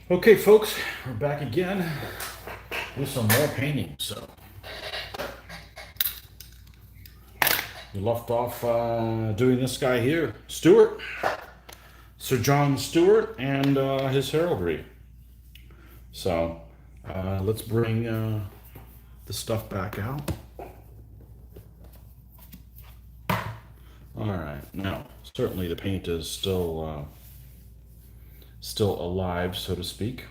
Okay, folks, we're back again with some more painting. So we left off doing this guy here, Stewart, Sir John Stewart, and his heraldry. So let's bring the stuff back out. All right, now certainly the paint is still alive, so to speak.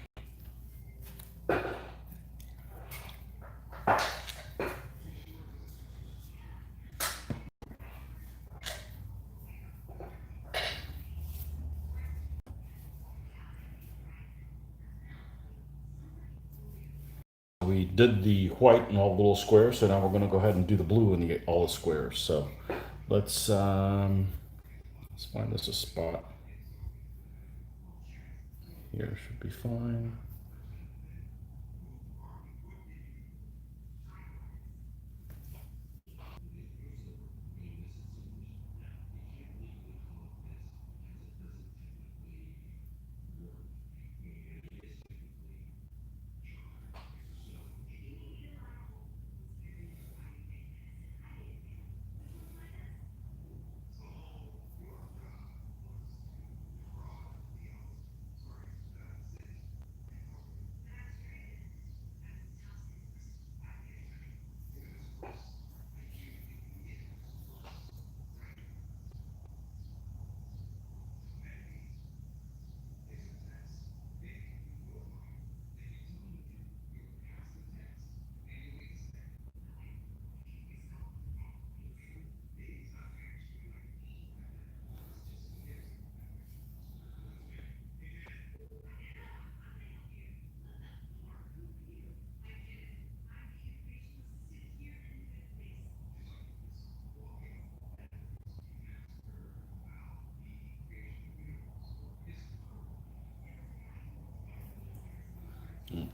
We did the white in all the little squares, so now we're going to go ahead and do the blue in all the squares. So let's find us a spot. Here should be fine.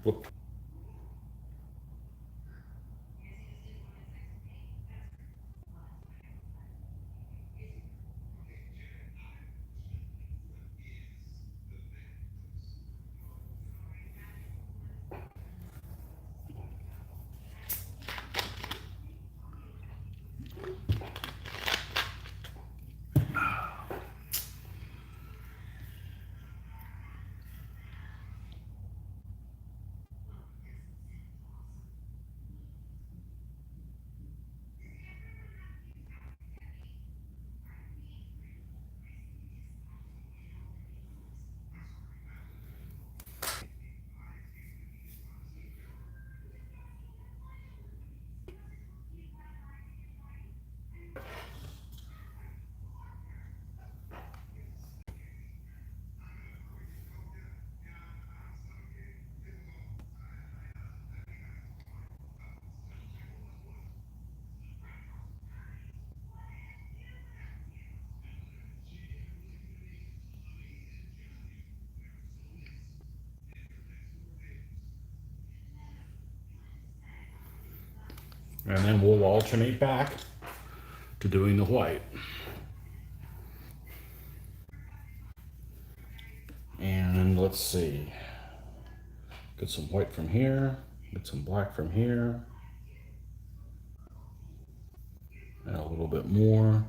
Whoop. And then we'll alternate back to doing the white. And let's see. Get some white from here. Get some black from here. And a little bit more.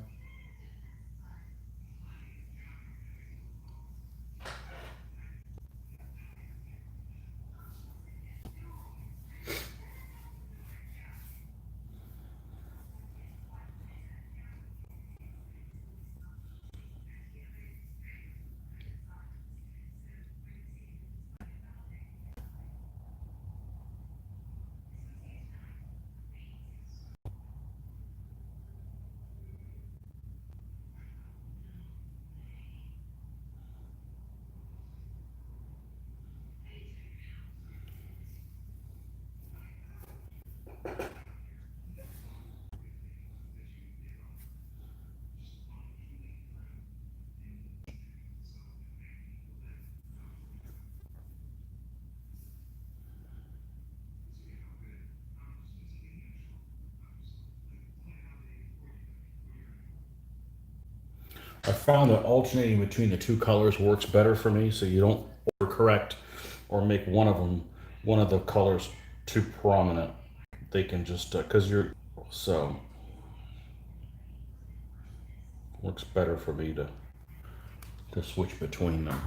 I found that alternating between the two colors works better for me, so you don't overcorrect or make one of them, one of the colors too prominent. They can just, cause so works better for me to switch between them.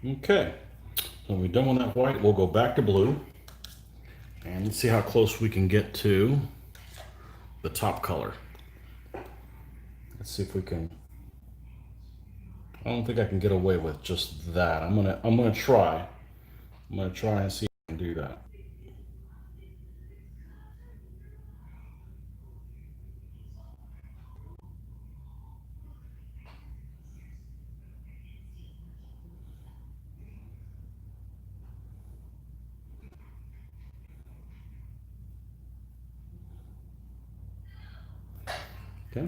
Okay, when we're done with that white, we'll go back to blue and let's see how close we can get to the top color. Let's see if we can. I don't think I can get away with just that. I'm gonna try. I'm gonna try and see if I can do that. Okay.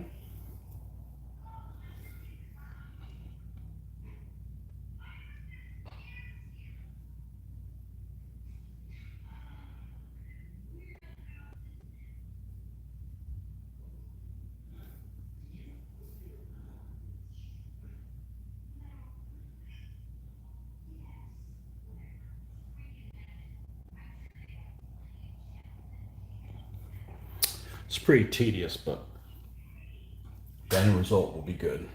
It's pretty tedious, but the end result will be good.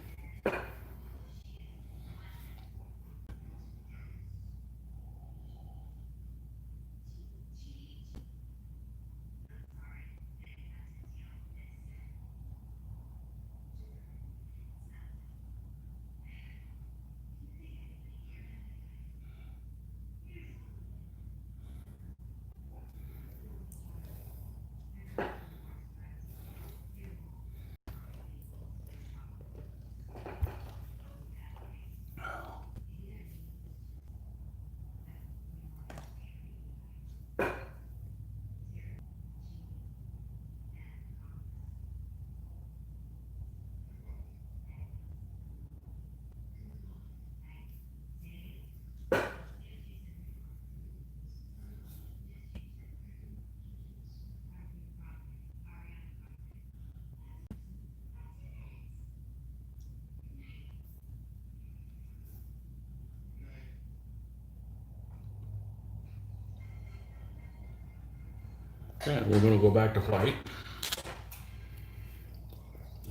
Okay, we're gonna go back to white.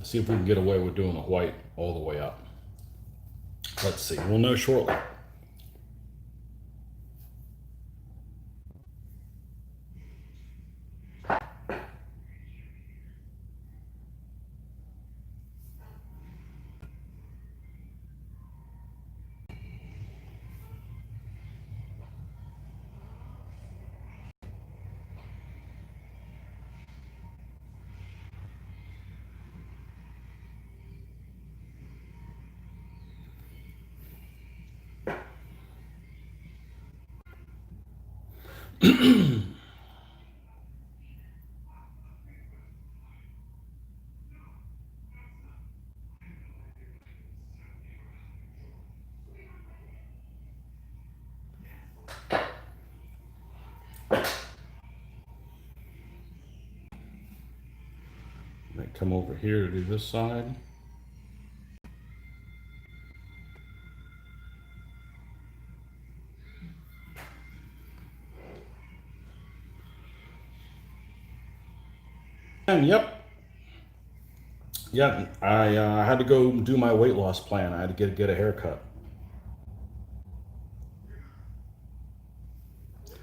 See if we can get away with doing the white all the way up. Let's see. We'll know shortly. Come over here to do this side. And yep, yeah, I had to go do my weight loss plan. I had to get a haircut.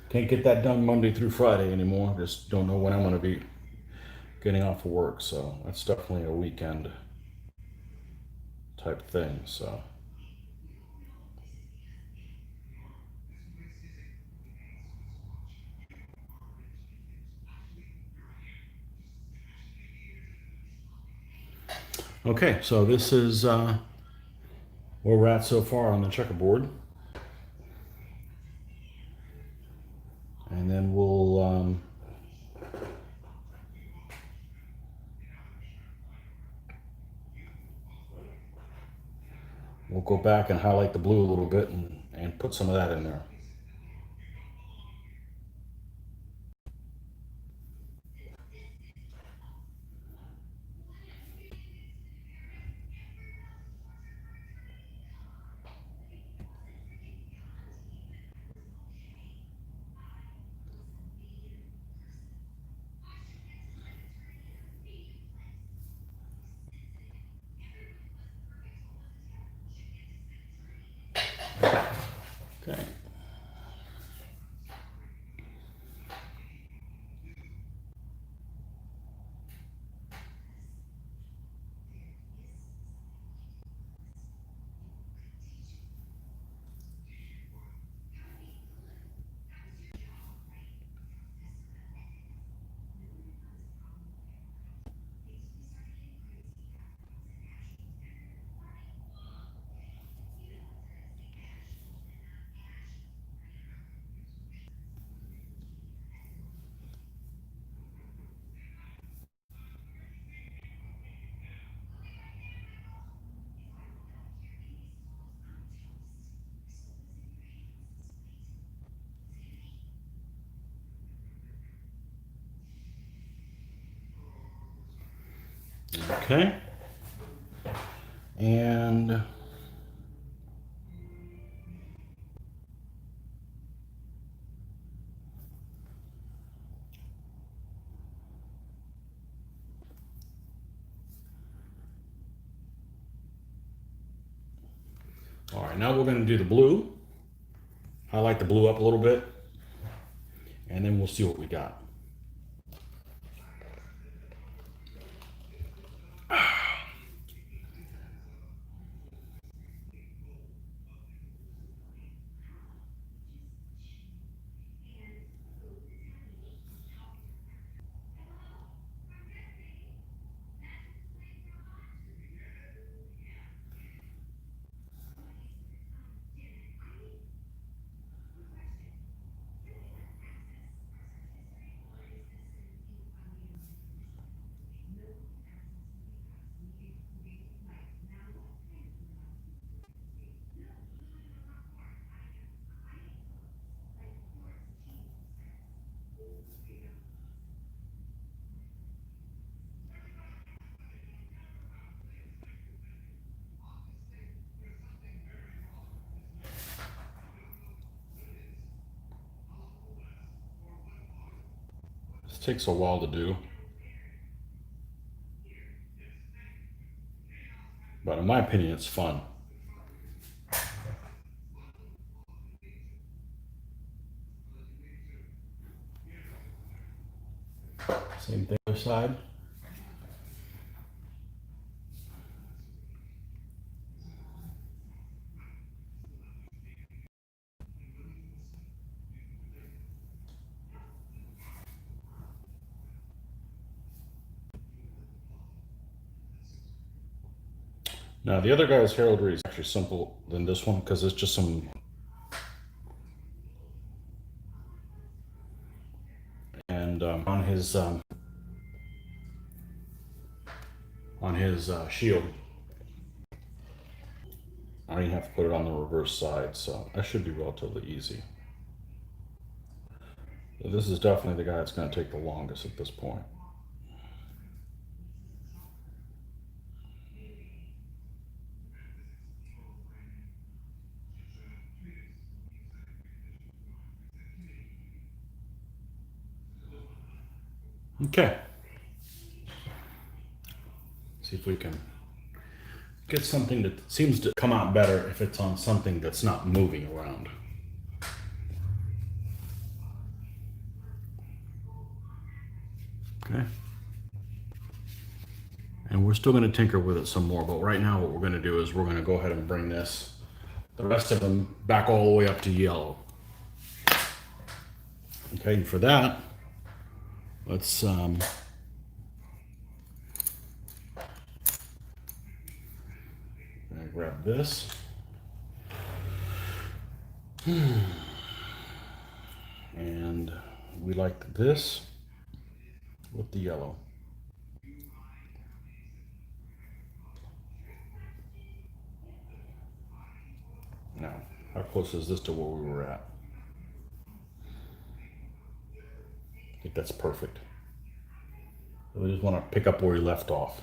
Can't get that done Monday through Friday anymore. Just don't know when I'm going to be getting off of work. So that's definitely a weekend type thing. So okay, so this is where we're at so far on the checkerboard, and then we'll go back and highlight the blue a little bit and put some of that in there. Okay. Okay. And all right, now we're going to do the blue. Highlight the blue up a little bit, and then we'll see what we got. This takes a while to do, but in my opinion, it's fun. Same thing other side. Now the other guy's heraldry is actually simple than this one because it's just some, and on his shield, I don't even have to put it on the reverse side, so that should be relatively easy. But this is definitely the guy that's going to take the longest at this point. Okay. See if we can get something that seems to come out better if it's on something that's not moving around. Okay. And we're still going to tinker with it some more, but right now what we're going to do is we're going to go ahead and bring this, the rest of them, back all the way up to yellow. Okay, and for that, let's grab this. And we like this with the yellow. Now, how close is this to where we were at? I think that's perfect. So we just want to pick up where we left off.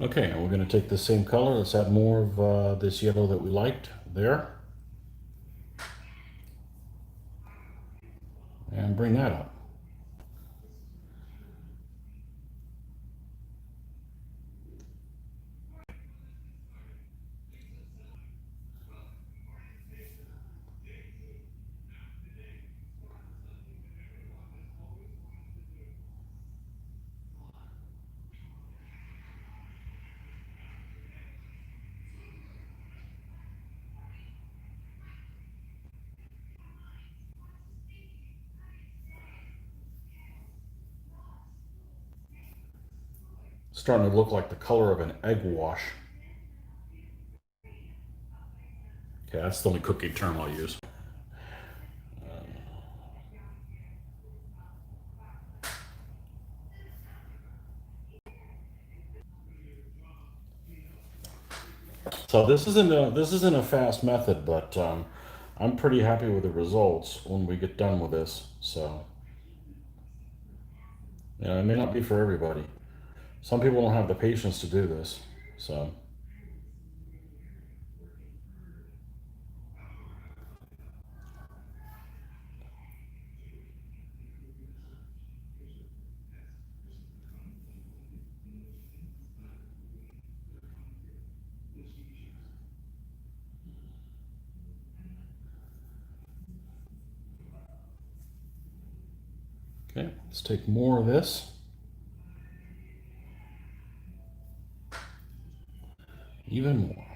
Okay, and we're going to take the same color. Let's add more of this yellow that we liked there. And bring that up. Starting to look like the color of an egg wash. Okay, that's the only cooking term I'll use. So this isn't a fast method, but I'm pretty happy with the results when we get done with this. So it may not be for everybody. Some people don't have the patience to do this. So okay, let's take more of this. Even more.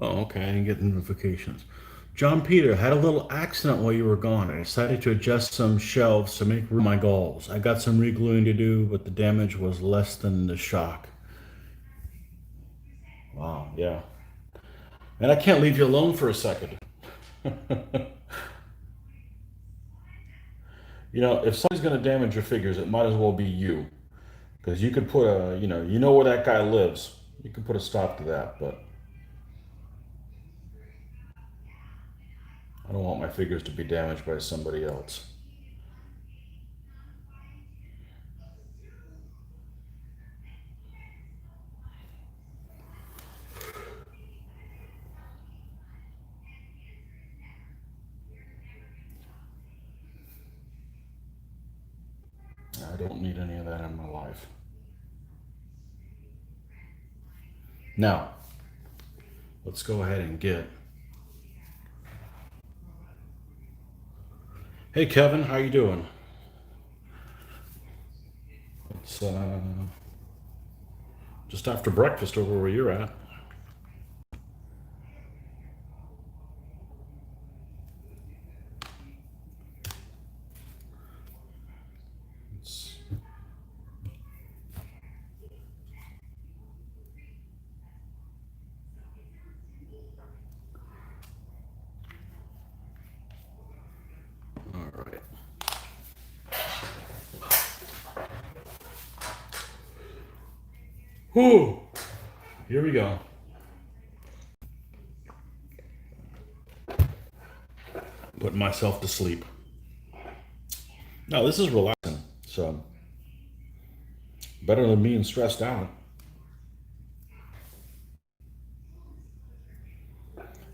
Oh, okay. I didn't get the notifications. John Peter had a little accident while you were gone. I decided to adjust some shelves to make room for my galls. I got some re-gluing to do, but the damage was less than the shock. Wow, yeah. And I can't leave you alone for a second. You know, if somebody's going to damage your figures, it might as well be you. Because you could put a, you know where that guy lives. You could put a stop to that, but I don't want my figures to be damaged by somebody else. I don't need any of that in my life. Now, let's go ahead and get. Hey Kevin, how you doing? It's just after breakfast over where you're at. It's, all right. Whew. Here we go. Putting myself to sleep. No, this is relaxing. So better than being stressed out.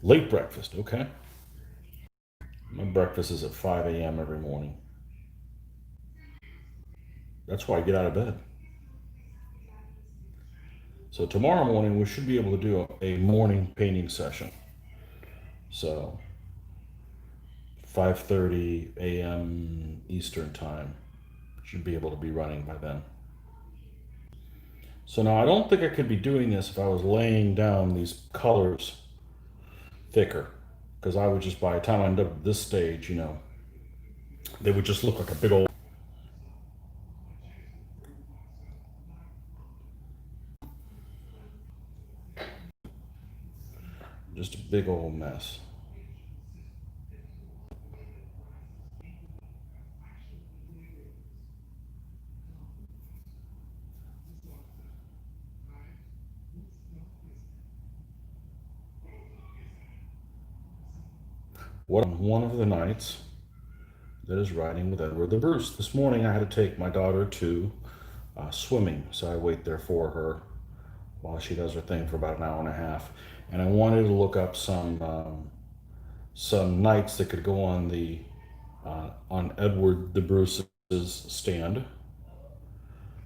Late breakfast, okay. My breakfast is at 5 a.m. every morning. That's why I get out of bed. So tomorrow morning we should be able to do a morning painting session. So 5:30 a.m. Eastern time should be able to be running by then. So now I don't think I could be doing this if I was laying down these colors thicker, because I would just, by the time I end up at this stage, they would just look like a big old, just a big old mess. What on one of the nights that is riding with Edward the Bruce. This morning I had to take my daughter to swimming, so I wait there for her while she does her thing for about an hour and a half. And I wanted to look up some nights that could go on the on Edward the Bruce's stand.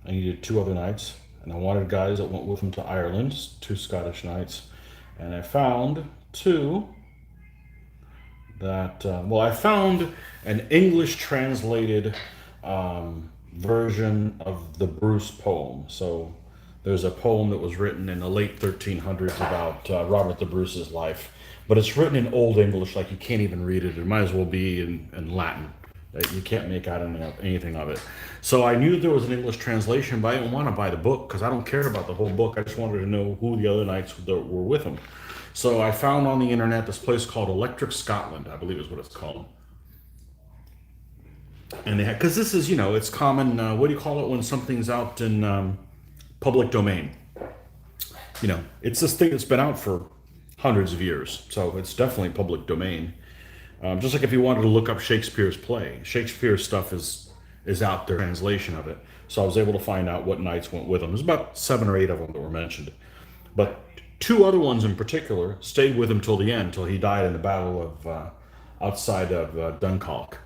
I needed two other knights, and I wanted guys that went with him to Ireland, two Scottish knights, and I found two that well, I found an English translated version of the Bruce poem. So there's a poem that was written in the late 1300s about Robert the Bruce's life, but it's written in Old English, like you can't even read it. It might as well be in Latin. You can't make out anything of it. So I knew there was an English translation, but I didn't want to buy the book because I don't care about the whole book. I just wanted to know who the other knights that were with him. So I found on the internet this place called Electric Scotland, I believe is what it's called. And they had, because this is, it's common, what do you call it when something's out in public domain? It's this thing that's been out for hundreds of years. So it's definitely public domain. Just like if you wanted to look up Shakespeare's play, Shakespeare's stuff is out there, translation of it. So I was able to find out what knights went with him. There's about 7 or 8 of them that were mentioned, but two other ones in particular stayed with him till the end, till he died in the battle of outside of Dunkirk.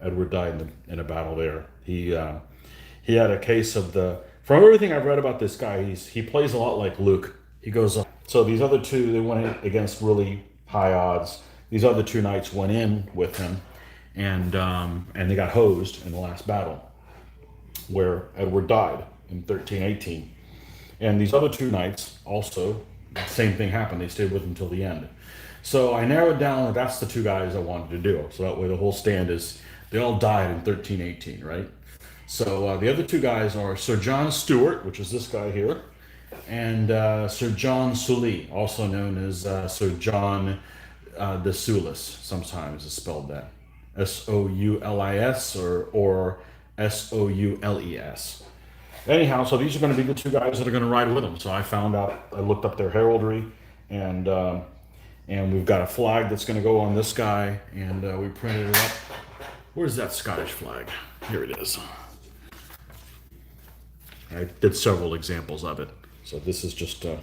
Edward died in a battle there. He had a case of the. From everything I've read about this guy, he plays a lot like Luke. He goes. So these other two, they went in against really high odds. These other two knights went in with him, and they got hosed in the last battle, where Edward died in 1318. And these other two knights also same thing happened. They stayed with him till the end. So I narrowed down that that's the two guys I wanted to do. So that way the whole stand is, they all died in 1318, right? So the other two guys are Sir John Stewart, which is this guy here, and Sir John Soulis, also known as Sir John de Soulis. Sometimes it's spelled that Soulis or Soules. Anyhow, so these are going to be the two guys that are going to ride with him. So I found out, I looked up their heraldry, and we've got a flag that's going to go on this guy, and we printed it up. Where's that Scottish flag? Here it is. I did several examples of it. So this is just a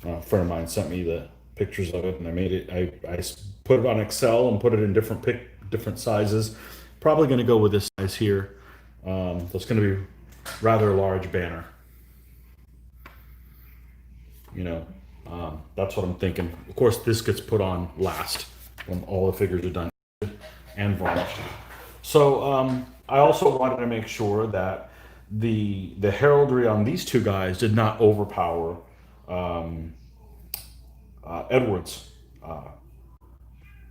friend of mine sent me the pictures of it, and I made it. I put it on Excel and put it in different sizes. Probably going to go with this size here. That's going to be rather a large banner. You know, that's what I'm thinking. Of course, this gets put on last when all the figures are done and varnished. So I also wanted to make sure that the heraldry on these two guys did not overpower Edward's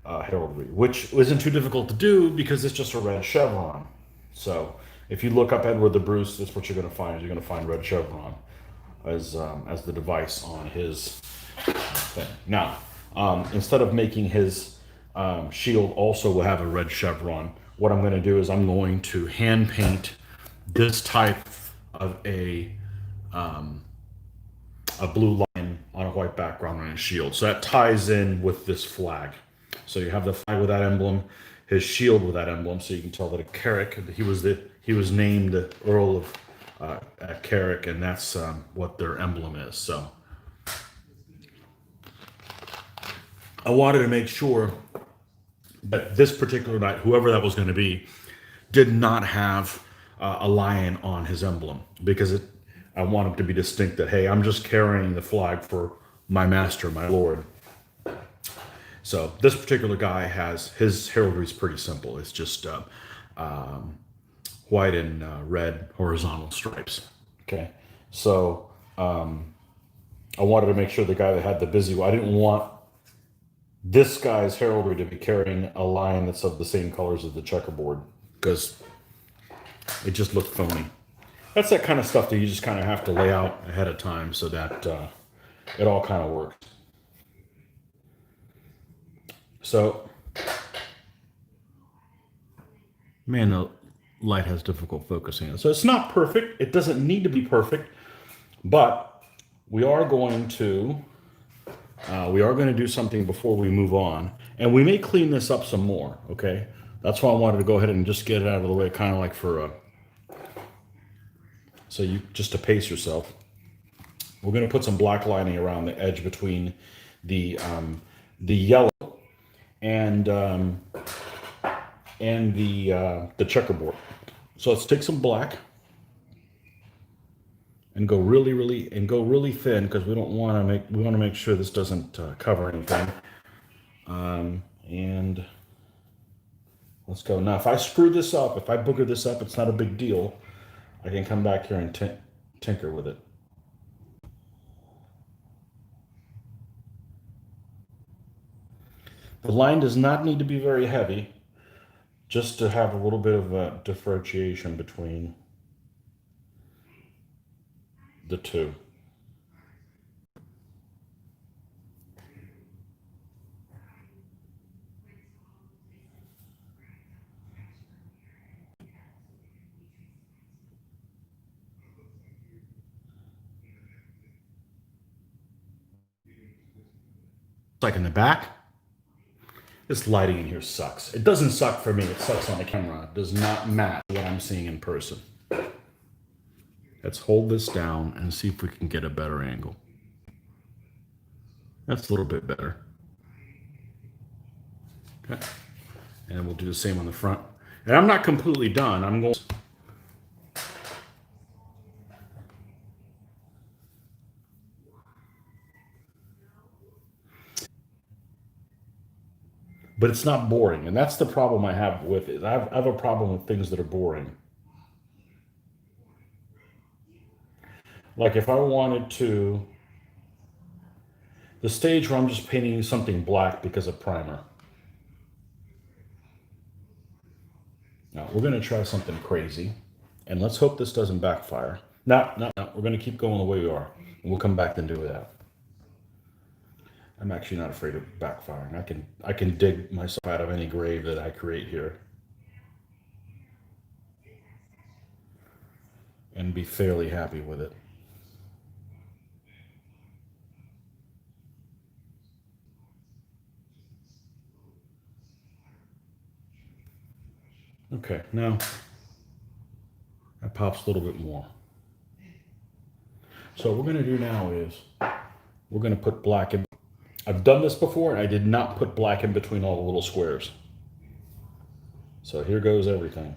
heraldry, which isn't too difficult to do because it's just a red chevron. So if you look up Edward the Bruce, that's what you're going to find. You're going to find red chevron as the device on his thing. Now, instead of making his shield also have a red chevron, what I'm going to do is I'm going to hand paint this type of a blue line on a white background on his shield. So that ties in with this flag. So you have the flag with that emblem, his shield with that emblem, so you can tell that a Carrick, he was named the Earl of Carrick, and that's what their emblem is. So I wanted to make sure that this particular knight, whoever that was going to be, did not have a lion on his emblem, because I want it to be distinct that, hey, I'm just carrying the flag for my master, my lord. So this particular guy his heraldry is pretty simple. It's just white and red horizontal stripes. Okay, so I wanted to make sure the guy that had the busy one, I didn't want this guy's heraldry to be carrying a line that's of the same colors as the checkerboard, because it just looked phony. That's that kind of stuff that you just kind of have to lay out ahead of time so that it all kind of works. So, man, the light has difficult focusing. So it's not perfect. It doesn't need to be perfect, but we are going to do something before we move on, and we may clean this up some more. Okay, that's why I wanted to go ahead and just get it out of the way, kind of like for so you just to pace yourself. We're going to put some black lining around the edge between the yellow and the checkerboard. So let's take some black and go really thin, because we want to make sure this doesn't cover anything. And let's go. Now, if I screw this up, if I booger this up, it's not a big deal. I can come back here and tinker with it. The line does not need to be very heavy, just to have a little bit of a differentiation between the two. Like in the back, this lighting in here sucks. It doesn't suck for me, it sucks on the camera. It does not match what I'm seeing in person. Let's hold this down and see if we can get a better angle. That's a little bit better. Okay. And we'll do the same on the front. And I'm not completely done. I'm going. But it's not boring, and that's the problem I have with it. I have a problem with things that are boring. Like if I wanted to the stage where I'm just painting something black because of primer. Now we're going to try something crazy, and let's hope this doesn't backfire. No, we're going to keep going the way we are. And we'll come back and do that. I'm actually not afraid of backfiring. I can dig myself out of any grave that I create here and be fairly happy with it. Okay, now that pops a little bit more. So what we're going to do now is we're going to put black in. I've done this before, and I did not put black in between all the little squares. So here goes everything.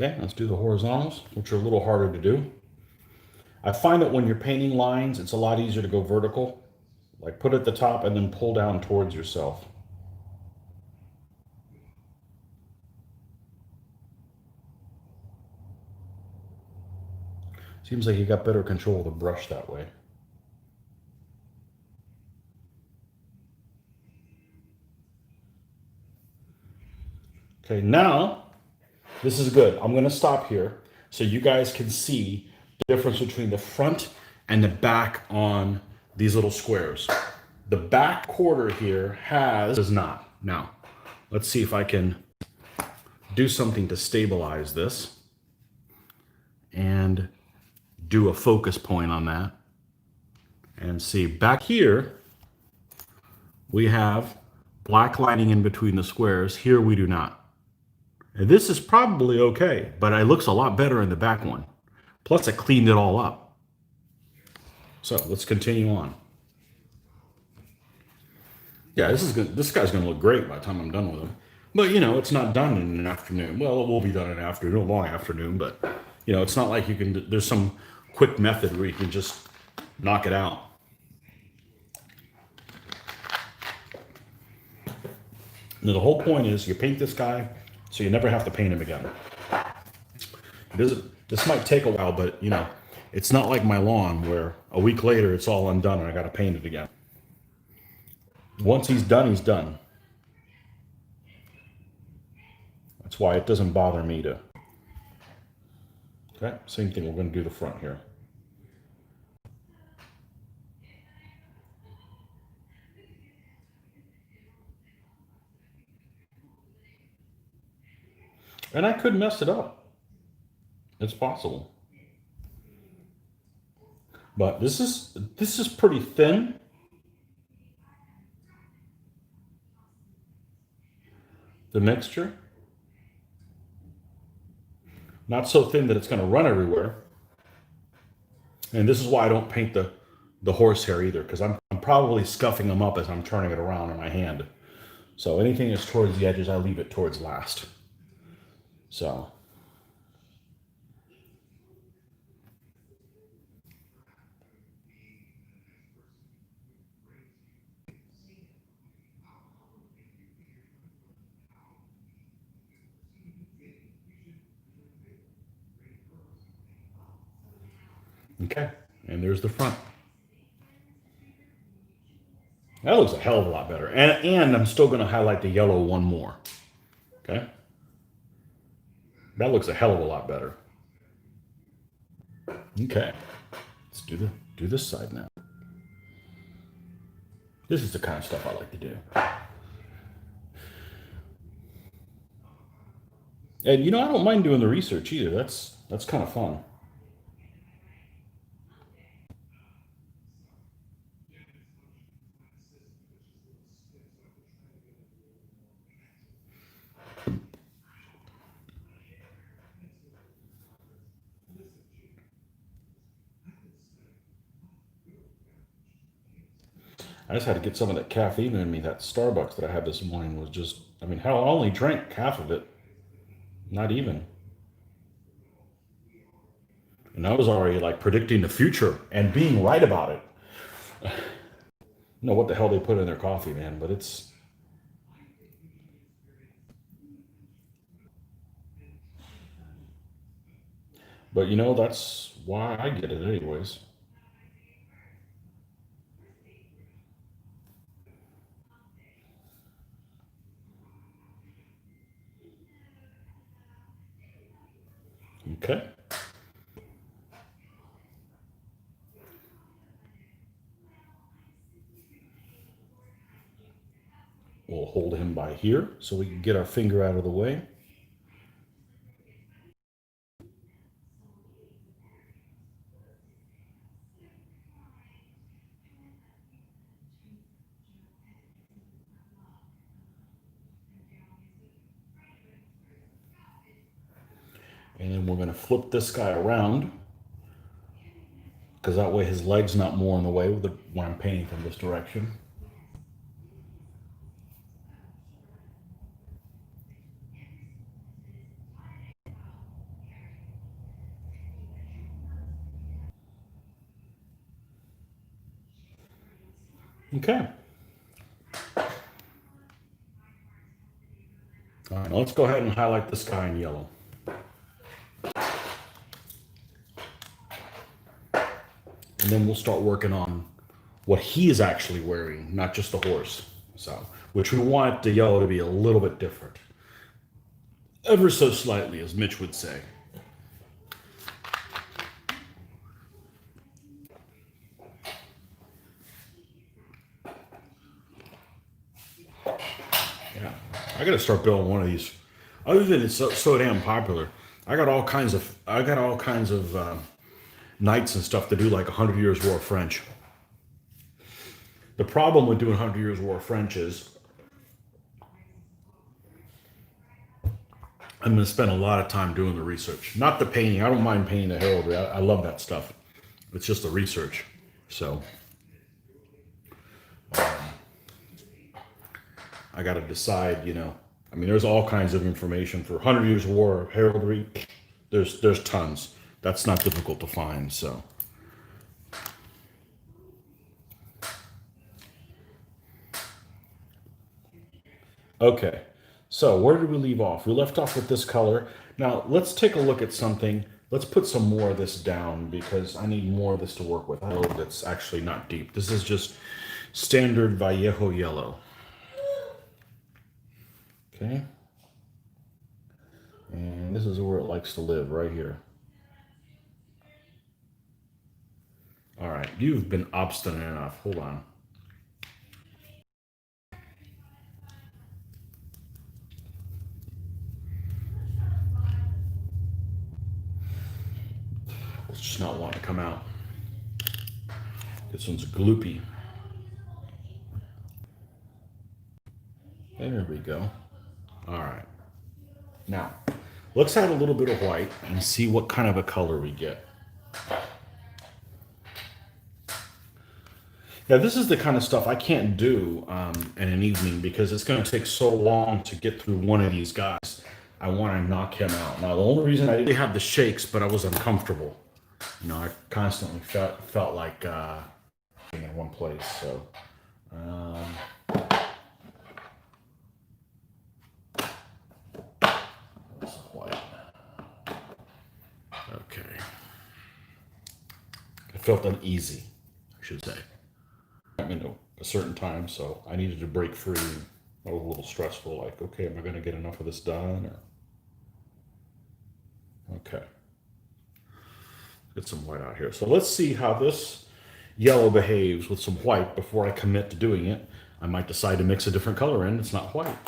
Okay, let's do the horizontals, which are a little harder to do. I find that when you're painting lines, it's a lot easier to go vertical. Like put at the top and then pull down towards yourself. Seems like you got better control of the brush that way. Okay, now this is good. I'm going to stop here so you guys can see the difference between the front and the back on these little squares. The back quarter here does not. Now, let's see if I can do something to stabilize this and do a focus point on that. And see, back here, we have black lining in between the squares. Here we do not. And this is probably okay, but it looks a lot better in the back one. Plus, I cleaned it all up. So let's continue on. Yeah, this is good. This guy's going to look great by the time I'm done with him. But, you know, it's not done in an afternoon. Well, it will be done in an afternoon, a long afternoon, but, you know, it's not like you can, there's some quick method where you can just knock it out. Now, the whole point is you paint this guy so you never have to paint him again. This might take a while, but, you know, it's not like my lawn where a week later it's all undone and I got to paint it again. Once he's done, he's done. That's why it doesn't bother me to. Okay, same thing, we're going to do the front here. And I could mess it up. It's possible. But this is pretty thin. The mixture. Not so thin that it's going to run everywhere. And this is why I don't paint the horsehair either, because I'm probably scuffing them up as I'm turning it around in my hand. So anything that's towards the edges, I leave it towards last. So. Okay, and there's the front. That looks a hell of a lot better. And I'm still going to highlight the yellow one more. Okay? That looks a hell of a lot better. Okay. Let's do this side now. This is the kind of stuff I like to do. And you know, I don't mind doing the research either. That's kind of fun. I just had to get some of that caffeine in me. That Starbucks that I had this morning was just, I mean, hell, I only drank half of it. Not even. And I was already like predicting the future and being right about it. I don't know what the hell they put in their coffee, man, but it's, but you know, that's why I get it anyways. Okay. We'll hold him by here so we can get our finger out of the way. And then we're going to flip this guy around because that way his leg's not more in the way when I'm painting from this direction. Okay. All right, now let's go ahead and highlight this guy in yellow. And then we'll start working on what he is actually wearing, not just the horse. So, which we want the yellow to be a little bit different. Ever so slightly, as Mitch would say. Yeah, I gotta start building one of these. Other than it's so damn popular, I got all kinds of nights and stuff to do, like 100 Years War of French. The problem with doing 100 Years War of French is I'm going to spend a lot of time doing the research, not the painting. I don't mind painting the heraldry. I love that stuff. It's just the research. So I got to decide, you know. I mean, there's all kinds of information for 100 Years War of heraldry. There's tons. That's not difficult to find. So. Okay, so where did we leave off? We left off with this color. Now let's take a look at something. Let's put some more of this down because I need more of this to work with. I know that's actually not deep. This is just standard Vallejo yellow. Okay. And this is where it likes to live, right here. All right, you've been obstinate enough. Hold on. It's just not wanting to come out. This one's gloopy. There we go. All right. Now, let's add a little bit of white and see what kind of a color we get. Yeah, this is the kind of stuff I can't do in an evening because it's going to take so long to get through one of these guys. I want to knock him out. Now, the only reason I didn't have the shakes, but I was uncomfortable. You know, I constantly felt like being in one place. So, that's white. Okay. I felt uneasy, I should say. Into a certain time, so I needed to break free. I was a little stressful, like, okay, am I going to get enough of this done? Or okay, get some white out here. So let's see how this yellow behaves with some white before I commit to doing it. I might decide to mix a different color in. It's not white.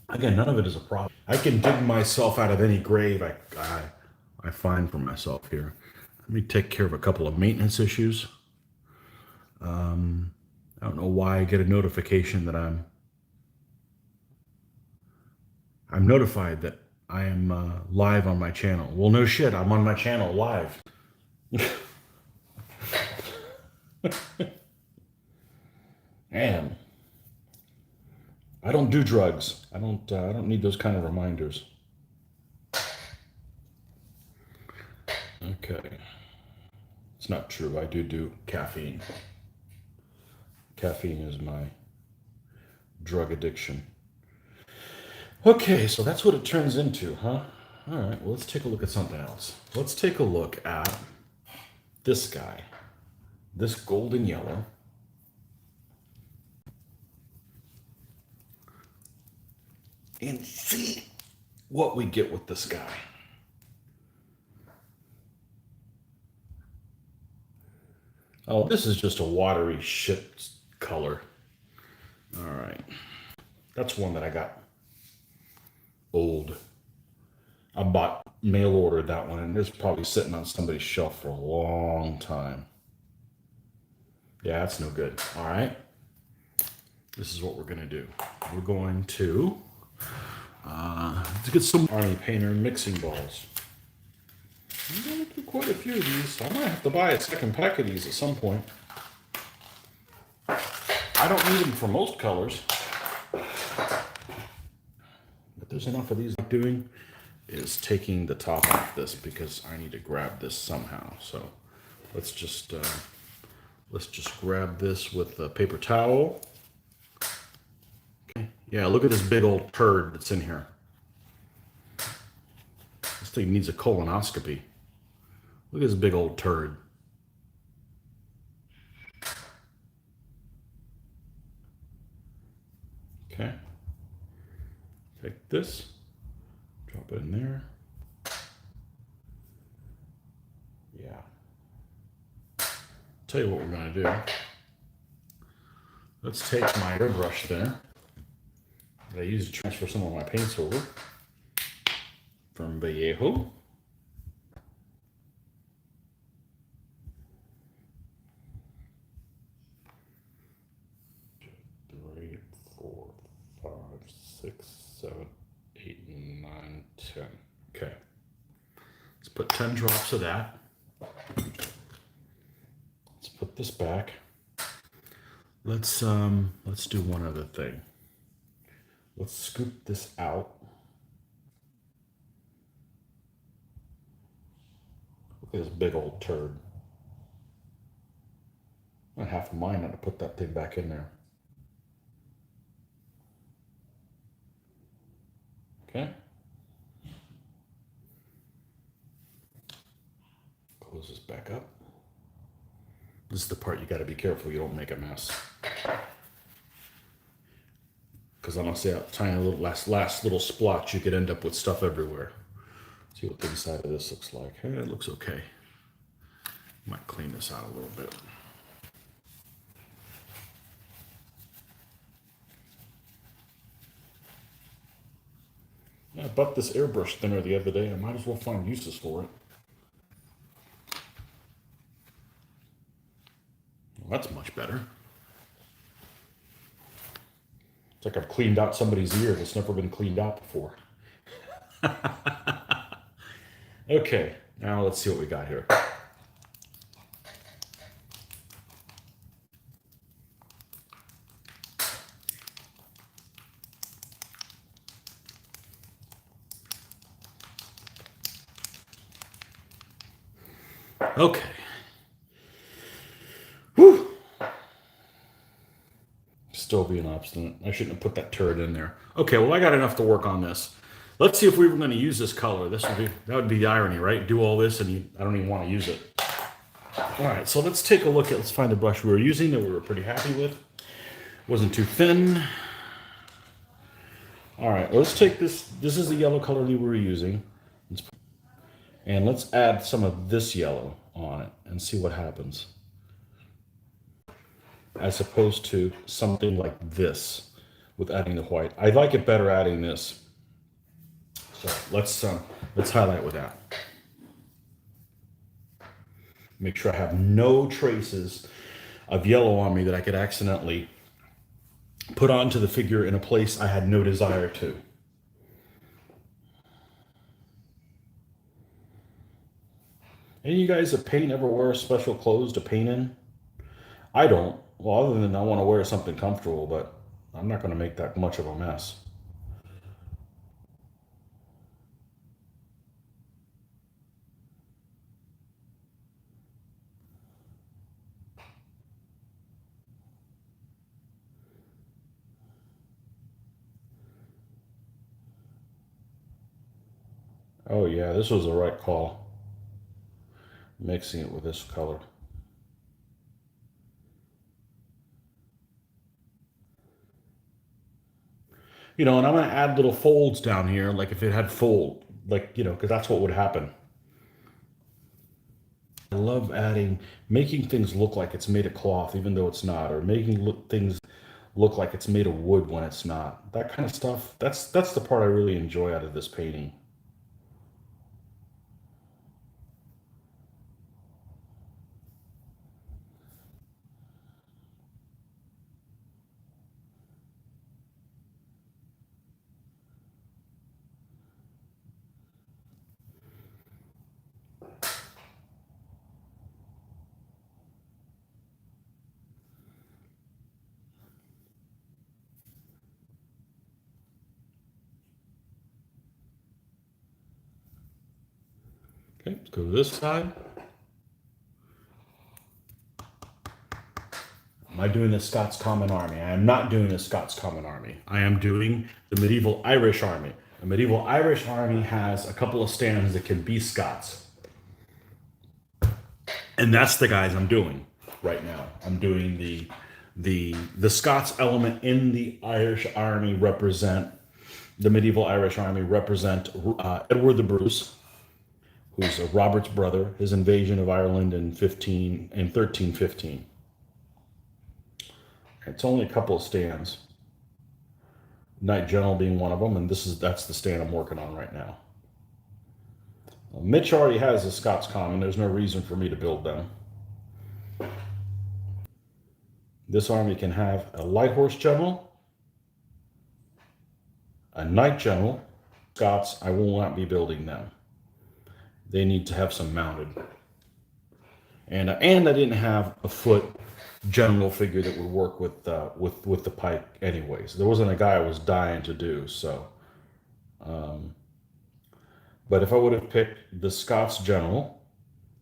Again, none of it is a problem. I can dig myself out of any grave I find for myself here. Let me take care of a couple of maintenance issues. I don't know why I get a notification that I'm notified that I am live on my channel. Well, no shit, I'm on my channel live. Man, I don't do drugs. I don't need those kind of reminders. Okay. It's not true. I do caffeine. Caffeine is my drug addiction. Okay, so that's what it turns into, huh? All right, well, let's take a look at something else. Let's take a look at this guy, this golden yellow. And see what we get with this guy. Oh, this is just a watery shit color. All right. That's one that I got old. I bought mail ordered that one, and it's probably sitting on somebody's shelf for a long time. Yeah, that's no good. All right. This is what we're going to do. We're going to let's get some Army Painter mixing balls. I'm going to do quite a few of these. I might have to buy a second pack of these at some point. I don't need them for most colors. But there's enough of these. What I'm doing is taking the top off this because I need to grab this somehow. So let's just grab this with a paper towel. Okay. Yeah, look at this big old turd that's in here. This thing needs a colonoscopy. Look at this big old turd. Okay. Take this, drop it in there. Yeah. Tell you what we're going to do. Let's take my airbrush there that I use to transfer some of my paints over from Vallejo. 3, 4, 5, 6, 7, 8, 9, 10. Okay. Let's put 10 drops of that. Let's put this back. Let's do one other thing. Let's scoop this out. Look at this big old turd. I have mine not to put that thing back in there. Okay. Close this back up. This is the part you got to be careful you don't make a mess. Because on a tiny little last little splotch, you could end up with stuff everywhere. See what the inside of this looks like. Hey, it looks okay. Might clean this out a little bit. Yeah, I bought this airbrush thinner the other day. I might as well find uses for it. Well, that's much better. It's like I've cleaned out somebody's ear that's never been cleaned out before. Okay, now let's see what we got here. Okay. Whew. Still being obstinate. I shouldn't have put that turret in there. Okay, well, I got enough to work on this. Let's see if we were going to use this color. That would be the irony, right? Do all this and I don't even want to use it. All right, so let's take a look let's find the brush we were using that we were pretty happy with. Wasn't too thin. All right, let's take this. This is the yellow color we were using. And let's add some of this yellow on it and see what happens. As opposed to something like this with adding the white. I like it better adding this. So let's highlight with that. Make sure I have no traces of yellow on me that I could accidentally put onto the figure in a place I had no desire to. Any of you guys that paint ever wear special clothes to paint in? I don't. Well, other than I want to wear something comfortable, but I'm not going to make that much of a mess. Oh yeah, this was the right call. Mixing it with this color. You know, and I'm going to add little folds down here, like if it had fold, like, you know, because that's what would happen. I love making things look like it's made of cloth, even though it's not, or making things look like it's made of wood when it's not. That kind of stuff. That's the part I really enjoy out of this painting. Okay, let's go to this side. Am I doing the Scots Common Army? I am not doing the Scots Common Army. I am doing the medieval Irish Army. The medieval Irish Army has a couple of stands that can be Scots. And that's the guys I'm doing right now. I'm doing the Scots element in the Irish Army represent the medieval Irish Army represent Edward the Bruce, who's Robert's brother, his invasion of Ireland in 1315. It's only a couple of stands. Knight General being one of them, and that's the stand I'm working on right now. Well, Mitch already has a Scots Common. There's no reason for me to build them. This army can have a light horse general, a knight general. Scots, I will not be building them. They need to have some mounted. And I didn't have a foot general figure that would work with the pike anyways. There wasn't a guy I was dying to do, so. But if I would have picked the Scots general,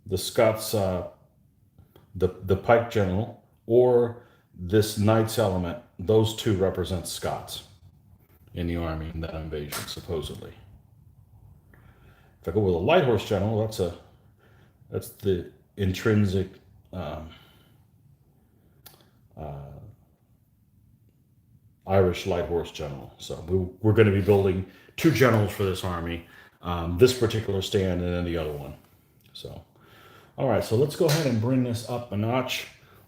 the Scots, the pike general, or this knight's element, those two represent Scots in the army in that invasion, supposedly. If I go with a light horse general, that's the intrinsic Irish light horse general. So we're going to be building two generals for this army, this particular stand and then the other one. So, all right, so let's go ahead and bring this up a notch.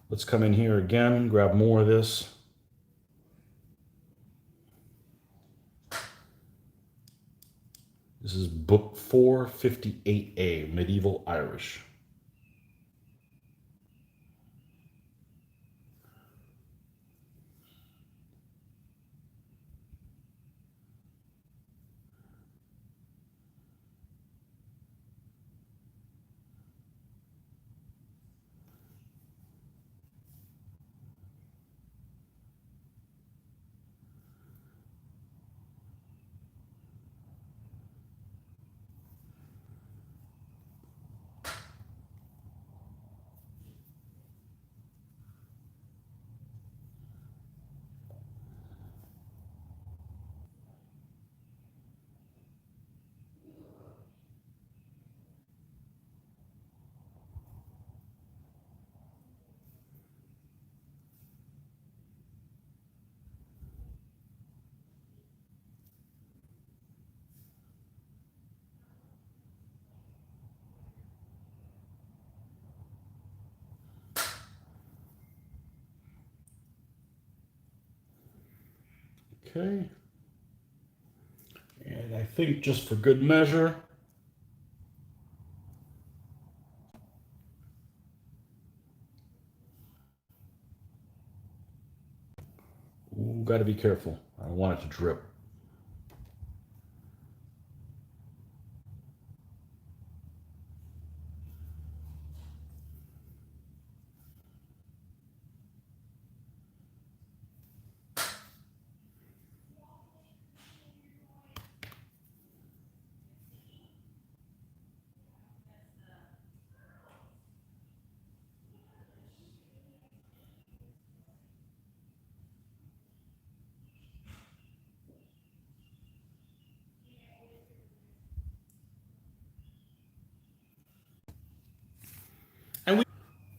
Let's come in here again, grab more of this. This is book 458A, Medieval Irish. Okay. And I think just for good measure, got to be careful. I don't want it to drip.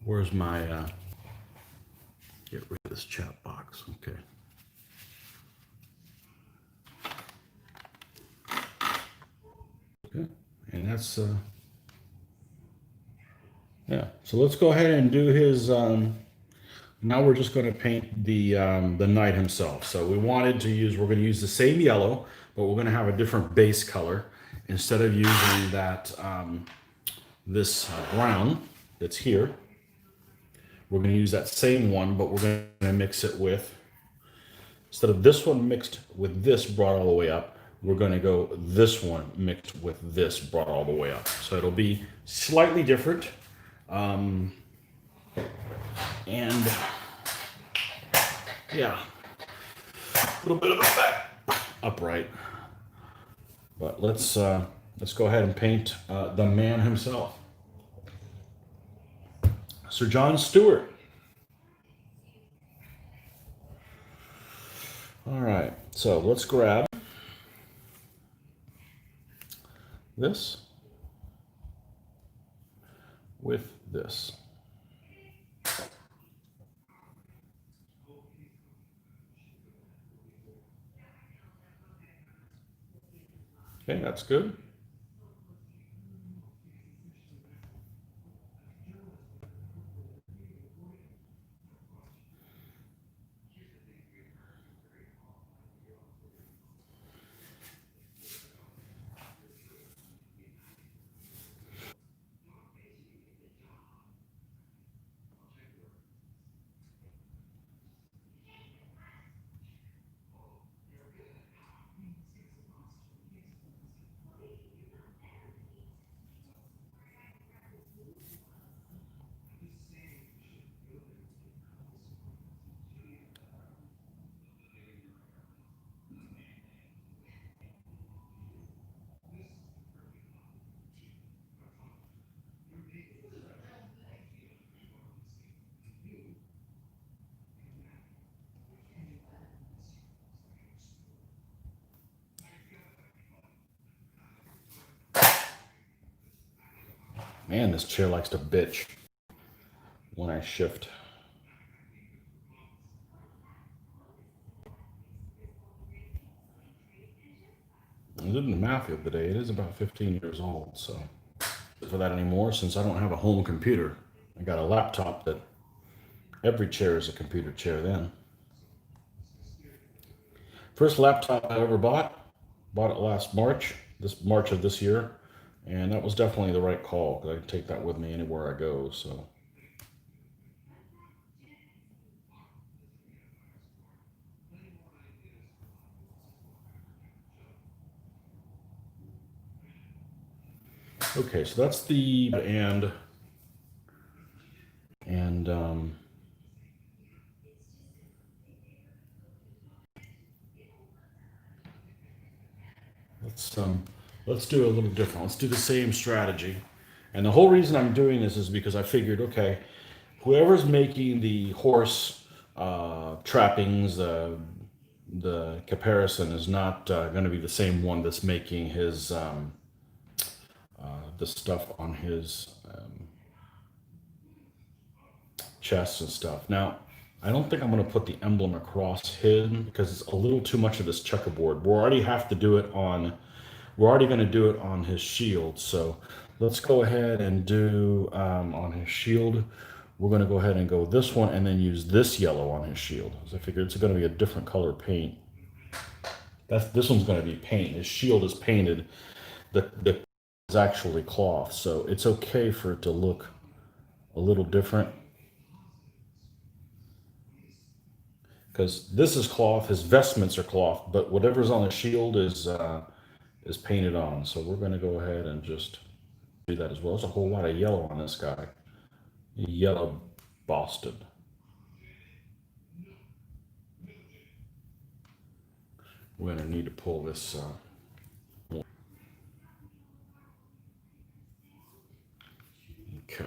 Where's my, get rid of this chat box, okay. Okay, and that's, yeah, so let's go ahead and do his, now we're just going to paint the knight himself. So we wanted to use, we're going to use the same yellow, but we're going to have a different base color. Instead of using that, this brown that's here, we're going to use that same one, but we're going to mix it with, instead of this one mixed with this brought all the way up, we're going to go this one mixed with this brought all the way up. So it'll be slightly different. And yeah, a little bit of effect upright. But let's go ahead and paint the man himself, Sir John Stewart. All right, so let's grab this with this. Okay, that's good. Man, this chair likes to bitch when I shift. I did the math the other day. It is about 15 years old, so for that anymore since I don't have a home computer. I got a laptop that every chair is a computer chair then. First laptop I ever bought it last March, this March of this year, and that was definitely the right call because I can take that with me anywhere I go, so. Okay, so that's the and let's do a little different. Let's do the same strategy. And the whole reason I'm doing this is because I figured, okay, whoever's making the horse trappings, the caparison is not going to be the same one that's making his the stuff on his chest and stuff. Now, I don't think I'm going to put the emblem across him because it's a little too much of this checkerboard. We're already going to do it on his shield. So let's go ahead and do on his shield. We're going to go ahead and go this one and then use this yellow on his shield. So I figure it's going to be a different color paint. This one's going to be paint. His shield is painted. The is actually cloth, so it's okay for it to look a little different. Because this is cloth, his vestments are cloth, but whatever's on the shield is painted on. So we're going to go ahead and just do that as well. There's a whole lot of yellow on this guy. Yellow Boston. We're going to need to pull this. Okay.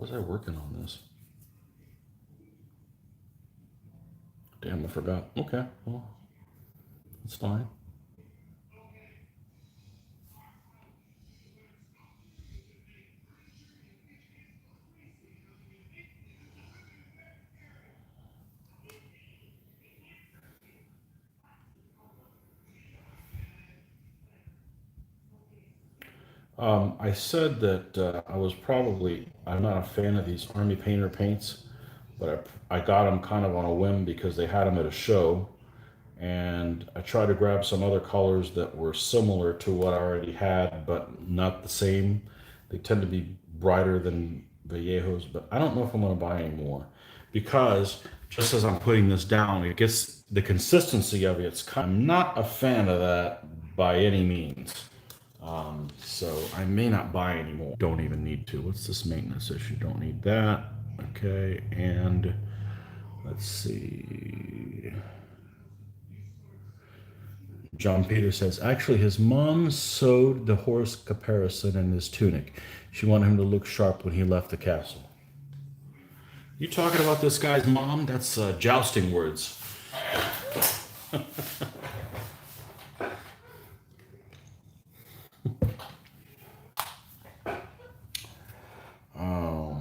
was I working on this? Damn, I forgot. Okay, well, that's fine. I said that I'm not a fan of these Army Painter paints, but I got them kind of on a whim because they had them at a show. And I tried to grab some other colors that were similar to what I already had, but not the same. They tend to be brighter than Vallejos, but I don't know if I'm going to buy any more because just as I'm putting this down, it gets the consistency of it's kind. I'm not a fan of that by any means. So I may not buy any more. Don't even need to. What's this maintenance issue? Don't need that. Okay, and let's see. John Peter says, actually, his mom sewed the horse caparison in his tunic. She wanted him to look sharp when he left the castle. You talking about this guy's mom? That's jousting words. Oh.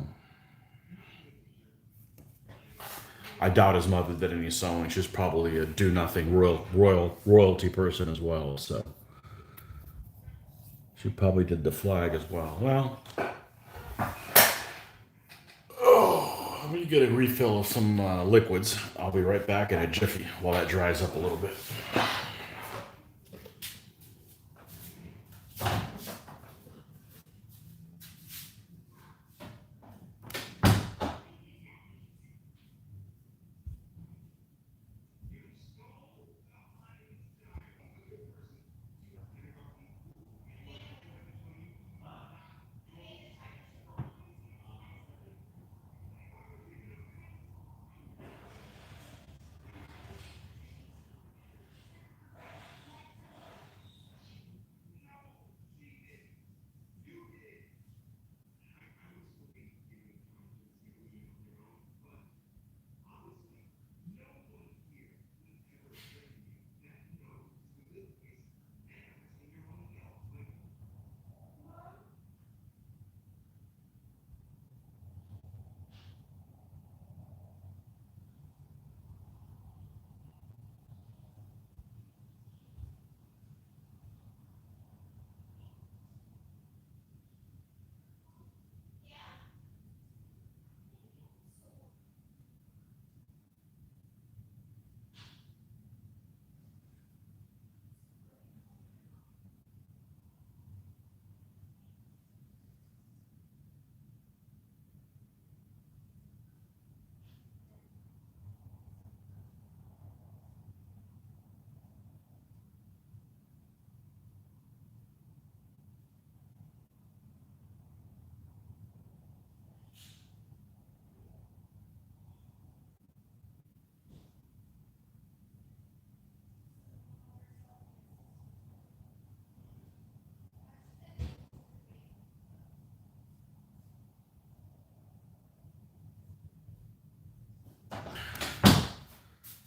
I doubt his mother did any sewing. She's probably a do-nothing royalty person as well. So she probably did the flag as well. Well, let me get a refill of some liquids. I'll be right back in a jiffy while that dries up a little bit.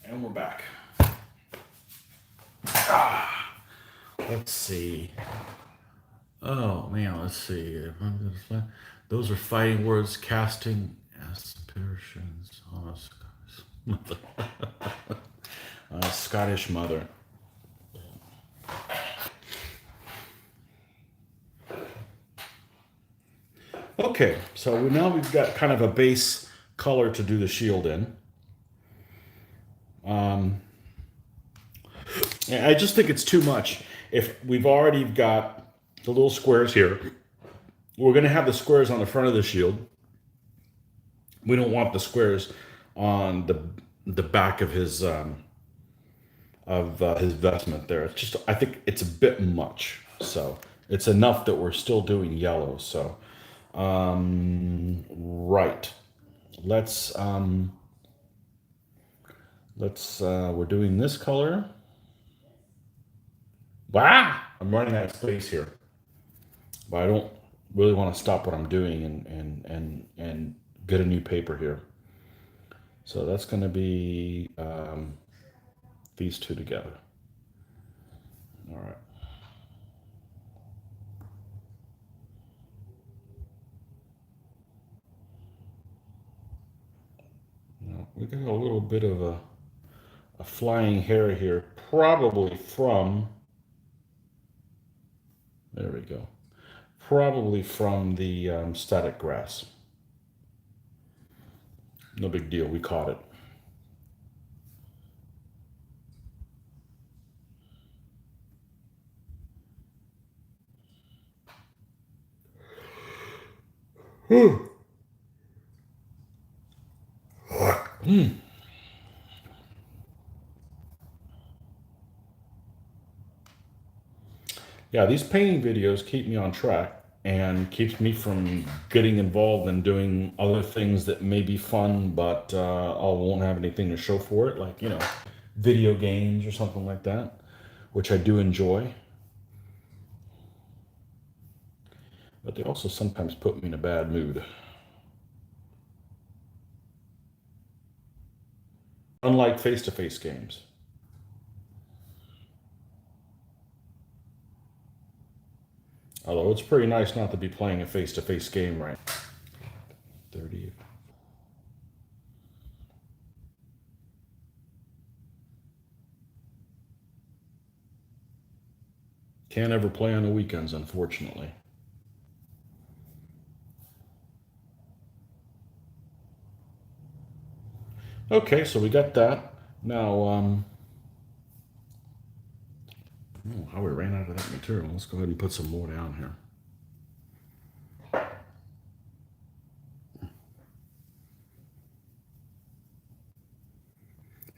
And we're back. Let's see. Oh man, let's see. Those are fighting words. Casting aspirations on a Scottish mother. Okay, so now we've got kind of a base color to do the shield in. I just think it's too much. If we've already got the little squares here, we're going to have the squares on the front of the shield. We don't want the squares on the back of his vestment there. It's just, I think it's a bit much. So it's enough that we're still doing yellow. So right, we're doing this color. Wow, I'm running out of space here, but I don't really want to stop what I'm doing and get a new paper here. So that's going to be these two together. All right. Now, we got a little bit of a flying hair here, probably from, there we go, probably from the static grass. No big deal, we caught it. Yeah, these painting videos keep me on track and keeps me from getting involved in doing other things that may be fun, but I won't have anything to show for it, like, video games or something like that, which I do enjoy. But they also sometimes put me in a bad mood. Unlike face-to-face games. Although it's pretty nice not to be playing a face-to-face game right now. 30. Can't ever play on the weekends, unfortunately. Okay, so we got that. Now, oh, how we ran out of that material. Let's go ahead and put some more down here.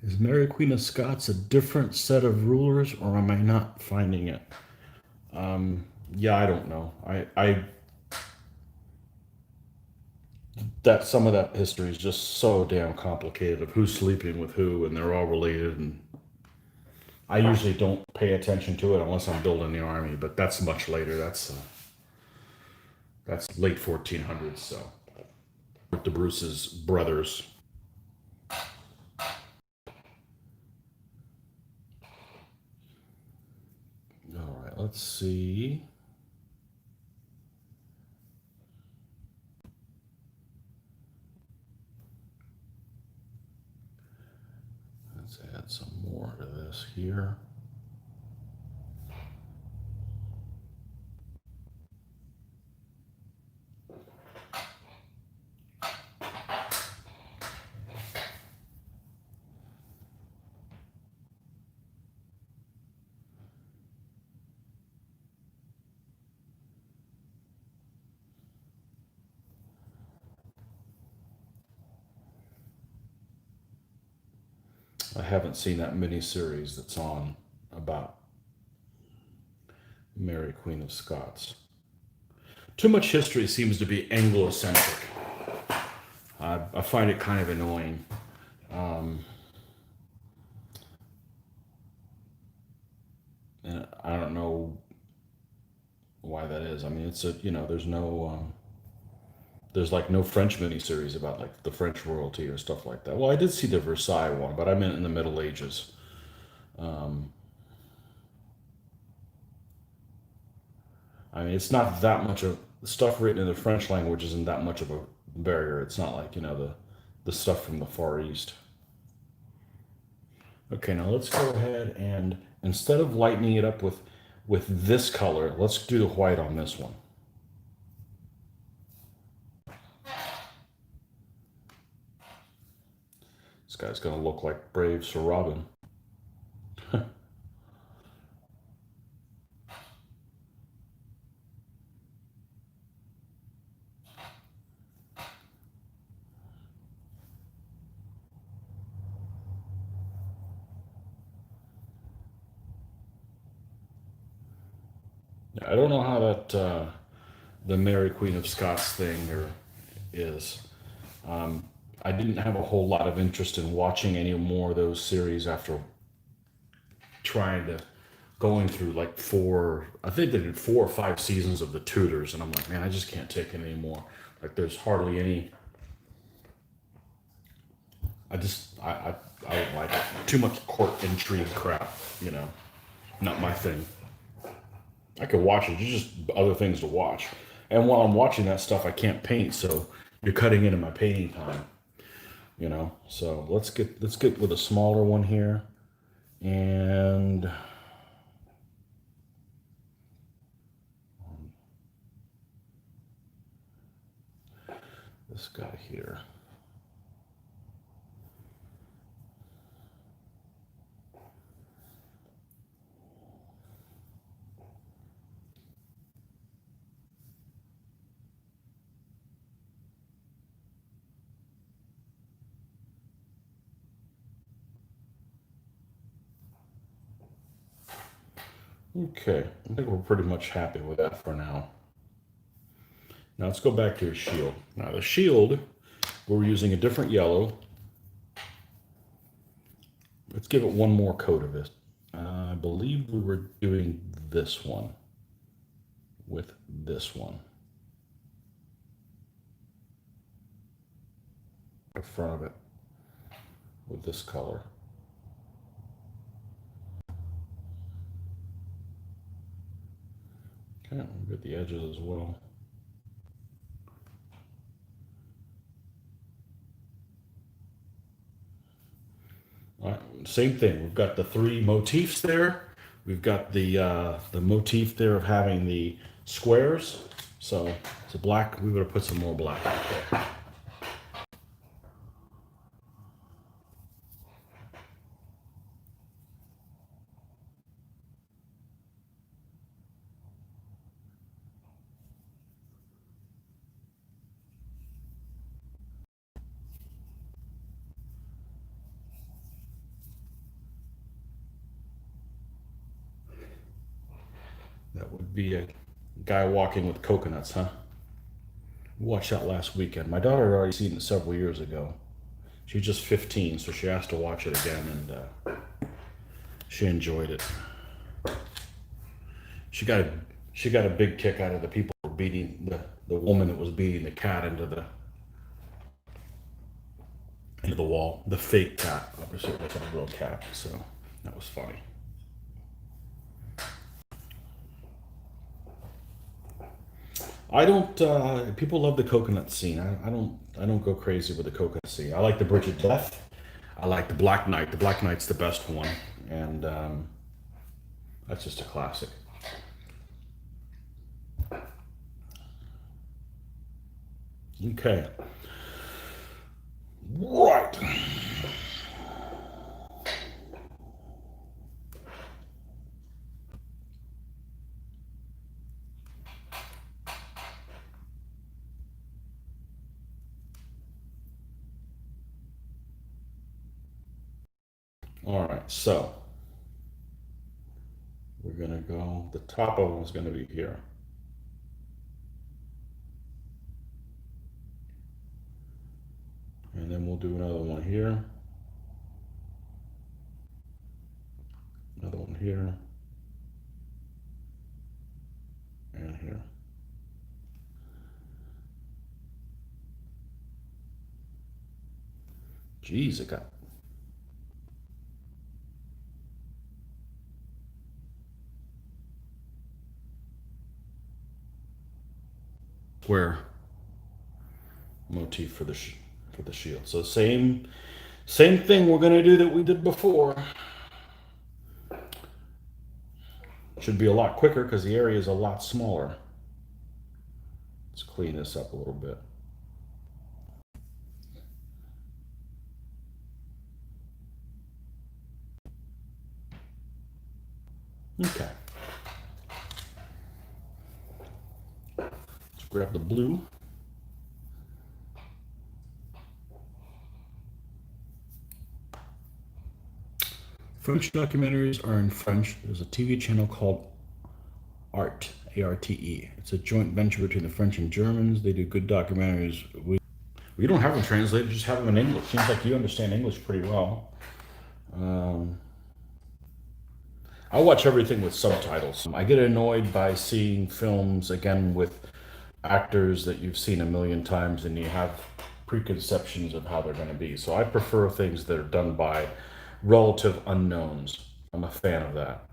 Is Mary Queen of Scots a different set of rulers, or am I not finding it? Yeah, I don't know. I that some of that history is just so damn complicated of who's sleeping with who, and they're all related. And I usually don't pay attention to it unless I'm building the army, but that's much later. That's late 1400s. So with the Bruce's brothers. All right, let's see. Let's add some more to this here. I haven't seen that mini-series that's on about Mary Queen of Scots. Too much history seems to be Anglo-centric. I find it kind of annoying. And I don't know why that is. I mean, there's like no French miniseries about like the French royalty or stuff like that. Well, I did see the Versailles one, but I meant in the Middle Ages. I mean, it's not that much of the stuff written in the French language isn't that much of a barrier. It's not like, the stuff from the Far East. Okay, now let's go ahead and instead of lightening it up with this color, let's do the white on this one. This guy's gonna look like brave Sir Robin. I don't know how that the Mary Queen of Scots thing is. I didn't have a whole lot of interest in watching any more of those series after trying to going through like I think they did 4 or 5 seasons of the Tudors, and I'm like, man, I just can't take it anymore. Like, there's hardly any. I just, I don't like it. Too much court intrigue crap, you know. Not my thing. I could watch it. There's just other things to watch. And while I'm watching that stuff, I can't paint, so you're cutting into my painting time, you know. So let's get with a smaller one here, and this guy here. Okay, I think we're pretty much happy with that for now. Now let's go back to your shield. Now the shield, we're using a different yellow. Let's give it one more coat of it. I believe we were doing this one with this one. The front of it with this color. Okay, we'll get the edges as well. All right, same thing. We've got the 3 motifs there. We've got the motif there of having the squares. So it's a black. We would have put some more black out there. That would be a guy walking with coconuts, huh? We watched that last weekend. My daughter had already seen it several years ago. She's just 15, so she asked to watch it again, and she enjoyed it. She got a big kick out of the people who were beating the woman that was beating the cat into the wall. The fake cat, obviously it wasn't a real cat, so that was funny. I don't. People love the coconut scene. I don't. I don't go crazy with the coconut scene. I like the Bridge of Death. I like the Black Knight. The Black Knight's the best one, and that's just a classic. Okay. Right. All right. So we're gonna go. The top of them is gonna be here. And then we'll do another one here. Another one here. And here. Jeez, it got. Square motif for the shield. So same thing we're gonna do that we did before. Should be a lot quicker because the area is a lot smaller. Let's clean this up a little bit. Okay. Let's grab the blue. French documentaries are in French. There's a TV channel called Arte, A-R-T-E. It's a joint venture between the French and Germans. They do good documentaries. We don't have them translated, just have them in English. Seems like you understand English pretty well. I watch everything with subtitles. I get annoyed by seeing films again with actors that you've seen a million times and you have preconceptions of how they're going to be. So I prefer things that are done by relative unknowns. I'm a fan of that.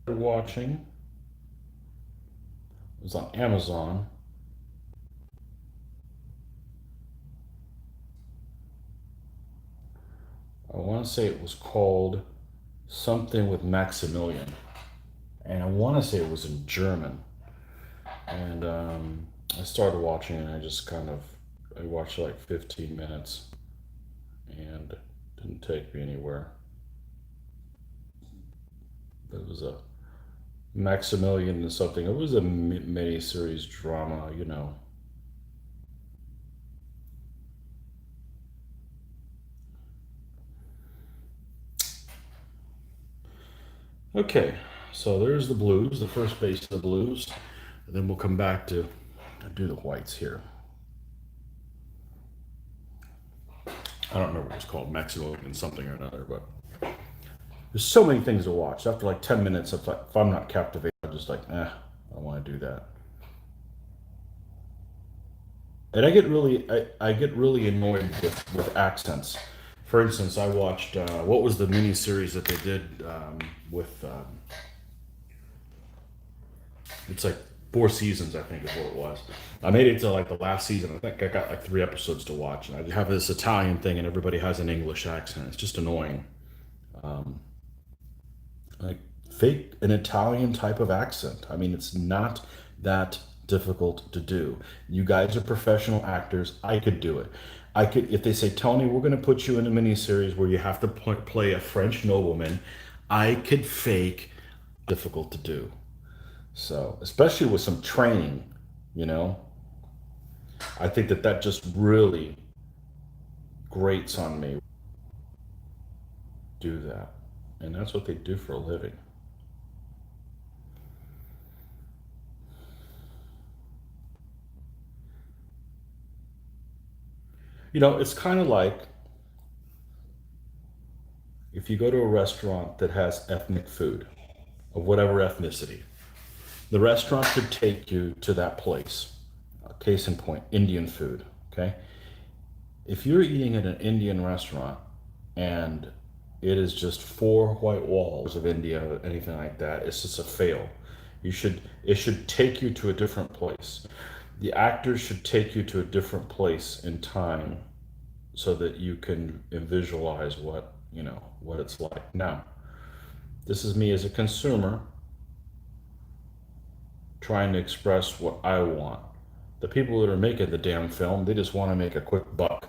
Watching it was on Amazon. I want to say it was called something with Maximilian, and I want to say it was in German. And I started watching, and I watched like 15 minutes, and it didn't take me anywhere. It was a Maximilian and something. It was a mini series drama, you know. Okay, so there's the blues, the first base of the blues. And then we'll come back to do the whites here. I don't remember what it's called, Maximilian something or another, but there's so many things to watch. After like 10 minutes, if I'm not captivated, I'm just like, I don't want to do that. And I get really annoyed with accents. For instance, I watched what was the mini series that they did with it's like 4 seasons, I think is what it was. I made it to like the last season. I think I got like 3 episodes to watch, and I have this Italian thing, and everybody has an English accent. It's just annoying. Like fake an Italian type of accent. I mean, it's not that difficult to do. You guys are professional actors. I could do it. I could, if they say, Tony, we're going to put you in a miniseries where you have to play a French nobleman, I could fake difficult to do. So, especially with some training, you know, I think that just really grates on me. Do that. And that's what they do for a living. You know, it's kind of like if you go to a restaurant that has ethnic food of whatever ethnicity, the restaurant could take you to that place. Case in point, Indian food. Okay. If you're eating at an Indian restaurant and it is just 4 white walls of India, anything like that, it's just a fail. It should take you to a different place. The actors should take you to a different place in time so that you can visualize what it's like. Now, this is me as a consumer trying to express what I want. The people that are making the damn film, they just want to make a quick buck.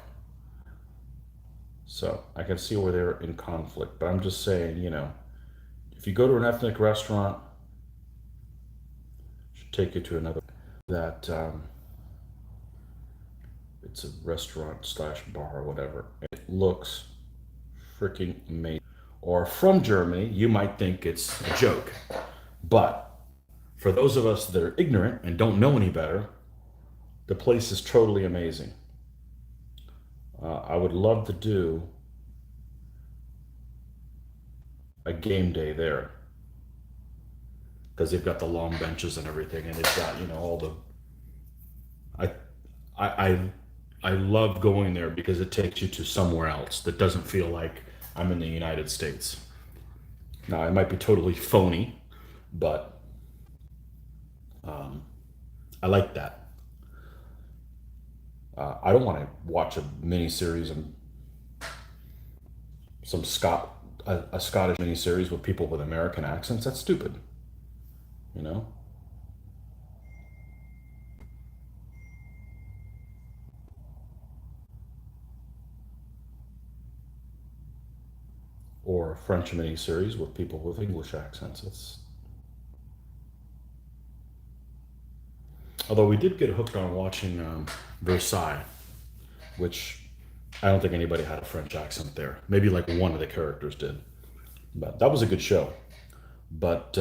So I can see where they're in conflict, but I'm just saying, if you go to an ethnic restaurant, it should take you to another that it's a restaurant slash bar or whatever. It looks freaking amazing. Or from Germany, you might think it's a joke, but for those of us that are ignorant and don't know any better, the place is totally amazing. I would love to do a game day there because they've got the long benches and everything, and they've got all the. I, I, I, I love going there because it takes you to somewhere else that doesn't feel like I'm in the United States. Now, it might be totally phony, but I like that. I don't want to watch a mini series and a Scottish mini series with people with American accents. That's stupid, you know. Or a French mini series with people with English accents. Although we did get hooked on watching Versailles, which I don't think anybody had a French accent there. Maybe like one of the characters did, but that was a good show. But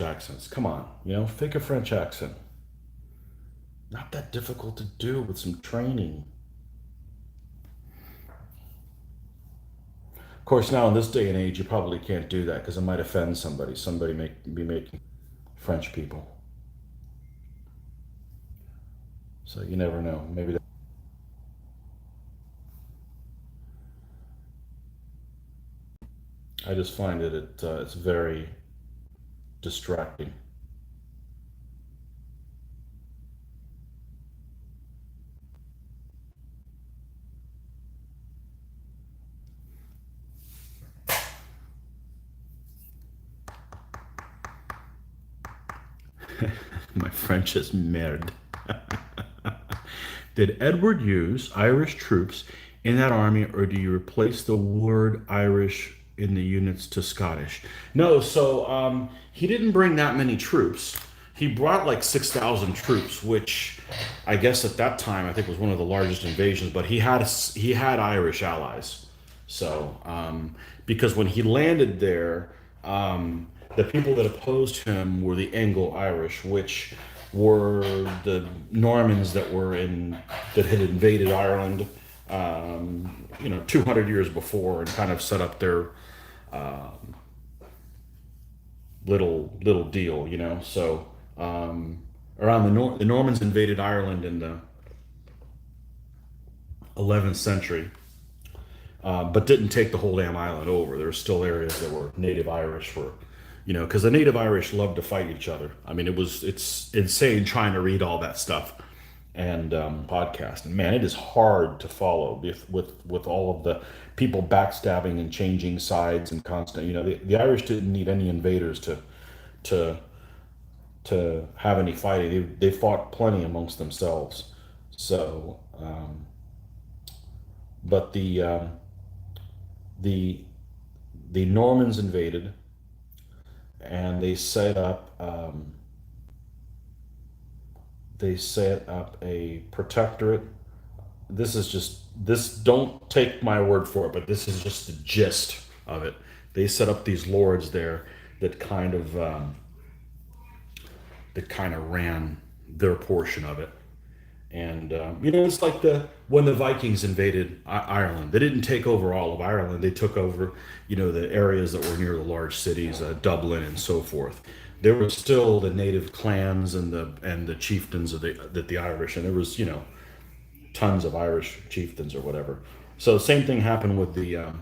accents, come on, fake a French accent. Not that difficult to do with some training. Of course, now in this day and age, you probably can't do that because it might offend somebody. Somebody may be making French people. So you never know. Maybe I just find it's very distracting. My French is merde. Did Edward use Irish troops in that army, or do you replace the word Irish in the units to Scottish? No, so he didn't bring that many troops. He brought like 6,000 troops, which I guess at that time I think was one of the largest invasions. But he had Irish allies. So because when he landed there, the people that opposed him were the Anglo-Irish, which were the Normans that had invaded Ireland, 200 years before, and kind of set up their little deal, So around the Normans invaded Ireland in the 11th century, but didn't take the whole damn island over. There were still areas that were native Irish for, because the native Irish loved to fight each other. I mean, it's insane trying to read all that stuff and podcast. And man, it is hard to follow with all of the people backstabbing and changing sides and constant. The Irish didn't need any invaders to to have any fighting. They fought plenty amongst themselves. So, but the the Normans invaded, and they set up a protectorate. This. Don't take my word for it, but this is just the gist of it. They set up these lords there that kind of ran their portion of it. And it's like the when the Vikings invaded Ireland. They didn't take over all of Ireland. They took over, the areas that were near the large cities, Dublin and so forth. There were still the native clans and the chieftains that the Irish, and there was tons of Irish chieftains or whatever. So the same thing happened with the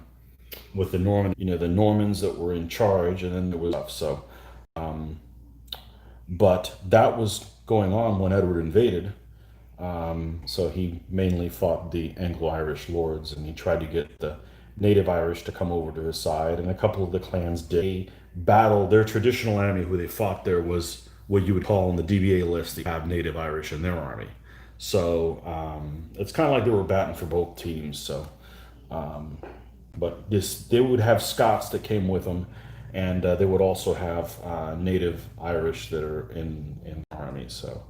Norman, the Normans that were in charge, and then there was stuff. So, but that was going on when Edward invaded. So he mainly fought the Anglo-Irish lords, and he tried to get the native Irish to come over to his side. And a couple of the clans did battle. Their traditional enemy, who they fought there, was what you would call on the DBA list, they have native Irish in their army. So it's kind of like they were batting for both teams. So, but they would have Scots that came with them, and they would also have native Irish that are in the army. So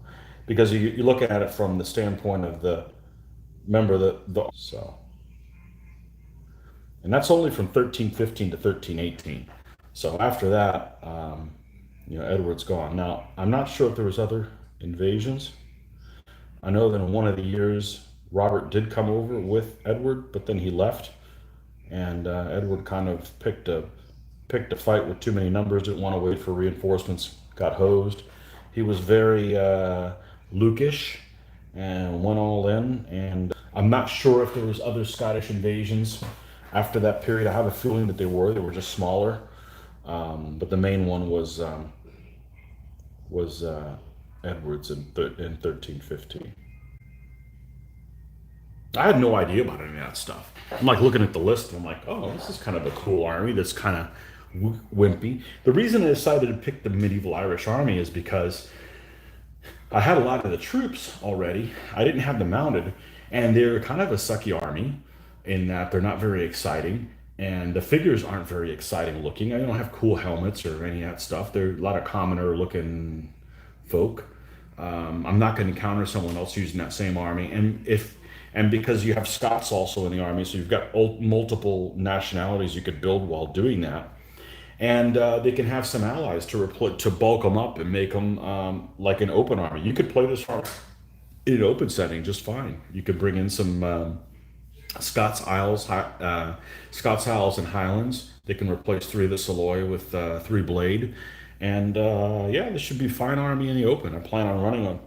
because you look at it from the standpoint of the member the so, and that's only from 1315 to 1318. So after that, Edward's gone. Now I'm not sure if there was other invasions. I know that in one of the years Robert did come over with Edward, but then he left, and Edward kind of picked a fight with too many numbers. Didn't want to wait for reinforcements. Got hosed. He was very Lukish and went all in. And I'm not sure if there was other Scottish invasions after that period. I have a feeling that they were. They were just smaller. But the main one was Edwards in 1315. I had no idea about any of that stuff. I'm like looking at the list, and I'm like, oh, this is kind of a cool army that's kind of wimpy. The reason I decided to pick the medieval Irish army is because I had a lot of the troops already. I didn't have them mounted, and they're kind of a sucky army in that they're not very exciting, and the figures aren't very exciting looking. I don't have cool helmets or any of that stuff. They're a lot of commoner looking folk. I'm not going to encounter someone else using that same army, and because you have Scots also in the army, so you've got multiple nationalities you could build while doing that, and they can have some allies to bulk them up and make them like an open army. You could play this in an open setting just fine. You could bring in some Scots Isles and Highlands. They can replace three of the Saloy with three blade, and yeah, this should be fine army in the open. I plan on running on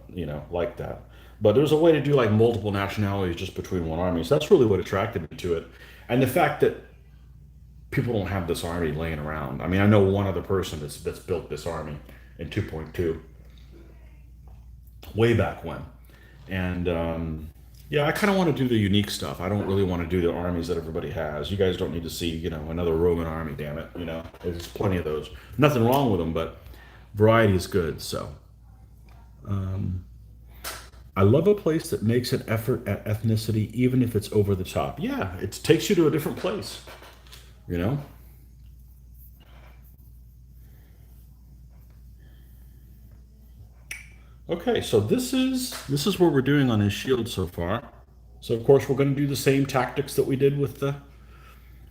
like that. But there's a way to do like multiple nationalities just between one army. So that's really what attracted me to it, and the fact that people don't have this army laying around. I mean, I know one other person that's built this army in 2.2 way back when. And yeah, I kind of want to do the unique stuff. I don't really want to do the armies that everybody has. You guys don't need to see, another Roman army, damn it. There's plenty of those. Nothing wrong with them, but variety is good. So I love a place that makes an effort at ethnicity, even if it's over the top. Yeah, it takes you to a different place, you know? Okay, so this is what we're doing on his shield so far. So of course we're going to do the same tactics that we did with the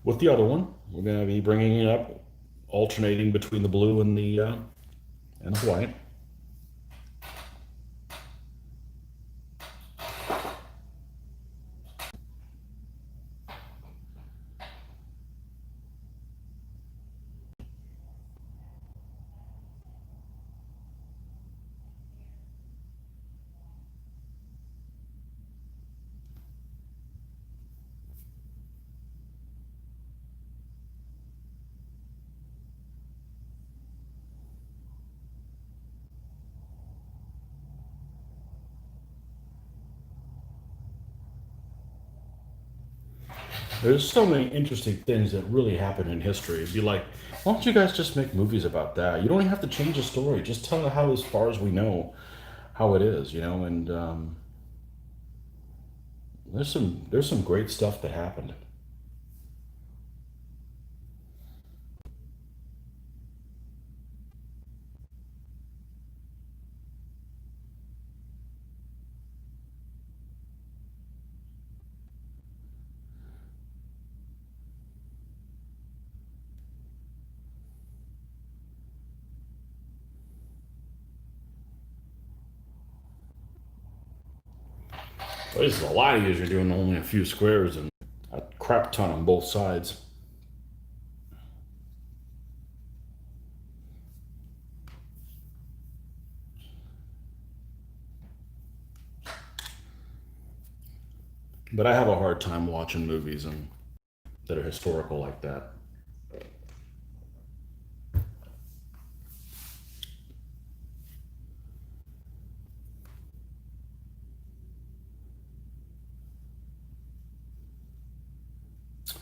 other one. We're going to be bringing it up, alternating between the blue and the white. There's so many interesting things that really happen in history. It'd be like, why don't you guys just make movies about that? You don't even have to change the story. Just tell how, as far as we know, how it is, And there's some great stuff that happened. Well, this is a lot easier doing only a few squares and a crap ton on both sides. But I have a hard time watching movies and that are historical like that.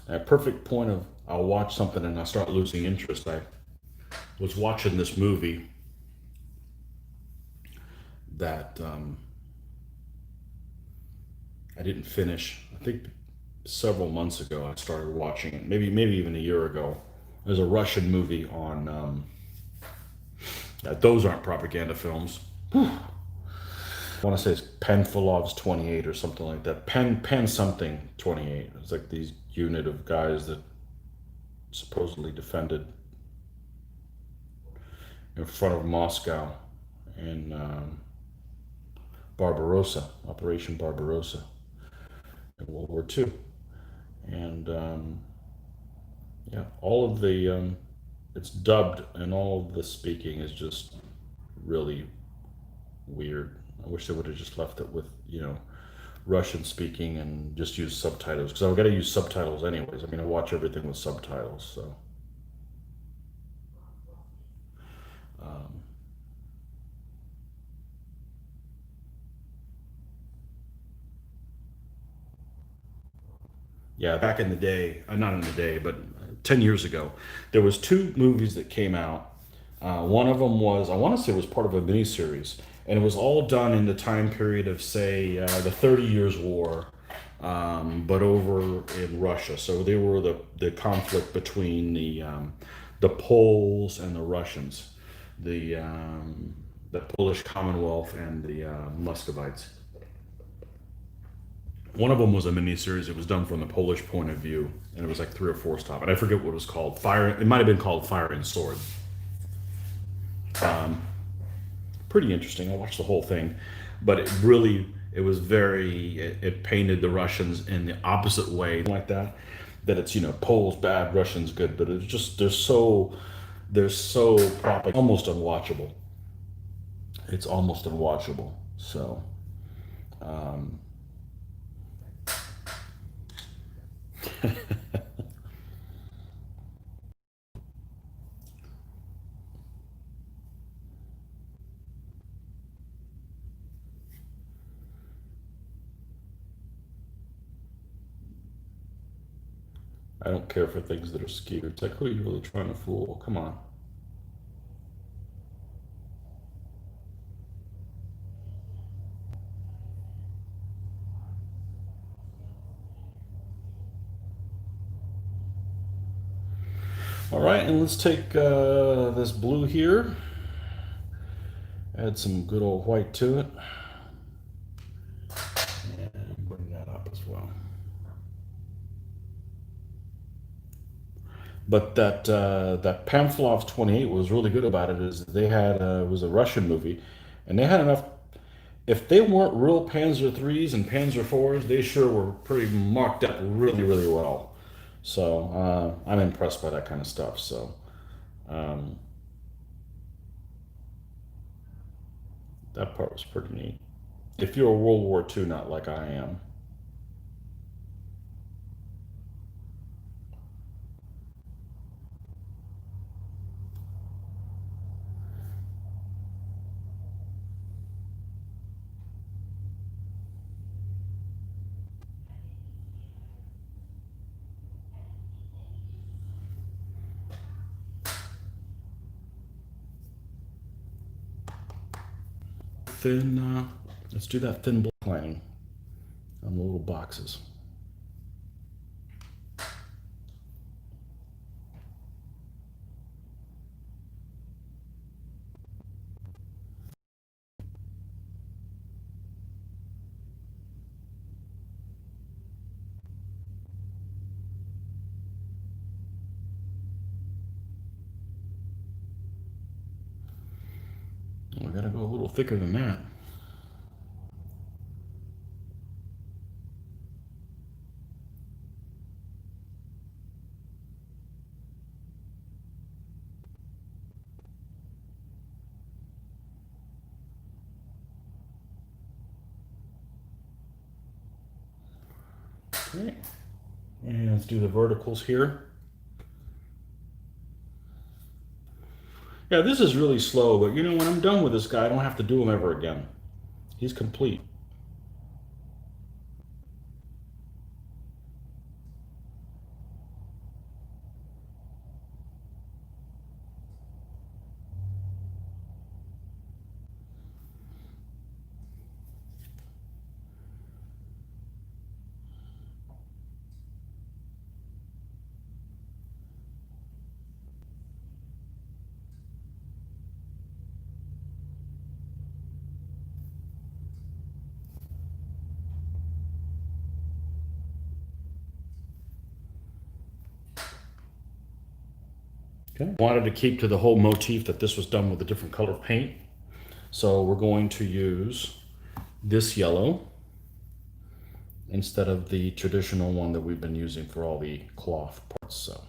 A perfect point of I'll watch something and I start losing interest. I was watching this movie that I didn't finish. I think several months ago I started watching it. Maybe even a year ago. There's a Russian movie on. Those aren't propaganda films. I want to say it's Penfilov's 28 or something like that. Pen something 28. It's like these unit of guys that supposedly defended in front of Moscow in Barbarossa, Operation Barbarossa in World War II. And yeah, all of it's dubbed, and all of the speaking is just really weird. I wish they would have just left it with, Russian speaking and just use subtitles, because I've got to use subtitles anyways. I mean, I watch everything with subtitles, so. Um, yeah, back in the day, not in the day, but 10 years ago, there was two movies that came out. One of them was, I want to say it was part of a miniseries, and it was all done in the time period of, say, the 30 Years' War, but over in Russia. So they were the conflict between the Poles and the Russians, the Polish Commonwealth and the Muscovites. One of them was a miniseries. It was done from the Polish point of view, and it was like three or four stop. And I forget what it was called. Fire. It might have been called Fire and Sword. Pretty interesting. I watched the whole thing, but it really It was very, it painted the Russians in the opposite way, like that. That it's, you know, Poles bad, Russians good, but it's just they're so proper, almost unwatchable. It's almost unwatchable. So um, I don't care for things that are skewed. It's like, who are you really trying to fool? Come on. All right, and let's take this blue here, add some good old white to it, and bring that up as well. But that Pamphilov 28 was really good about it. Is they had it was a Russian movie, and they had enough. If they weren't real Panzer threes and Panzer fours, they sure were pretty marked up really really well. So I'm impressed by that kind of stuff. So um, that part was pretty neat. If you're a World War II nut like I am, thin. Let's do that thin block lining on the little boxes. We gotta go a little thicker than that. Okay. And let's do the verticals here. Yeah, this is really slow, but you know, when I'm done with this guy, I don't have to do him ever again. He's complete. Okay. Wanted to keep to the whole motif that this was done with a different color paint. So we're going to use this yellow instead of the traditional one that we've been using for all the cloth parts. So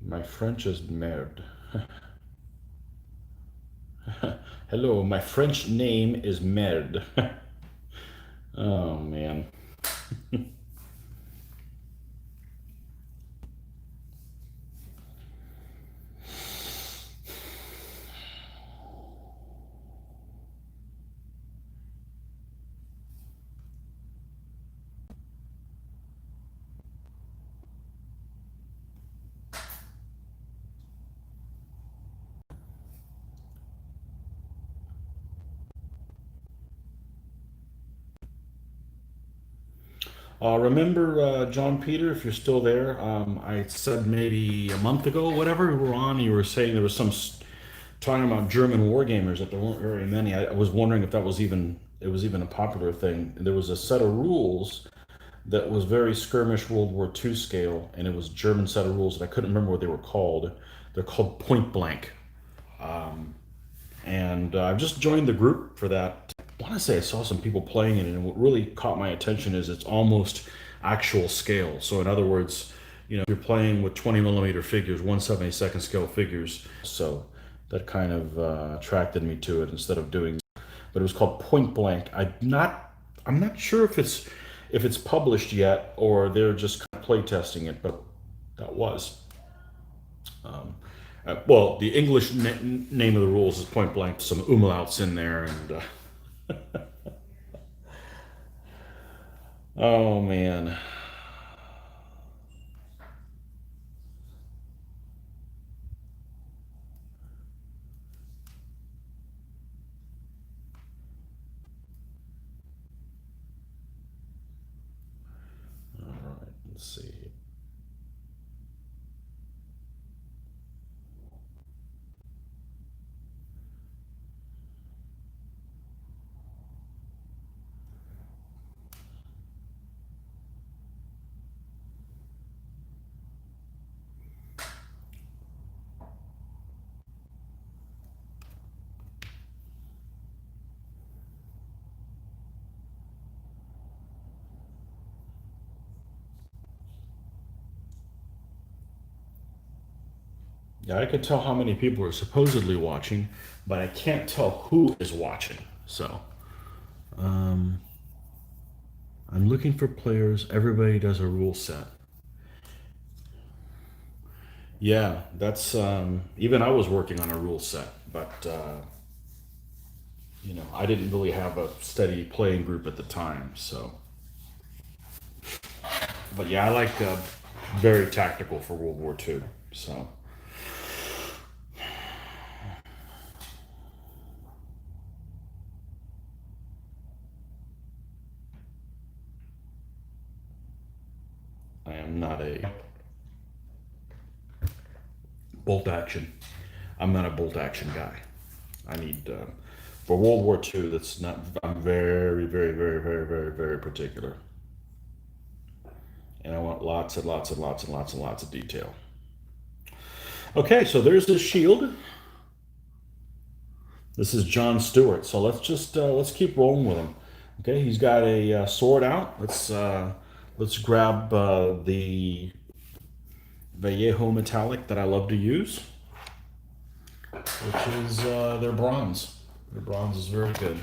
my French is merde. Hello, my French name is merde. Oh man. Remember, John Peter, if you're still there, I said maybe a month ago, whatever, we were on, you were saying there was talking about German wargamers, that there weren't very many. I was wondering if it was even a popular thing. There was a set of rules that was very skirmish World War II scale, and it was a German set of rules that I couldn't remember what they were called. They're called Point Blank. And I've just joined the group for that. I want to say I saw some people playing it, and what really caught my attention is it's almost actual scale. So in other words, you're playing with 20 millimeter figures, 1/72 scale figures. So that kind of attracted me to it instead of doing. But it was called Point Blank. I'm not sure if it's published yet or they're just kind of play testing it, but that was. Well, the English name of the rules is Point Blank. Some umlauts in there, and oh man, all right, let's see. Yeah, I can tell how many people are supposedly watching, but I can't tell who is watching. So, I'm looking for players. Everybody does a rule set. Yeah, that's even I was working on a rule set, but I didn't really have a steady playing group at the time. So, but yeah, I like very tactical for World War II. So, I am not a bolt action. I'm not a bolt action guy. I need for World War II. That's not. I'm very, very, very, very, very, very particular, and I want lots and lots and lots and lots and lots of detail. Okay, so there's his shield. This is John Stewart. So let's keep rolling with him. Okay, he's got a sword out. Let's grab the Vallejo metallic that I love to use, which is their bronze. Their bronze is very good.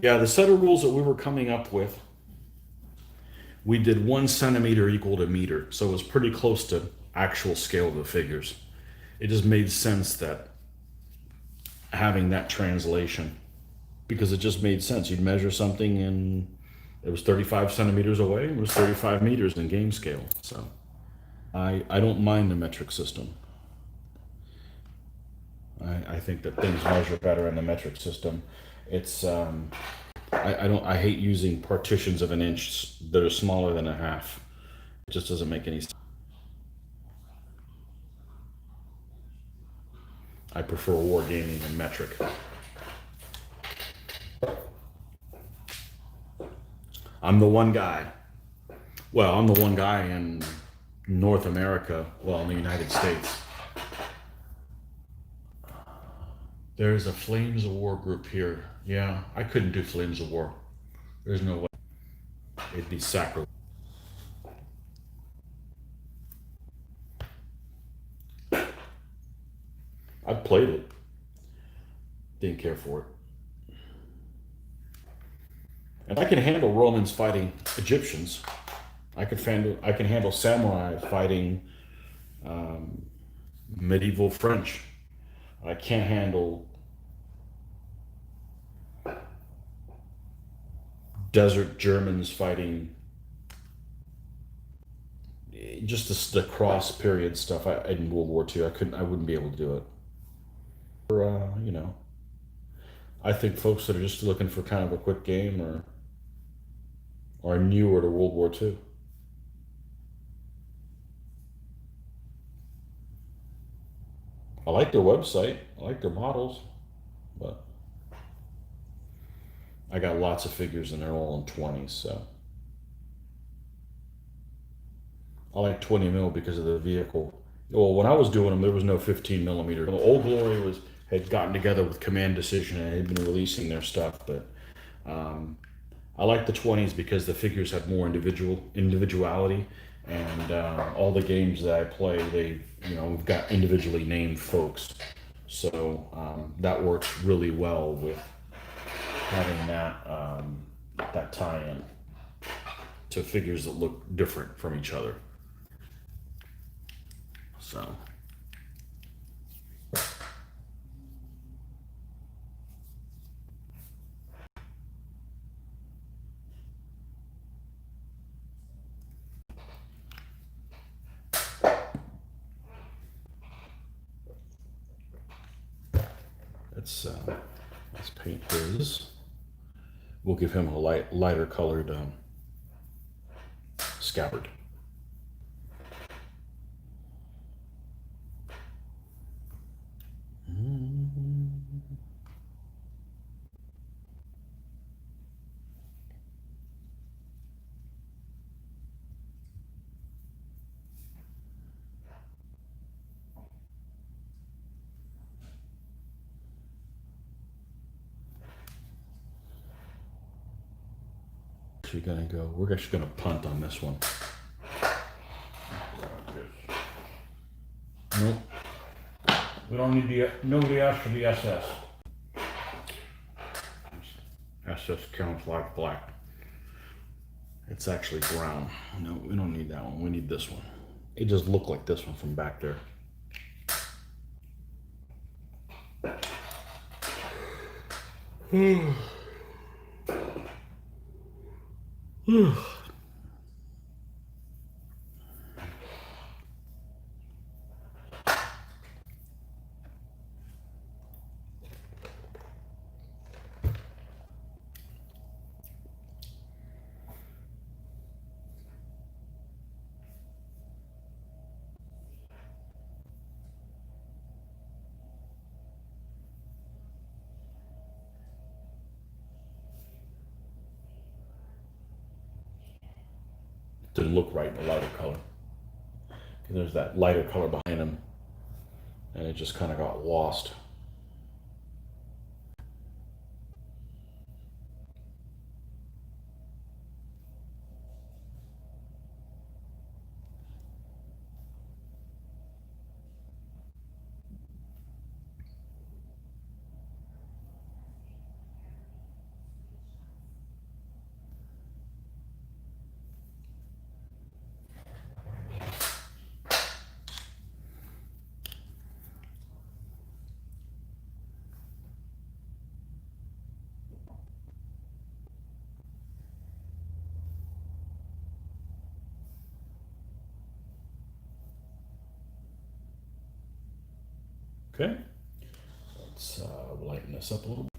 Yeah, the set of rules that we were coming up with, we did 1 centimeter equal to meter, so it was pretty close to actual scale of the figures. It just made sense that having that translation, because it just made sense. You'd measure something and it was 35 centimeters away, it was 35 meters in game scale. So I don't mind the metric system. I think that things measure better in the metric system. It's I hate using partitions of an inch that are smaller than a half. It just doesn't make any sense. I prefer wargaming and metric. I'm the one guy. Well, I'm the one guy in North America, well, in the United States. There's a Flames of War group here. Yeah, I couldn't do Flames of War. There's no way. It'd be sacrilege. I played it. Didn't care for it. And I can handle Romans fighting Egyptians. I can handle samurai fighting medieval French. I can't handle desert Germans fighting just the cross period stuff. In World War II, I wouldn't be able to do it. You know, I think folks that are just looking for kind of a quick game or are newer to World War II. I like their website. I like their models, but I got lots of figures and they're all in 20s. So I like 20 mil because of the vehicle. Well, when I was doing them, there was no 15 millimeter. The Old Glory was had gotten together with Command Decision and had been releasing their stuff, but um, I like the 20s because the figures have more individuality, and all the games that I play, they we've got individually named folks, so that works really well with having that tie-in to figures that look different from each other. So let's paint his. We'll give him a lighter colored scabbard. We're actually gonna punt on this one. Nope. We don't need nobody asked for the SS. SS camouflage black. It's actually brown. No, we don't need that one. We need this one. It just looked like this one from back there. Didn't look right in the lighter color. There's that lighter color behind him, and it just kind of got lost. Okay, let's lighten this up a little bit.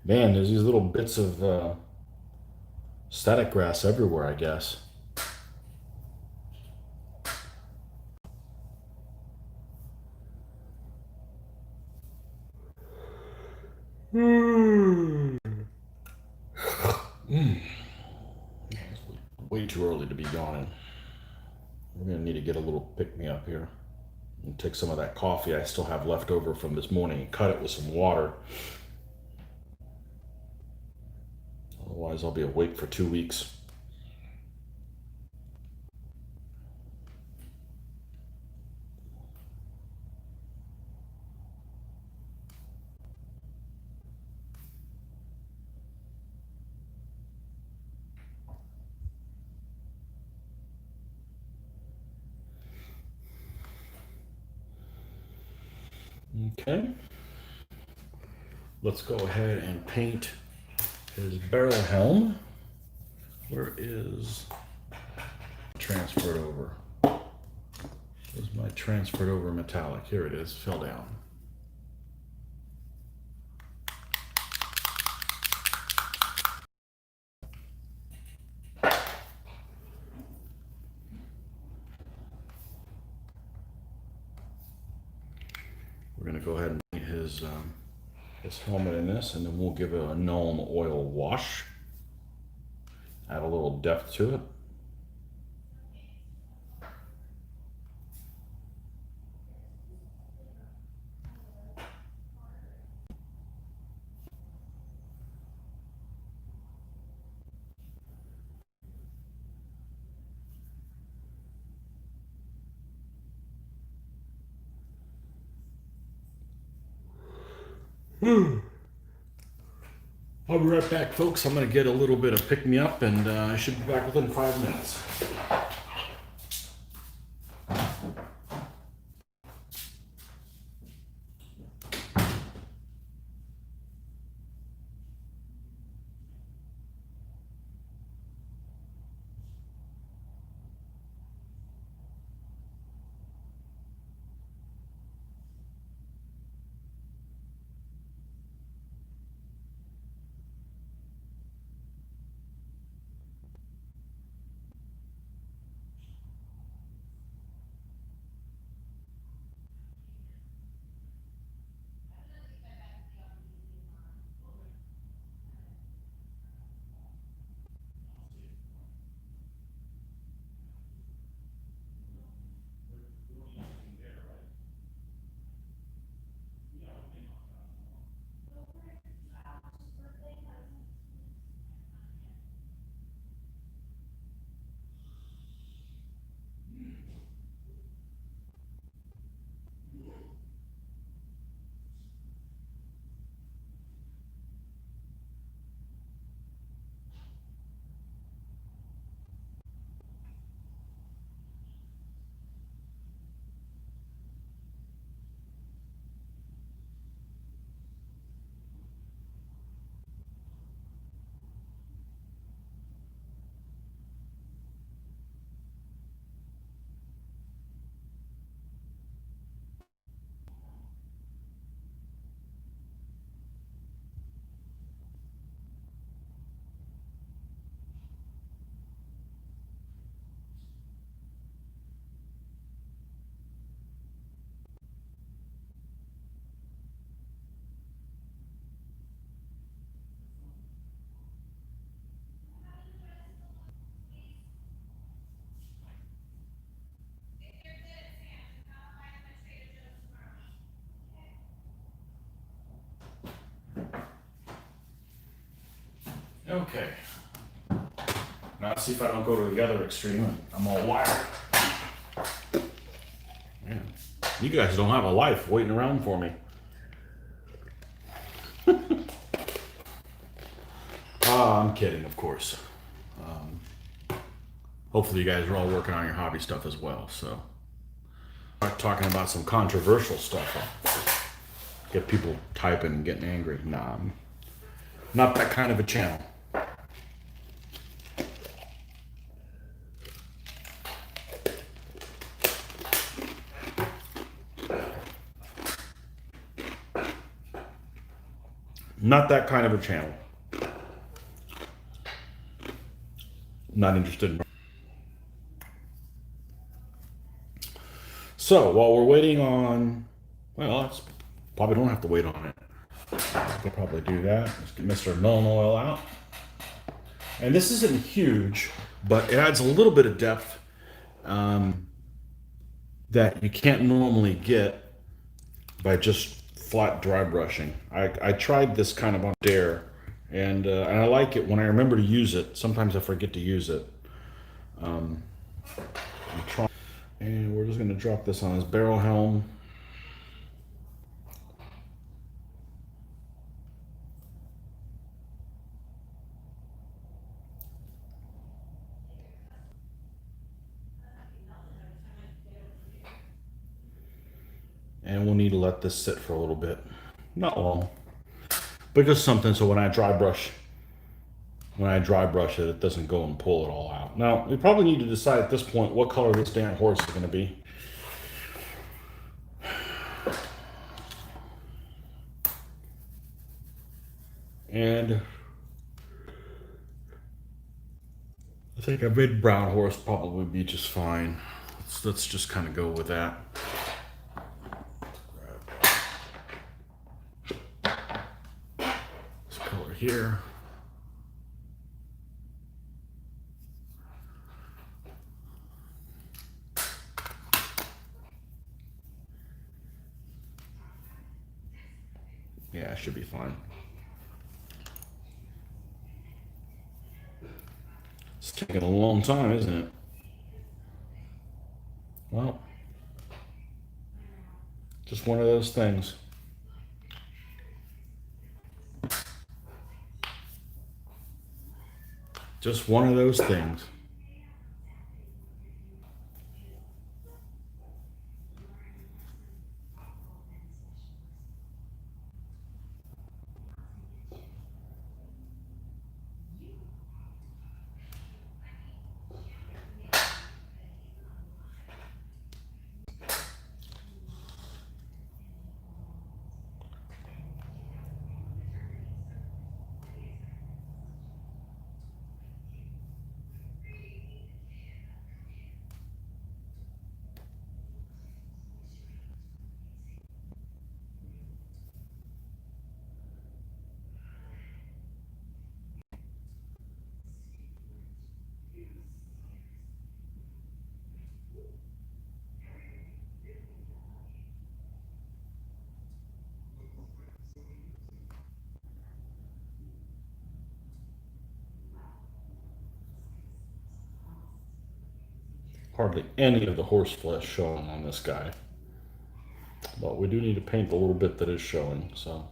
Man, there's these little bits of static grass everywhere, I guess. Mm. Way too early to be yawning. We're gonna need to get a little pick-me-up here and take some of that coffee I still have left over from this morning and cut it with some water. Otherwise, I'll be awake for 2 weeks. Okay. Let's go ahead and paint his barrel helm. Where is transferred over? Where's my transferred over metallic? Here it is, fell down. We're going to go ahead and paint his helmet in this, and then we'll give it a Gnome oil wash. Add a little depth to it. I'll be right back, folks. I'm going to get a little bit of pick-me-up, and I should be back within 5 minutes. Okay. Now let's see if I don't go to the other extreme and I'm all wired. Man, you guys don't have a life waiting around for me. I'm kidding, of course. Hopefully you guys are all working on your hobby stuff as well, so. I'm talking about some controversial stuff. Get people typing and getting angry. Nah, I'm not that kind of a channel. Not that kind of a channel. Not interested in. So while we're waiting on, well, that's probably don't have to wait on it. I could probably do that. Let's get Mr. Millen oil out. And this isn't huge, but it adds a little bit of depth that you can't normally get by just flat dry brushing. I tried this kind of on Dare, and I like it when I remember to use it. Sometimes I forget to use it. And we're just going to drop this on his barrel helm. And we'll need to let this sit for a little bit. Not long, but just something so when I dry brush when I dry brush it, it doesn't go and pull it all out. Now, we probably need to decide at this point what color this damn horse is going to be. And I think a mid brown horse probably would be just fine. Let's just kind of go with that. This color here. Yeah, it should be fine. It's taking a long time, isn't it? Well, just one of those things. Just one of those things. Hardly any of the horse flesh showing on this guy. But we do need to paint the little bit that is showing, so.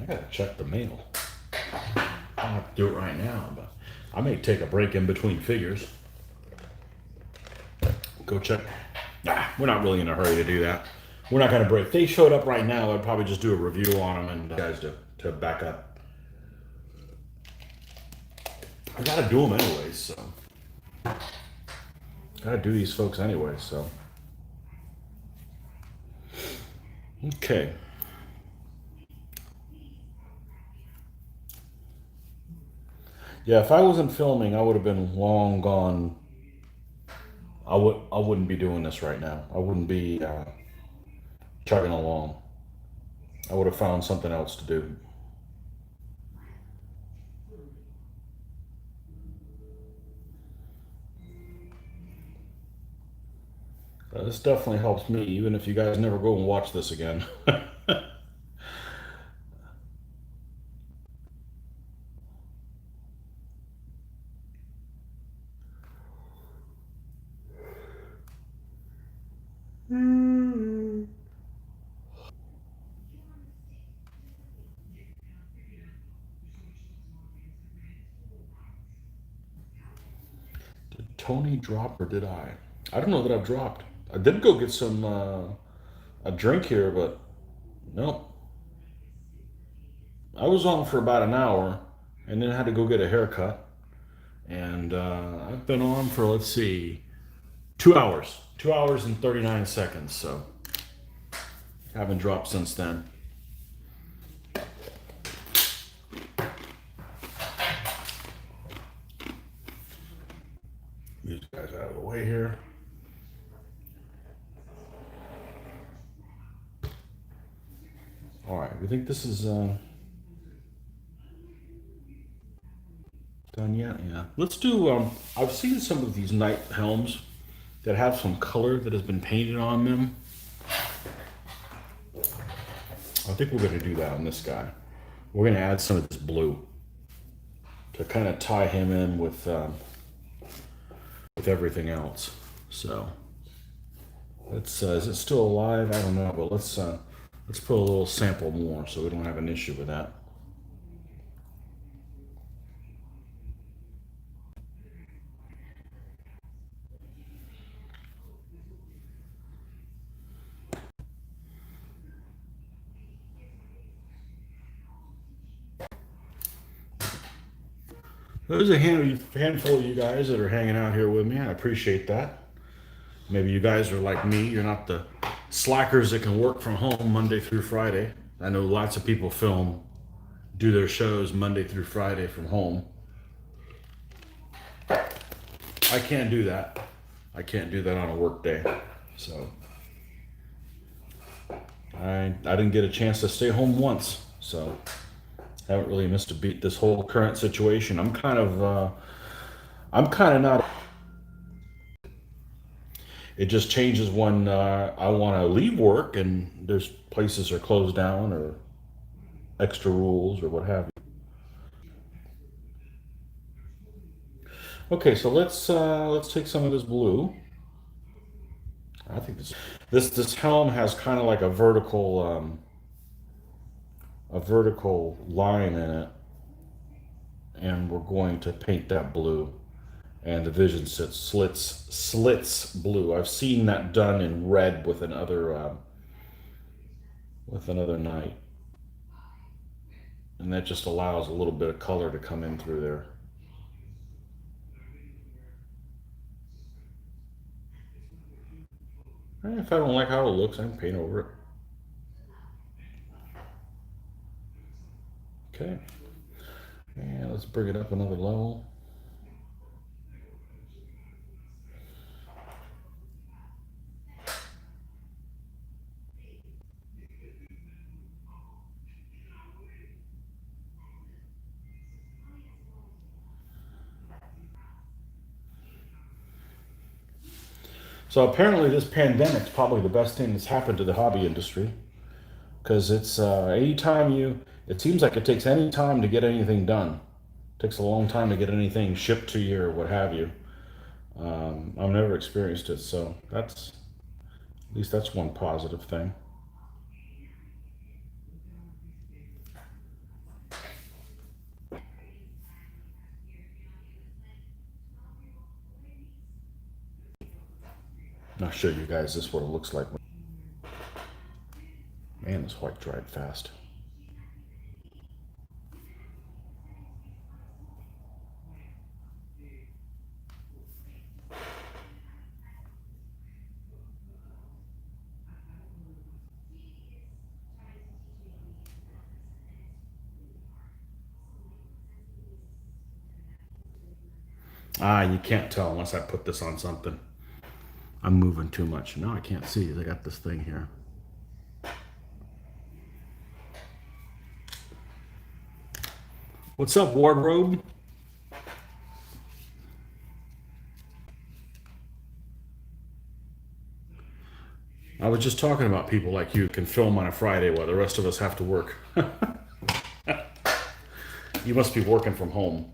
I gotta check the mail. I don't have to do it right now, but I may take a break in between figures. Go check. Nah, we're not really in a hurry to do that. We're not gonna break. If they showed up right now, I'd probably just do a review on them and guys to back up. I gotta do them anyways, so. Gotta do these folks anyways, so. Okay. Yeah, if I wasn't filming, I would have been long gone. I wouldn't be doing this right now. I wouldn't be chugging along. I would have found something else to do. This definitely helps me, even if you guys never go and watch this again. Did Tony drop or did I? I don't know that I've dropped. I did go get some a drink here, but nope. I was on for about an hour, and then had to go get a haircut. And I've been on for, let's see, 2 hours. 2 hours and 39 seconds. So haven't dropped since then. These guys out of the way here. You think this is done yet? Yeah. Let's do. I've seen some of these night helms that have some color that has been painted on them. I think we're going to do that on this guy. We're going to add some of this blue to kind of tie him in with everything else. So let's. Is it still alive? I don't know, but let's put a little sample more so we don't have an issue with that. There's a handful of you guys that are hanging out here with me. I appreciate that. Maybe you guys are like me. You're not the slackers that can work from home Monday through Friday. I know lots of people do their shows Monday through Friday from home. I can't do that. I can't do that on a work day. So I didn't get a chance to stay home once. So haven't really missed a beat this whole current situation. I'm kind of not. It just changes when I want to leave work and there's places are closed down or extra rules or what have you. Okay, so let's take some of this blue. I think this helm has kind of like a vertical line in it, and we're going to paint that blue. And the vision slits blue. I've seen that done in red with another knight, and that just allows a little bit of color to come in through there. And if I don't like how it looks, I can paint over it. Okay, and let's bring it up another level. So apparently this pandemic's probably the best thing that's happened to the hobby industry, because it's it seems like it takes any time to get anything done. It takes a long time to get anything shipped to you or what have you. I've never experienced it, so at least that's one positive thing. I'll show you guys this what it looks like. Man, this white dried fast. You can't tell unless I put this on something. I'm moving too much. No, I can't see. I got this thing here. What's up, wardrobe? I was just talking about people like you can film on a Friday while the rest of us have to work. You must be working from home.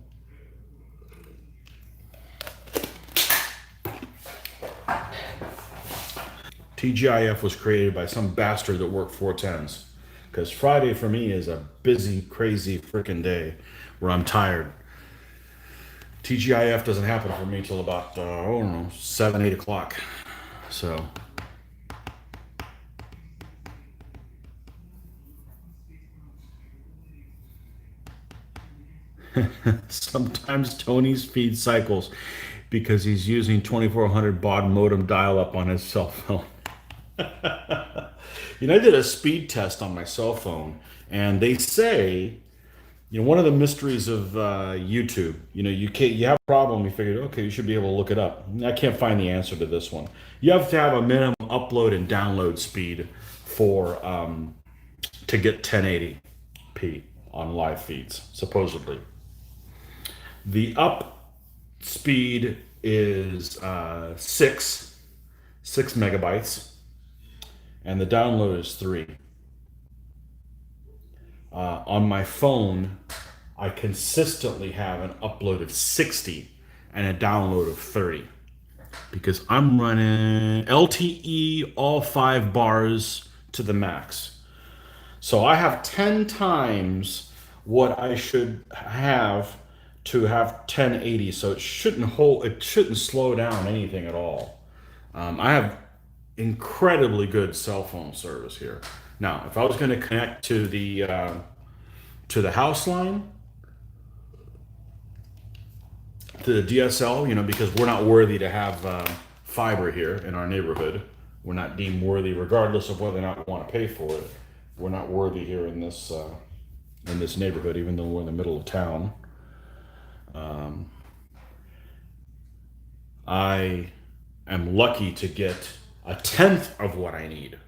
TGIF was created by some bastard that worked 410s. Because Friday for me is a busy, crazy freaking day where I'm tired. TGIF doesn't happen for me till about, I don't know, 7, 8 o'clock. So. Sometimes Tony's feed cycles because he's using 2400 baud modem dial-up on his cell phone. I did a speed test on my cell phone, and they say, one of the mysteries of YouTube, you have a problem, you figure, okay, you should be able to look it up. I can't find the answer to this one. You have to have a minimum upload and download speed for to get 1080p on live feeds, supposedly. The up speed is 6 megabytes, and the download is 3. On my phone, I consistently have an upload of 60 and a download of 30 because I'm running LTE all 5 bars to the max. So I have 10 times what I should have to have 1080. So it shouldn't slow down anything at all. I have incredibly good cell phone service here. Now, if I was going to connect to the house line, to the DSL, because we're not worthy to have fiber here in our neighborhood. We're not deemed worthy, regardless of whether or not we want to pay for it. We're not worthy here in this neighborhood, even though we're in the middle of town. I am lucky to get a tenth of what I need.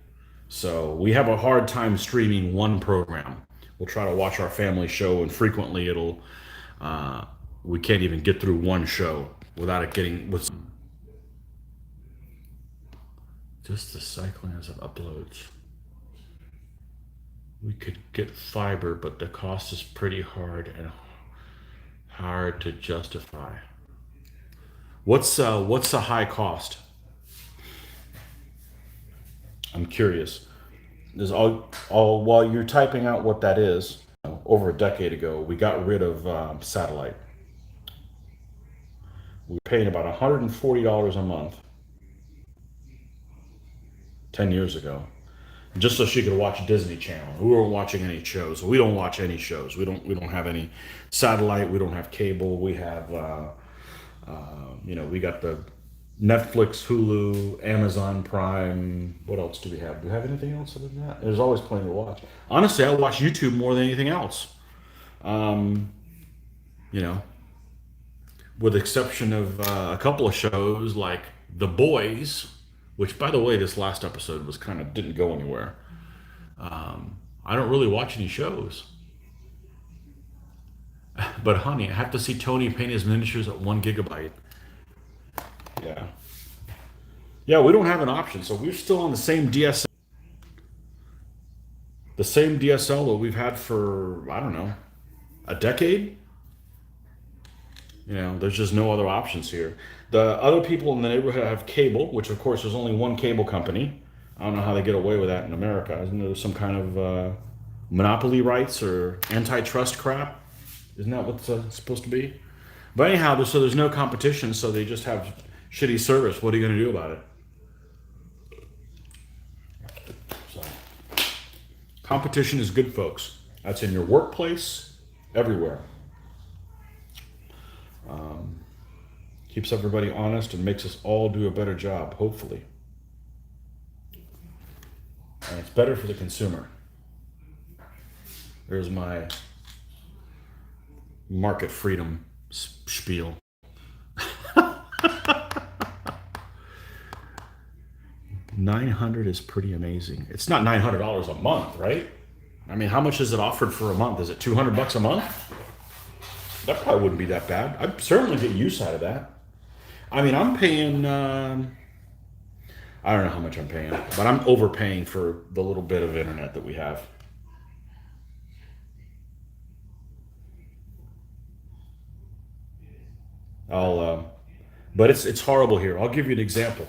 So we have a hard time streaming one program. We'll try to watch our family show, and frequently we can't even get through one show without it getting with just the cycling as it uploads. We could get fiber, but the cost is pretty hard to justify. What's the high cost? I'm curious. There's all while you're typing out what that is. Over a decade ago, we got rid of satellite. We were paying about $140 a month 10 years ago, just so she could watch Disney Channel. We weren't watching any shows. We don't watch any shows. We don't have any satellite. We don't have cable. We have we got the Netflix, Hulu, Amazon Prime. What else do we have? Do we have anything else other than that? There's always plenty to watch. Honestly, I watch YouTube more than anything else. With the exception of a couple of shows like The Boys, which, by the way, this last episode was didn't go anywhere. I don't really watch any shows. But honey, I have to see Tony paint his miniatures at 1 gigabyte. Yeah, we don't have an option, so we're still on the same DSL. The same DSL that we've had for, I don't know, a decade. There's just no other options here. The other people in the neighborhood have cable, which of course there's only one cable company. I don't know how they get away with that in America. Isn't there some kind of monopoly rights or antitrust crap? Isn't that what's supposed to be? But anyhow, there's no competition, so they just have shitty service. What are you going to do about it? So, competition is good, folks. That's in your workplace, everywhere. Keeps everybody honest and makes us all do a better job, hopefully. And it's better for the consumer. There's my market freedom spiel. $900 is pretty amazing. It's not $900 a month, right? I mean, how much is it offered for a month? Is it $200 a month? That probably wouldn't be that bad. I'd certainly get use out of that. I mean, I'm paying, I don't know how much I'm paying, but I'm overpaying for the little bit of internet that we have. But it's horrible here. I'll give you an example.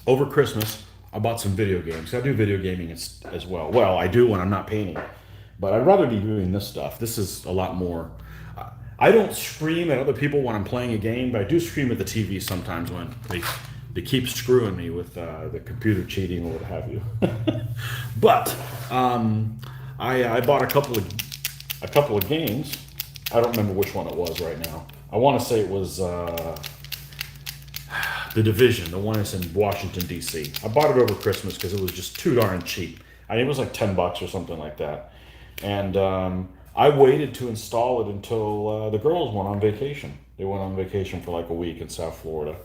Over Christmas, I bought some video games. I do video gaming as well. Well, I do when I'm not painting, but I'd rather be doing this stuff. This is a lot more. I don't scream at other people when I'm playing a game, but I do scream at the TV sometimes when they keep screwing me with the computer cheating or what have you. But I bought a couple of games. I don't remember which one it was right now. I want to say it was The Division, the one that's in Washington, D.C. I bought it over Christmas because it was just too darn cheap. I mean, it was like $10 or something like that. And I waited to install it until the girls went on vacation. They went on vacation for like a week in South Florida.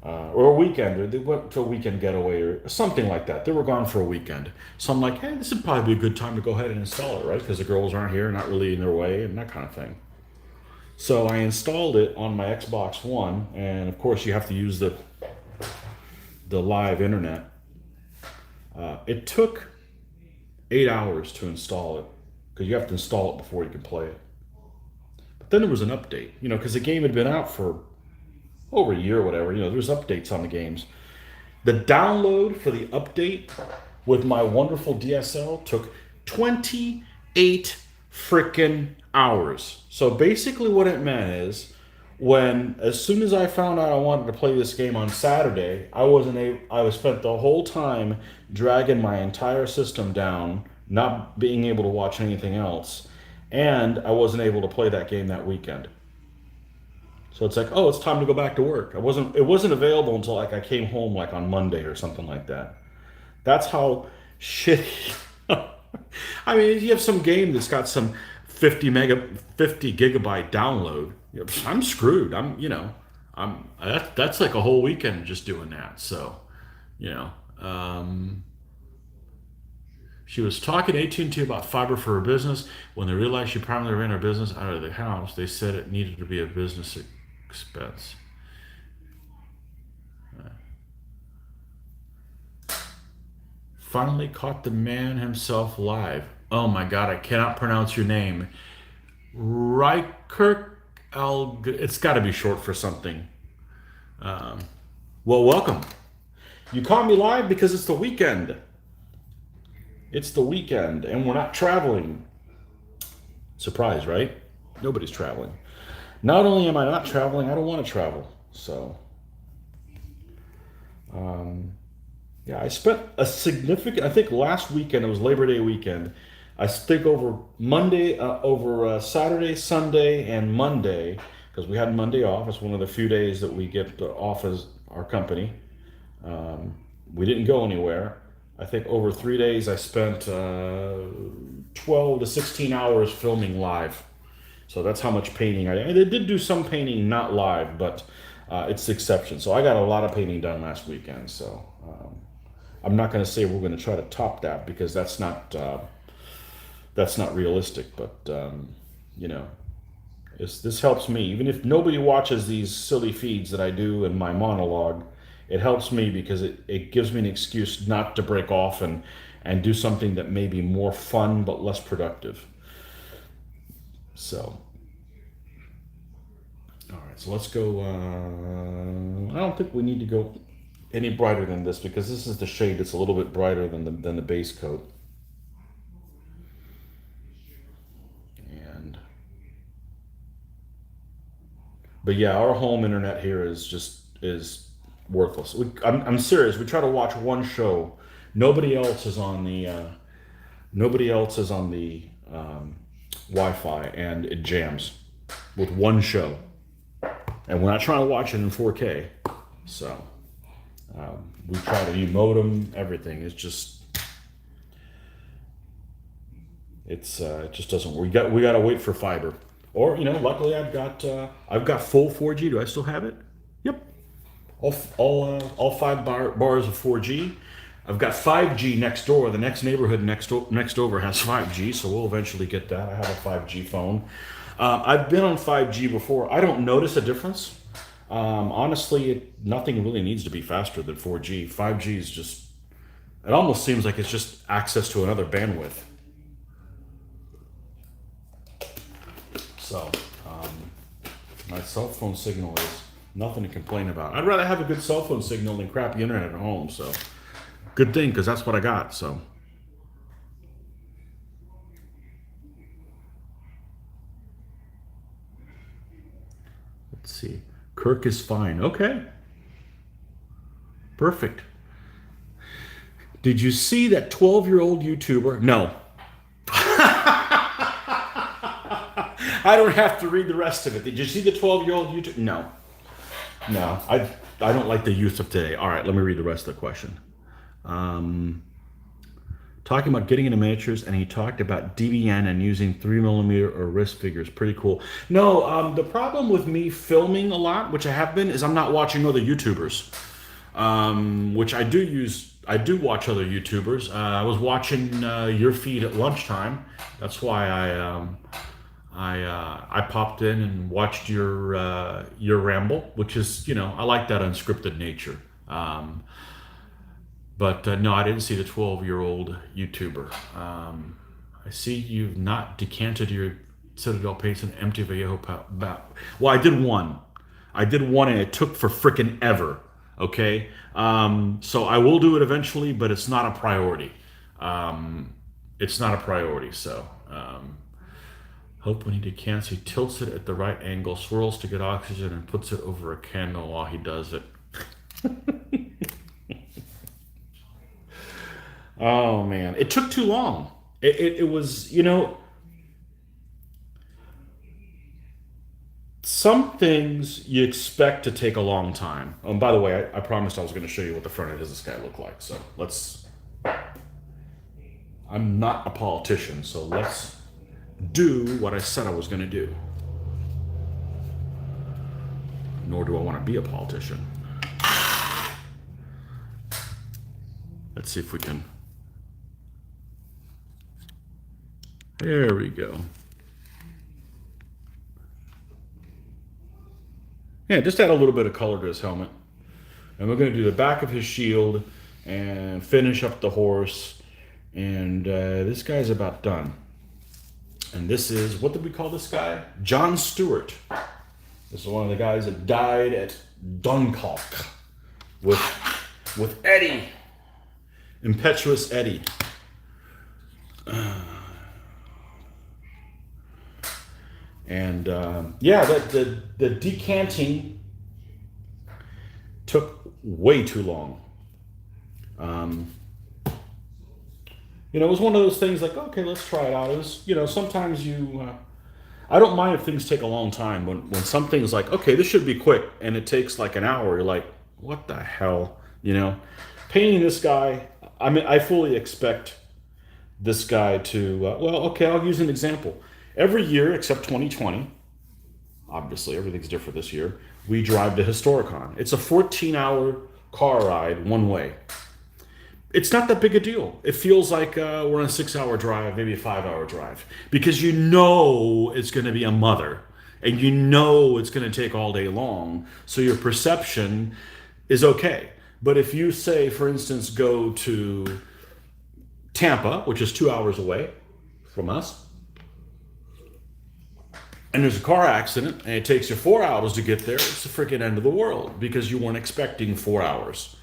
or a weekend, or they went to a weekend getaway or something like that. They were gone for a weekend. So I'm like, hey, this would probably be a good time to go ahead and install it, right? Because the girls aren't here, not really in their way, and that kind of thing. So I installed it on my Xbox One, and of course you have to use the live internet. It took 8 hours to install it because you have to install it before you can play it. But then there was an update, because the game had been out for over a year or whatever. There's updates on the games. The download for the update with my wonderful DSL took 28 freaking hours. So basically what it meant is as soon as I found out I wanted to play this game on Saturday, I was spent the whole time dragging my entire system down, not being able to watch anything else, and I wasn't able to play that game that weekend. So it's like, oh, it's time to go back to work. It wasn't available until like I came home like on Monday or something like that. That's how shitty. I mean, if you have some game that's got some 50 gigabyte download, I'm screwed. That's like a whole weekend just doing that. So, you know, um, she was talking to AT&T about fiber for her business. When they realized she primarily ran her business out of the house, they said it needed to be a business expense. Finally caught the man himself live. Oh my God, I cannot pronounce your name. Rykirk It's got to be short for something. Well, welcome. You caught me live because it's the weekend. It's the weekend, and we're not traveling. Surprise, right? Nobody's traveling. Not only am I not traveling, I don't want to travel. So, yeah, I spent a significant. I think last weekend it was Labor Day weekend. I think over Saturday, Sunday, and Monday, because we had Monday off. It's one of the few days that we get off as our company. We didn't go anywhere. I think over 3 days I spent 12 to 16 hours filming live. So that's how much painting I did do some painting not live, but it's the exception. So I got a lot of painting done last weekend. So I'm not going to say we're going to try to top that because that's not realistic. But you know, this helps me. Even if nobody watches these silly feeds that I do in my monologue, it helps me because it gives me an excuse not to break off and do something that may be more fun but less productive. So, all right, so let's go. I don't think we need to go any brighter than this because this is the shade that's a little bit brighter than the base coat. But yeah, our home internet here is worthless. I'm serious. We try to watch one show. Nobody else is on the Wi-Fi, and it jams with one show. And we're not trying to watch it in 4K. So we try to modem everything. It just doesn't work. We got to wait for fiber. Or luckily I've got full 4G. Do I still have it? Yep. All five bars of 4G. I've got 5G next door. The next neighborhood next over has 5G, so we'll eventually get that. I have a 5G phone. I've been on 5G before. I don't notice a difference. Honestly, nothing really needs to be faster than 4G. 5G is just, it almost seems like it's just access to another bandwidth. So, my cell phone signal is nothing to complain about. I'd rather have a good cell phone signal than crappy internet at home. So, good thing, because that's what I got. So, let's see. Kirk is fine. Okay. Perfect. Did you see that 12-year-old YouTuber? No. I don't have to read the rest of it. Did you see the 12-year-old YouTuber? No. No. I don't like the youth of today. All right, let me read the rest of the question. talking about getting into miniatures, and he talked about DBN and using 3mm or wrist figures. Pretty cool. No, the problem with me filming a lot, which I have been, is I'm not watching other YouTubers, which I do use. I do watch other YouTubers. I was watching your feed at lunchtime. That's why I popped in and watched your ramble, which is, you know, I like that unscripted nature. But no, I didn't see the 12-year-old YouTuber. I see you've not decanted your Citadel paints and empty Vallejo Well, I did one. I did one, and it took for frickin' ever. Okay, so I will do it eventually, but it's not a priority. It's not a priority. So hope when he decants, he tilts it at the right angle, swirls to get oxygen, and puts it over a candle while he does it. Oh man, it took too long. It was, you know, some things you expect to take a long time. Oh, and by the way, I promised I was going to show you what the front end of this guy looked like. So let's. I'm not a politician, so let's do what I said I was going to do. Nor do I want to be a politician. Let's see if we can. There we go. Yeah, just add a little bit of color to his helmet. And we're going to do the back of his shield and finish up the horse. And this guy's about done. And this is, what did we call this guy? John Stewart. This is one of the guys that died at Dunkirk with Eddie. Impetuous Eddie. And yeah, the decanting took way too long. You know, it was one of those things like, okay, let's try it out. It was, you know, sometimes I don't mind if things take a long time. When something's like, okay, this should be quick, and it takes like an hour, you're like, what the hell? You know, painting this guy, I mean, I fully expect this guy to, well, okay, I'll use an example. Every year except 2020, obviously everything's different this year, we drive to Historicon. It's a 14-hour car ride one way. It's not that big a deal. It feels like we're on a 6-hour drive, maybe a 5-hour drive, because you know it's going to be a mother, and you know it's going to take all day long, so your perception is okay. But if you say, for instance, go to Tampa, which is 2 hours away from us, and there's a car accident, and it takes you 4 hours to get there, it's the freaking end of the world, because you weren't expecting 4 hours.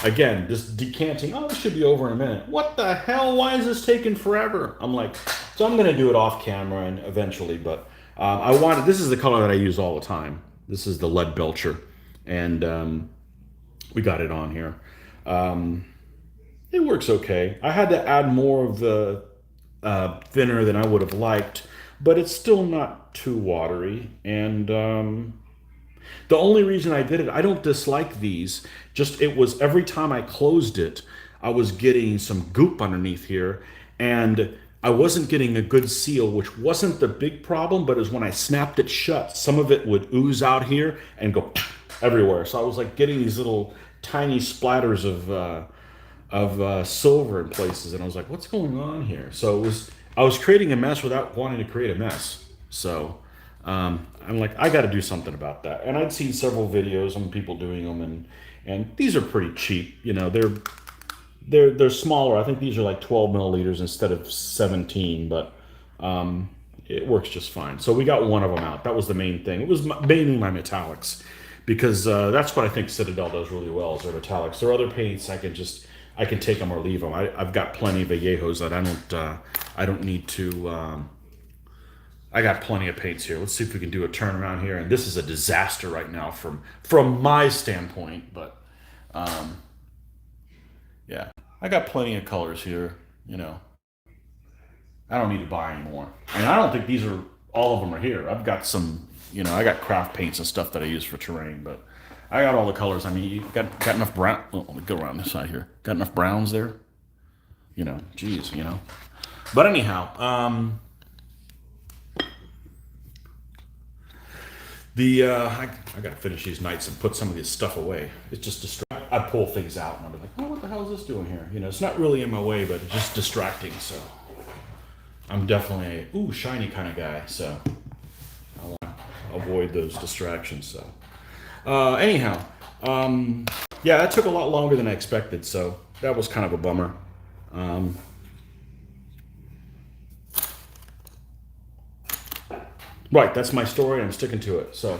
Again, this decanting, oh, this should be over in a minute. What the hell? Why is this taking forever? I'm like, so I'm going to do it off camera and eventually, but I wanted, this is the color that I use all the time. This is the lead belcher, and we got it on here. It works okay. I had to add more of the thinner than I would have liked, but it's still not too watery. And the only reason I did it, I don't dislike these, just it was every time I closed it, I was getting some goop underneath here, and I wasn't getting a good seal, which wasn't the big problem, but it was when I snapped it shut, some of it would ooze out here and go everywhere. So I was like getting these little tiny splatters of silver in places, and I was like, what's going on here? So I was creating a mess without wanting to create a mess. So I'm like, I got to do something about that. And I'd seen several videos on people doing them, and these are pretty cheap. You know, they're smaller. I think these are like 12 milliliters instead of 17, but it works just fine. So we got one of them out. That was the main thing. It was mainly my metallics, because that's what I think Citadel does really well, is their metallics. There are other paints I can take them or leave them. I've got plenty of Vallejos that I don't need to. I got plenty of paints here. Let's see if we can do a turnaround here. And this is a disaster right now from my standpoint, but yeah, I got plenty of colors here. You know, I don't need to buy anymore, and I don't think these are all of them are here. I've got some, you know, I got craft paints and stuff that I use for terrain, but I got all the colors. I mean, you got enough brown. Oh, let me go around this side here. Got enough browns there. You know, geez, you know. But anyhow, I gotta finish these nights and put some of this stuff away. It's just I pull things out and I'm like, oh, what the hell is this doing here? You know, it's not really in my way, but it's just distracting. So I'm definitely a shiny kind of guy. So I want to avoid those distractions. So anyhow, yeah, that took a lot longer than I expected. So that was kind of a bummer. Right, that's my story. I'm sticking to it. So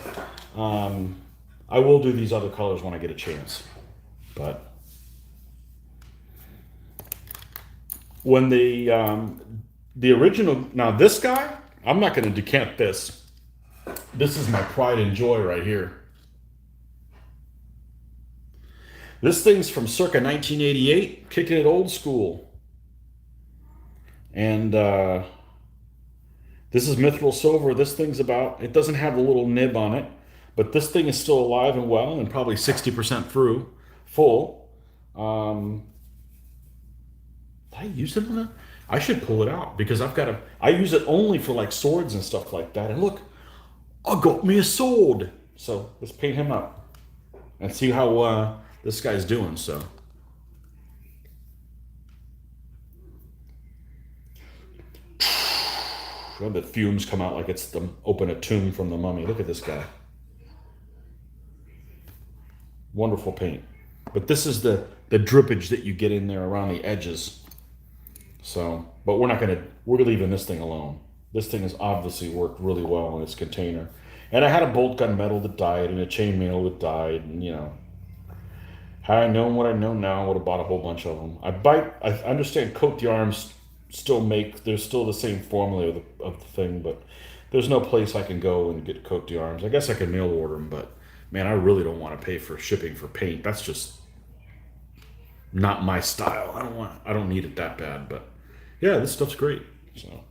I will do these other colors when I get a chance. But when the original, now this guy, I'm not going to decant this. This is my pride and joy right here. This thing's from circa 1988, kicking it old school. And this is mithril silver. This thing's about, it doesn't have a little nib on it, but this thing is still alive and well and probably 60% through, full. Did I use it on that? I should pull it out because I use it only for like swords and stuff like that. And look, I got me a sword. So let's paint him up and see how this guy's doing. So. The fumes come out like it's the open a tomb from the mummy. Look at this guy. Wonderful paint. But this is the drippage that you get in there around the edges. So, but we're leaving this thing alone. This thing has obviously worked really well in its container. And I had a bolt gun metal that died and a chainmail that died, and you know. Had I known what I know now, I would have bought a whole bunch of them. I understand Coat d'Arms there's still the same formula of the thing, but there's no place I can go and get Coat d'Arms. I guess I can mail order them, but man, I really don't want to pay for shipping for paint. That's just not my style. I don't need it that bad, but yeah, this stuff's great. So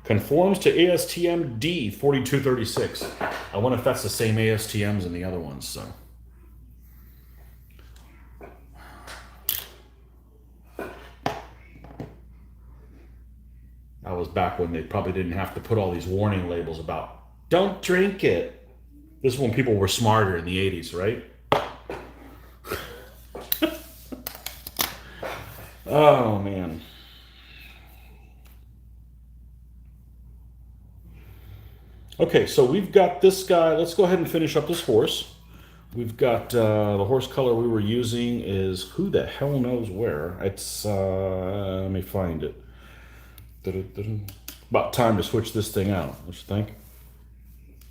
conforms to ASTM D4236. I wonder if that's the same ASTMs in the other ones, so. That was back when they probably didn't have to put all these warning labels about don't drink it. This is when people were smarter in the 80s, right? Oh, man. Okay, so we've got this guy. Let's go ahead and finish up this horse. We've got the horse color we were using is who the hell knows where. It's, let me find it. About time to switch this thing out. What you think?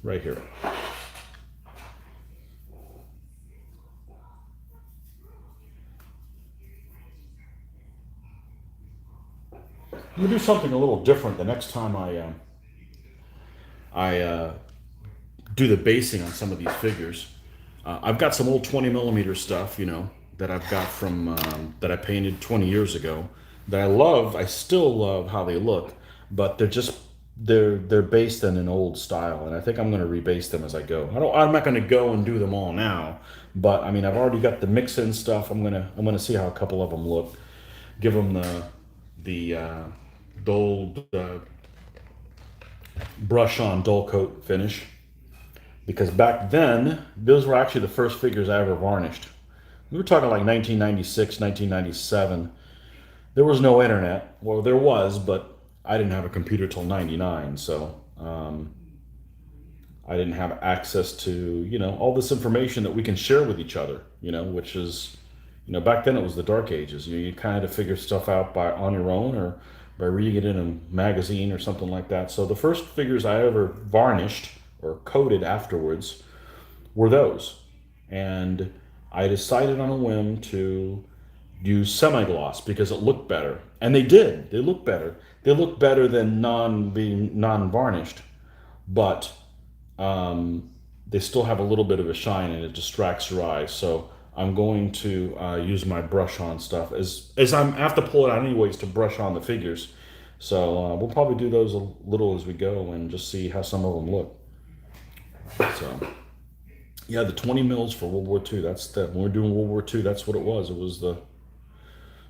Right here. I'm gonna do something a little different the next time I do the basing on some of these figures. I've got some old 20 millimeter stuff, you know, that I've got from that I painted 20 years ago. That I love. I still love how they look, but they're based in an old style, and I think I'm going to rebase them as I go. I'm not going to go and do them all now, but I mean I've already got the mix-in stuff. I'm gonna see how a couple of them look. Give them the old brush on dull coat finish, because back then those were actually the first figures I ever varnished. We were talking like 1996, 1997. There was no internet. Well, there was, but I didn't have a computer till 99, so I didn't have access to, you know, all this information that we can share with each other, you know, which is, you know, back then it was the dark ages. You kind of figure stuff out on your own or by reading it in a magazine or something like that. So the first figures I ever varnished or coated afterwards were those. And I decided on a whim to use semi-gloss because it looked better, and they did. They look better. They look better than being non-varnished, but they still have a little bit of a shine, and it distracts your eyes. So I'm going to use my brush on stuff as I have to pull it out anyways to brush on the figures. So we'll probably do those a little as we go and just see how some of them look. So. Yeah, the 20 mils for World War II. When we're doing World War II, that's what it was. It was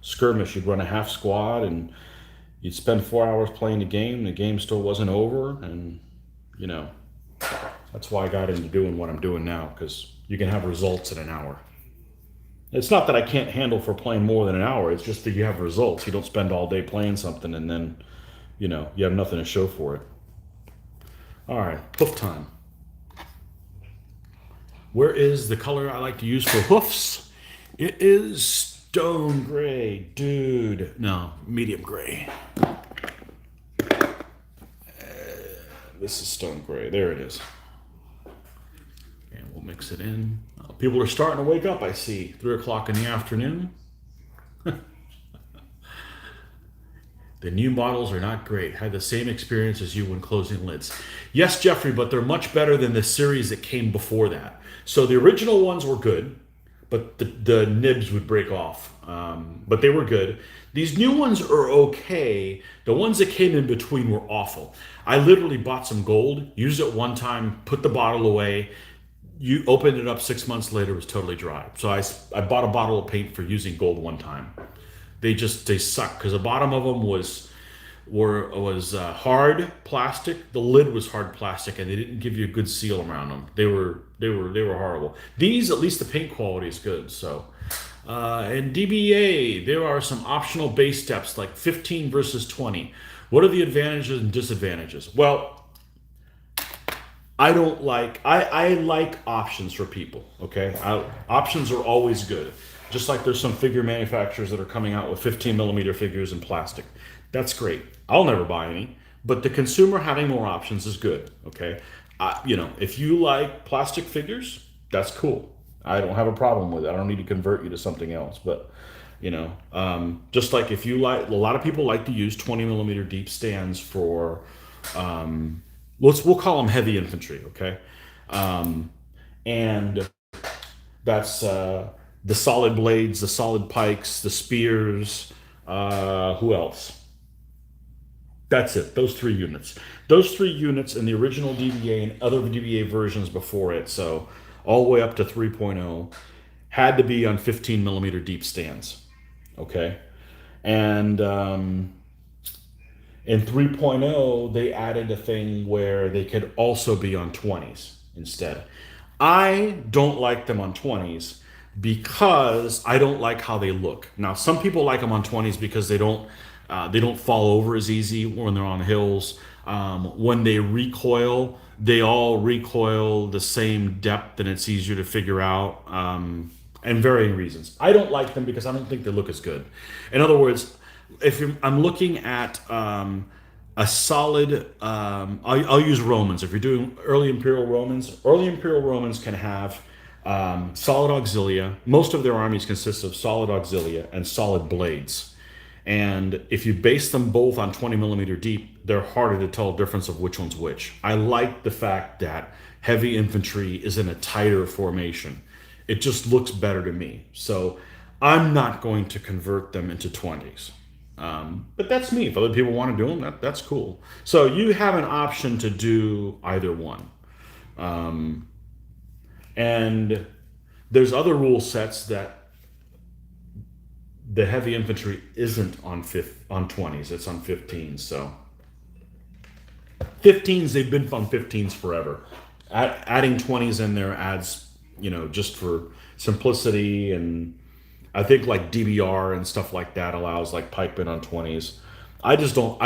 skirmish. You'd run a half squad and you'd spend 4 hours playing the game still wasn't over, and you know, that's why I got into doing what I'm doing now, because you can have results in an hour. It's not that I can't handle for playing more than an hour, it's just that you have results. You don't spend all day playing something and then, you have nothing to show for it. All right, hoof time. Where is the color I like to use for hoofs? It is stone gray, dude. No, medium gray. This is stone gray. There it is. And we'll mix it in. People are starting to wake up, I see. 3 o'clock in the afternoon. The new models are not great. Had the same experience as you when closing lids. Yes, Jeffrey, but they're much better than the series that came before that. So the original ones were good, but the nibs would break off. But they were good. These new ones are okay. The ones that came in between were awful. I literally bought some gold, used it one time, put the bottle away. You opened it up 6 months later, it was totally dry. So I bought a bottle of paint for using gold one time. They suck, because the bottom of them was hard plastic. The lid was hard plastic, and they didn't give you a good seal around them. They were horrible. These, at least the paint quality is good. So, and DBA, there are some optional base steps like 15 versus 20. What are the advantages and disadvantages? Well, I like options for people. Okay, options are always good. Just like there's some figure manufacturers that are coming out with 15 millimeter figures in plastic. That's great. I'll never buy any, but the consumer having more options is good. Okay, if you like plastic figures, that's cool. I don't have a problem with it. I don't need to convert you to something else. But just like if you like, a lot of people like to use 20 millimeter deep stands for, we'll call them heavy infantry. Okay, and that's the solid blades, the solid pikes, the spears. Who else? That's it. Those 3 units. Those 3 units in the original DBA and other DBA versions before it, so all the way up to 3.0, had to be on 15 millimeter deep stands. Okay? And in 3.0, they added a thing where they could also be on 20s instead. I don't like them on 20s because I don't like how they look. Now, some people like them on 20s because they don't fall over as easy when they're on hills. When they recoil, they all recoil the same depth, and it's easier to figure out. And varying reasons. I don't like them because I don't think they look as good. In other words, I'm looking at a solid, I'll use Romans. If you're doing early Imperial Romans can have solid auxilia. Most of their armies consist of solid auxilia and solid blades. And if you base them both on 20 millimeter deep, they're harder to tell the difference of which one's which. I like the fact that heavy infantry is in a tighter formation. It just looks better to me. So I'm not going to convert them into 20s. But that's me. If other people want to do them, that's cool. So you have an option to do either one. And there's other rule sets that the heavy infantry isn't on 20s. It's on 15s. So 15s, they've been on 15s forever. Adding 20s in there adds, just for simplicity, and I think like DBR and stuff like that allows like pikemen on 20s. I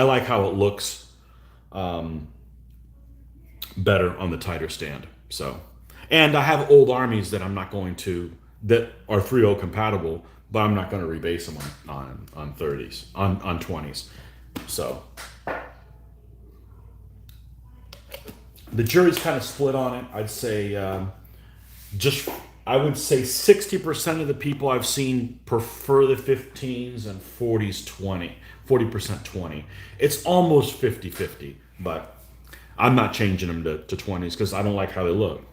like how it looks better on the tighter stand. So, and I have old armies that that are 3.0 compatible, but I'm not going to rebase them on 30s, on 20s. So the jury's kind of split on it. I would say 60% of the people I've seen prefer the 15s and 40% 20. It's almost 50-50, but I'm not changing them to 20s because I don't like how they look.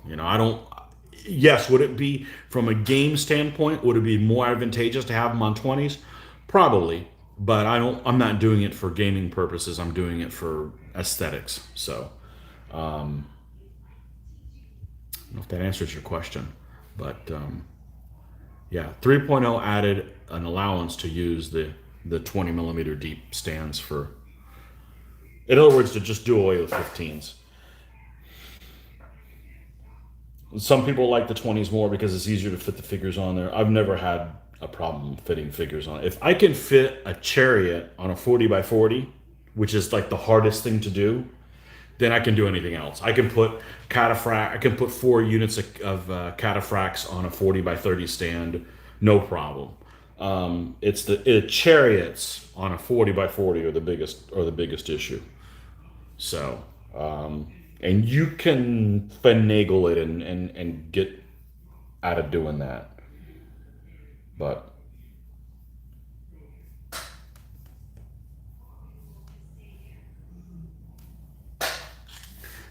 Yes, would it be from a game standpoint, would it be more advantageous to have them on 20s? Probably, but I'm not doing it for gaming purposes. I'm doing it for aesthetics. So, I don't know if that answers your question, but Yeah, 3.0 added an allowance to use the 20 millimeter deep stands for, in other words, to just do away with 15s. Some people like the 20s more because it's easier to fit the figures on there. I've never had a problem fitting figures on it. If I can fit a chariot on a 40 by 40, which is like the hardest thing to do, then I can do anything else. I can put cataphract. I can put 4 units of cataphracts on a 40 by 30 stand, no problem. It's the chariots on a 40 by 40 are the biggest issue. So, and you can finagle it and get out of doing that. But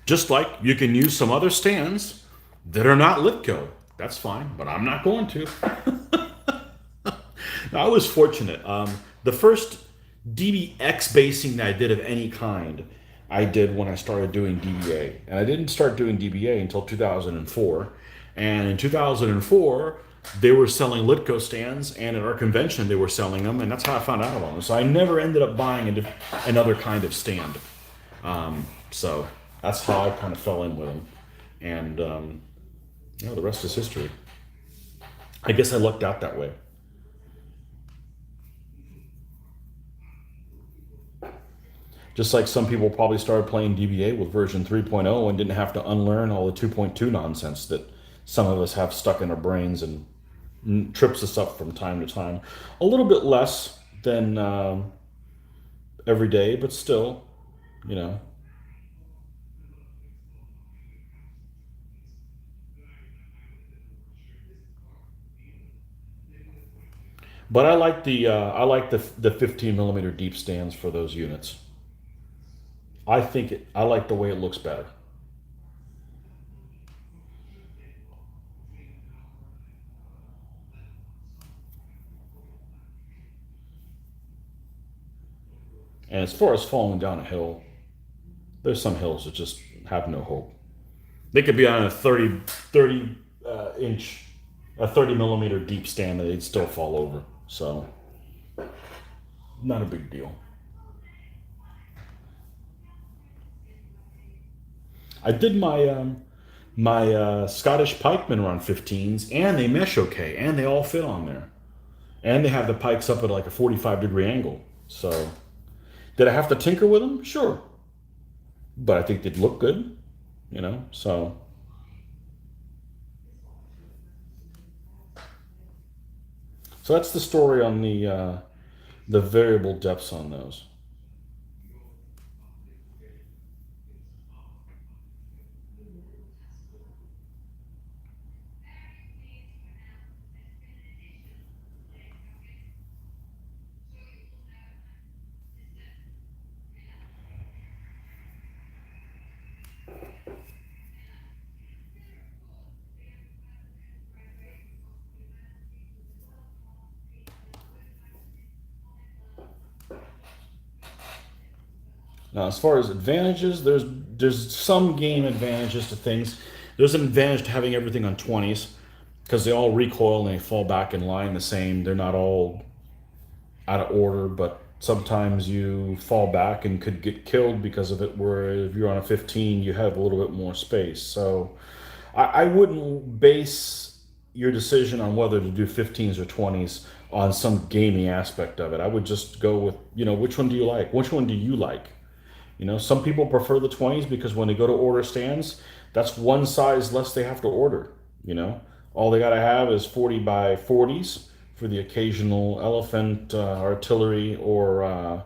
just like you can use some other stands that are not Litco, that's fine, but I'm not going to. I was fortunate. The first DBX basing that I did of any kind, I did when I started doing DBA. And I didn't start doing DBA until 2004. And in 2004, they were selling Litco stands, and at our convention, they were selling them, and that's how I found out about them. So I never ended up buying another kind of stand. So that's how I kind of fell in with them. And the rest is history. I guess I lucked out that way. Just like some people probably started playing DBA with version 3.0 and didn't have to unlearn all the 2.2 nonsense that some of us have stuck in our brains and trips us up from time to time. A little bit less than every day, but still, you know. But I like the 15 millimeter deep stands for those units. I like the way it looks better. And as far as falling down a hill, there's some hills that just have no hope. They could be on a 30 inch, a 30 millimeter deep stand, and they'd still fall over. So, not a big deal. I did my Scottish pikemen run 15s, and they mesh okay, and they all fit on there, and they have the pikes up at like a 45-degree angle. So, did I have to tinker with them? Sure, but I think they'd look good, you know. So that's the story on the variable depths on those. Now, as far as advantages, there's some game advantages to things. There's an advantage to having everything on 20s because they all recoil and they fall back in line the same. They're not all out of order, but sometimes you fall back and could get killed because of it. Where if you're on a 15, you have a little bit more space. So I wouldn't base your decision on whether to do 15s or 20s on some gaming aspect of it. I would just go with, which one do you like? Which one do you like? Some people prefer the 20s because when they go to order stands, that's one size less they have to order. All they got to have is 40 by 40s for the occasional elephant, artillery, or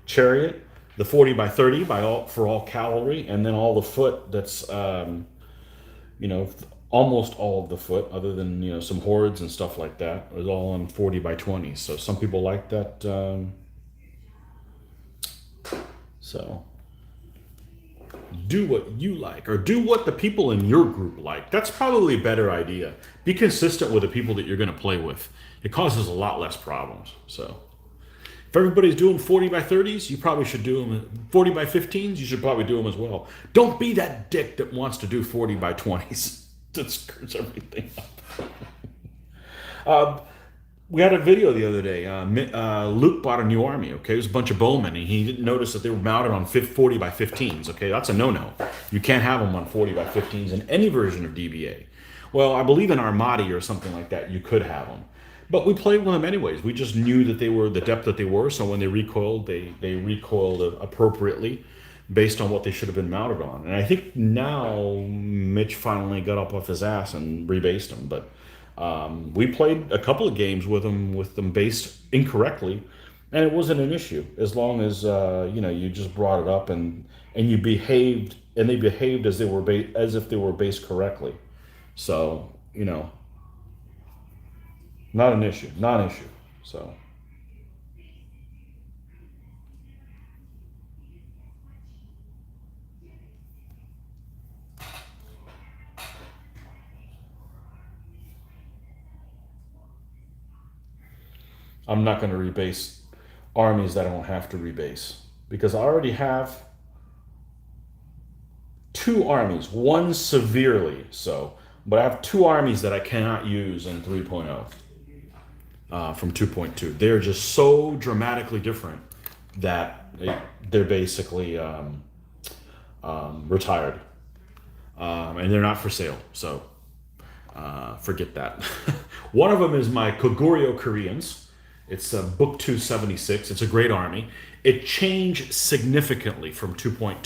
chariot. The 40 by 30 for all cavalry, and then all the foot. That's you know almost all of the foot, other than some hordes and stuff like that, is all on 40 by 20. So some people like that. So do what you like, or do what the people in your group like. That's probably a better idea. Be consistent with the people that you're going to play with. It causes a lot less problems. So if everybody's doing 40 by 30s, you probably should do them. 40 by 15s, you should probably do them as well. Don't be that dick that wants to do 40 by 20s. That screws everything up. Uh, we had a video the other day. Luke bought a new army. Okay, it was a bunch of bowmen, and he didn't notice that they were mounted on 40 by 15s. Okay, that's a no-no. You can't have them on 40 by 15s in any version of DBA. Well, I believe in Armati or something like that, you could have them, but we played with them anyways. We just knew that they were the depth that they were. So when they recoiled, they recoiled appropriately, based on what they should have been mounted on. And I think now Mitch finally got up off his ass and rebased them. But we played a couple of games with them based incorrectly, and it wasn't an issue as long as you just brought it up and you behaved, and they behaved as as if they were based correctly. So not an issue, non-issue. So I'm not going to rebase armies that I don't have to rebase, because I already have two armies, one severely so, but I have two armies that I cannot use in 3.0 from 2.2. They're just so dramatically different that they're basically retired, and they're not for sale. So forget that. One of them is my Koguryo Koreans. It's book 276. It's a great army. It changed significantly from 2.2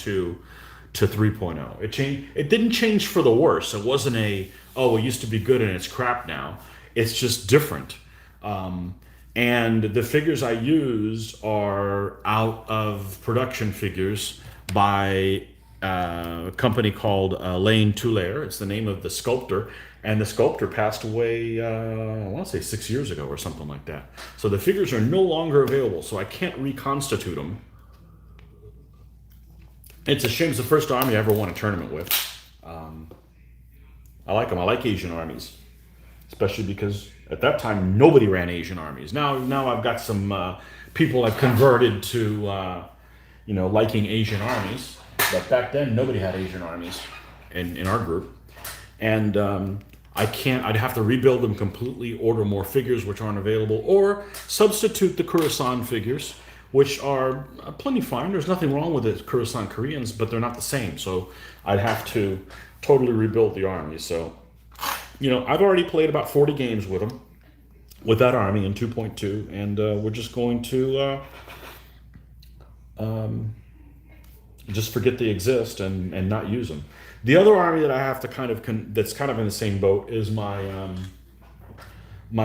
to 3.0. It changed. It didn't change for the worse. It wasn't it used to be good and it's crap now. It's just different. And the figures I used are out of production figures by a company called Lane Tuller. It's the name of the sculptor. And the sculptor passed away, I want to say 6 years ago or something like that. So the figures are no longer available, so I can't reconstitute them. It's a shame. It's the first army I ever won a tournament with. I like them. I like Asian armies, especially because at that time nobody ran Asian armies. Now I've got some people I've converted to liking Asian armies, but back then nobody had Asian armies in our group, and I can't. I'd have to rebuild them completely, order more figures which aren't available, or substitute the Kurosan figures, which are plenty fine. There's nothing wrong with the Kurosan Koreans, but they're not the same. So I'd have to totally rebuild the army. So, I've already played about 40 games with them, with that army in 2.2, and we're just going to just forget they exist and not use them. The other army that I have to that's kind of in the same boat is my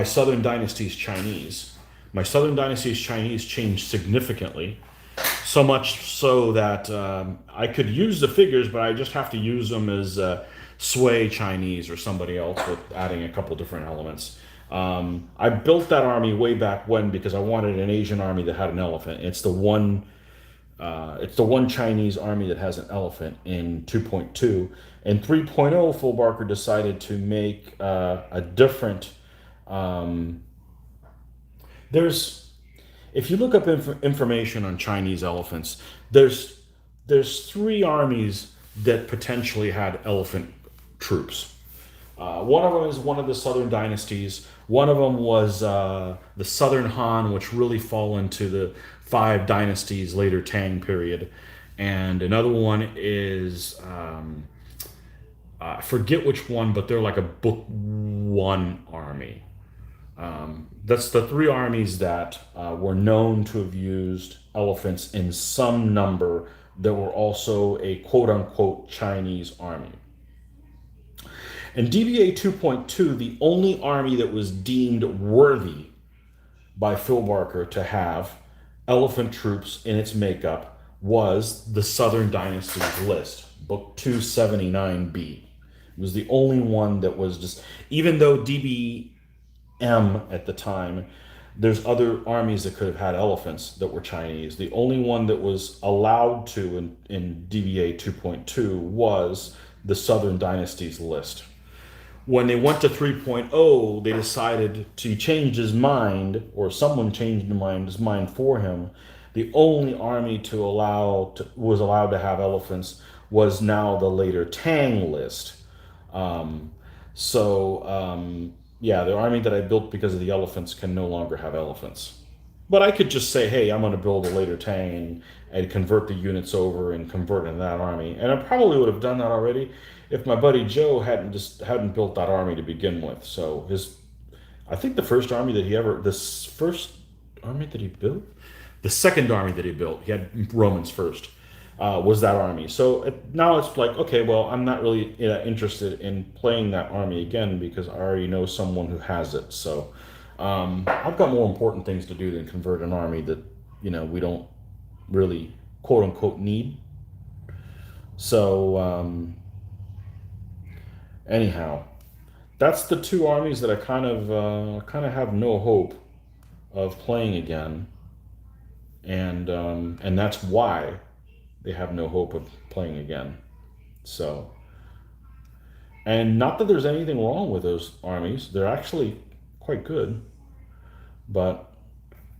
Southern Dynasty's Chinese. My Southern Dynasty's Chinese changed significantly, so much so that I could use the figures, but I just have to use them as Sui Chinese or somebody else with adding a couple different elements. I built that army way back when because I wanted an Asian army that had an elephant. It's the one Chinese army that has an elephant in 2.2. In 3.0, Phil Barker decided to make a different. If you look up information on Chinese elephants, there's three armies that potentially had elephant troops. One of them is one of the Southern dynasties. One of them was the Southern Han, which really fall into the 5 dynasties later Tang period. And another one is, I forget which one, but they're like a book 1 army. That's the 3 armies that were known to have used elephants in some number that were also a quote-unquote Chinese army. In DBA 2.2, the only army that was deemed worthy by Phil Barker to have elephant troops in its makeup was the Southern Dynasty's list, book 279B. It was the only one that was just, even though DBM at the time, there's other armies that could have had elephants that were Chinese. The only one that was allowed to in DBA 2.2 was the Southern Dynasty's list. When they went to 3.0, they decided to change his mind, or someone changed his mind for him. The only army was allowed to have elephants was now the later Tang list. yeah, the army that I built because of the elephants can no longer have elephants. But I could just say, hey, I'm going to build a later tank and convert the units over and convert in that army. And I probably would have done that already if my buddy Joe hadn't built that army to begin with. So I think this first army that he built, the second army that he built, he had Romans first, was that army. So now it's like, okay, well, I'm not really interested in playing that army again because I already know someone who has it. So I've got more important things to do than convert an army that, we don't really quote unquote need. So anyhow, that's the two armies that I kind of have no hope of playing again, and that's why they have no hope of playing again. So, and not that there's anything wrong with those armies; they're actually quite good, but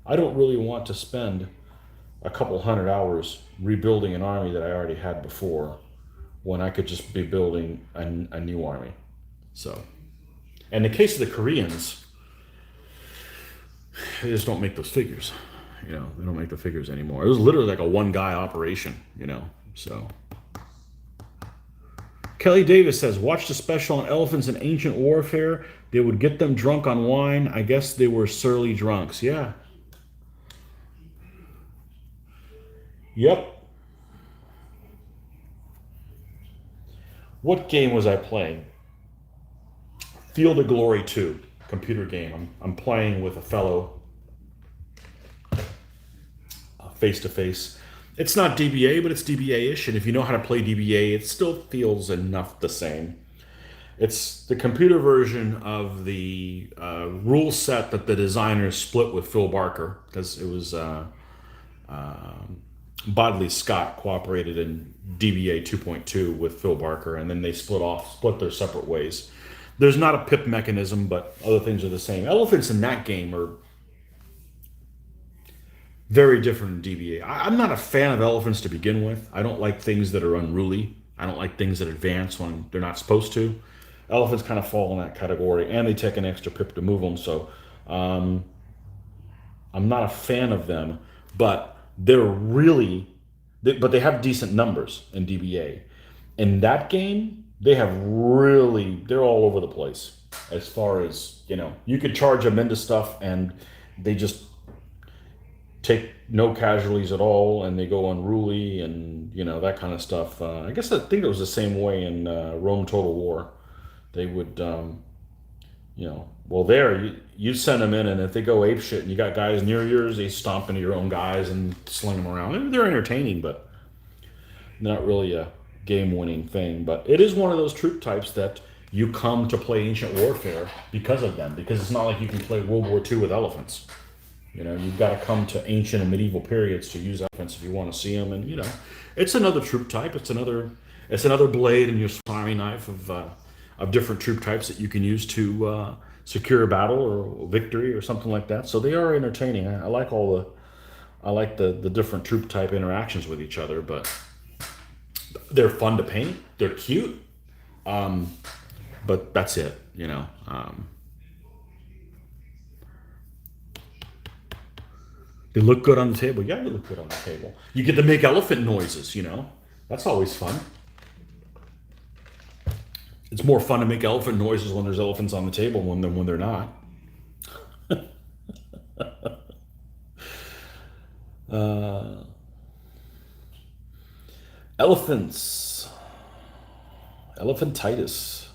I don't really want to spend a couple hundred hours rebuilding an army that I already had before when I could just be building a new army. So, in the case of the Koreans, they just don't make those figures. They don't make the figures anymore. It was literally like a one guy operation, so. Kelly Davis says, watch the special on elephants in ancient warfare. They would get them drunk on wine. I guess they were surly drunks. Yeah. Yep. What game was I playing? Field of Glory 2, computer game. I'm playing with a fellow face to face. It's not DBA, but it's DBA-ish, and if you know how to play DBA, it still feels enough the same. It's the computer version of the rule set that the designers split with Phil Barker, because it was Bodley Scott cooperated in DBA 2.2 with Phil Barker, and then they split their separate ways. There's not a pip mechanism, but other things are the same. Elephants in that game are very different than DBA. I'm not a fan of elephants to begin with. I don't like things that are unruly. I don't like things that advance when they're not supposed to. Elephants kind of fall in that category, and they take an extra pip to move them. So I'm not a fan of them, but they have decent numbers in DBA. In that game, they're all over the place. As far as, you could charge them into stuff and they just take no casualties at all, and they go unruly, and that kind of stuff. I think it was the same way in Rome Total War. They would, you send them in, and if they go apeshit, and you got guys near yours, they stomp into your own guys and sling them around. They're entertaining, but not really a game-winning thing. But it is one of those troop types that you come to play Ancient Warfare because of them, because it's not like you can play World War II with elephants. You've got to come to ancient and medieval periods to use elephants if you want to see them. And, it's another troop type. It's another blade in your swimming knife of different troop types that you can use to secure a battle or victory or something like that. So they are entertaining. I like the different troop type interactions with each other, but they're fun to paint. They're cute. But that's it, They look good on the table. Yeah, they look good on the table. You get to make elephant noises, That's always fun. It's more fun to make elephant noises when there's elephants on the table than when they're not. Elephants. Elephantitis.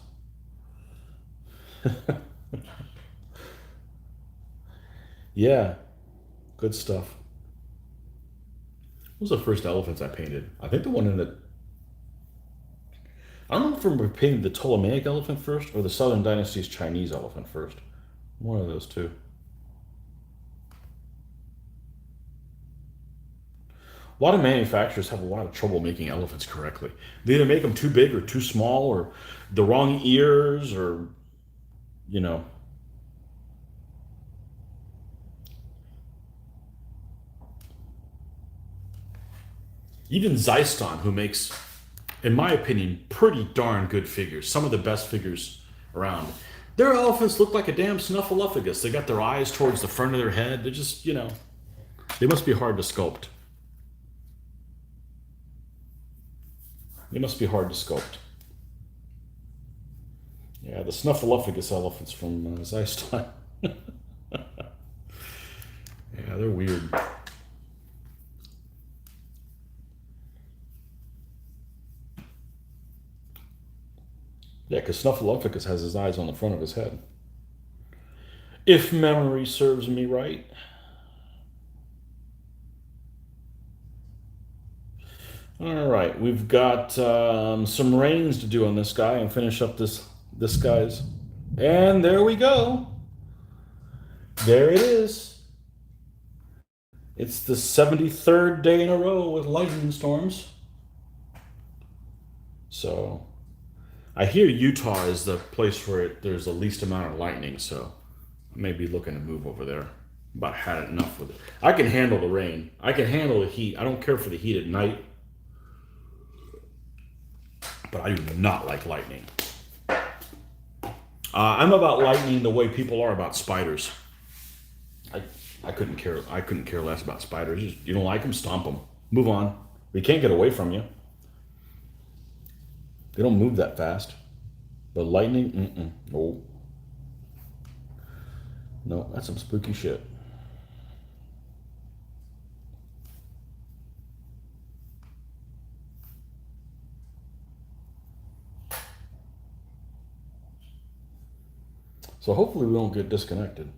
Yeah. Good stuff. What was the first elephants I painted? I think the one I don't know if I painted the Ptolemaic elephant first or the Southern Dynasty's Chinese elephant first. One of those two. A lot of manufacturers have a lot of trouble making elephants correctly. They either make them too big or too small, or the wrong ears, or, Even Zyston, who makes, in my opinion, pretty darn good figures, some of the best figures around. Their elephants look like a damn snuffleupagus. They got their eyes towards the front of their head. They're just, they must be hard to sculpt. They must be hard to sculpt. Yeah, the snuffleupagus elephants from Zeistan. Yeah, they're weird. Yeah, because Snuffleupagus has his eyes on the front of his head. If memory serves me right. All right, we've got some reins to do on this guy and finish up this guy's. And there we go. There it is. It's the 73rd day in a row with lightning storms. So I hear Utah is the place where there's the least amount of lightning, so I may be looking to move over there. About had enough with it. I can handle the rain. I can handle the heat. I don't care for the heat at night. But I do not like lightning. I'm about lightning the way people are about spiders. I couldn't care less about spiders. You don't like them, stomp them. Move on. We can't get away from you. They don't move that fast. But lightning, no. No, that's some spooky shit. So hopefully we don't get disconnected.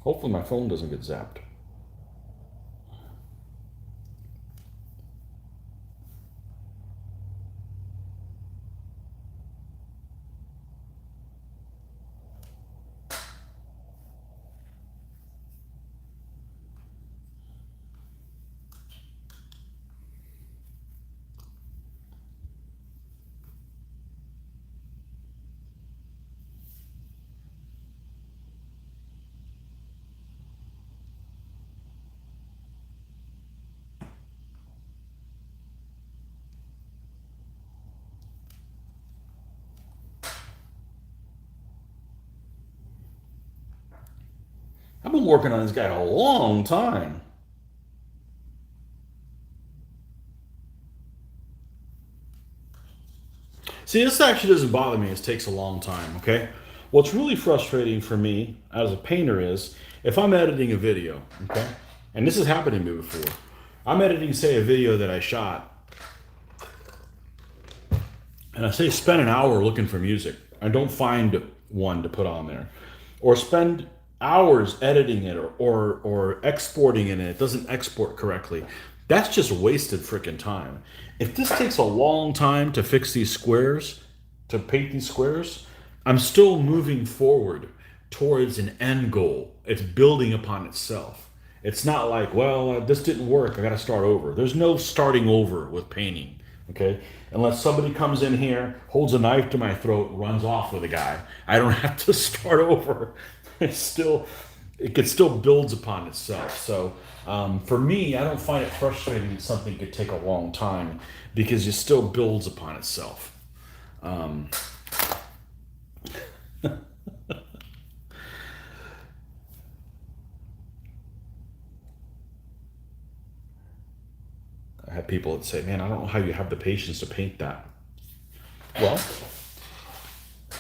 Hopefully my phone doesn't get zapped. I've been working on this guy a long time. See, this actually doesn't bother me. It takes a long time, okay? What's really frustrating for me as a painter is if I'm editing a video, okay? And this has happened to me before. I'm editing, say, a video that I shot, and I say spend an hour looking for music. I don't find one to put on there. Or spend hours editing it or exporting it and it doesn't export correctly. That's just wasted freaking time. If this takes a long time to fix these squares, to paint these squares, I'm still moving forward towards an end goal. It's building upon itself. It's not like, well, this didn't work, I got to start over. There's no starting over with painting, okay? Unless somebody comes in here, holds a knife to my throat, runs off with a guy. I don't have to start over. It still builds upon itself. So for me, I don't find it frustrating that something could take a long time because it still builds upon itself. I have people that say, man, I don't know how you have the patience to paint that. Well,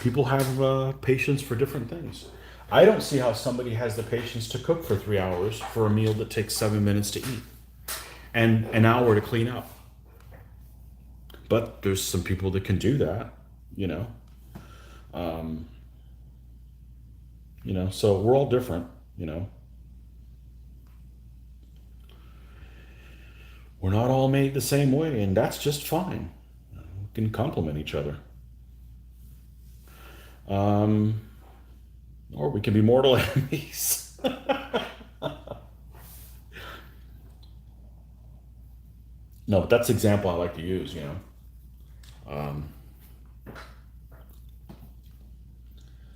people have patience for different things. I don't see how somebody has the patience to cook for 3 hours for a meal that takes 7 minutes to eat and an hour to clean up. But there's some people that can do that, you know. So we're all different, you know. We're not all made the same way, and that's just fine. We can complement each other. Or we can be mortal enemies. No, but that's the example I like to use, you know.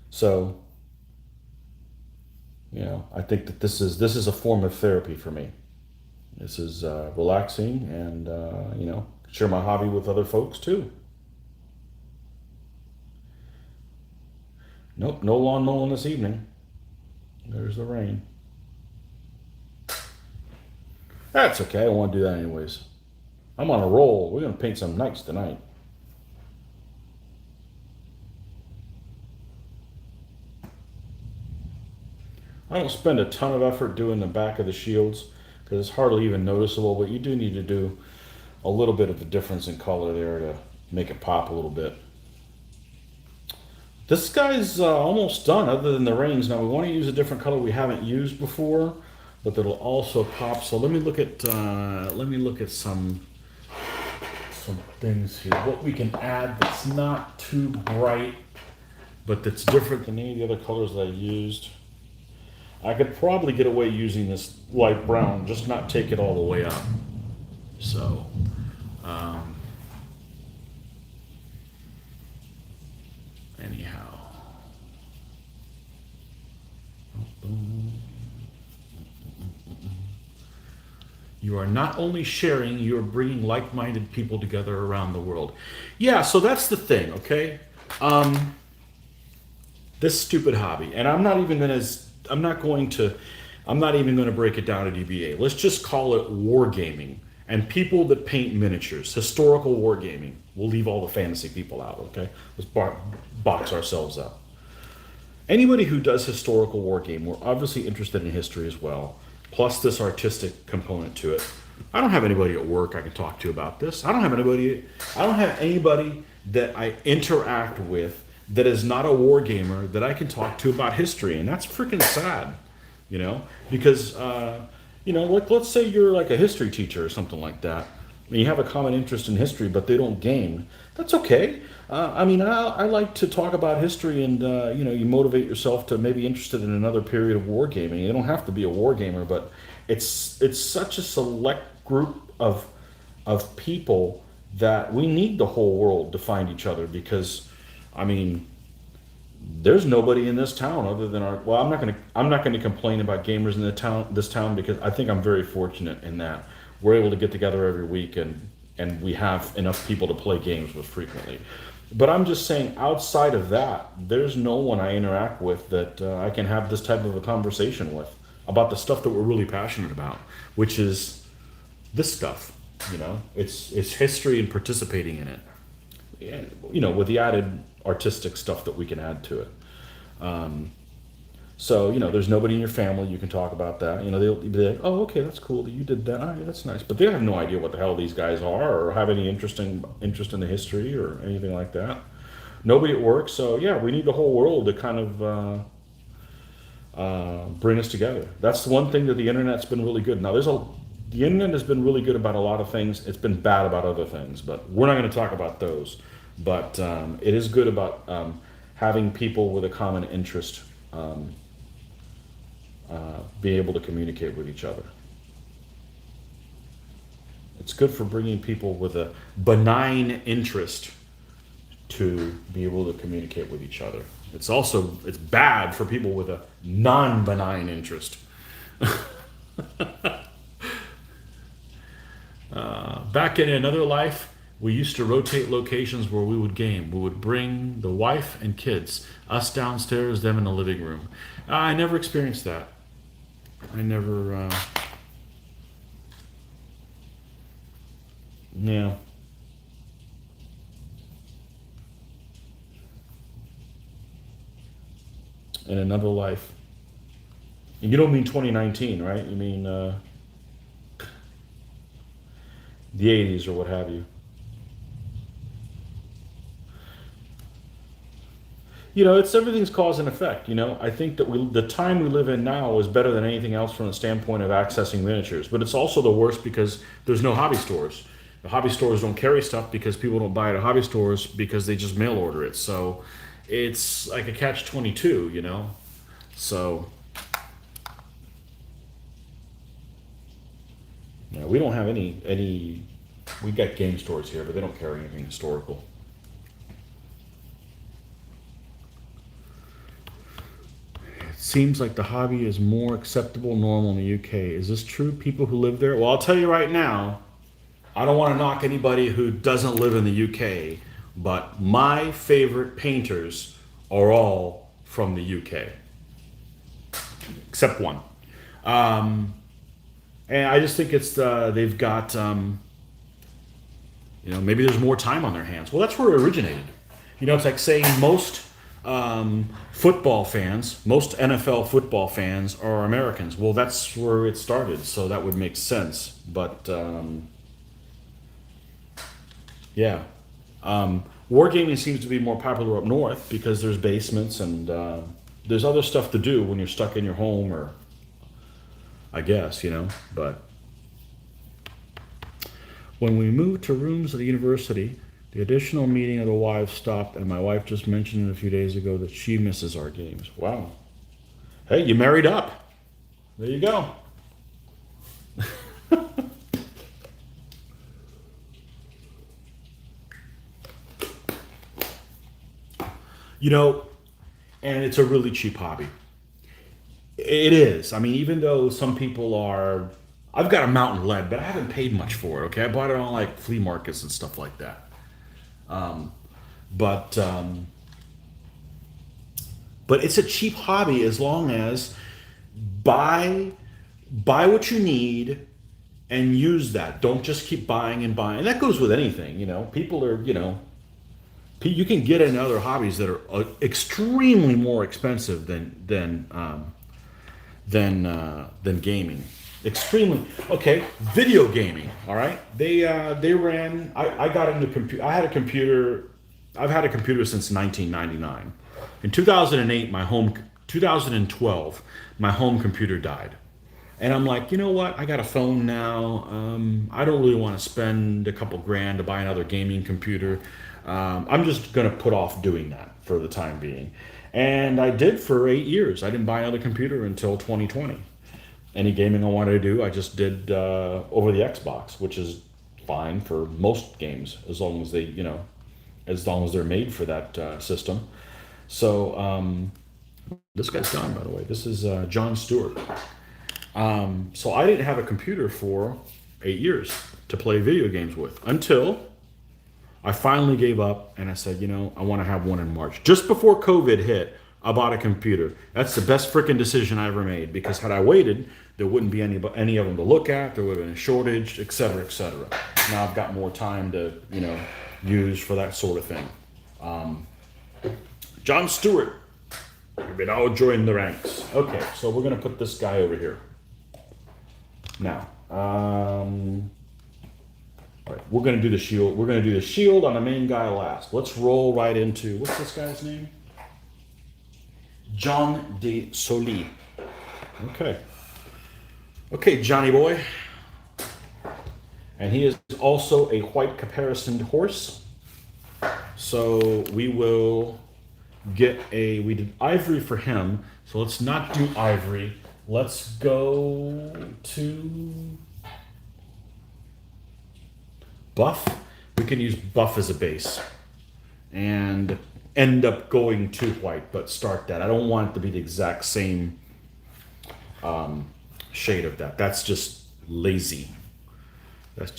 So, I think that this is a form of therapy for me. This is relaxing and, share my hobby with other folks too. Nope, no lawn mowing this evening. There's the rain. That's okay. I want to do that anyways. I'm on a roll. We're going to paint some nights tonight. I don't spend a ton of effort doing the back of the shields because it's hardly even noticeable, but you do need to do a little bit of a difference in color there to make it pop a little bit. This guy's almost done other than the rings. Now we want to use a different color we haven't used before, but that'll also pop. So let me look at some things here. What we can add that's not too bright, but that's different than any of the other colors that I used. I could probably get away using this light brown, just not take it all the way up. So, anyhow. You are not only sharing, you are bringing like-minded people together around the world. Yeah, so that's the thing, okay? This stupid hobby, and I'm not even going to break it down to DBA. Let's just call it wargaming. And people that paint miniatures, historical wargaming. We'll leave all the fantasy people out, okay? Let's box ourselves up. Anybody who does historical wargame, we're obviously interested in history as well, plus this artistic component to it. I don't have anybody at work I can talk to about this. I don't have anybody that I interact with that is not a wargamer that I can talk to about history, and that's freaking sad, because like let's say you're like a history teacher or something like that, and you have a common interest in history, but they don't game. That's okay. I like to talk about history, and you motivate yourself to maybe interested in another period of wargaming. You don't have to be a wargamer, but it's such a select group of people that we need the whole world to find each other because, there's nobody in this town other than our. Well, I'm not gonna complain about gamers in this town because I think I'm very fortunate in that we're able to get together every week and we have enough people to play games with frequently. But I'm just saying, outside of that, there's no one I interact with that I can have this type of a conversation with about the stuff that we're really passionate about, which is this stuff. It's history and participating in it. And, with the added artistic stuff that we can add to it. So, there's nobody in your family you can talk about that. They'll be like, oh, okay, that's cool that you did that. Oh, yeah, that's nice. But they have no idea what the hell these guys are or have any interest in the history or anything like that. Nobody at work. So, yeah, we need the whole world to kind of bring us together. That's the one thing that the internet's been really good. Now, the internet has been really good about a lot of things. It's been bad about other things, but we're not going to talk about those. But it is good about having people with a common interest be able to communicate with each other. It's good for bringing people with a benign interest to be able to communicate with each other. It's bad for people with a non-benign interest. Back in another life, we used to rotate locations where we would game. We would bring the wife and kids, us downstairs, them in the living room. I never experienced that. I never, yeah. In another life. And you don't mean 2019, right? You mean the 80s or what have you. It's everything's cause and effect. I think that the time we live in now is better than anything else from the standpoint of accessing miniatures. But it's also the worst because there's no hobby stores. The hobby stores don't carry stuff because people don't buy it at hobby stores because they just mail order it. So it's like a catch-22, So yeah, we don't have any. We got game stores here, but they don't carry anything historical. Seems like the hobby is more acceptable normal in the UK. Is this true? People who live there? Well, I'll tell you right now, I don't want to knock anybody who doesn't live in the UK, but my favorite painters are all from the UK, except one. And I just think it's they've got maybe there's more time on their hands. Well, that's where it originated. It's like saying most football fans, most NFL football fans are Americans. Well, that's where it started, so that would make sense. But yeah, wargaming seems to be more popular up north because there's basements and there's other stuff to do when you're stuck in your home, or I guess But when we moved to rooms at the university, the additional meeting of the wives stopped, and my wife just mentioned a few days ago that she misses our games. Wow. Hey, you married up. There you go. And it's a really cheap hobby. It is. I mean, even though some people are... I've got a mountain lead, but I haven't paid much for it, okay? I bought it on, like, flea markets and stuff like that. But it's a cheap hobby as long as buy what you need and use that. Don't just keep buying and buying. And that goes with anything, People are, you can get into other hobbies that are extremely more expensive than gaming. Extremely. Okay, video gaming. All right, they ran. I got into computer. I had a computer. I've had a computer since 1999. In 2012, my home computer died, and I'm like, you know what? I got a phone now. I don't really want to spend a couple grand to buy another gaming computer. I'm just gonna put off doing that for the time being, and I did for 8 years. I didn't buy another computer until 2020. Any gaming I wanted to do, I just did over the Xbox, which is fine for most games as long as they're made for that system. So this guy's gone, by the way. This is John Stewart. So I didn't have a computer for 8 years to play video games with until I finally gave up and I said, I want to have one in March. Just before COVID hit, I bought a computer. That's the best freaking decision I ever made, because had I waited, there wouldn't be any of them to look at. There would have been a shortage, et cetera, et cetera. Now I've got more time to, use for that sort of thing. John Stewart, you've been all joined the ranks. Okay, so we're going to put this guy over here. Now, all right, we're going to do the shield. We're going to do the shield on the main guy last. Let's roll right into, what's this guy's name? John de Soulis. Okay. Okay, Johnny boy. And he is also a white caparisoned horse. So we will get we did ivory for him. So let's not do ivory. Let's go to buff. We can use buff as a base. And end up going to white, but start that. I don't want it to be the exact same shade of that. That's just lazy. What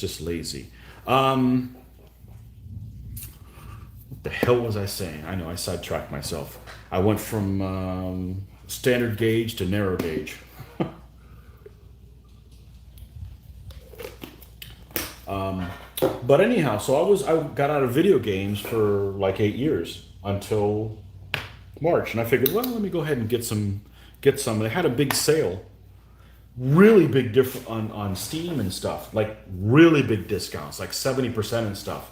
the hell was I saying? I know, I sidetracked myself. I went from standard gauge to narrow gauge. But anyhow, so I got out of video games for like 8 years until March, and I figured, well, let me go ahead and get some. They had a big sale, really big difference on Steam and stuff, like really big discounts, like 70% and stuff.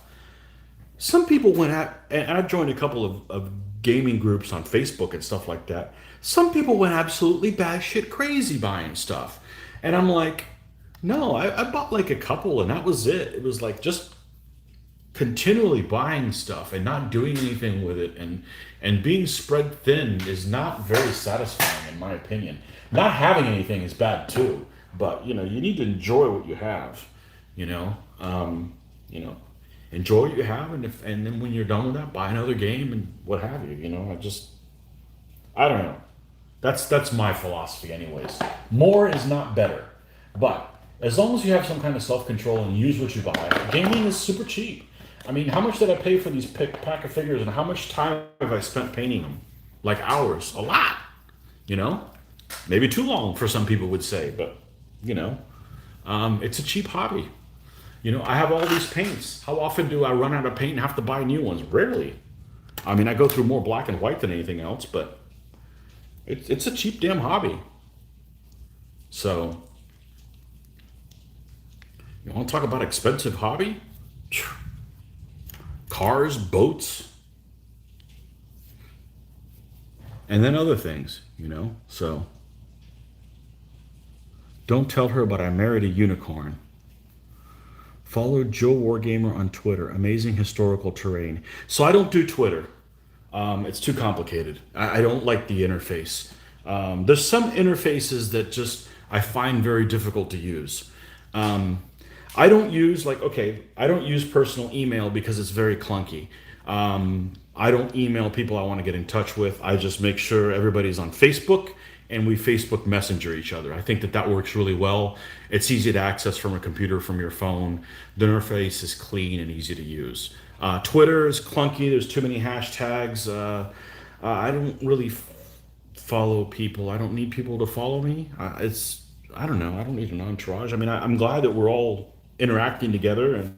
Some people went at, and I joined a couple of gaming groups on Facebook and stuff like that. Some people went absolutely batshit crazy buying stuff, and I'm like, no, I bought like a couple, and that was it. It was like just continually buying stuff and not doing anything with it, and being spread thin is not very satisfying, in my opinion. Not having anything is bad too, but you need to enjoy what you have. Enjoy what you have, and then when you're done with that, buy another game and what have you. I don't know. That's my philosophy, anyways. More is not better, but as long as you have some kind of self-control and use what you buy, gaming is super cheap. I mean, how much did I pay for these pack of figures, and how much time have I spent painting them? like hours, a lot, you know, maybe too long for some people would say, but you know, it's a cheap hobby. You know, I have all these paints. How often do I run out of paint and have to buy new ones? Rarely. I mean, I go through more black and white than anything else, but it's a cheap damn hobby. So, you want to talk about expensive hobby? Cars, boats, and then other things, you know? So, don't tell her, but I married a unicorn. Follow Joe Wargamer on Twitter. Amazing historical terrain. So I don't do Twitter. It's too complicated. I don't like the interface. There's some interfaces that just I find very difficult to use. Um, I don't use I don't use personal email because it's very clunky. I don't email people I want to get in touch with. I just make sure everybody's on Facebook and we Facebook Messenger each other. I think that that works really well. It's easy to access from a computer, from your phone. The interface is clean and easy to use. Twitter is clunky. There's too many hashtags. I don't really follow people. I don't need people to follow me. I don't know. I don't need an entourage. I mean, I'm glad that we're all interacting together,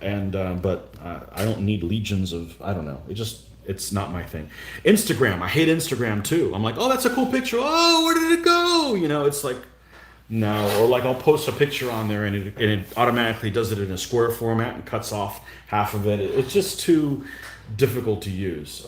but I don't need legions of. I don't know. It's not my thing. Instagram. I hate Instagram too. I'm like, oh, that's a cool picture. Oh, where did it go? You know, it's like no, or like I'll post a picture on there and it automatically does it in a square format and cuts off half of it. It's just too difficult to use.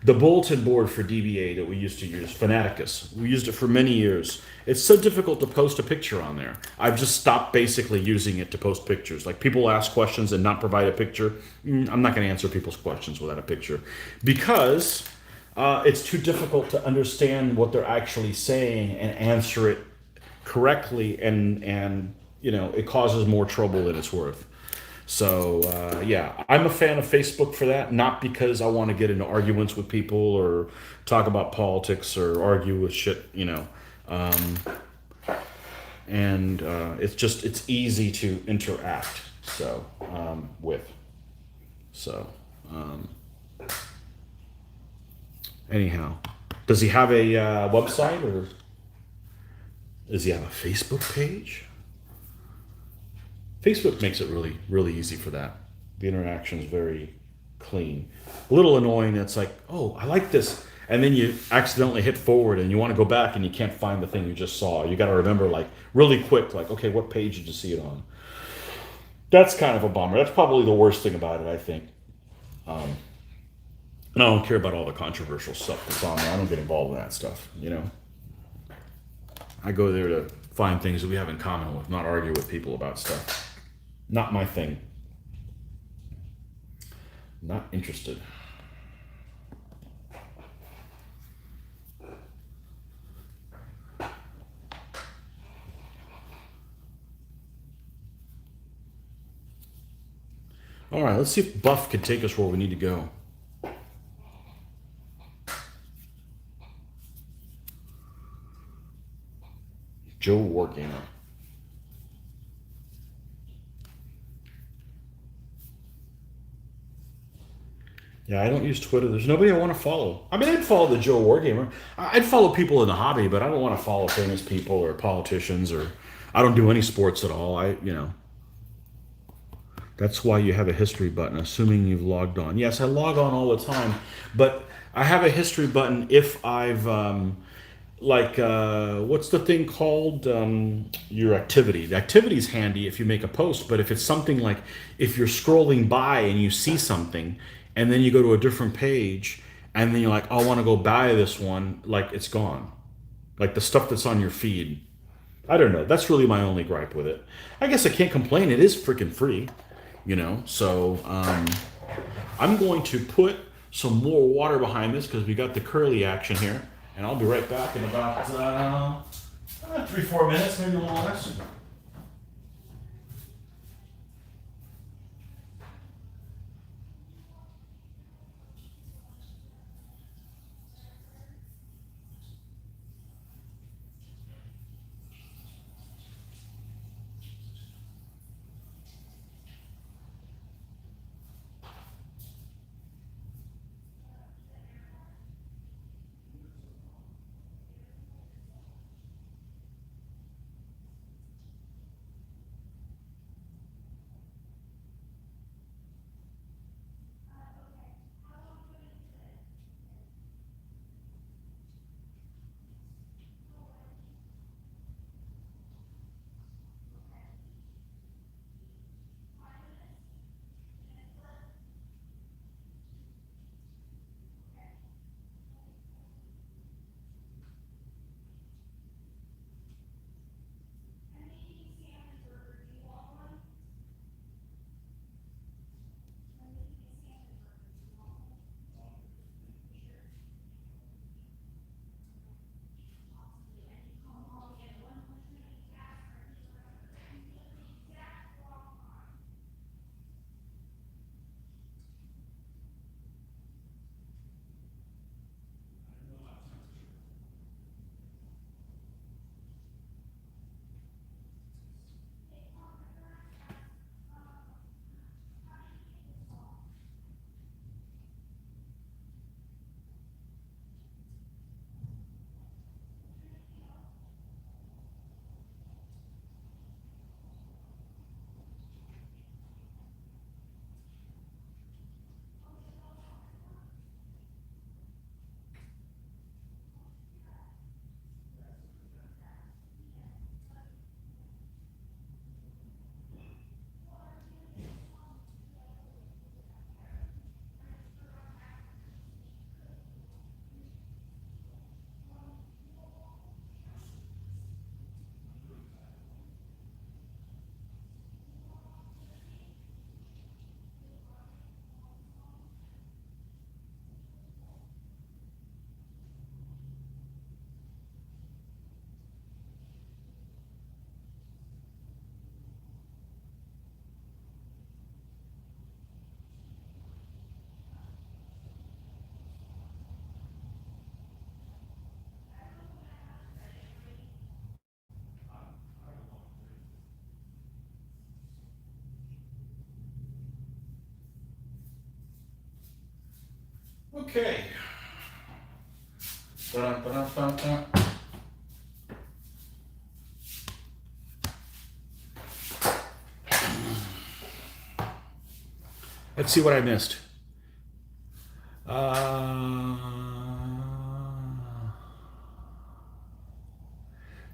The bulletin board for DBA that we used to use, Fanaticus, we used it for many years. It's so difficult to post a picture on there. I've just stopped basically using it to post pictures. Like people ask questions and not provide a picture. I'm not going to answer people's questions without a picture because it's too difficult to understand what they're actually saying and answer it correctly, and you know it causes more trouble than it's worth. So yeah, I'm a fan of Facebook for that, not because I want to get into arguments with people or talk about politics or argue with shit, you know. Um, and it's easy to interact with. So anyhow, does he have a website or does he have a Facebook page? Facebook makes it really, really easy for that. The interaction is very clean. A little annoying. It's like, oh, I like this. And then you accidentally hit forward and you want to go back and you can't find the thing you just saw. You got to remember, like, really quick, like, okay, what page did you see it on? That's kind of a bummer. That's probably the worst thing about it, I think. And I don't care about all the controversial stuff that's on there. I don't get involved in that stuff, you know? I go there to find things that we have in common with, not argue with people about stuff. Not my thing. Not interested. All right, let's see if Buff can take us where we need to go. Joe Wargamer. Yeah, I don't use Twitter. There's nobody I want to follow. I mean, I'd follow the Joe Wargamer. I'd follow people in the hobby, but I don't want to follow famous people or politicians, or I don't do any sports at all. That's why you have a history button, assuming you've logged on. Yes, I log on all the time, but I have a history button if I've what's the thing called, your activity. The activity is handy if you make a post, but if it's something like if you're scrolling by and you see something and then you go to a different page and then you're like, oh, I want to go buy this one, like it's gone, like the stuff that's on your feed. I don't know, that's really my only gripe with it. I guess I can't complain, it is freaking free, you know. So I'm going to put some more water behind this because we got the curly action here. And I'll be right back in about 3-4 minutes, maybe a little less. Okay. Ba-da-ba-da-ba-da. Let's see what I missed.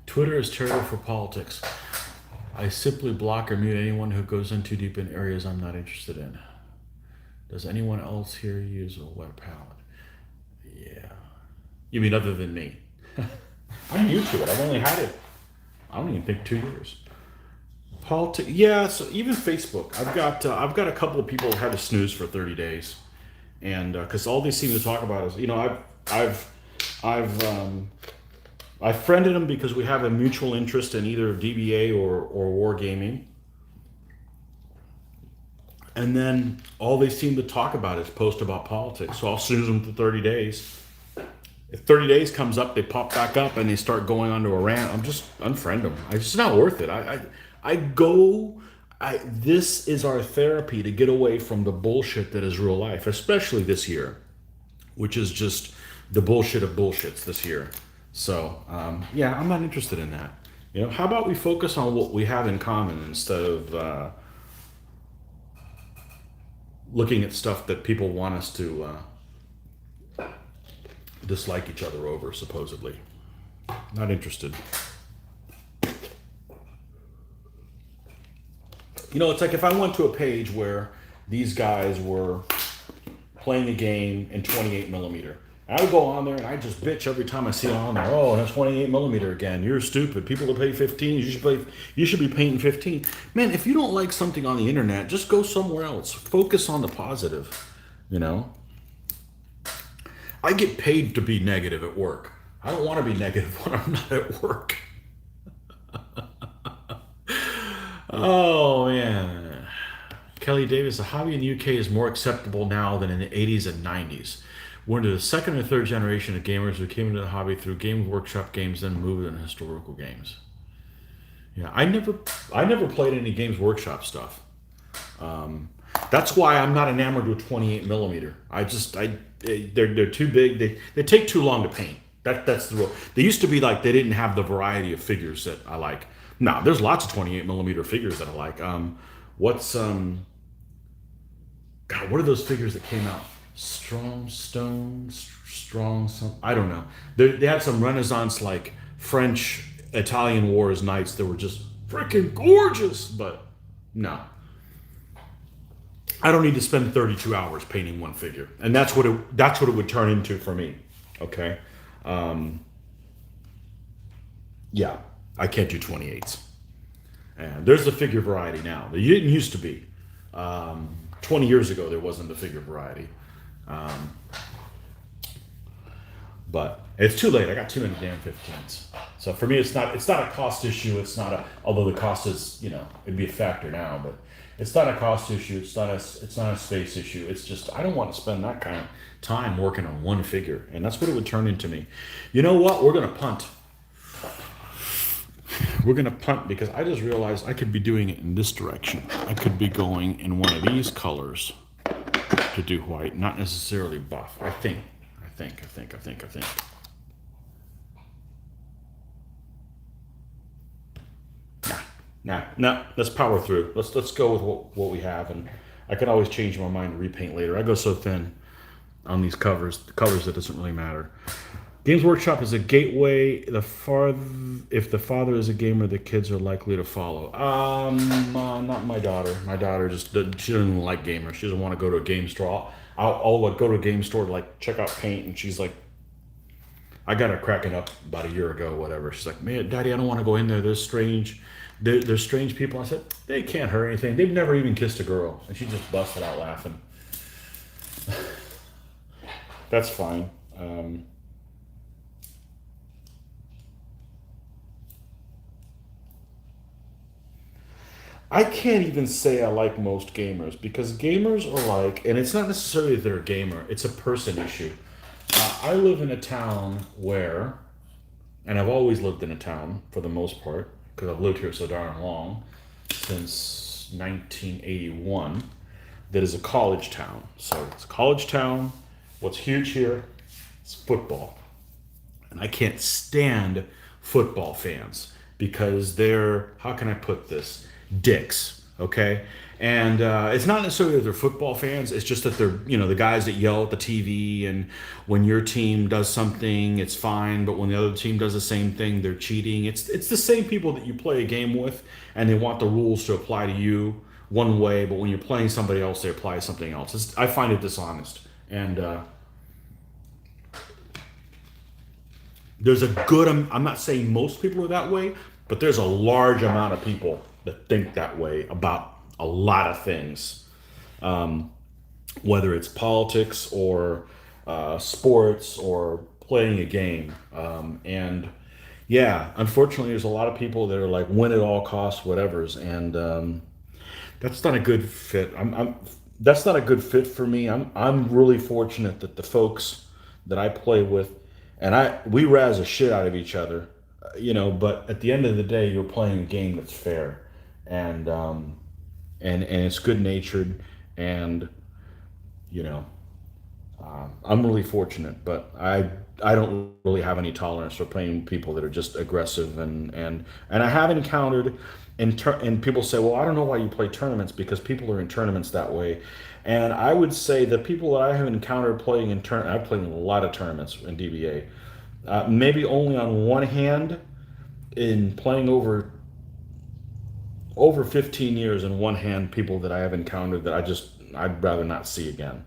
Twitter is terrible for politics. I simply block or mute anyone who goes in too deep in areas I'm not interested in. Does anyone else here use a web palette? Yeah. You mean other than me? I'm new to it. I've only had it, I don't even think 2 years. Politics, yeah. So even Facebook, I've got a couple of people who had to snooze for 30 days, and because all they seem to talk about is, I've I've I friended them because we have a mutual interest in either DBA or wargaming, and then all they seem to talk about is post about politics. So I'll snooze them for 30 days. If 30 days comes up, they pop back up and they start going onto a rant. I'm just unfriend them. It's just not worth it. I go. This is our therapy to get away from the bullshit that is real life, especially this year, which is just the bullshit of bullshits this year. So yeah, I'm not interested in that. How about we focus on what we have in common instead of looking at stuff that people want us to dislike each other over, supposedly. Not interested. It's like if I went to a page where these guys were playing a game in 28 millimeter. I would go on there and I just bitch every time I see it on there. Oh, that's 28 millimeter again. You're stupid. People that pay 15, you should be paying 15. Man, if you don't like something on the internet, just go somewhere else. Focus on the positive. I get paid to be negative at work. I don't want to be negative when I'm not at work. Oh, man. Kelly Davis, the hobby in the UK is more acceptable now than in the 80s and 90s. We're into the second or third generation of gamers who came into the hobby through Games Workshop games, then moved into historical games. Yeah, I never played any Games Workshop stuff. That's why I'm not enamored with 28 millimeter. They're too big. They take too long to paint. That's the rule. They used to be like they didn't have the variety of figures that I like. No, there's lots of 28 millimeter figures that I like. What's God? What are those figures that came out? Strong Stone, Strong some. I don't know. They had some Renaissance like French Italian Wars knights that were just freaking gorgeous, but no. I don't need to spend 32 hours painting one figure, and that's what it would turn into for me. Okay, yeah, I can't do 28s. And there's the figure variety now. There didn't used to be. 20 years ago, there wasn't the figure variety. But it's too late. I got too many damn 15s. So for me, it's not a cost issue. It's not although the cost is, it'd be a factor now, but it's not a cost issue. It's not a space issue. It's just, I don't want to spend that kind of time working on one figure. And that's what it would turn into me. You know what? We're going to punt. We're going to punt because I just realized I could be doing it in this direction. I could be going in one of these colors to do white, not necessarily buff. I think. Nah. Let's power through. Let's go with what we have, and I can always change my mind and repaint later. I go so thin on these covers. The covers, it doesn't really matter. Games Workshop is a gateway. If the father is a gamer, the kids are likely to follow. Not my daughter. My daughter she doesn't like gamers. She doesn't want to go to a game store. I'll go to a game store to like check out paint, and she's like, I got her cracking up about a year ago, whatever. She's like, man, Daddy, I don't want to go in there. There's strange people. I said, they can't hurt anything. They've never even kissed a girl, and she just busted out laughing. That's fine. I can't even say I like most gamers because gamers are like, and it's not necessarily they're a gamer, it's a person issue. I live in a town where, and I've always lived in a town for the most part, because I've lived here so darn long, since 1981, that is a college town. So it's a college town, What's huge here is football. And I can't stand football fans because they're, how can I put this? Dicks, okay? And it's not necessarily that they're football fans. It's just that they're, the guys that yell at the TV, and when your team does something, it's fine. But when the other team does the same thing, they're cheating. It's the same people that you play a game with, and they want the rules to apply to you one way, but when you're playing somebody else, they apply something else. I find it dishonest. And there's a good, I'm not saying most people are that way, but there's a large amount of people that think that way about a lot of things, whether it's politics or sports or playing a game. And yeah, unfortunately, there's a lot of people that are like win at all costs, whatever's, and that's not a good fit. That's not a good fit for me. I'm really fortunate that the folks that I play with, and we razz the shit out of each other, But at the end of the day, you're playing a game that's fair, and and it's good natured, and you know, I'm really fortunate. But I don't really have any tolerance for playing people that are just aggressive, and I have encountered. And people say, well, I don't know why you play tournaments, because people are in tournaments that way. And I would say the people that I have encountered playing in I've played in a lot of tournaments in DBA. Maybe only on one hand, in playing over 15 years in one hand, people that I have encountered that I'd rather not see again.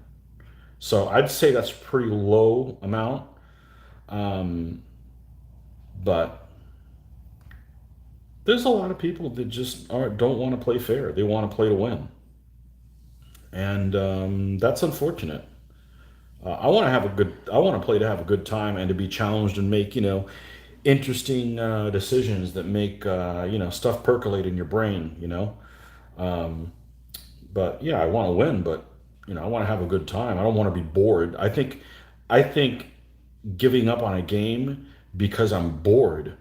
So I'd say that's a pretty low amount. Um, but there's a lot of people that just don't want to play fair. They want to play to win, and that's unfortunate. I want to have a good. I want to play to have a good time and to be challenged and make interesting decisions that make stuff percolate in your brain. But yeah, I want to win, but I want to have a good time. I don't want to be bored. I think giving up on a game because I'm bored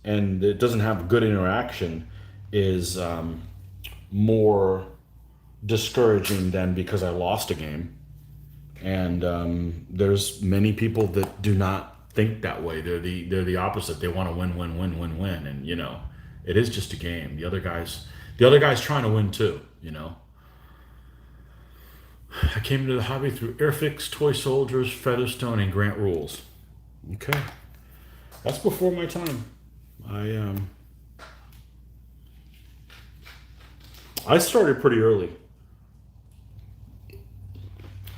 and it doesn't have good interaction is more discouraging than because I lost a game. And there's many people that do not think that way. They're the opposite. They want to win, win, win, win, win, and it is just a game. The other guy's trying to win too. I came into the hobby through Airfix, Toy Soldiers, Featherstone, and Grant Rules. Okay, that's before my time. I started pretty early.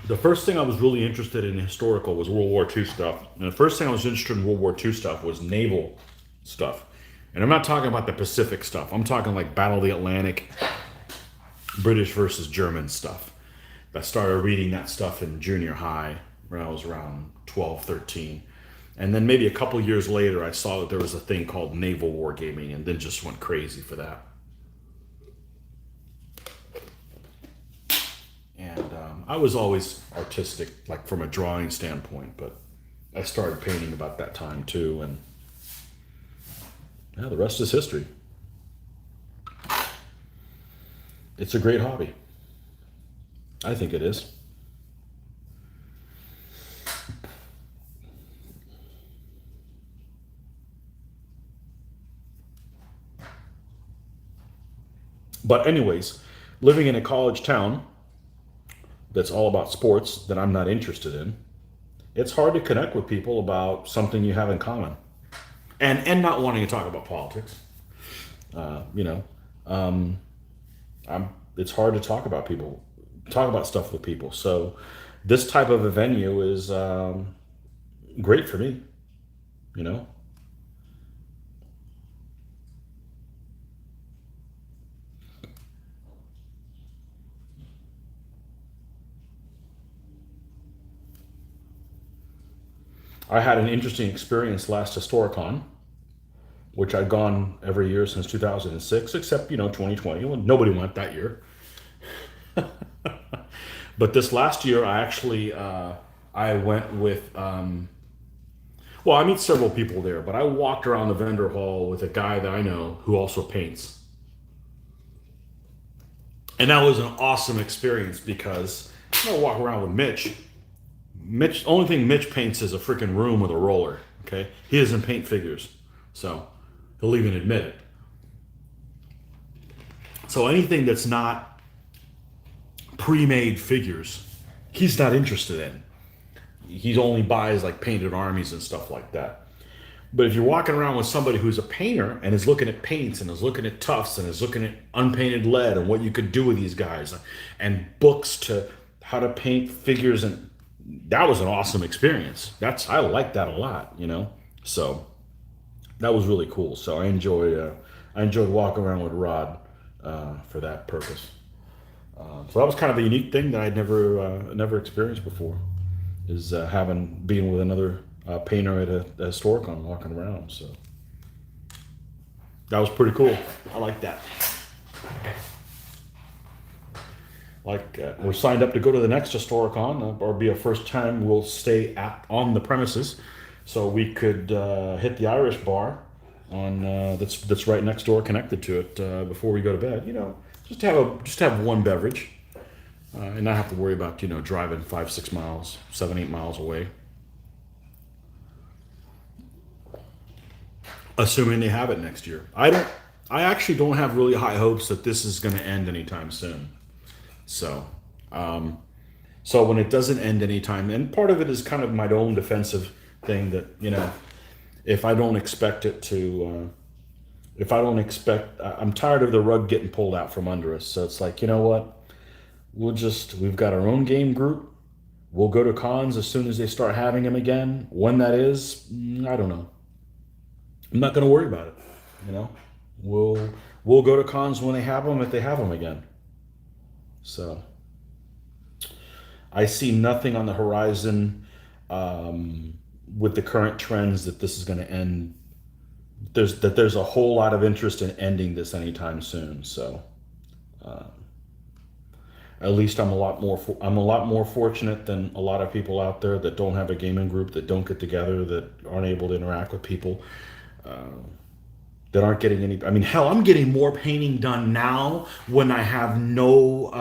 The first thing I was really interested in historical was World War II stuff. And the first thing I was interested in World War II stuff was naval stuff. And I'm not talking about the Pacific stuff. I'm talking like Battle of the Atlantic, British versus German stuff. I started reading that stuff in junior high when I was around 12, 13. And then maybe a couple years later, I saw that there was a thing called naval wargaming, and then just went crazy for that. And I was always artistic, like from a drawing standpoint, but I started painting about that time too. And yeah, the rest is history. It's a great hobby. I think it is. But anyways, living in a college town that's all about sports that I'm not interested in, it's hard to connect with people about something you have in common, and not wanting to talk about politics. Uh, you know, um, it's hard to talk about stuff with people. So this type of a venue is great for me. You know, I had an interesting experience last Historicon, which I'd gone every year since 2006, except 2020. Well, nobody went that year. But this last year, I actually I went with. Well, I meet several people there, but I walked around the vendor hall with a guy that I know who also paints, and that was an awesome experience because I'm gonna walk around with Mitch. Mitch, only thing Mitch paints is a freaking room with a roller. Okay, he doesn't paint figures, so he'll even admit it. So anything that's not pre-made figures, he's not interested in. He only buys like painted armies and stuff like that. But if you're walking around with somebody who's a painter and is looking at paints and is looking at tufts and is looking at unpainted lead and what you could do with these guys and books to how to paint figures, and that was an awesome experience. I like that a lot, you know. So that was really cool. So I enjoyed walking around with Rod for that purpose. So that was kind of a unique thing that I'd never experienced before, is being with another painter at a Historicon walking around. So that was pretty cool. I like that. We're signed up to go to the next Historicon, or be a first time we'll stay on the premises, so we could hit the Irish bar on that's right next door, connected to it, before we go to bed. You know, just have one beverage, and not have to worry about driving 5-6 miles, 7-8 miles away. Assuming they have it next year. I actually don't have really high hopes that this is going to end anytime soon. So, so when it doesn't end anytime, and part of it is kind of my own defensive thing that, if I don't expect it to, if I don't expect, I'm tired of the rug getting pulled out from under us. So it's like, you know what? We've got our own game group. We'll go to cons as soon as they start having them again. When that is, I don't know. I'm not going to worry about it. You know, we'll go to cons when they have them, if they have them again. So I see nothing on the horizon, with the current trends, that this is going to end. There's a whole lot of interest in ending this anytime soon. So at least I'm a lot more fortunate than a lot of people out there that don't have a gaming group, that don't get together, that aren't able to interact with people. That aren't getting any. I mean, hell, I'm getting more painting done now when I have no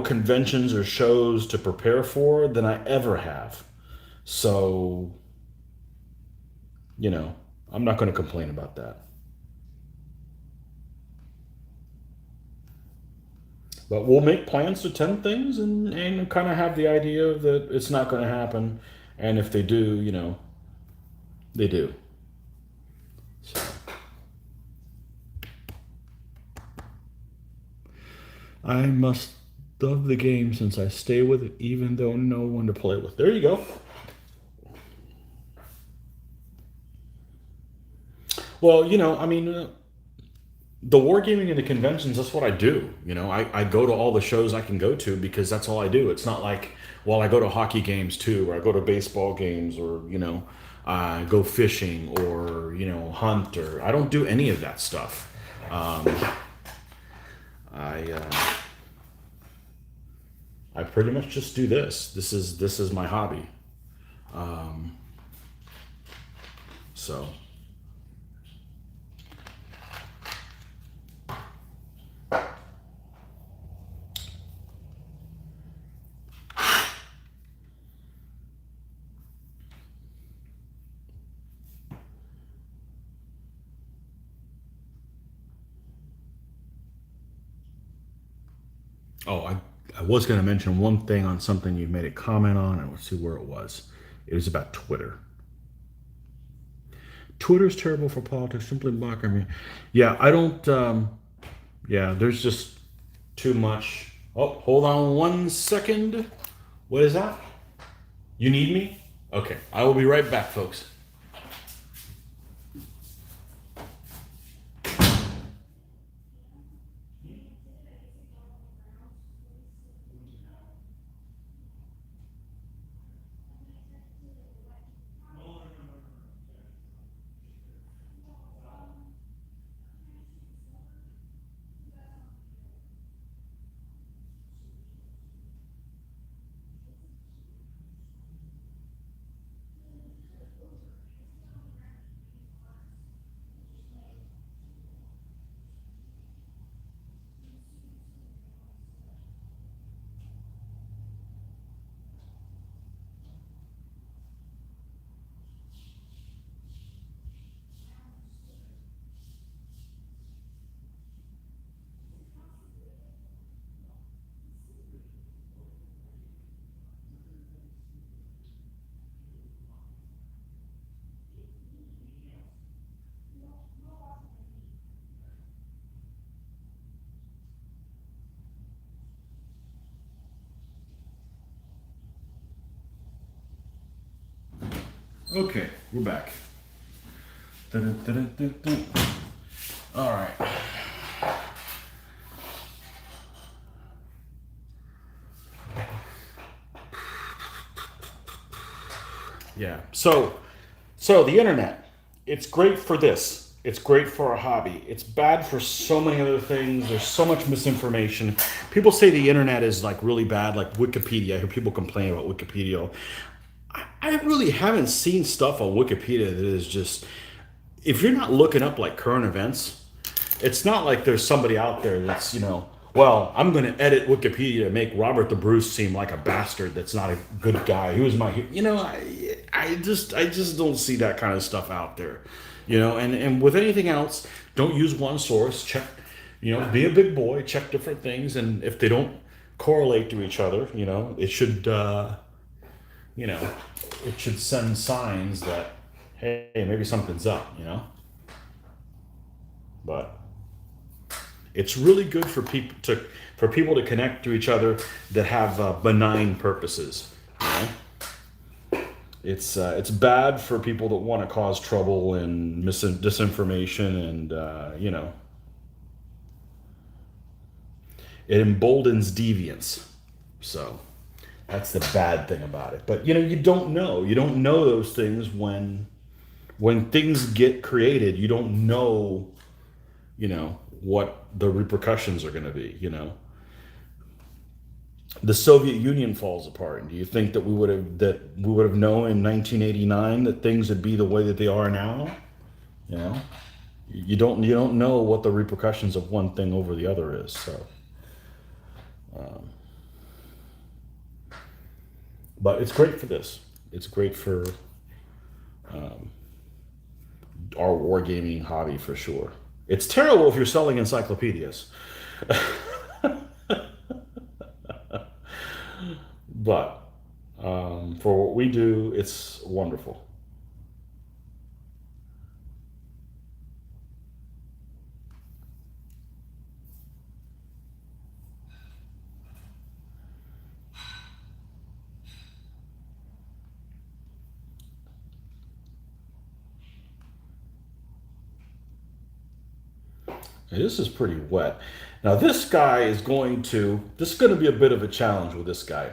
conventions or shows to prepare for than I ever have. So, I'm not going to complain about that. But we'll make plans to attend things, and kind of have the idea that it's not going to happen. And if they do, they do. So. I must love the game since I stay with it, even though no one to play with. There you go. Well, I mean, the wargaming and the conventions, that's what I do. I go to all the shows I can go to because that's all I do. It's not like, well, I go to hockey games too, or I go to baseball games, or, I go fishing, or, hunt, or I don't do any of that stuff. I pretty much just do this. This is my hobby. So. Oh, I was going to mention one thing on something you made a comment on, and let's see where it was. It was about Twitter. Twitter's terrible for politics. Simply blocking me. Yeah, I don't. Yeah, there's just too much. Oh, hold on 1 second. What is that? You need me? Okay, I will be right back, folks. Okay, we're back. Dun-dun-dun-dun-dun. All right. Yeah. So the internet, it's great for this. It's great for a hobby. It's bad for so many other things. There's so much misinformation. People say the internet is like really bad, like Wikipedia. I hear people complain about Wikipedia. I really haven't seen stuff on Wikipedia that is just, if you're not looking up like current events, it's not like there's somebody out there that's, well, I'm going to edit Wikipedia to make Robert the Bruce seem like a bastard that's not a good guy. He was my, I just don't see that kind of stuff out there, and with anything else, don't use one source. Check, be a big boy, check different things. And if they don't correlate to each other, you know, it should send signs that, hey, maybe something's up, But it's really good for people to connect to each other that have benign purposes. It's bad for people that want to cause trouble and disinformation, and it emboldens deviance. So that's the bad thing about it. But you don't know. You don't know those things when things get created. You don't know, what the repercussions are going to be. The Soviet Union falls apart. Do you think that we would have known in 1989 that things would be the way that they are now? You don't know what the repercussions of one thing over the other is. So. But it's great for this. It's great for our wargaming hobby for sure. It's terrible if you're selling encyclopedias. But for what we do, it's wonderful. This is pretty wet. Now this guy this is going to be a bit of a challenge with this guy.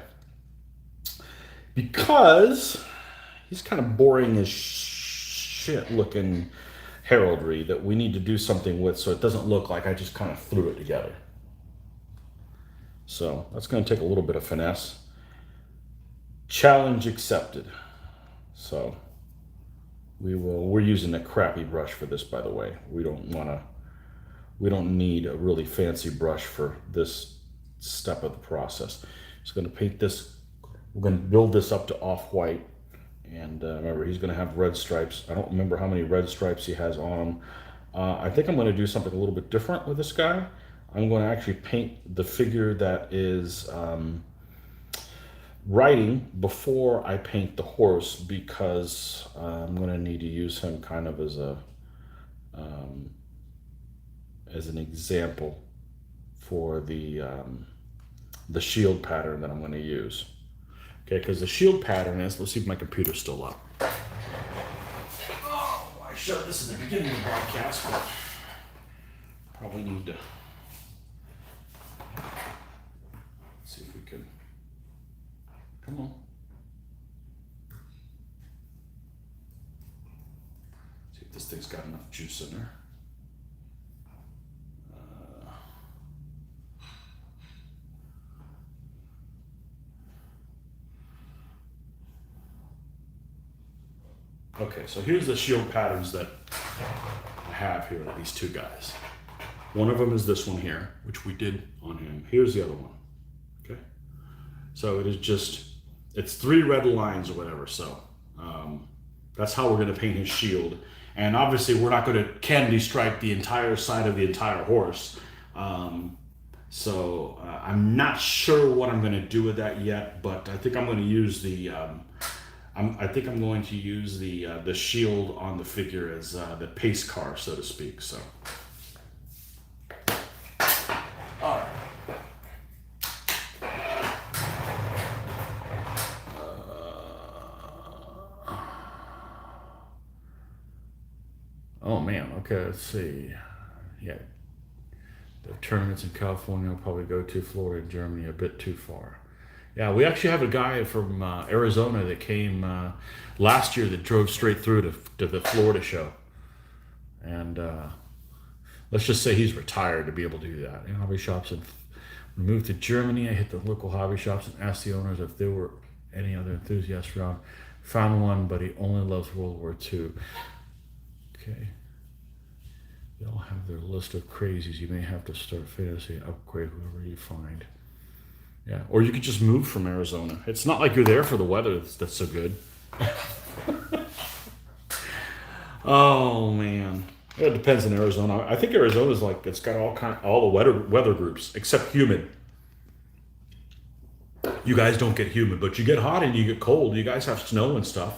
Because he's kind of boring as shit looking heraldry that we need to do something with so it doesn't look like I just kind of threw it together. So that's going to take a little bit of finesse. Challenge accepted. So we're using a crappy brush for this, by the way. We don't need a really fancy brush for this step of the process. Just going to paint this. We're going to build this up to off-white. And remember, he's going to have red stripes. I don't remember how many red stripes he has on him. I think I'm going to do something a little bit different with this guy. I'm going to actually paint the figure that is riding before I paint the horse, because I'm going to need to use him kind of as an example for the shield pattern that I'm going to use. Okay, because the shield pattern is, let's see if my computer's still up. Oh, I showed this in the beginning of the broadcast, but probably need to see if we can, come on. See if this thing's got enough juice in there. Okay, so here's the shield patterns that I have here of these two guys. One of them is this one here, which we did on him. Here's the other one, okay? So it's 3 red lines or whatever, so that's how we're gonna paint his shield. And obviously we're not gonna candy stripe the entire side of the entire horse. So I'm not sure what I'm gonna do with that yet, but I think I'm gonna use the the shield on the figure as the pace car, so to speak. So, all right. Oh man. Okay. Let's see. Yeah, the tournaments in California will probably go to Florida and Germany a bit too far. Yeah, we actually have a guy from Arizona that came last year that drove straight through to the Florida show, and let's just say he's retired to be able to do that. In hobby shops, and we moved to Germany. I hit the local hobby shops and asked the owners if there were any other enthusiasts around. Found one, but he only loves World War II. Okay. They all have their list of crazies. You may have to start fantasy upgrade whoever you find. Yeah, or you could just move from Arizona. It's not like you're there for the weather that's so good. Oh man, it depends in Arizona. I think Arizona's like it's got all the weather groups except humid. You guys don't get humid, but you get hot and you get cold. You guys have snow and stuff.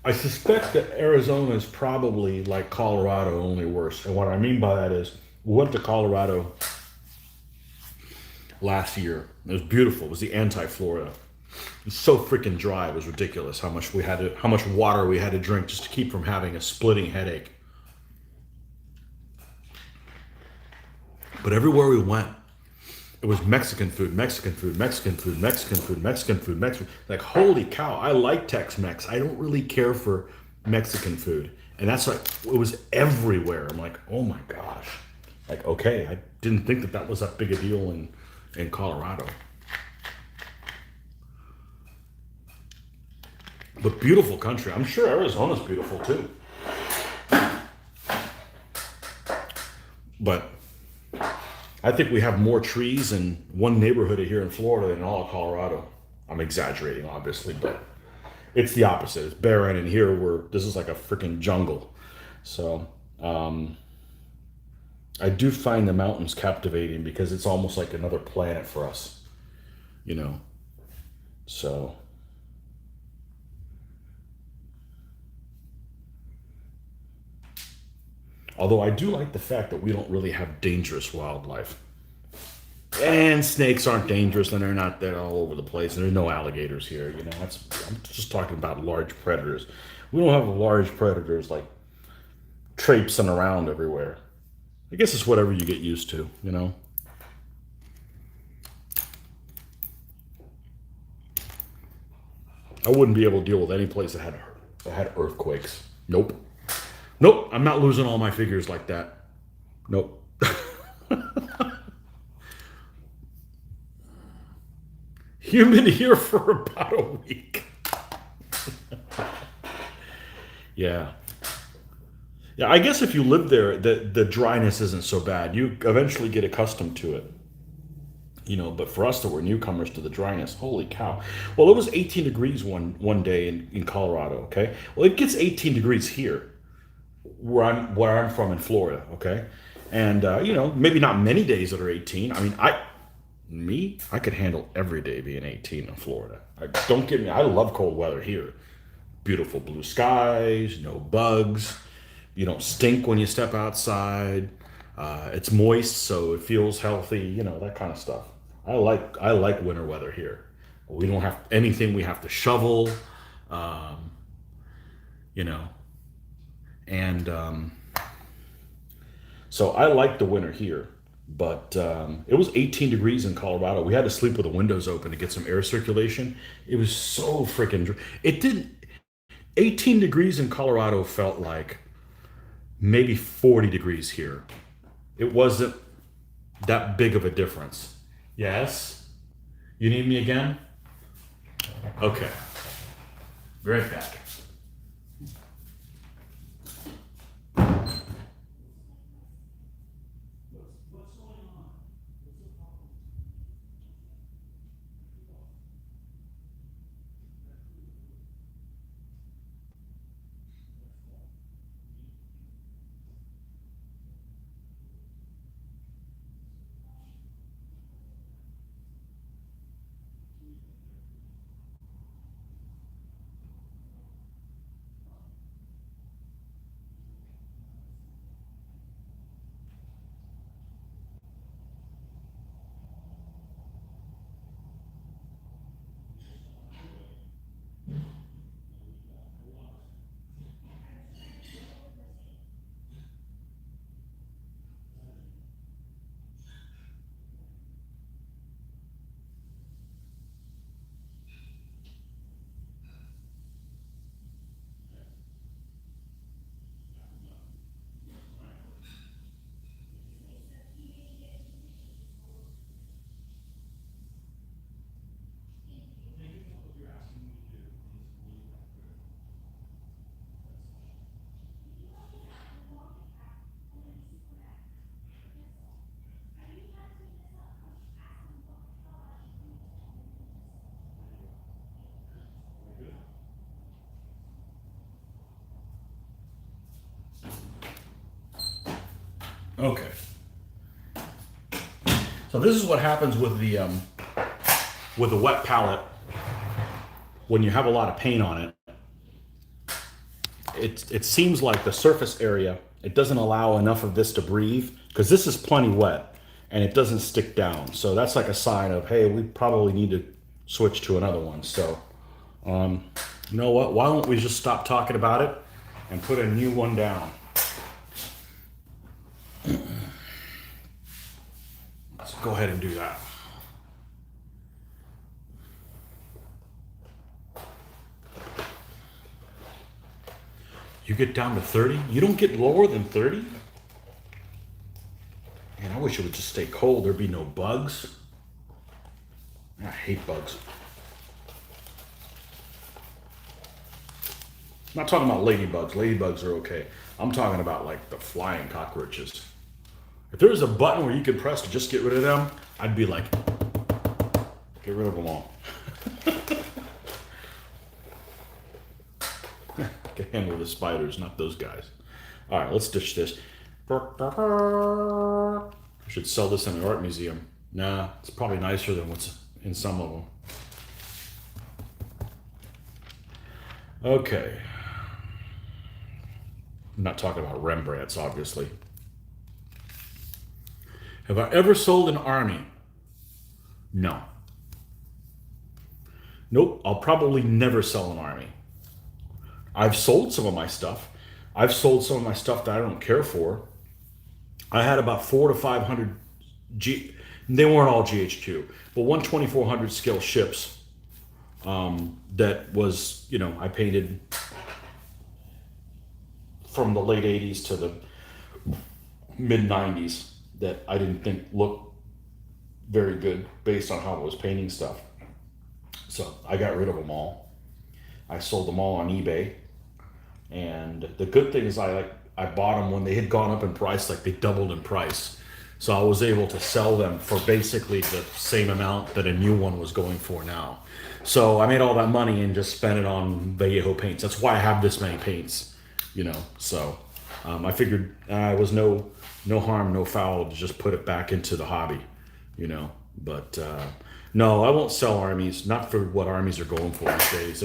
I suspect that Arizona is probably like Colorado, only worse. And what I mean by that is, we went to Colorado last year. It was beautiful. It was the anti-Florida. It was so freaking dry. It was ridiculous how much water we had to drink just to keep from having a splitting headache. But everywhere we went, it was Mexican food, Mexican food, Mexican food, Mexican food, Mexican food, Mexican. Like holy cow! I like Tex-Mex. I don't really care for Mexican food, and that's like it was everywhere. I'm like, oh my gosh! Like okay, I didn't think that was that big a deal in Colorado. But beautiful country. I'm sure Arizona's beautiful too. But I think we have more trees in one neighborhood here in Florida than all of Colorado. I'm exaggerating, obviously, but it's the opposite. It's barren, and here this is like a freaking jungle. So I do find the mountains captivating because it's almost like another planet for us, you know. So although I do like the fact that we don't really have dangerous wildlife. And snakes aren't dangerous, and they're not that all over the place. And there's no alligators here. I'm just talking about large predators. We don't have large predators like traipsing around everywhere. I guess it's whatever you get used to, you know. I wouldn't be able to deal with any place that had earthquakes. Nope, nope. I'm not losing all my figures like that. Nope. Human here for about a week. Yeah. Yeah, I guess if you live there, the dryness isn't so bad. You eventually get accustomed to it, But for us that were newcomers to the dryness, holy cow! Well, it was 18 degrees one day in Colorado. Okay, well it gets 18 degrees here where I'm from in Florida. Okay, and maybe not many days that are 18. I mean, I could handle every day being 18 in Florida. Don't get me. I love cold weather here. Beautiful blue skies, no bugs. You don't stink when you step outside. It's moist, so it feels healthy. That kind of stuff. I like winter weather here. We don't have anything we have to shovel. Um, you know, and so I like the winter here. But it was 18 degrees in Colorado. We had to sleep with the windows open to get some air circulation. It was so freaking. It didn't. 18 degrees in Colorado felt like maybe 40 degrees here. It wasn't that big of a difference. Yes? You need me again? Okay. Be right back. Okay. So this is what happens with the wet palette when you have a lot of paint on it. It seems like the surface area, it doesn't allow enough of this to breathe, because this is plenty wet and it doesn't stick down. So that's like a sign of, hey, we probably need to switch to another one. So you know what, why don't we just stop talking about it and put a new one down. Let's go ahead and do that. You get down to 30? You don't get lower than 30? Man, I wish it would just stay cold. There'd be no bugs. I hate bugs. I'm not talking about ladybugs. Ladybugs are okay. I'm talking about like the flying cockroaches. If there was a button where you could press to just get rid of them, I'd be like, get rid of them all. Can handle the spiders, not those guys. All right, let's ditch this. I should sell this in an art museum. Nah, it's probably nicer than what's in some of them. Okay. I'm not talking about Rembrandts, obviously. Have I ever sold an army? No. Nope, I'll probably never sell an army. I've sold some of my stuff. I've sold some of my stuff that I don't care for. I had about 400 to 500 they weren't all GHQ, but 2400 scale ships that was, you know, I painted from the late 80s to the mid 90s that I didn't think looked very good based on how I was painting stuff. So I got rid of them all. I sold them all on eBay. And the good thing is I bought them when they had gone up in price, like they doubled in price. So I was able to sell them for basically the same amount that a new one was going for now. So I made all that money and just spent it on Vallejo paints. That's why I have this many paints, you know. So I figured it was no harm, no foul to just put it back into the hobby, you know. But no, I won't sell armies, not for what armies are going for these days.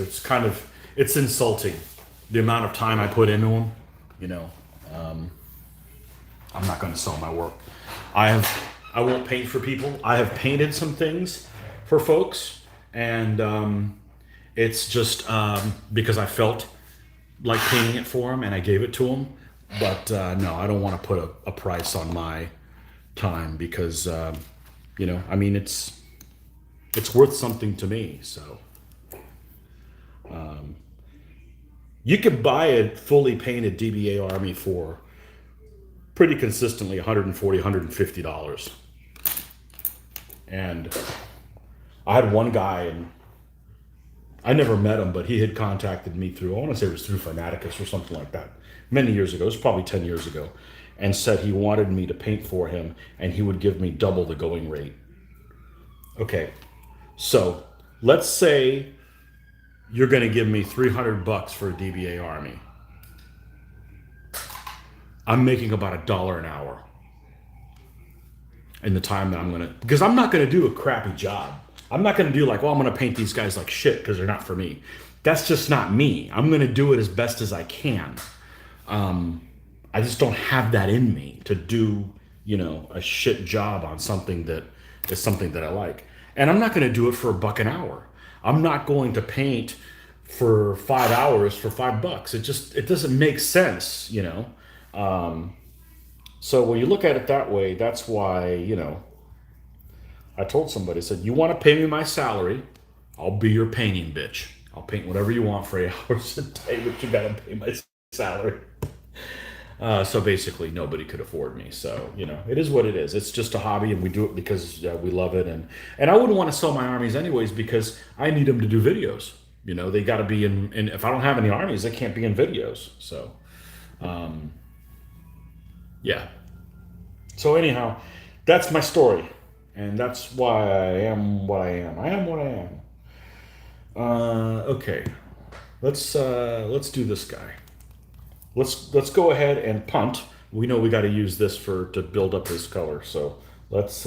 It's insulting. The amount of time I put into them, you know, I'm not going to sell my work. I won't paint for people. I have painted some things for folks, and it's just because I felt like painting it for them, and I gave it to them. But no, I don't want to put a price on my time because, you know, I mean, it's worth something to me. So. You could buy a fully painted DBA army for pretty consistently $140, $150. And I had one guy, and I never met him, but he had contacted me through, I want to say it was through Fanaticus or something like that, many years ago. It was probably 10 years ago. And said he wanted me to paint for him, and he would give me double the going rate. Okay, so let's say you're going to give me $300 for a DBA army. I'm making about $1 an hour in the time that I'm going to, because I'm not going to do a crappy job. I'm not going to do like, well, I'm going to paint these guys like shit because they're not for me. That's just not me. I'm going to do it as best as I can. I just don't have that in me to do, you know, a shit job on something that is something that I like. And I'm not going to do it for $1 an hour. I'm not going to paint for 5 hours for $5. It doesn't make sense, you know. So when you look at it that way, that's why, you know, I told somebody, I said, you want to pay me my salary, I'll be your painting bitch. I'll paint whatever you want for 8 hours a day, but you got to pay my salary. So basically nobody could afford me. So, you know, it is what it is. It's just a hobby, and we do it because we love it. And I wouldn't want to sell my armies anyways because I need them to do videos. You know, they got to be in, and if I don't have any armies, they can't be in videos. So, yeah. So anyhow, that's my story. And that's why I am what I am. I am what I am. Okay. Let's do this guy. Let's go ahead and punt we know we got to use this to build up his color. So let's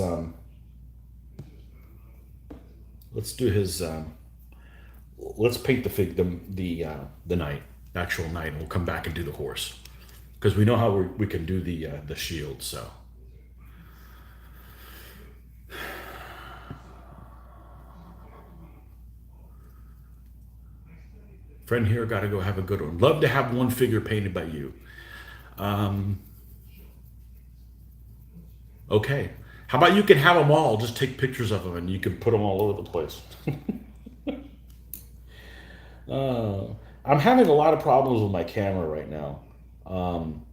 do his. Let's paint the knight, actual knight, and we'll come back and do the horse because we know how we can do the shield. So. Friend here, got to go have a good one. Love to have one figure painted by you. Okay. How about you can have them all? Just take pictures of them and you can put them all over the place. uh, I'm having a lot of problems with my camera right now. Um,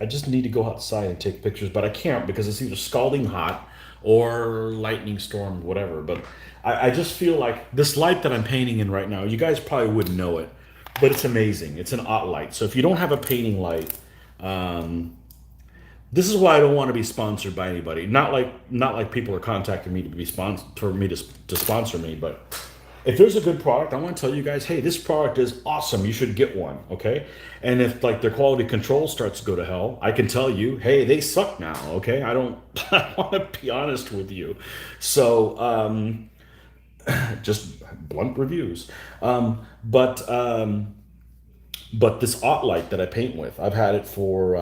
I just need to go outside and take pictures, but I can't because it's either scalding hot or lightning storm, whatever. But I just feel like this light that I'm painting in right now, you guys probably wouldn't know it, but it's amazing. It's an ot light. So if you don't have a painting light, um, this is why I don't want to be sponsored by anybody. Not like people are contacting me to be sponsored for me to sponsor me, but if there's a good product, I want to tell you guys, hey, this product is awesome. You should get one, okay? And if like their quality control starts to go to hell, I can tell you, hey, they suck now, okay? I don't. I want to be honest with you. So just blunt reviews. But this ot light that I paint with, I've had it for.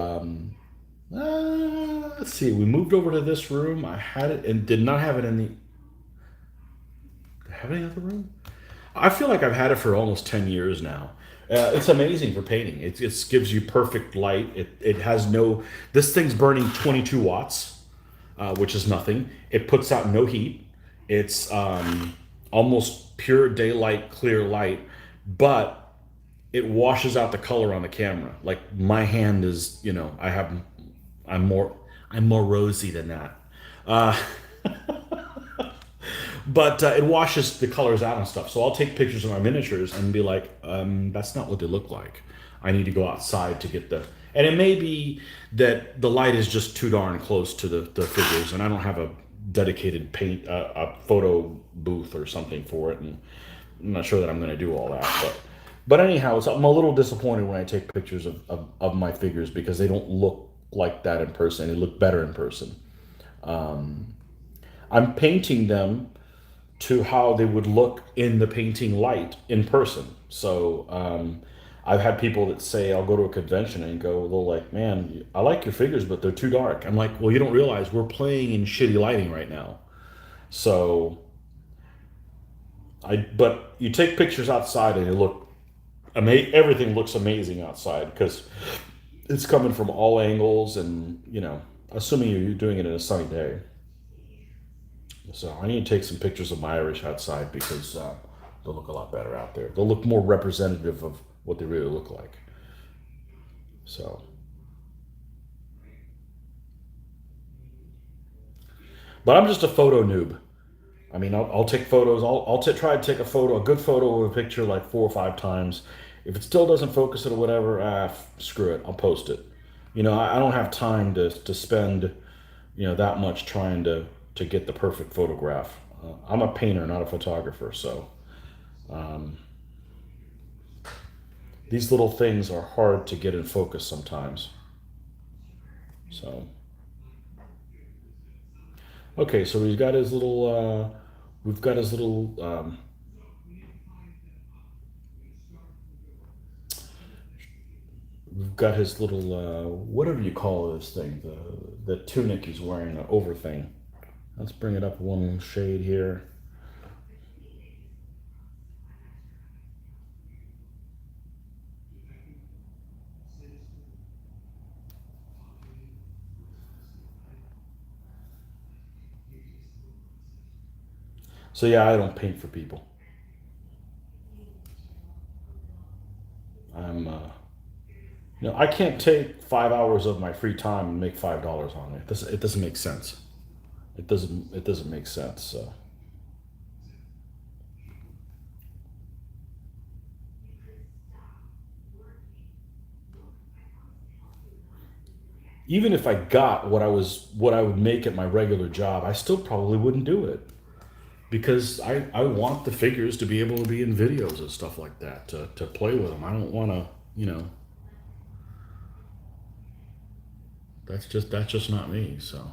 Let's see. We moved over to this room. I had it and did not have it in the. Did I have any other room? I feel like I've had it for almost 10 years now. It's amazing for painting. It gives you perfect light. It has no. This thing's burning 22 watts, which is nothing. It puts out no heat. It's almost pure daylight, clear light, but it washes out the color on the camera. Like my hand is, I'm more rosy than that. Uh, but it washes the colors out and stuff. So I'll take pictures of my miniatures and be like, that's not what they look like. I need to go outside to get the. And it may be that the light is just too darn close to the figures, and I don't have a dedicated paint a photo booth or something for it, and I'm not sure that I'm going to do all that. But anyhow, I'm a little disappointed when I take pictures of my figures because they don't look like that in person. They look better in person. I'm painting them to how they would look in the painting light in person. So I've had people that say, I'll go to a convention and go, they'll like, man, I like your figures, but they're too dark. I'm like, well, you don't realize we're playing in shitty lighting right now. So but you take pictures outside and they look everything looks amazing outside because it's coming from all angles and, assuming you're doing it in a sunny day. So I need to take some pictures of my Irish outside because they'll look a lot better out there. They'll look more representative of what they really look like. So, but I'm just a photo noob. I mean, I'll take photos. I'll try to take a good photo of a picture like 4 or 5 times. If it still doesn't focus it or whatever, screw it. I'll post it. I don't have time to spend, that much trying to get the perfect photograph. I'm a painter, not a photographer, so these little things are hard to get in focus sometimes. So, okay, so we've got his little, whatever you call this thing, the tunic he's wearing, the over thing. Let's bring it up one shade here. So yeah, I don't paint for people. I'm, I can't take 5 hours of my free time and make $5 on it. It doesn't make sense. It doesn't make sense. So even if I got what I would make at my regular job, I still probably wouldn't do it because I want the figures to be able to be in videos and stuff like that to play with them. I don't want to. That's just not me. So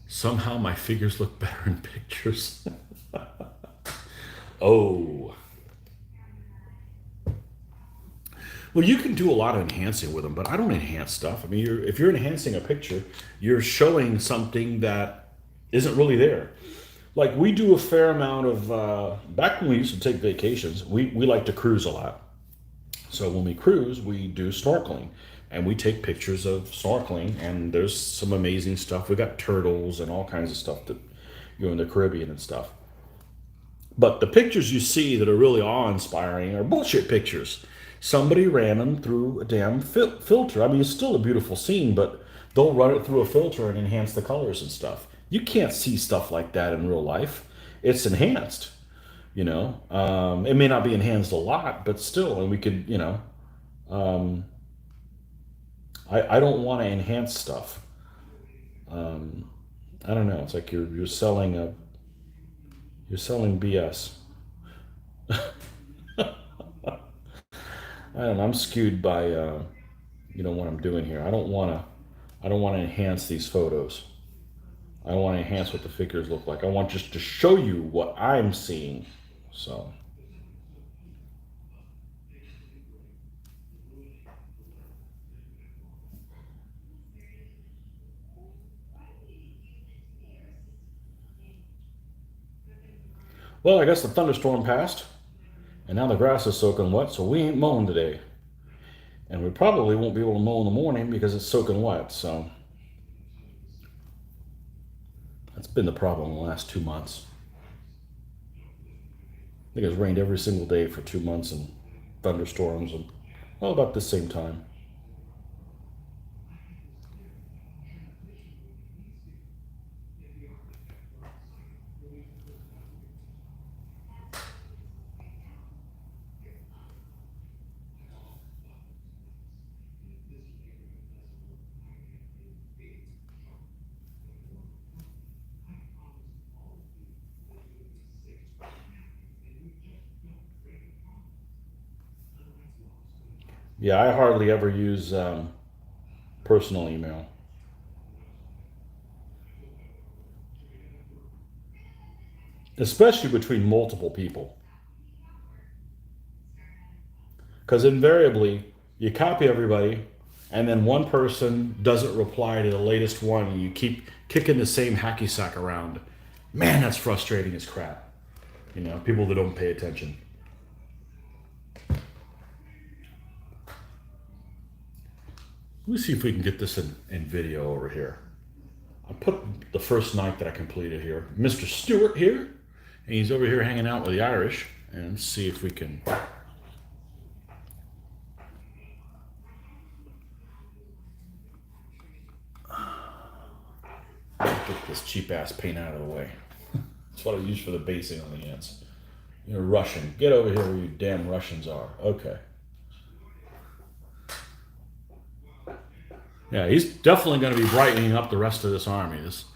somehow my figures look better in pictures. Oh, well, you can do a lot of enhancing with them, but I don't enhance stuff. I mean, if you're enhancing a picture, you're showing something that isn't really there. Like we do a fair amount of back when we used to take vacations, we like to cruise a lot. So when we cruise, we do snorkeling and we take pictures of snorkeling, and there's some amazing stuff. We got turtles and all kinds of stuff that in the Caribbean and stuff. But the pictures you see that are really awe-inspiring are bullshit pictures. Somebody ran them through a damn filter. I mean, it's still a beautiful scene, but they'll run it through a filter and enhance the colors and stuff. You can't see stuff like that in real life. It's enhanced, It may not be enhanced a lot, but still, and we could, um, I don't want to enhance stuff. Um, I don't know. It's like you're selling BS. I don't know. I'm skewed by what I'm doing here. I don't want to enhance these photos. I want to enhance what the figures look like. I want just to show you what I'm seeing. So, well, I guess the thunderstorm passed, and now the grass is soaking wet, so we ain't mowing today. And we probably won't be able to mow in the morning because it's soaking wet. So that's been the problem in the last 2 months. I think it's rained every single day for 2 months and thunderstorms and all about the same time. Yeah, I hardly ever use personal email, especially between multiple people, because invariably you copy everybody, and then one person doesn't reply to the latest one, and you keep kicking the same hacky sack around. Man, that's frustrating as crap. People that don't pay attention. Let me see if we can get this in video over here. I put the first night that I completed here. Mr. Stewart here, and he's over here hanging out with the Irish. And see if we can get this cheap ass paint out of the way. That's what I use for the basing on the ends. You're Russian. Get over here where you damn Russians are. Okay. Yeah, he's definitely going to be brightening up the rest of this army. This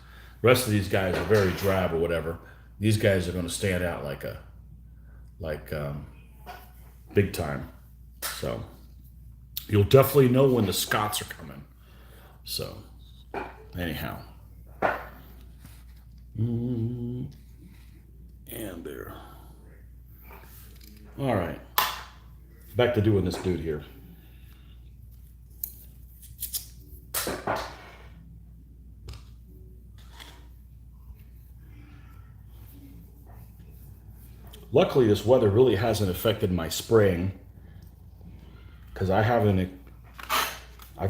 rest of these guys are very drab or whatever. These guys are going to stand out like big time. So you'll definitely know when the Scots are coming. So anyhow, and there. All right, back to doing this dude here. Luckily, this weather really hasn't affected my spraying because I've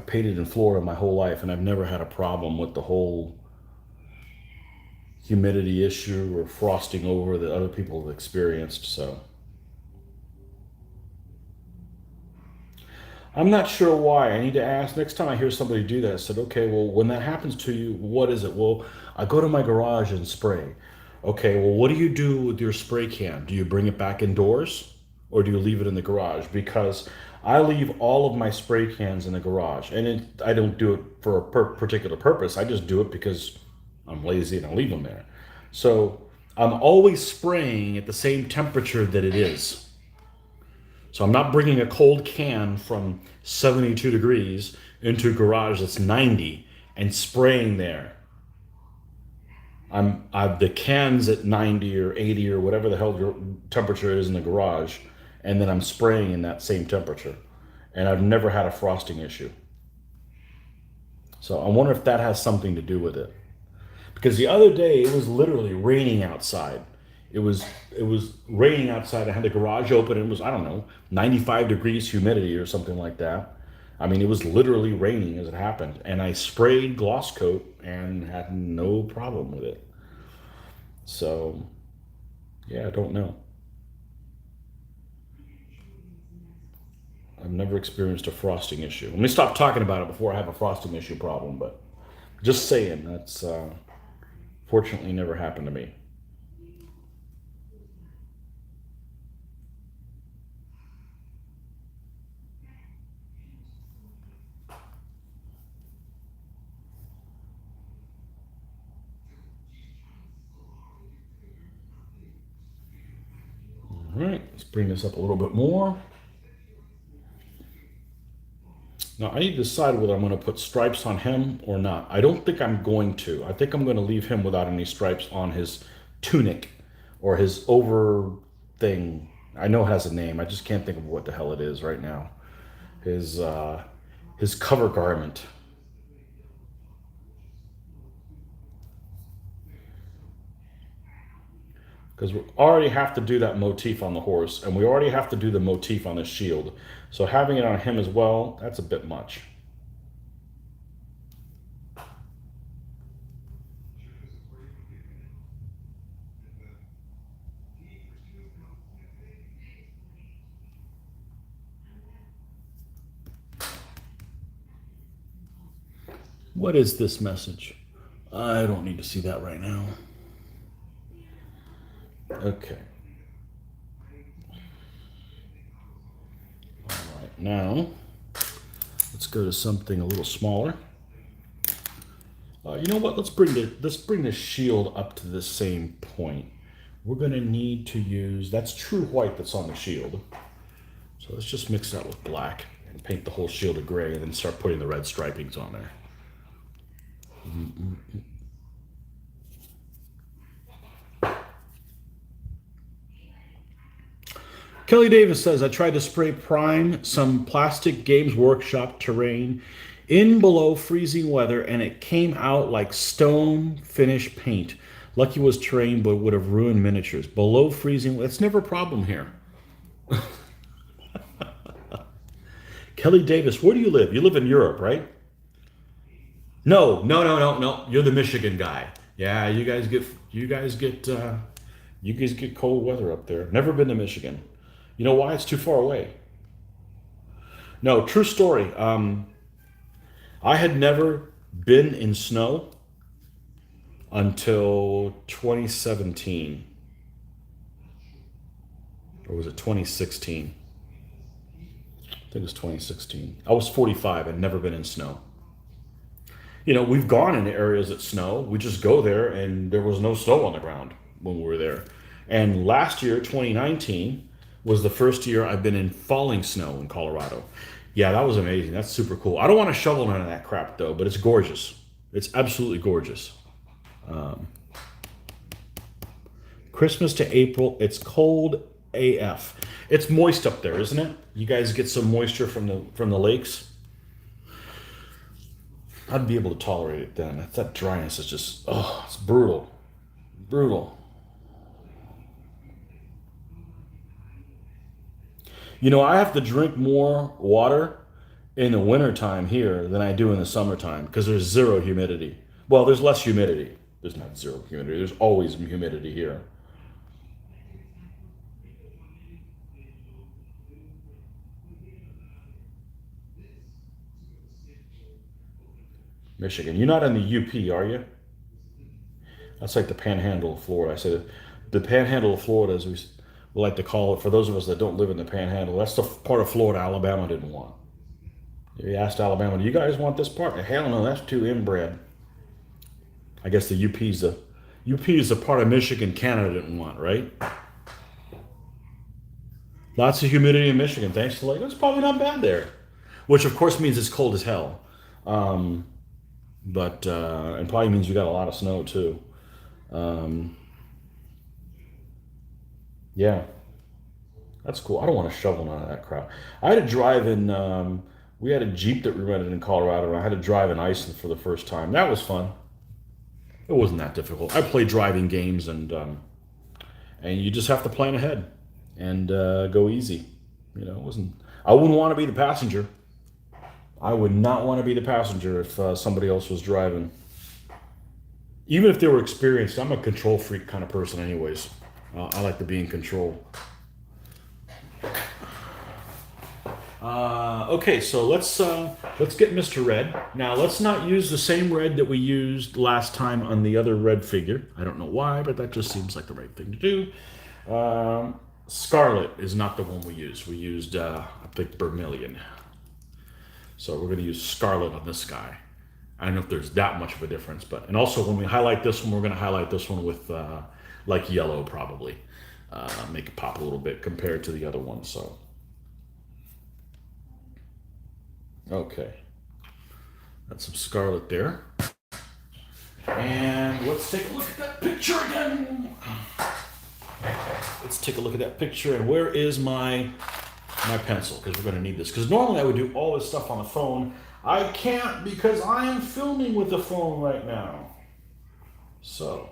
painted in Florida my whole life and I've never had a problem with the whole humidity issue or frosting over that other people have experienced. So I'm not sure why. I need to ask next time I hear somebody do that. I said, okay, well, when that happens to you, what is it? Well, I go to my garage and spray. Okay, well, what do you do with your spray can? Do you bring it back indoors or do you leave it in the garage? Because I leave all of my spray cans in the garage, and I don't do it for a particular purpose. I just do it because I'm lazy and I leave them there. So I'm always spraying at the same temperature that it is. So I'm not bringing a cold can from 72 degrees into a garage that's 90 and spraying there. I've the cans at 90 or 80 or whatever the hell temperature is in the garage, and then I'm spraying in that same temperature. And I've never had a frosting issue. So I wonder if that has something to do with it. Because the other day it was literally raining outside. It was raining outside. I had the garage open and it was, I don't know, 95 degrees humidity or something like that. I mean, it was literally raining as it happened. And I sprayed gloss coat and had no problem with it. So, yeah, I don't know. I've never experienced a frosting issue. Let me stop talking about it before I have a frosting issue problem, but just saying, that's fortunately never happened to me. All right, let's bring this up a little bit more. Now I need to decide whether I'm going to put stripes on him or not. I don't think I'm going to. I think I'm going to leave him without any stripes on his tunic or his over thing. I know it has a name. I just can't think of what the hell it is right now. His cover garment. Because we already have to do that motif on the horse, and we already have to do the motif on the shield. So having it on him as well, that's a bit much. What is this message? I don't need to see that right now. Okay. All right, now let's go to something a little smaller. You know what? Let's bring the shield up to the same point. We're going to need to use that's true white that's on the shield. So let's just mix that with black and paint the whole shield a gray, and then start putting the red stripings on there. Kelly Davis says, I tried to spray prime some plastic Games Workshop terrain in below freezing weather, and it came out like stone finish paint. Lucky was terrain, but would have ruined miniatures. Below freezing, that's never a problem here. Kelly Davis, where do you live? You live in Europe, right? No, no, no, no, no. You're the Michigan guy. Yeah, you guys get cold weather up there. Never been to Michigan. You know why? It's too far away. No, true story. I had never been in snow until 2017. Or was it 2016? I think it was 2016. I was 45 and never been in snow. You know, we've gone into areas that snow. We just go there and there was no snow on the ground when we were there. And last year, 2019, was the first year I've been in falling snow in Colorado. Yeah, that was amazing. That's super cool. I don't want to shovel none of that crap though, but it's gorgeous. It's absolutely gorgeous. Christmas to April, it's cold AF. It's moist up there, isn't it? You guys get some moisture from the lakes. I'd be able to tolerate it then. That dryness is just, oh, it's brutal. Brutal. You know, I have to drink more water in the wintertime here than I do in the summertime because there's zero humidity. Well, there's less humidity. There's not zero humidity. There's always humidity here. Michigan. You're not in the UP, are you? That's like the panhandle of Florida. I said the panhandle of Florida, as we like to call it, for those of us that don't live in the panhandle, that's the part of Florida Alabama didn't want. You asked Alabama, do you guys want this part? Hell no, that's too inbred. I guess the UP is the part of Michigan Canada didn't want, right? Lots of humidity in Michigan. Thanks to it's probably not bad there, which of course means it's cold as hell. Um, but and probably means we got a lot of snow too. Um, yeah, that's cool. I don't want to shovel none of that crap. I had to drive in. We had a Jeep that we rented in Colorado, and I had to drive in Iceland for the first time. That was fun. It wasn't that difficult. I play driving games, and you just have to plan ahead and go easy. It wasn't. I wouldn't want to be the passenger. I would not want to be the passenger if somebody else was driving. Even if they were experienced, I'm a control freak kind of person, anyways. I like to be in control. Okay, so let's get Mr. Red. Now let's not use the same red that we used last time on the other red figure. I don't know why, but that just seems like the right thing to do. Scarlet is not the one we used. We used I think vermilion. So we're going to use scarlet on this guy. I don't know if there's that much of a difference, but and also when we highlight this one, we're going to highlight this one with like yellow probably, make it pop a little bit compared to the other one. So okay, that's some scarlet there, and let's take a look at that picture again. Let's take a look at that picture, and where is my pencil? Because we're going to need this. Because normally I would do all this stuff on the phone. I can't because I am filming with the phone right now. So,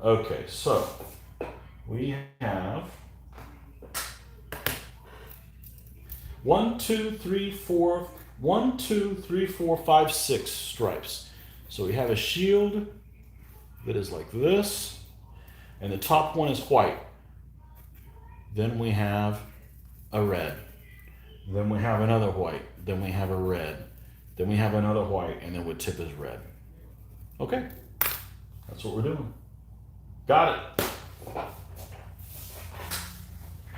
okay, so we have 1, 2, 3, 4, 1, 2, 3, 4, 5, 6 stripes. So we have a shield that is like this, and the top one is white. Then we have a red. Then we have another white. Then we have a red. Then we have another white, and then the tip is red. Okay, that's what we're doing. Got it.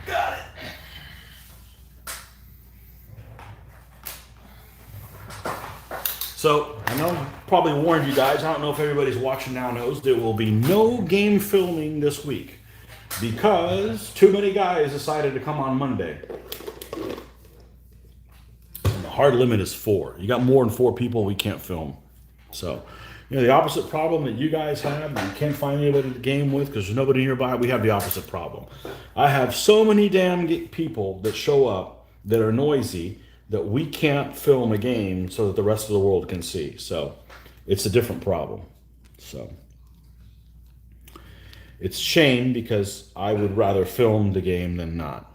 Got it. So, I know I probably warned you guys, I don't know if everybody's watching now knows, there will be no game filming this week because too many guys decided to come on Monday. And the hard limit is 4. You got more than 4 people, we can't film. So, the opposite problem that you guys have, you can't find anybody to game with because there's nobody nearby, we have the opposite problem. I have so many damn people that show up that are noisy that we can't film a game so that the rest of the world can see. So it's a different problem. So it's a shame because I would rather film the game than not.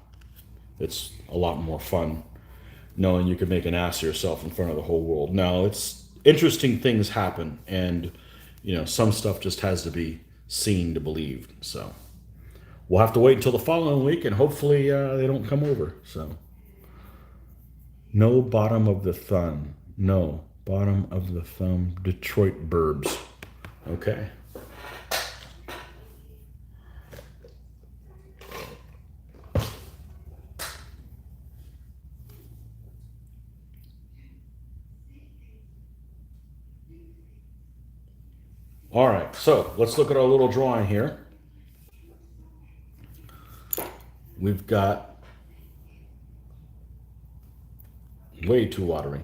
It's a lot more fun knowing you can make an ass of yourself in front of the whole world. Now, it's interesting things happen, and some stuff just has to be seen to believe. So we'll have to wait until the following week, and hopefully they don't come over. So no bottom of the thumb. No bottom of the thumb. Detroit burbs. Okay. All right, so let's look at our little drawing here. We've got way too watery.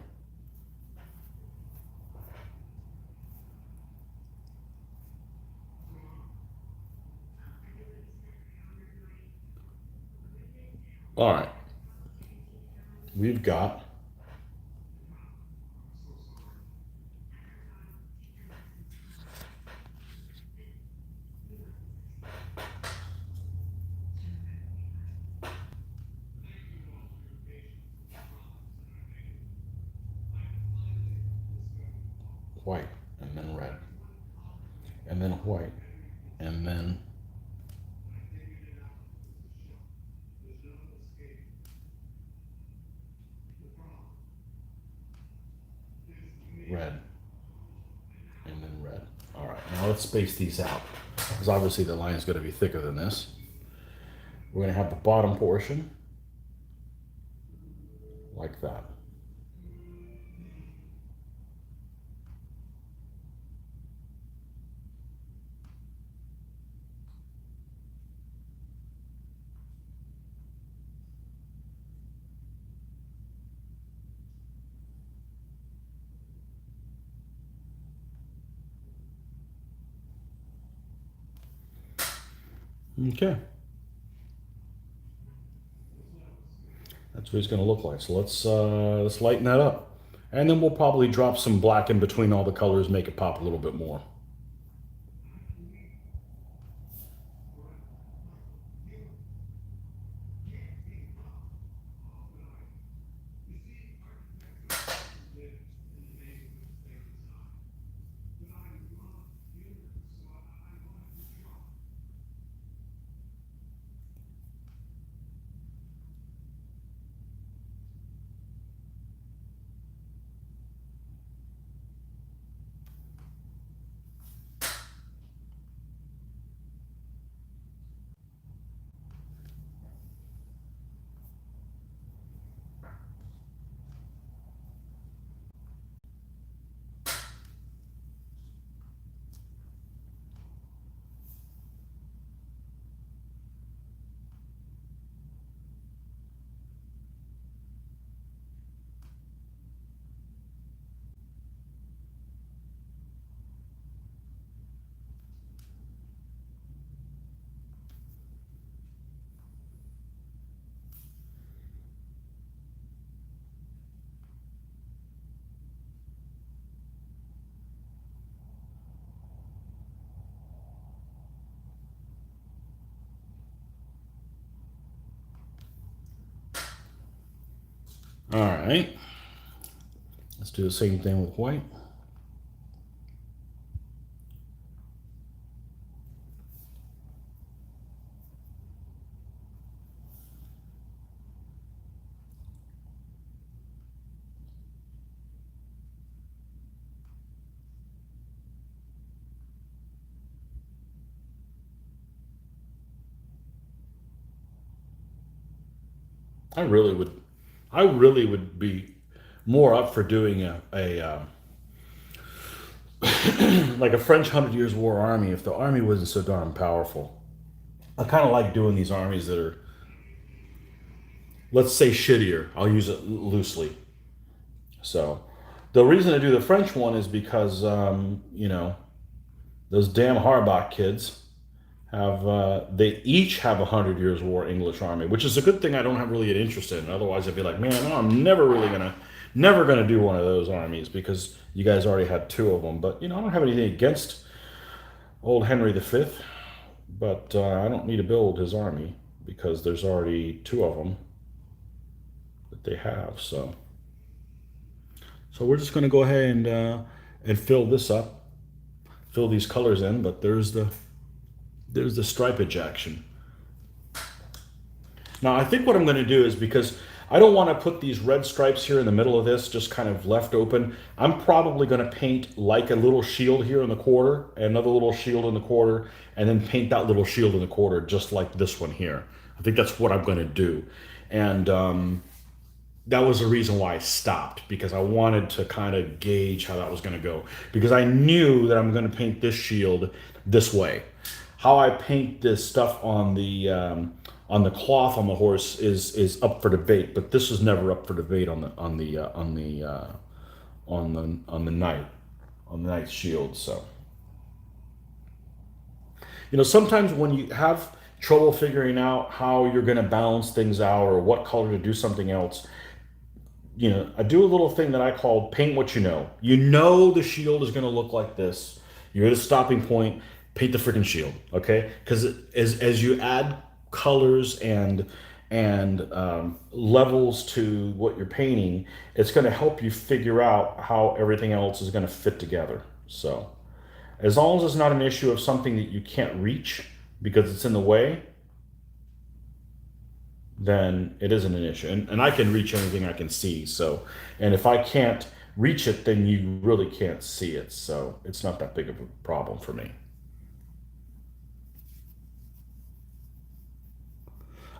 All right, we've got white, and then red, and then white, and then red, and then red. All right, now let's space these out, because obviously the line is going to be thicker than this. We're going to have the bottom portion like that. Okay. That's what it's going to look like. So let's lighten that up. And then we'll probably drop some black in between all the colors, make it pop a little bit more. All right. Let's do the same thing with white. I really would, I really would be more up for doing a like a French 100 Years War army if the army wasn't so darn powerful. I kind of like doing these armies that are, let's say, shittier. I'll use it loosely. So, the reason I do the French one is because, those damn Harbach kids have, they each have 100 Years War English army, which is a good thing I don't have really an interest in. Otherwise, I'd be like, man, no, I'm never gonna do one of those armies because you guys already had two of them. But, I don't have anything against old Henry V, but I don't need to build his army because there's already two of them that they have. So we're just going to go ahead and fill this up, fill these colors in. But there's the stripage action. Now I think what I'm going to do is, because I don't want to put these red stripes here in the middle of this, just kind of left open. I'm probably going to paint like a little shield here in the quarter, another little shield in the quarter, and then paint that little shield in the quarter just like this one here. I think that's what I'm going to do. And that was the reason why I stopped, because I wanted to kind of gauge how that was going to go, because I knew that I'm going to paint this shield this way. How I paint this stuff on the cloth on the horse is up for debate, but this is never up for debate on the knight shield. So, sometimes when you have trouble figuring out how you're going to balance things out or what color to do something else, I do a little thing that I call paint what you know. You know the shield is going to look like this. You're at a stopping point. Paint the freaking shield, okay? Because as you add colors and levels to what you're painting, it's going to help you figure out how everything else is going to fit together. So, as long as it's not an issue of something that you can't reach because it's in the way, then it isn't an issue. And I can reach anything I can see. So, and if I can't reach it, then you really can't see it. So it's not that big of a problem for me.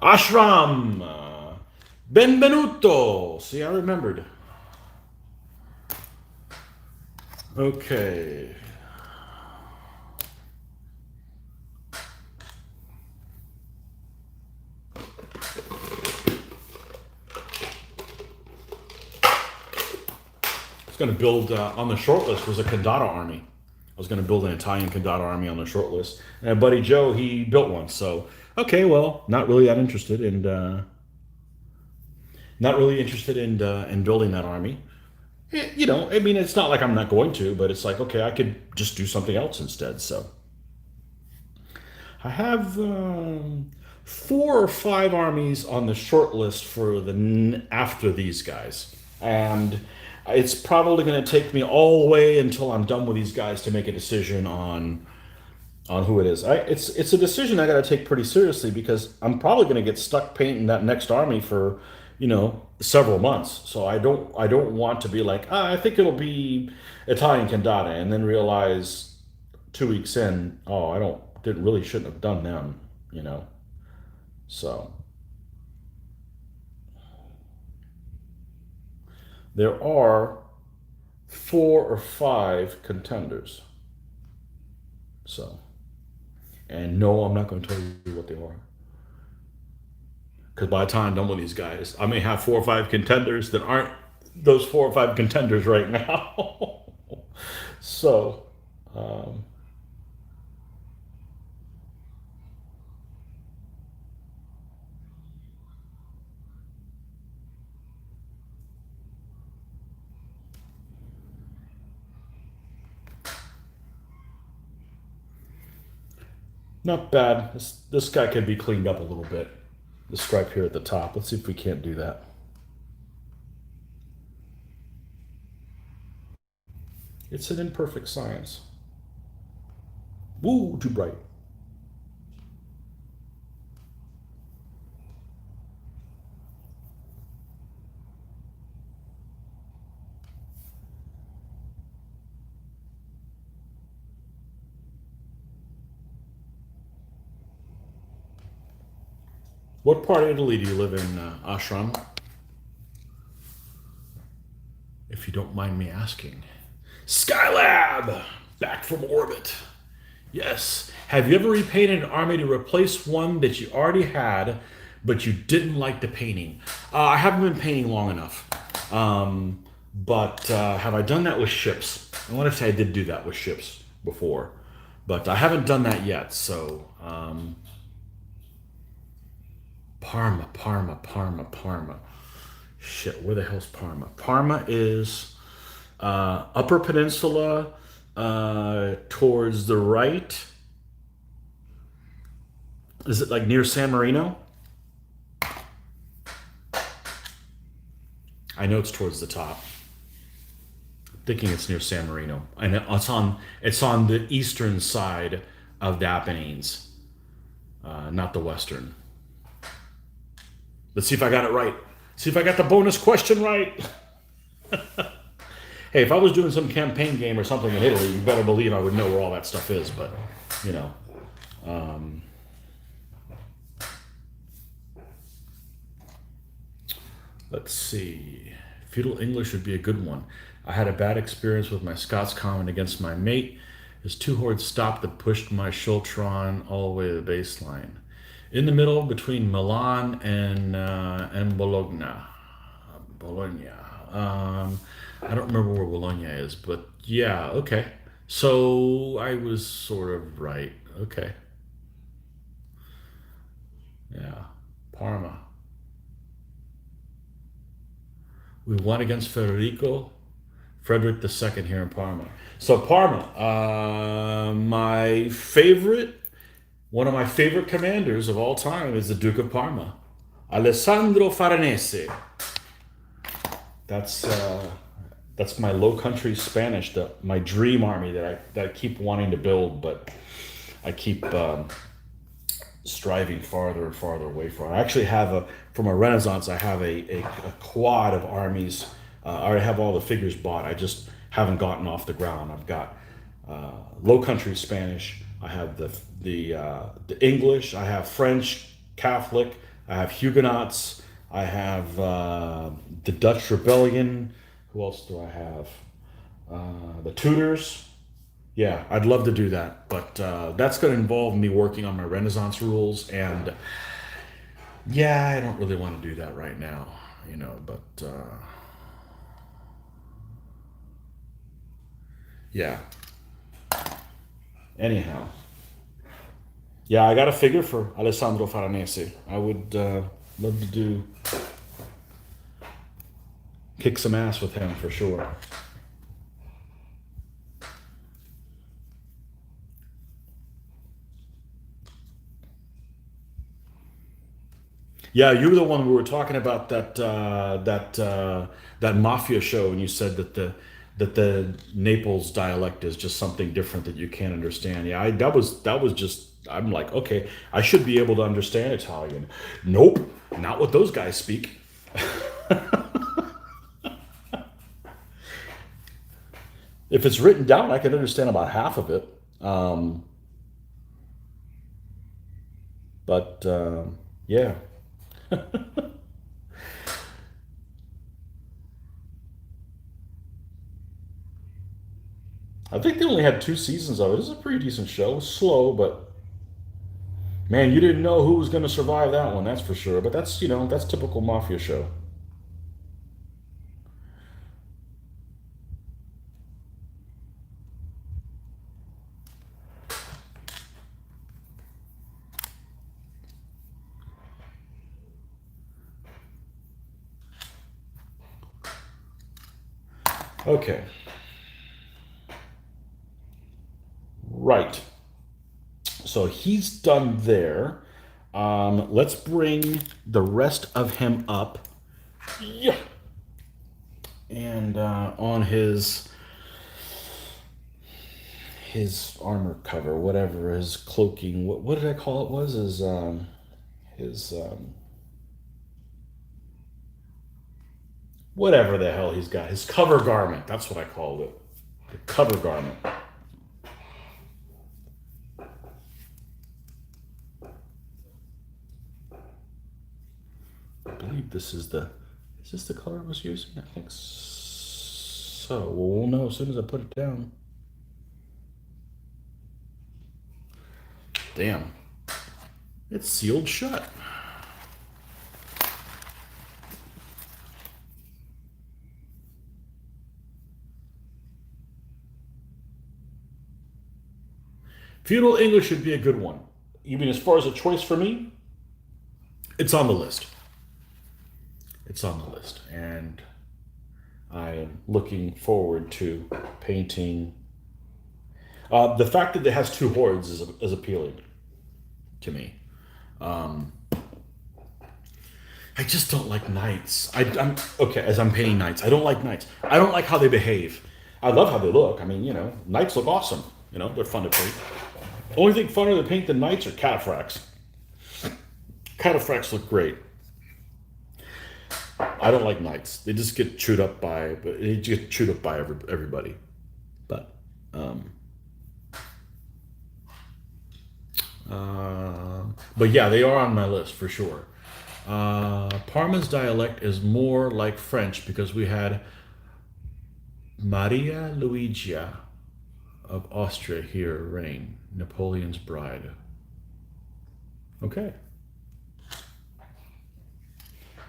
Ashram, benvenuto. See, I remembered. Okay. Going to build on the short list was a Kandata army. I was going to build an Italian Condado army on the short list. And buddy Joe, he built one. So, okay, well, not really that interested in in building that army. You know, I mean, it's not like I'm not going to, but it's like, okay, I could just do something else instead. So I have 4 or 5 armies on the short list for after these guys, and it's probably going to take me all the way until I'm done with these guys to make a decision on who it is. It's a decision I got to take pretty seriously because I'm probably going to get stuck painting that next army for, you know, several months. So I don't want to be like, I think it'll be Italian Candata, and then realize 2 weeks in, oh, I don't didn't really shouldn't have done them, you know. So there are 4 or 5 contenders. So, and no, I'm not going to tell you what they are. Because by the time I'm done with these guys, I may have 4 or 5 contenders that aren't those 4 or 5 contenders right now. So, um, not bad. This guy could be cleaned up a little bit. The stripe here at the top. Let's see if we can't do that. It's an imperfect science. Woo, too bright. What part of Italy do you live in, Ashram? If you don't mind me asking. Skylab! Back from orbit. Yes. Have you ever repainted an army to replace one that you already had, but you didn't like the painting? I haven't been painting long enough. But have I done that with ships? I want to say I did do that with ships before, but I haven't done that yet. So, Parma, Parma, Parma, Parma. Shit, where the hell's Parma? Parma is Upper Peninsula towards the right. Is it like near San Marino? I know it's towards the top. I'm thinking it's near San Marino, and it's on the eastern side of the Apennines, not the western. Let's see if I got it right. See if I got the bonus question right. Hey, if I was doing some campaign game or something in Italy, you better believe I would know where all that stuff is. But, you know, um, let's see. Feudal English would be a good one. I had a bad experience with my Scots common against my mate. His 2 hordes stopped and pushed my Schultron all the way to the baseline. In the middle between Milan and Bologna. Bologna. I don't remember where Bologna is, but yeah, okay. So I was sort of right. Okay. Yeah. Parma. We won against Frederick II here in Parma. So Parma, one of my favorite commanders of all time is the Duke of Parma, Alessandro Farnese. That's that's my Low Country Spanish, my dream army that I keep wanting to build, but I keep striving farther and farther away from. I actually have from a Renaissance, I have a quad of armies. I already have all the figures bought. I just haven't gotten off the ground. I've got Low Country Spanish. I have the English. I have French Catholic. I have Huguenots. I have the Dutch Rebellion. Who else do I have? The Tudors. Yeah, I'd love to do that, but that's going to involve me working on my Renaissance rules, and yeah, I don't really want to do that right now, you know. But yeah, Anyhow, yeah, I got a figure for Alessandro Farnese. I would love to do kick some ass with him for sure. Yeah, you were the one we were talking about that mafia show, and you said that the Naples dialect is just something different that you can't understand. Yeah, that was just I'm like, okay, I should be able to understand Italian. Nope, not what those guys speak. If it's written down, I can understand about half of it. But yeah, I think they only had 2 seasons of it. It's a pretty decent show. It was slow, but man, you didn't know who was going to survive that one. That's for sure. But that's that's typical mafia show. Okay, right. So he's done there. Let's bring the rest of him up. Yeah. And on his armor cover, whatever his cloaking, what did I call it? Was his whatever the hell he's got, his cover garment. That's what I called it. The cover garment. I believe this is the. Is this the color I was using? I think so. Well, we'll know as soon as I put it down. Damn. It's sealed shut. Feudal English should be a good one. Even as far as a choice for me, it's on the list. It's on the list. And I am looking forward to painting. The fact that it has two hordes is appealing to me. Um, I just don't like knights. I'm okay as I'm painting knights. I don't like knights. I don't like how they behave. I love how they look. I mean, knights look awesome. They're fun to paint. Only thing funner to paint than knights are cataphracts. Cataphracts look great. I don't like knights. They just get chewed up by. They get chewed up by everybody. But um, but yeah, they are on my list for sure. Parma's dialect is more like French because we had Maria Luigia of Austria here reign, Napoleon's bride. Okay.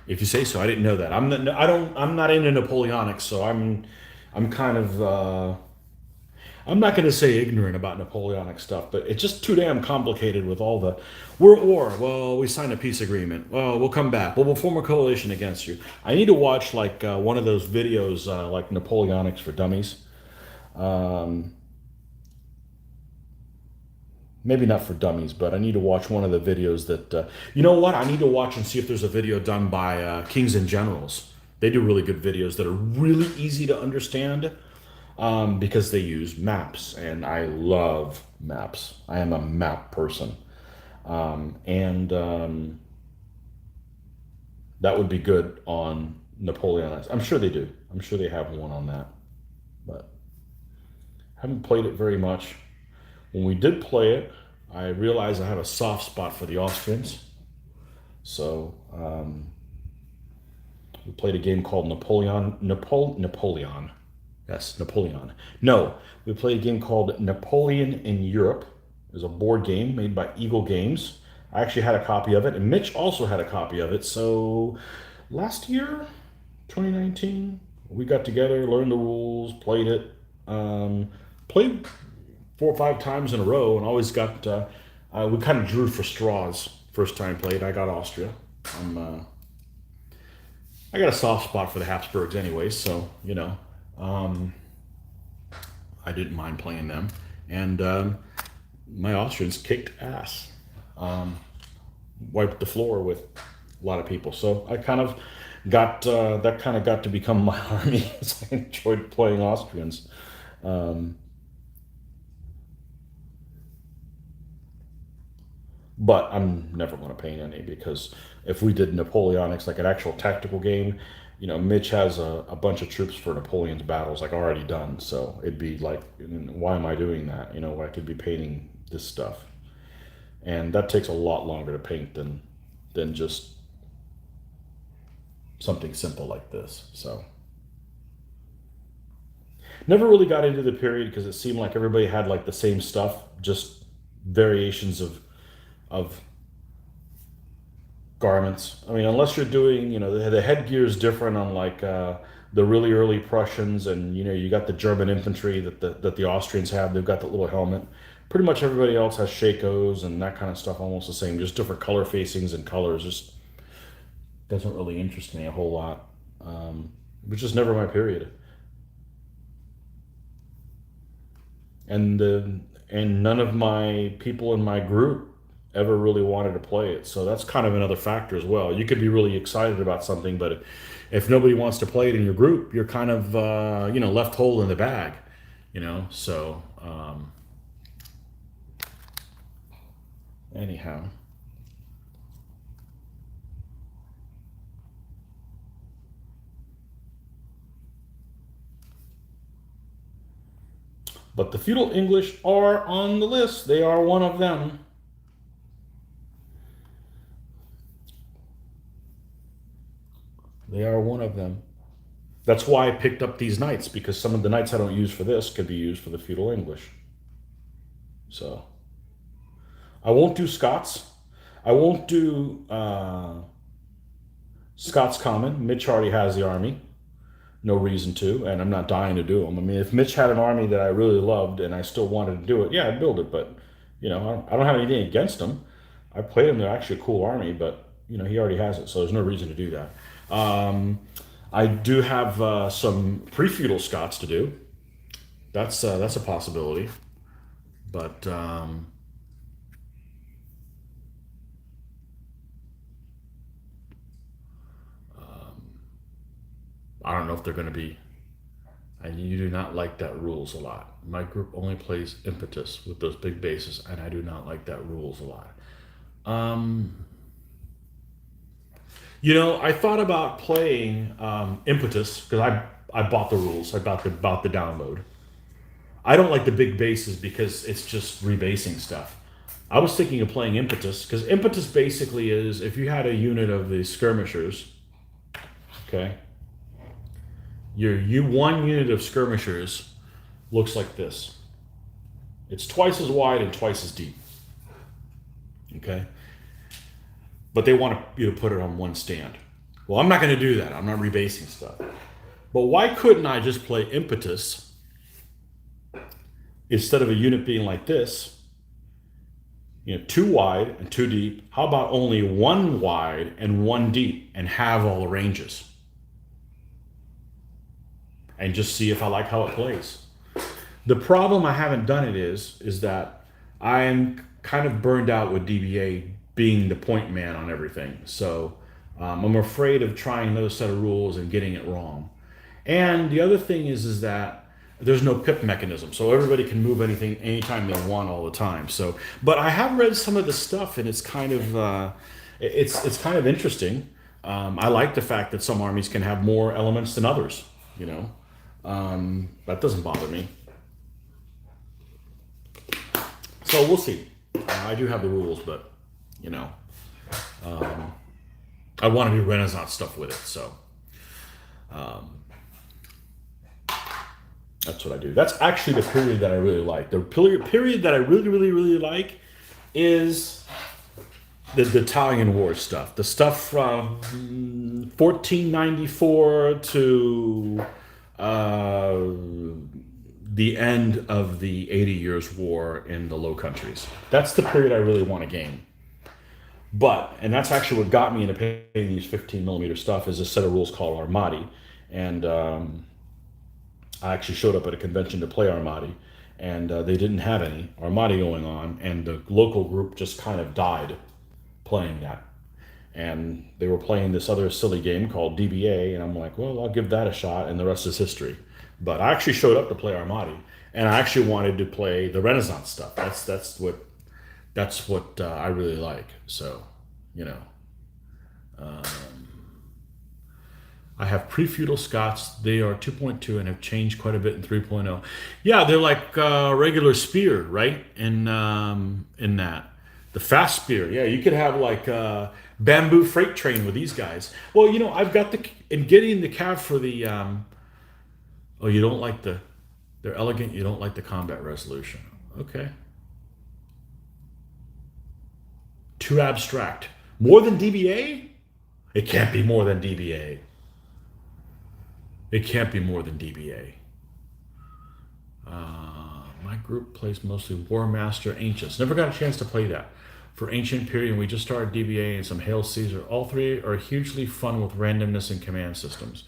If you say so, I didn't know that. I'm not into Napoleonics, so I'm kind of I'm not going to say ignorant about Napoleonic stuff, but it's just too damn complicated with all the we're at war. Well, we signed a peace agreement. Well, we'll come back. Well, we'll form a coalition against you. I need to watch like one of those videos, like Napoleonics for Dummies. Um, Maybe not for dummies, but I need to watch one of the videos that. You know what? I need to watch and see if there's a video done by Kings and Generals. They do really good videos that are really easy to understand because they use maps, and I love maps. I am a map person, and that would be good on Napoleon. I'm sure they do. I'm sure they have one on that, but I haven't played it very much. When we did play it, I realized I have a soft spot for the Austrians. So we played a game called Napoleon. Yes, Napoleon. No, we played a game called Napoleon in Europe. It was a board game made by Eagle Games. I actually had a copy of it, and Mitch also had a copy of it. So last year, 2019, we got together, learned the rules, played it. Played 4 or 5 times in a row, and always got. We kind of drew for straws. First time played, I got Austria. I got a soft spot for the Habsburgs anyway, so um, I didn't mind playing them. And my Austrians kicked ass, wiped the floor with a lot of people. So I kind of got that kind of got to become my army. I enjoyed playing Austrians. Um, but I'm never going to paint any because if we did Napoleonics, like an actual tactical game, Mitch has a bunch of troops for Napoleon's battles like already done. So it'd be like, why am I doing that? I could be painting this stuff, and that takes a lot longer to paint than just something simple like this. So never really got into the period because it seemed like everybody had like the same stuff, just variations of garments. I mean, unless you're doing, the headgear is different on like the really early Prussians, and you got the German infantry that the Austrians have. They've got the little helmet. Pretty much everybody else has shakos and that kind of stuff, almost the same, just different color facings and colors. Just doesn't really interest me a whole lot. It was just never my period. and and none of my people in my group ever really wanted to play it. So that's kind of another factor as well. You could be really excited about something, but if nobody wants to play it in your group, you're kind of left whole in the bag. So anyhow. But the feudal English are on the list. They are one of them. They are one of them. That's why I picked up these knights, because some of the knights I don't use for this could be used for the feudal English. So I won't do Scots. I won't do Scots Common. Mitch already has the army. No reason to, and I'm not dying to do them. I mean, if Mitch had an army that I really loved and I still wanted to do it, yeah, I'd build it. But I don't have anything against him. I played him; they're actually a cool army, but he already has it, so there's no reason to do that. I do have some pre-feudal Scots to do. That's a possibility, but I don't know if they're going to be. And you do not like that rules a lot. My group only plays impetus with those big bases, and I do not like that rules a lot. Um, I thought about playing impetus because I bought the rules. I bought the download. I don't like the big bases because it's just rebasing stuff. I was thinking of playing impetus because impetus basically is if you had a unit of the skirmishers, okay, your one unit of skirmishers looks like this. It's twice as wide and twice as deep. Okay? But they want you to put it on one stand. Well, I'm not going to do that. I'm not rebasing stuff. But why couldn't I just play impetus instead of a unit being like this? Two wide and two deep. How about only one wide and one deep and have all the ranges? And just see if I like how it plays. The problem I haven't done it is that I'm kind of burned out with DBA being the point man on everything. So I'm afraid of trying another set of rules and getting it wrong. And the other thing is that there's no pip mechanism, so everybody can move anything anytime they want all the time. So, but I have read some of the stuff, and it's kind of it's kind of interesting. I like the fact that some armies can have more elements than others. That doesn't bother me. So we'll see. I do have the rules, but I want to do Renaissance stuff with it. So that's what I do. That's actually the period that I really like. The period that I really, really, really like is the Italian War stuff. The stuff from 1494 to the end of the 80 Years' War in the Low Countries. That's the period I really want to game. But, and that's actually what got me into playing these 15 millimeter stuff, is a set of rules called Armati. And I actually showed up at a convention to play Armati, and they didn't have any Armati going on, and the local group just kind of died playing that. And they were playing this other silly game called DBA, and I'm like, well, I'll give that a shot, and the rest is history. But I actually showed up to play Armati, and I actually wanted to play the Renaissance stuff. That's what I really like. So, you know, I have pre-feudal Scots. They are 2.2 and have changed quite a bit in 3.0. Yeah, they're like regular spear, right? In that, the fast spear. Yeah, you could have like bamboo freight train with these guys. Well, you know, I've got in getting the cav for the. Oh, you don't like they're elegant. You don't like the combat resolution. Okay. Too abstract. More than DBA? It can't be more than DBA. It can't be more than DBA. My group plays mostly War Master Ancients. Never got a chance to play that. For Ancient Period, we just started DBA and some Hail Caesar. All three are hugely fun with randomness and command systems.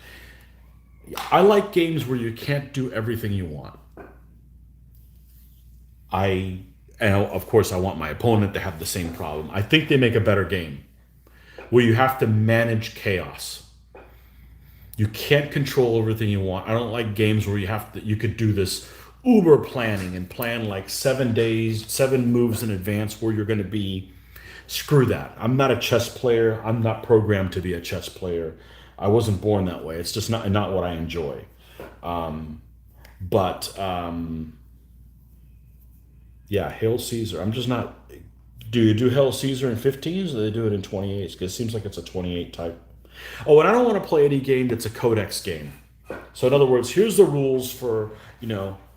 I like games where you can't do everything you want. And of course, I want my opponent to have the same problem. I think they make a better game where you have to manage chaos. You can't control everything you want. I don't like games where you could do this uber planning and plan like 7 days, 7 moves in advance where you're going to be. Screw that. I'm not a chess player. I'm not programmed to be a chess player. I wasn't born that way. It's just not what I enjoy. Yeah, Hail Caesar. I'm just not. Do you do Hail Caesar in 15s, or do they do it in 28s? Because it seems like it's a 28 type. Oh, and I don't want to play any game that's a codex game. So in other words, here's the rules for,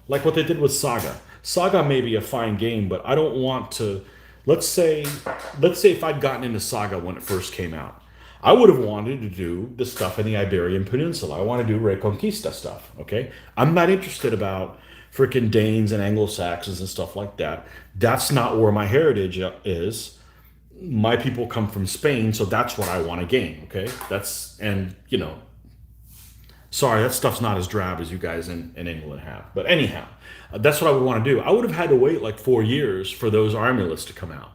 like what they did with Saga. Saga may be a fine game, but I don't want to. Let's say if I'd gotten into Saga when it first came out, I would have wanted to do the stuff in the Iberian Peninsula. I want to do Reconquista stuff. Okay, I'm not interested about freaking Danes and Anglo-Saxons and stuff like that. That's not where my heritage is. My people come from Spain, so that's what I want to game. Okay, sorry, that stuff's not as drab as you guys in England have. But anyhow, that's what I would want to do. I would have had to wait like 4 years for those armulets to come out.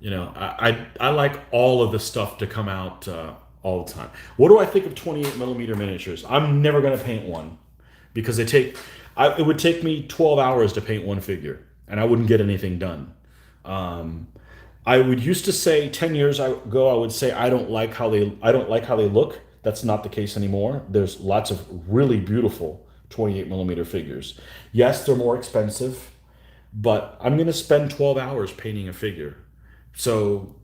I like all of the stuff to come out all the time. What do I think of 28 millimeter miniatures? I'm never going to paint one because it would take me 12 hours to paint one figure, and I wouldn't get anything done. I would used to say 10 years ago, I would say I don't like how they look. That's not the case anymore. There's lots of really beautiful 28 millimeter figures. Yes, they're more expensive, but I'm going to spend 12 hours painting a figure. So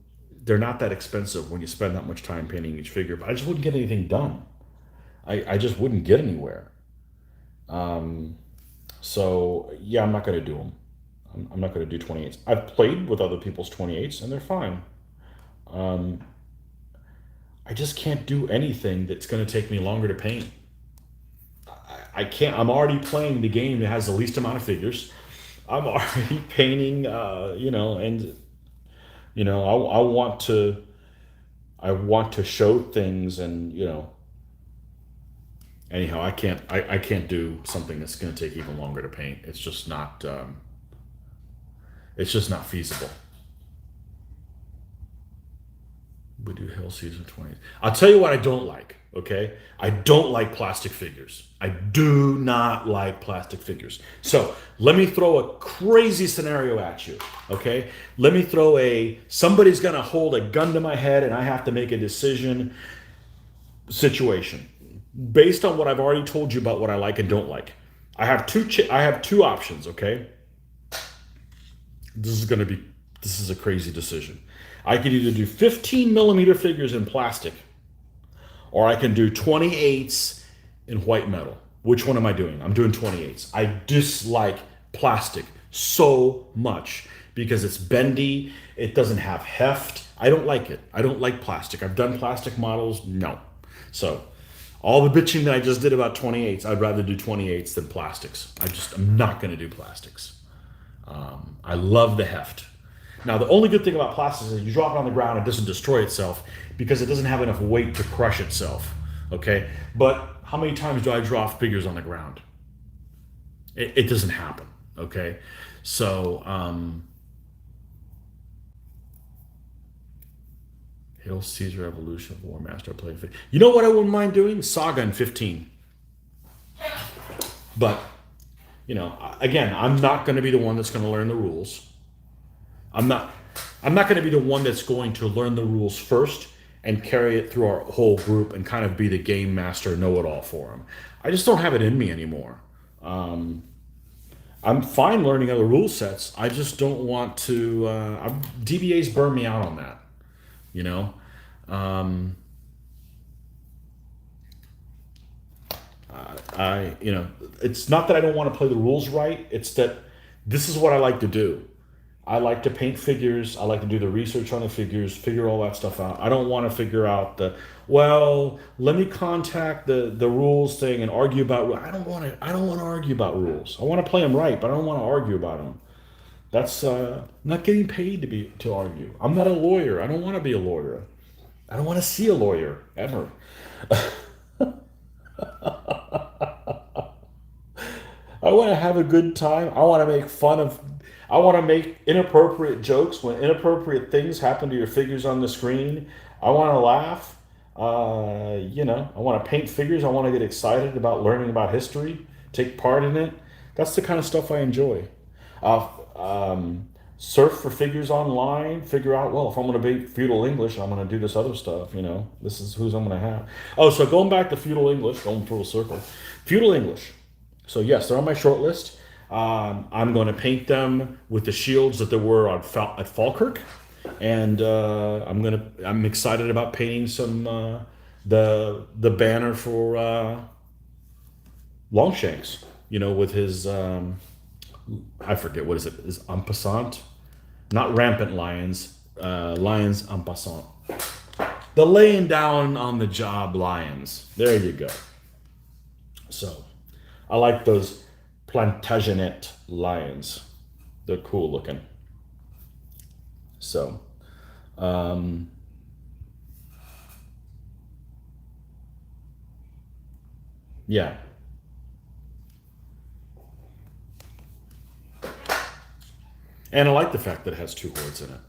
they're not that expensive when you spend that much time painting each figure, but I just wouldn't get anything done. I just wouldn't get anywhere. So yeah, I'm not going to do them. I'm not going to do 28s. I've played with other people's 28s and they're fine. I just can't do anything that's going to take me longer to paint. I can't. I'm already playing the game that has the least amount of figures. I'm already painting, I want to show things, and anyhow, I can't do something that's going to take even longer to paint. It's just not feasible. We do Hail Caesar 20. I'll tell you what I don't like, okay? I don't like plastic figures. I do not like plastic figures. So let me throw a crazy scenario at you, okay? Let me throw somebody's gonna hold a gun to my head and I have to make a decision situation. Based on what I've already told you about what I like and don't like. I have two options, okay? This is a crazy decision. I could either do 15 millimeter figures in plastic, or I can do 28s in white metal. Which one am I doing? I'm doing 28s. I dislike plastic so much because it's bendy. It doesn't have heft. I don't like it. I don't like plastic. I've done plastic models. No. So All the bitching that I just did about 28s, I'd rather do 28s than plastics. I'm not going to do plastics. I love the heft. Now, the only good thing about plastics is you drop it on the ground, it doesn't destroy itself because it doesn't have enough weight to crush itself. Okay? But how many times do I drop figures on the ground? It doesn't happen. Okay? So, Hail Caesar Evolution of War Master Play. You know what I wouldn't mind doing? Saga in 15. But, again, I'm not going to be the one that's going to learn the rules. I'm not going to be the one that's going to learn the rules first and carry it through our whole group and kind of be the game master know-it-all for them. I just don't have it in me anymore. I'm fine learning other rule sets. I just don't want to. DBA's burn me out on that. It's not that I don't want to play the rules right. It's that this is what I like to do. I like to paint figures. I like to do the research on the figures, figure all that stuff out. I don't want to figure out let me contact the rules thing and argue about. I don't want to argue about rules. I want to play them right, but I don't want to argue about them. That's not getting paid to argue. I'm not a lawyer. I don't want to be a lawyer. I don't want to see a lawyer ever. I want to have a good time. I want to make fun of. I want to make inappropriate jokes when inappropriate things happen to your figures on the screen. I want to laugh. I want to paint figures. I want to get excited about learning about history, take part in it. That's the kind of stuff I enjoy. Surf for figures online, figure out, if I'm going to be feudal English, I'm going to do this other stuff, this is who's I'm going to have. Oh, so going back to feudal English, going through a circle. Feudal English. So yes, they're on my short list. I'm going to paint them with the shields that there were at Falkirk. And I'm excited about painting some, the banner for Longshanks, with his, I forget, what is it? Is en passant? Not rampant lions, lions en passant. The laying down on the job lions. There you go. So, I like those Plantagenet lions. They're cool looking. So, yeah. And I like the fact that it has two hordes in it.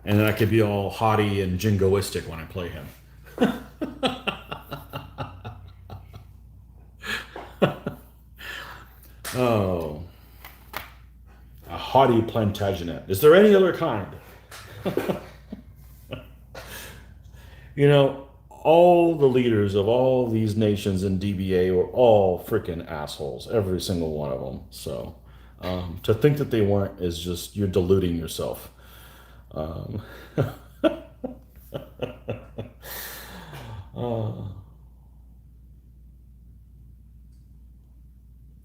And then I could be all haughty and jingoistic when I play him. Oh. A haughty Plantagenet. Is there any other kind? All the leaders of all these nations in DBA were all freaking assholes. Every single one of them. So, to think that they weren't is just, you're deluding yourself.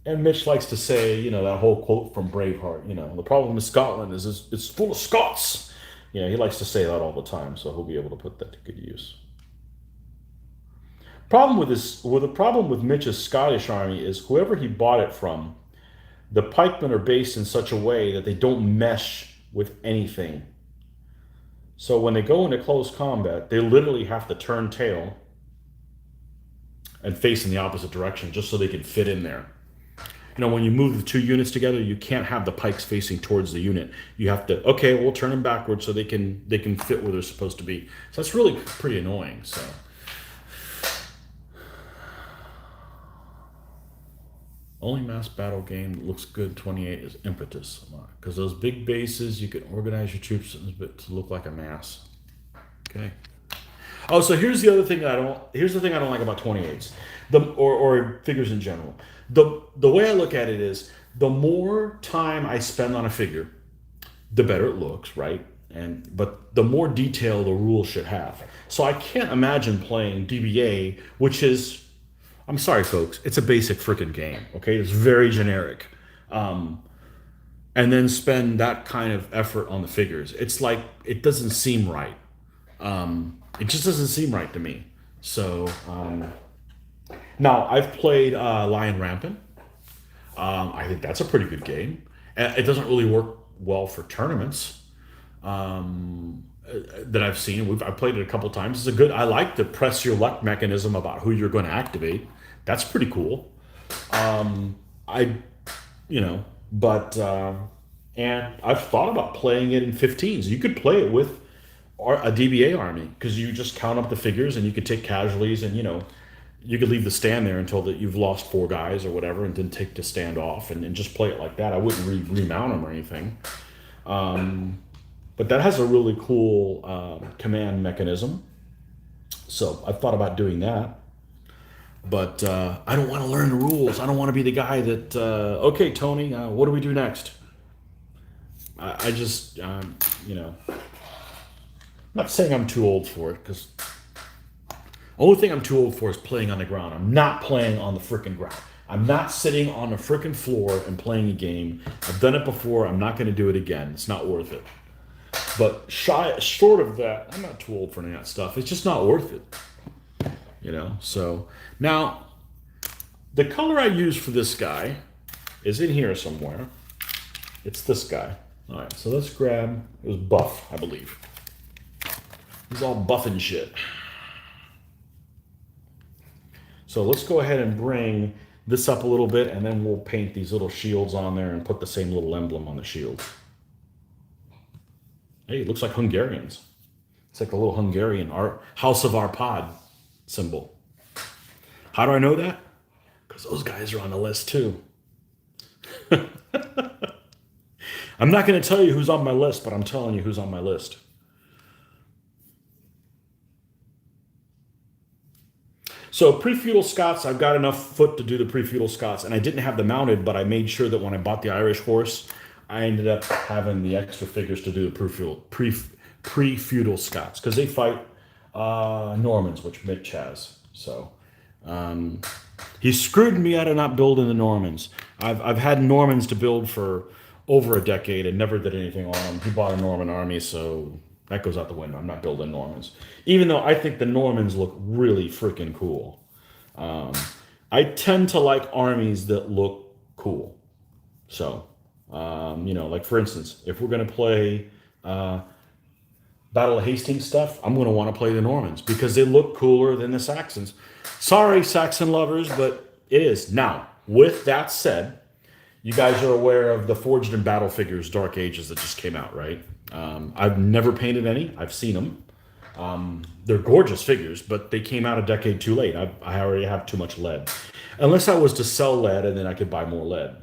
And Mitch likes to say, that whole quote from Braveheart, the problem with Scotland is it's full of Scots. He likes to say that all the time, so he'll be able to put that to good use. The problem with Mitch's Scottish army is whoever he bought it from, the pikemen are based in such a way that they don't mesh with anything. So when they go into close combat, they literally have to turn tail and face in the opposite direction just so they can fit in there. When you move the two units together, you can't have the pikes facing towards the unit. You have to, we'll turn them backwards so they can fit where they're supposed to be. So that's really pretty annoying. So, only mass battle game that looks good 28 is Impetus, because those big bases you can organize your troops to look like a mass. Okay. Oh, so here's the other thing I don't like about 28s, or figures in general. The way I look at it is, the more time I spend on a figure, the better it looks, right? But the more detail the rules should have. So I can't imagine playing DBA, which is, I'm sorry, folks, it's a basic freaking game. Okay, it's very generic, and then spend that kind of effort on the figures. It's like, it doesn't seem right. It just doesn't seem right to me. So, Now, I've played Lion Rampant. I think that's a pretty good game. It doesn't really work well for tournaments that I've seen. I've played it a couple times. It's a good. I like the press your luck mechanism about who you're going to activate. That's pretty cool. I, you know, but and I've thought about playing it in 15s. You could play it with a DBA army because you just count up the figures and you could take casualties and you could leave the stand there until that you've lost 4 guys or whatever and then take the stand off and just play it like that. I wouldn't remount them or anything. But that has a really cool command mechanism. So I've thought about doing that. But I don't want to learn the rules. I don't want to be the guy that, okay, Tony, what do we do next? I just, I'm not saying I'm too old for it, because only thing I'm too old for is playing on the ground. I'm not playing on the frickin' ground. I'm not sitting on the frickin' floor and playing a game. I've done it before. I'm not going to do it again. It's not worth it. But short of that, I'm not too old for any of that stuff. It's just not worth it. So now the color I use for this guy is in here somewhere. It's this guy. All right, so let's grab, it was buff, I believe. He's all buff and shit. So let's go ahead and bring this up a little bit, and then we'll paint these little shields on there and put the same little emblem on the shield. Hey, it looks like Hungarians. It's like a little Hungarian House of Arpad symbol. How do I know that? Because those guys are on the list too. I'm not going to tell you who's on my list, but I'm telling you who's on my list. So pre-feudal Scots, I've got enough foot to do the pre-feudal Scots, and I didn't have them mounted, but I made sure that when I bought the Irish horse, I ended up having the extra figures to do the pre-feudal Scots, because they fight Normans, which Mitch has. So he screwed me out of not building the Normans. I've had Normans to build for over a decade and never did anything on them. He bought a Norman army, so that goes out the window. I'm not building Normans. Even though I think the Normans look really freaking cool. I tend to like armies that look cool. So, like for instance, if we're going to play Battle of Hastings stuff, I'm going to want to play the Normans because they look cooler than the Saxons. Sorry, Saxon lovers, but it is. Now, with that said, you guys are aware of the Forged in Battle figures, Dark Ages, that just came out, right? I've never painted any. I've seen them. They're gorgeous figures, but they came out a decade too late. I already have too much lead. Unless I was to sell lead and then I could buy more lead,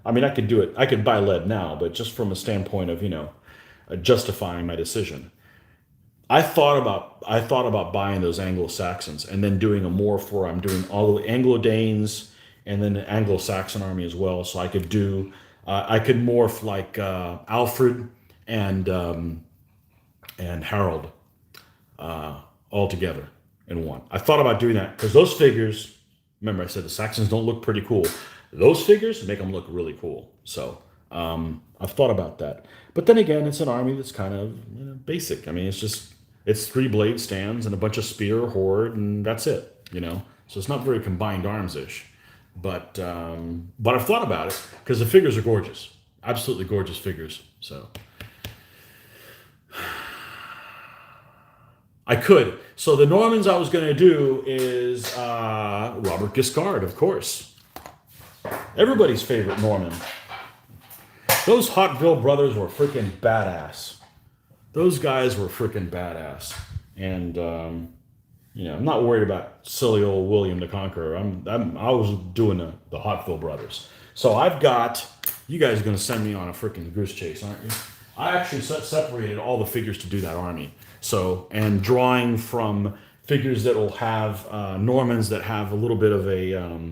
I mean, I could do it. I could buy lead now, but just from a standpoint of, justifying my decision. I thought about buying those Anglo-Saxons and then doing a morph where I'm doing all the Anglo-Danes and then the Anglo-Saxon army as well. So I could do, I could morph like Alfred and Harold all together in one. I thought about doing that because those figures, remember I said the Saxons don't look pretty cool. Those figures make them look really cool. So I've thought about that. But then again, it's an army that's kind of basic. I mean, it's 3 blade stands and a bunch of spear, horde, and that's it. So it's not very combined arms-ish. But I've thought about it because the figures are gorgeous, absolutely gorgeous figures. So I could. So the Normans I was going to do is Robert Guiscard, of course. Everybody's favorite Norman. Those Hotville brothers were freaking badass. Those guys were freaking badass. And, I'm not worried about silly old William the Conqueror. I was doing the Hotville brothers. So I've got, you guys are going to send me on a freaking goose chase, aren't you? I actually separated all the figures to do that army. So, and drawing from figures that will have Normans that have a little bit of a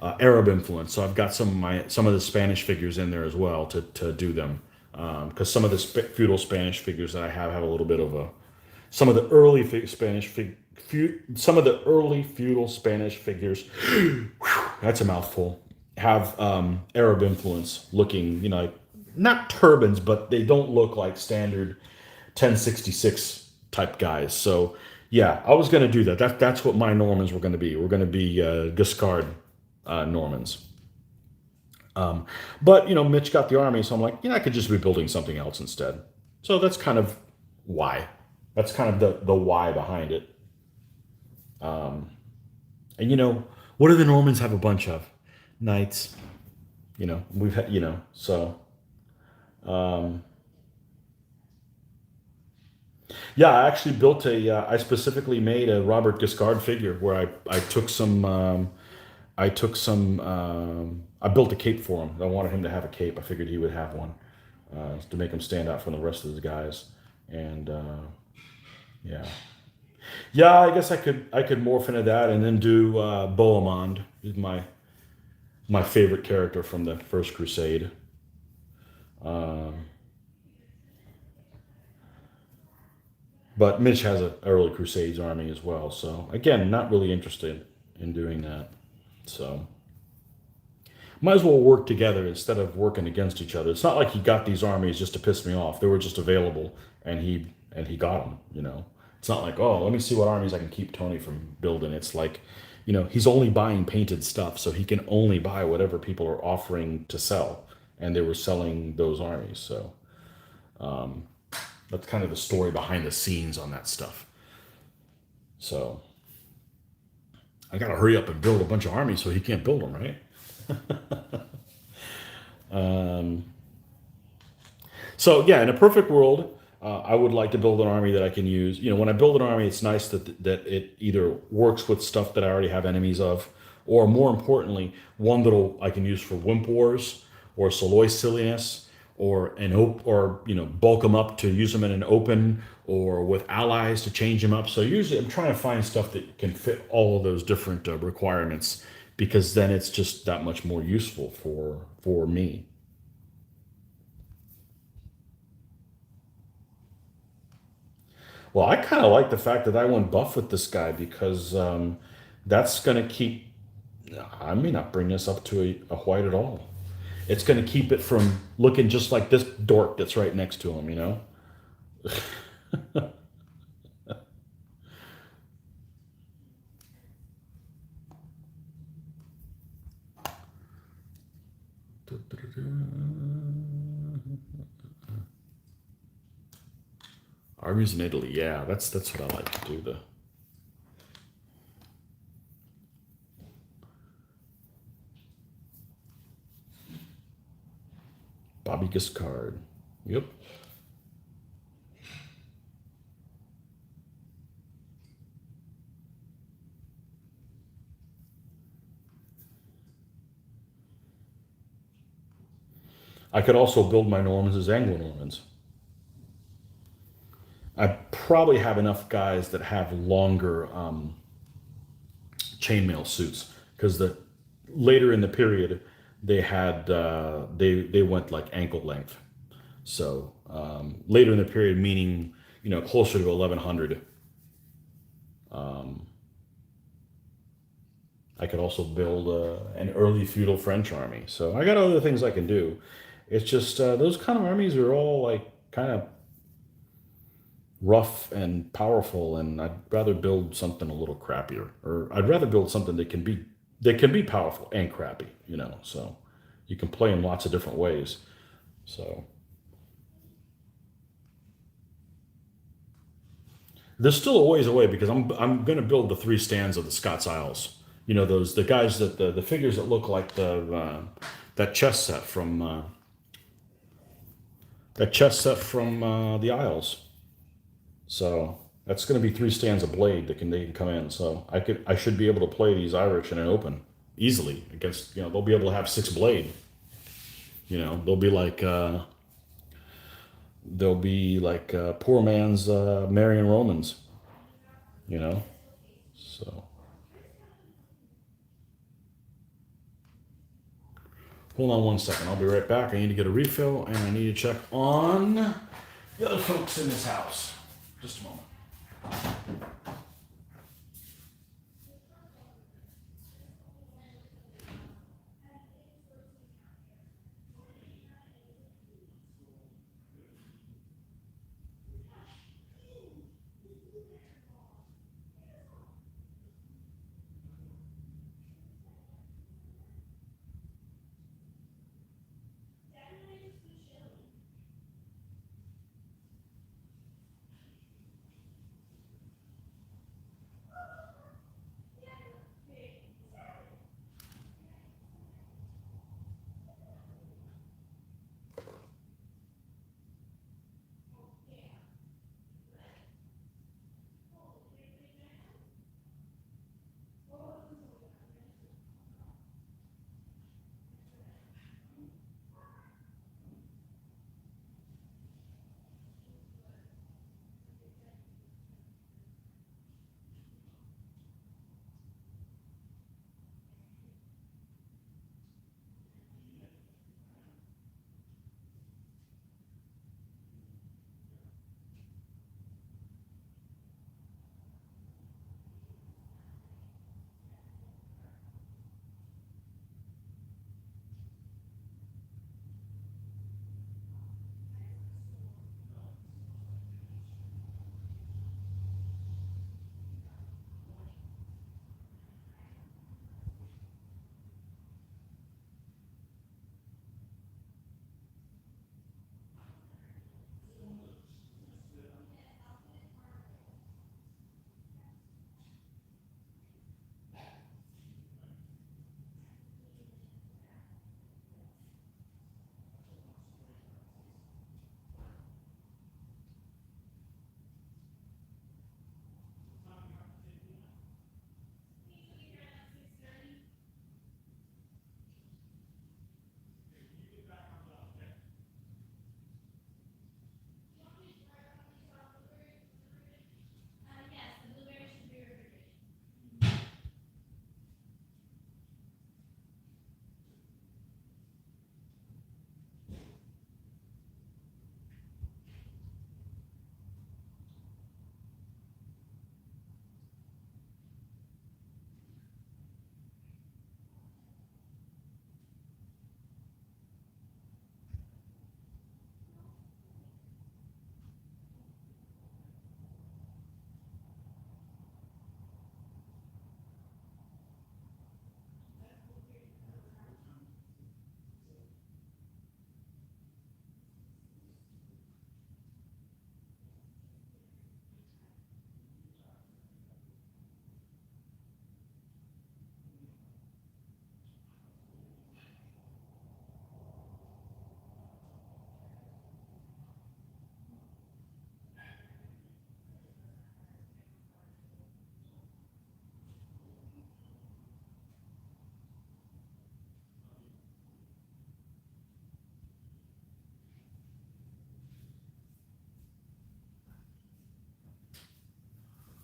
Arab influence. So I've got some of the Spanish figures in there as well to do them. Because some of the feudal Spanish figures that I have a little bit of some of the early feudal Spanish figures, that's a mouthful, have Arab influence looking, like, not turbans, but they don't look like standard 1066 type guys. So Yeah, I was going to do that. That's what my Normans were going to be. We're going to be Guiscard Normans. But Mitch got the army, so I'm like, I could just be building something else instead. So that's kind of why. That's kind of the why behind it. And what do the Normans have a bunch of? Knights. We've had, so yeah, I actually built I specifically made a Robert Guiscard figure where I took some, I built a cape for him. I wanted him to have a cape. I figured he would have one to make him stand out from the rest of the guys. And yeah, yeah, I guess I could morph into that and then do Bohemond, is my favorite character from the First Crusade. Um, but Mitch has an early Crusades army as well. So again, not really interested in doing that. So might as well work together instead of working against each other. It's not like he got these armies just to piss me off. They were just available, and he got them. It's not like, oh, let me see what armies I can keep Tony from building. It's like, he's only buying painted stuff, so he can only buy whatever people are offering to sell, and they were selling those armies. So that's kind of the story behind the scenes on that stuff. So I got to hurry up and build a bunch of armies so he can't build them, right? So yeah, in a perfect world, I would like to build an army that I can use. When I build an army, it's nice that it either works with stuff that I already have enemies of, or more importantly, one that I can use for Wimp Wars or Soloy Silliness, or bulk them up to use them in an open or with allies to change them up. So usually, I'm trying to find stuff that can fit all of those different requirements, because then it's just that much more useful for me. Well, I kind of like the fact that I went buff with this guy because that's going to keep. I may not bring this up to a white at all. It's going to keep it from looking just like this dork that's right next to him. Armies in Italy, yeah, that's what I like to do. The Bobby Guiscard. Yep. I could also build my Normans as Anglo-Normans. I probably have enough guys that have longer chainmail suits, because the later in the period they had they went like ankle length. So later in the period, meaning closer to 1100, I could also build an early feudal French army. So I got other things I can do. It's just those kind of armies are all like kind of rough and powerful, and I'd rather build something a little crappier, or I'd rather build something that can be powerful and crappy. So you can play in lots of different ways. So there's still a ways away, because I'm going to build the three stands of the Scots Isles. Those the guys that the figures that look like that chess set from the Isles. So that's going to be three stands of blade they can come in. So I should be able to play these Irish in an open easily against. They'll be able to have six blade. They'll be like poor man's Marion Romans. You know. So hold on one second. I'll be right back. I need to get a refill, and I need to check on the other folks in this house. Just a moment.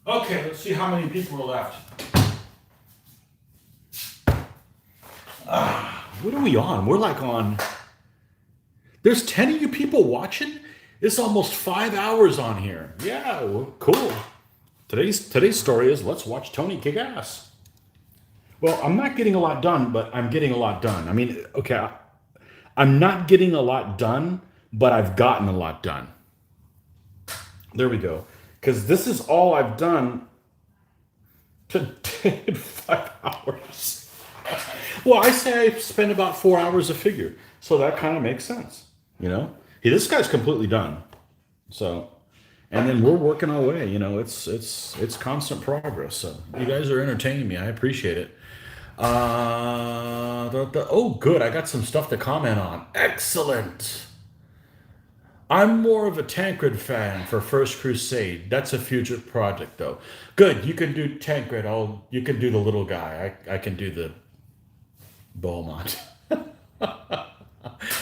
Okay, let's see how many people are left. What are we on? We're like on. There's 10 of you people watching? It's almost 5 hours on here. Yeah, well, cool. Today's story is let's watch Tony kick ass. Well, I'm not getting a lot done, but I'm getting a lot done. I mean, okay, I'm not getting a lot done, but I've gotten a lot done. There we go. Because this is all I've done today in 5 hours. Well, I say I spend about 4 hours a figure, so that kind of makes sense. You know, hey, this guy's completely done. So, and then we're working our way. You know, it's constant progress. So you guys are entertaining me. I appreciate it. Oh, good. I got some stuff to comment on. Excellent. I'm more of a Tancred fan for First Crusade. That's a future project, though. Good. You can do Tancred. You can do the little guy. I can do the Beaumont.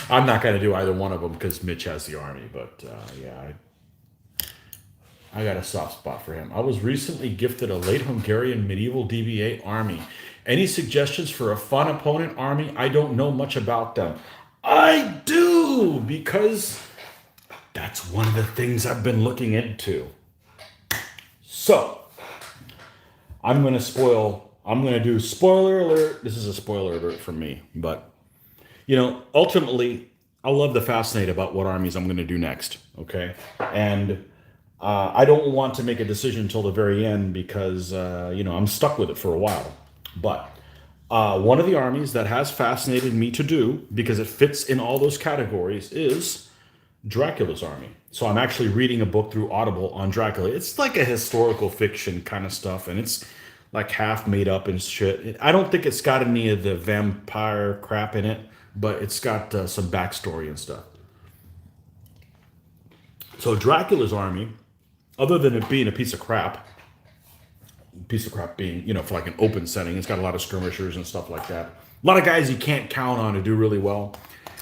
I'm not going to do either one of them because Mitch has the army. But yeah, I got a soft spot for him. I was recently gifted a late Hungarian medieval DBA army. Any suggestions for a fun opponent army? I don't know much about them. I do, because that's one of the things I've been looking into. So, I'm going to do spoiler alert. This is a spoiler alert for me, but you know, ultimately, I love the fascinate about what armies I'm going to do next. Okay. And I don't want to make a decision until the very end because, you know, I'm stuck with it for a while. But one of the armies that has fascinated me to do, because it fits in all those categories, is Dracula's army. So I'm actually reading a book through Audible on Dracula. It's like a historical fiction kind of stuff, and it's like half made up and shit. I don't think it's got any of the vampire crap in it, but it's got some backstory and stuff. So Dracula's army, other than it being a piece of crap being, you know, for like an open setting, it's got a lot of skirmishers and stuff like that. A lot of guys you can't count on to do really well.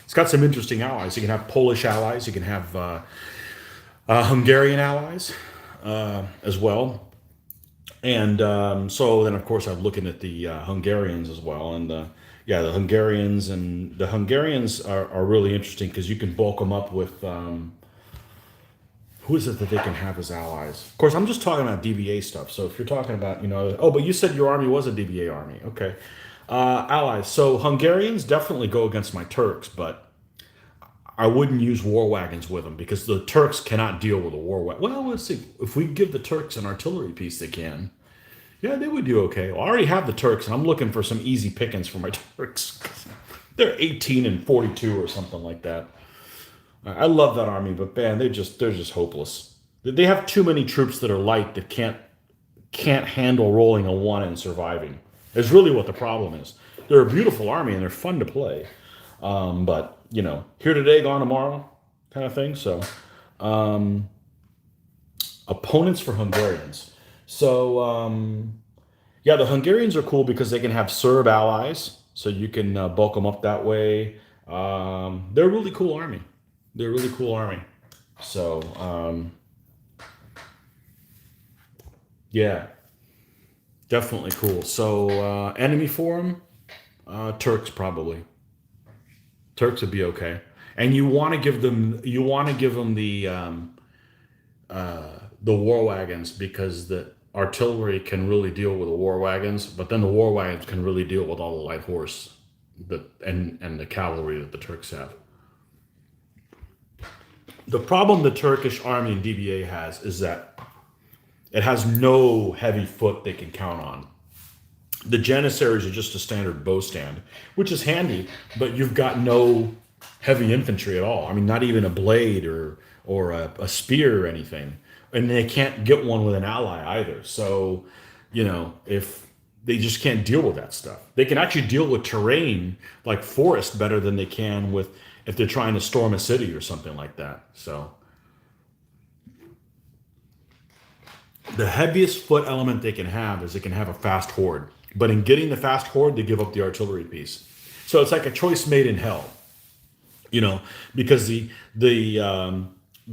It's got some interesting allies. You can have Polish allies. You can have Hungarian allies as well. And so then, of course, I'm looking at the Hungarians as well. And yeah, the Hungarians are really interesting because you can bulk them up with who is it that they can have as allies? Of course, I'm just talking about DBA stuff. So if you're talking about, you know, oh, but you said your army was a DBA army. Okay. Allies. So Hungarians definitely go against my Turks, but I wouldn't use war wagons with them because the Turks cannot deal with a war wagon. Well, let's see. If we give the Turks an artillery piece, they can. Yeah, they would do okay. Well, I already have the Turks, and I'm looking for some easy pickings for my Turks. They're 18 and 42 or something like that. I love that army, but man, they're just hopeless. They have too many troops that are light that can't handle rolling a one and surviving. Is really what the problem is. They're a beautiful army and they're fun to play, but you know, here today, gone tomorrow, kind of thing. So, opponents for Hungarians. So, yeah, the Hungarians are cool because they can have Serb allies, so you can bulk them up that way. They're a really cool army. They're a really cool army. So, yeah, definitely cool. So, enemy for them, Turks probably. Turks would be okay. And you want to give them the war wagons because the artillery can really deal with the war wagons, but then the war wagons can really deal with all the light horse and the cavalry that the Turks have. The problem the Turkish army in DBA has is that it has no heavy foot they can count on. The Janissaries are just a standard bow stand, which is handy, but you've got no heavy infantry at all. I mean, not even a blade or a spear or anything. And they can't get one with an ally either. So, you know, if they just can't deal with that stuff. They can actually deal with terrain like forest better than they can with if they're trying to storm a city or something like that. So the heaviest foot element they can have is they can have a fast horde. But in getting the fast horde, they give up the artillery piece. So it's like a choice made in hell, you know, because the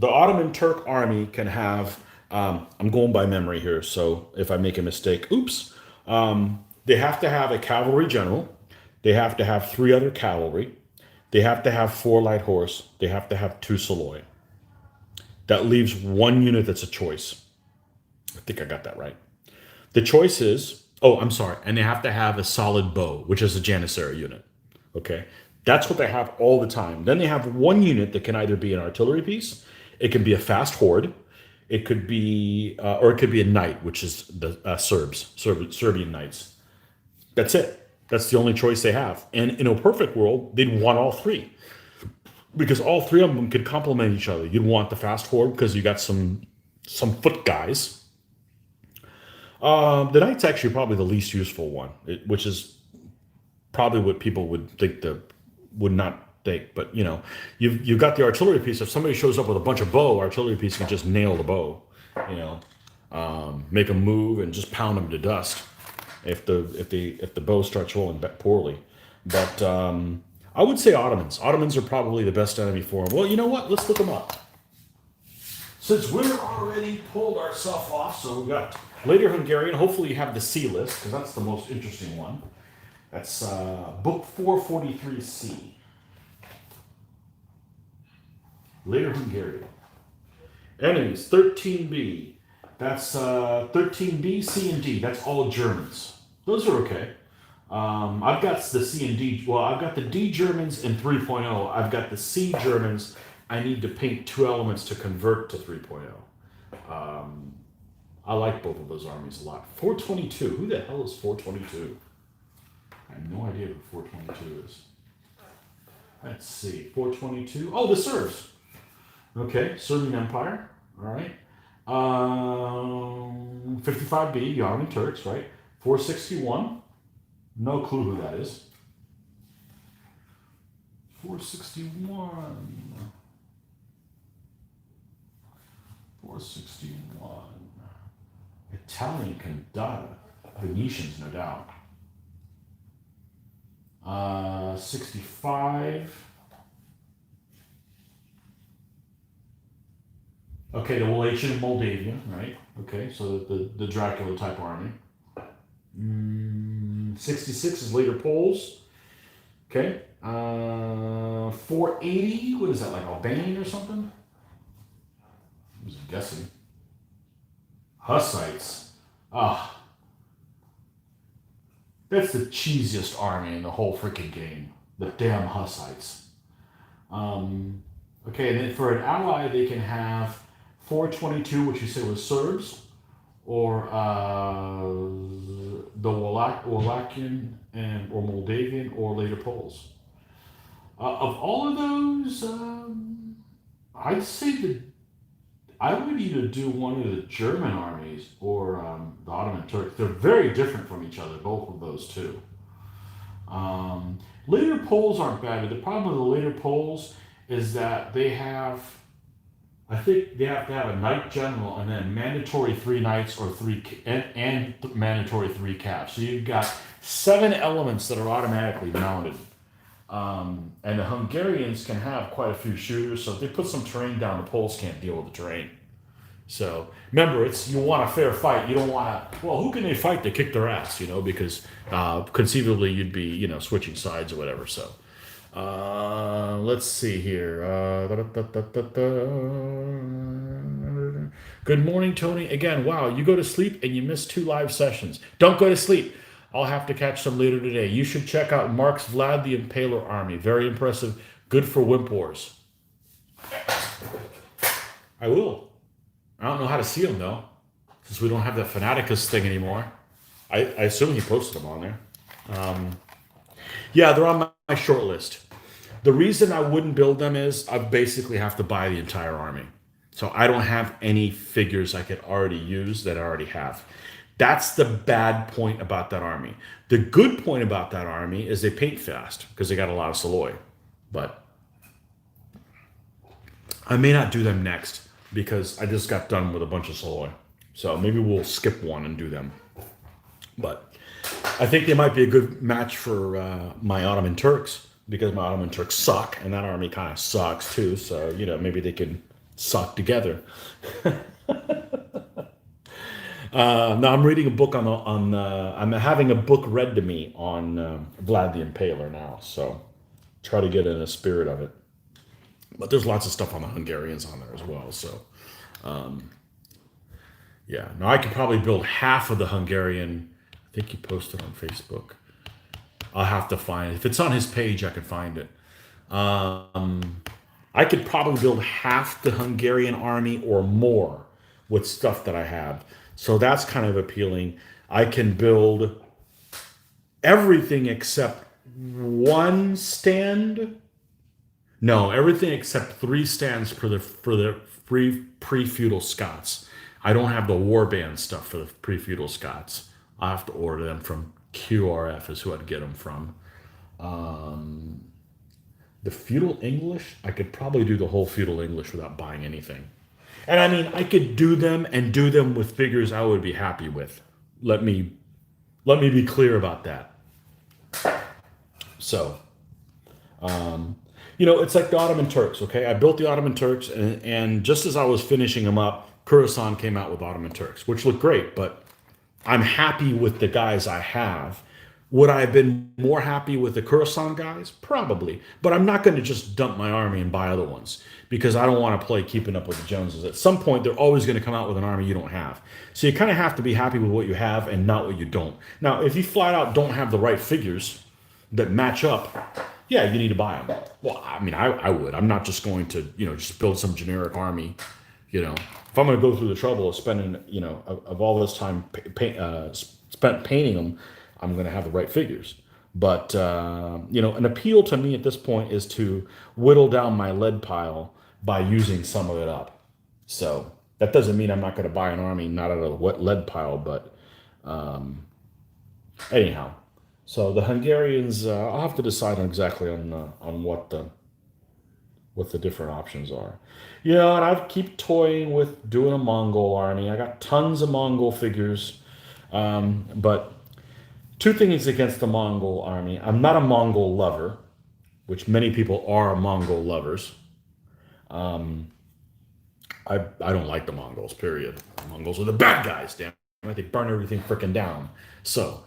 Ottoman Turk army can have I'm going by memory here, so if I make a mistake, oops. They have to have a cavalry general. They have to have 3 other cavalry. They have to have 4 light horse. They have to have 2 Soloi. That leaves 1 unit that's a choice. I think I got that right. The choice is, oh, I'm sorry, and they have to have a solid bow, which is a Janissary unit. Okay, that's what they have all the time. Then they have 1 unit that can either be an artillery piece, it can be a fast horde, it could be, or it could be a knight, which is the Serbian knights. That's it. That's the only choice they have. And in a perfect world, they'd want all 3 because all 3 of them could complement each other. You'd want the fast horde because you got some foot guys. The knight's actually probably the least useful one, which is probably what people would think would not think. But you've got the artillery piece. If somebody shows up with a bunch of bow, artillery piece can just nail the bow. Make them move and just pound them to dust if the bow starts rolling poorly. But I would say Ottomans. Ottomans are probably the best enemy for them. Well, you know what? Let's look them up. Since we're already pulled ourselves off, so we got later Hungarian. Hopefully you have the C list because that's the most interesting one. That's book 443C. Later Hungarian. Enemies 13B. That's 13B, C, and D. That's all Germans. Those are okay. I've got the C and D. Well, I've got the D Germans in 3.0. I've got the C Germans. I need to paint 2 elements to convert to 3.0. I like both of those armies a lot. 422. Who the hell is 422? I have no idea who 422 is. Let's see. 422. Oh, the Serbs. Okay. Serbian Empire. All right. 55B, the Ottoman Turks, right? 461. No clue who that is. 461. 461. Italian Candata. Venetians, no doubt. 65. Okay, the Wallachian Moldavian, right? Okay, so the Dracula type army. 66 is later Poles. Okay. 480, what is that, like Albanian or something? I was guessing. Hussites. That's the cheesiest army in the whole freaking game. The damn Hussites. Okay, and then for an ally, they can have 422, which you said was Serbs, or the Wallachian or Moldavian, or later Poles. Of all of those, I'd say that I would either do one of the German armies or the Ottoman Turks. They're very different from each other, both of those two. Later Poles aren't bad, but the problem with the later Poles is that they have, I think they have to have a knight general and then mandatory 3 knights or 3 and mandatory 3 caps. So you've got 7 elements that are automatically mounted. And the Hungarians can have quite a few shooters, so if they put some terrain down, the Poles can't deal with the terrain. So remember, you want a fair fight. You don't want to. Well, who can they fight to kick their ass? Because conceivably you'd be switching sides or whatever. So let's see here. Good morning, Tony. Again, wow, you go to sleep and you miss 2 live sessions. Don't go to sleep. I'll have to catch some later today. You should check out Mark's Vlad the Impaler army. Very impressive. Good for Wimp Wars. I will. I don't know how to see them, though, since we don't have that Fanaticus thing anymore. I assume he posted them on there. Yeah, they're on my short list. The reason I wouldn't build them is I basically have to buy the entire army. So I don't have any figures I could already use that I already have. That's the bad point about that army. The good point about that army is they paint fast because they got a lot of Soloi. But I may not do them next because I just got done with a bunch of Soloi. So maybe we'll skip one and do them. But I think they might be a good match for my Ottoman Turks because my Ottoman Turks suck and that army kind of sucks too. So, maybe they can suck together. No, I'm reading a book I'm having a book read to me on Vlad the Impaler now, so try to get in the spirit of it. But there's lots of stuff on the Hungarians on there as well. So yeah, now I could probably build half of the Hungarian. I think he posted on Facebook. I'll have to find it. If it's on his page, I could find it. I could probably build half the Hungarian army or more with stuff that I have. So that's kind of appealing. I can build everything except one stand. No, everything except 3 stands for the pre-feudal Scots. I don't have the warband stuff for the pre-feudal Scots. I have to order them from QRF is who I'd get them from. The feudal English, I could probably do the whole feudal English without buying anything. And I mean, I could do them and do them with figures I would be happy with. Let me be clear about that. So, it's like the Ottoman Turks, okay? I built the Ottoman Turks, and just as I was finishing them up, Khorasan came out with Ottoman Turks, which look great, but I'm happy with the guys I have. Would I have been more happy with the Khorasan guys? Probably. But I'm not going to just dump my army and buy other ones because I don't want to play keeping up with the Joneses. At some point, they're always going to come out with an army you don't have. So you kind of have to be happy with what you have and not what you don't. Now, if you flat out don't have the right figures that match up, yeah, you need to buy them. Well, I mean, I would. I'm not just going to, just build some generic army. If I'm going to go through the trouble of spending, of all this time spent painting them, I'm going to have the right figures. But, an appeal to me at this point is to whittle down my lead pile by using some of it up. So that doesn't mean I'm not going to buy an army not out of a wet lead pile, but anyhow. So the Hungarians, I'll have to decide on exactly on what the different options are. And I keep toying with doing a Mongol army. I got tons of Mongol figures, but 2 things against the Mongol army. I'm not a Mongol lover, which many people are Mongol lovers. I don't like the Mongols, period. The Mongols are the bad guys, damn it. They burn everything freaking down. So,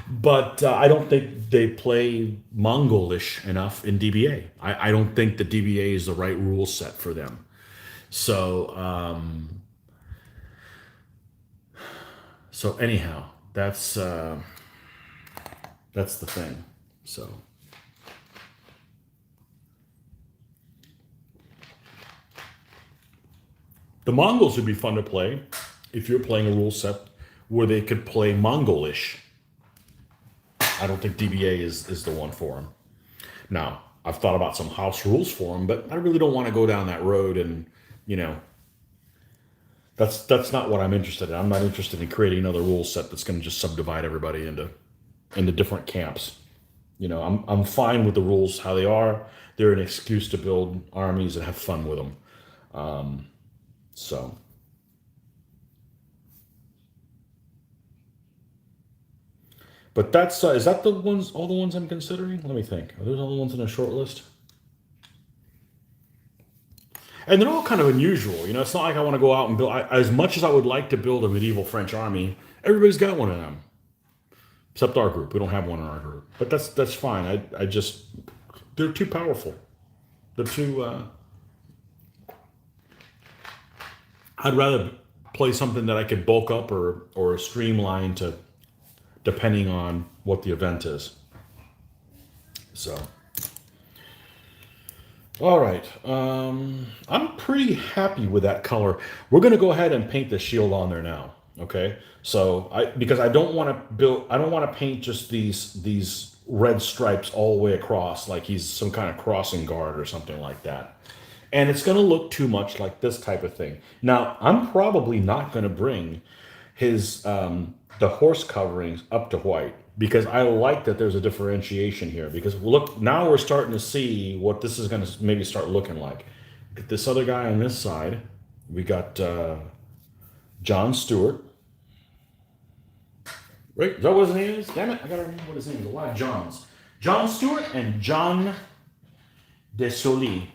but I don't think they play Mongolish enough in DBA. I don't think the DBA is the right rule set for them. So, anyhow, that's the thing. So the Mongols would be fun to play if you're playing a rule set where they could play Mongolish. I don't think DBA is the one for them. Now, I've thought about some house rules for them, but I really don't want to go down that road and, that's not what I'm interested in. I'm not interested in creating another rule set that's going to just subdivide everybody into different camps. I'm fine with the rules how they are. They're an excuse to build armies and have fun with them. So. But that's is that all the ones I'm considering? Let me think. Are those all the ones in a short list? And they're all kind of unusual. It's not like I want to go out and build. As much as I would like to build a medieval French army, everybody's got one of them. Except our group. We don't have one in our group. But that's fine. I just, they're too powerful. They're too, I'd rather play something that I could bulk up or streamline to, depending on what the event is. So. All right, I'm pretty happy with that color. We're going to go ahead and paint the shield on there now. Okay, so because I don't want to paint just these red stripes all the way across like he's some kind of crossing guard or something like that, and it's going to look too much like this type of thing. Now I'm probably not going to bring his the horse coverings up to white, because I like that there's a differentiation here. Because look, now we're starting to see what this is going to maybe start looking like. Look at this other guy on this side. We got John Stewart. Right? Is that what his name is? Damn it, I gotta remember what his name is. A lot of Johns. John Stewart and John de Soulis.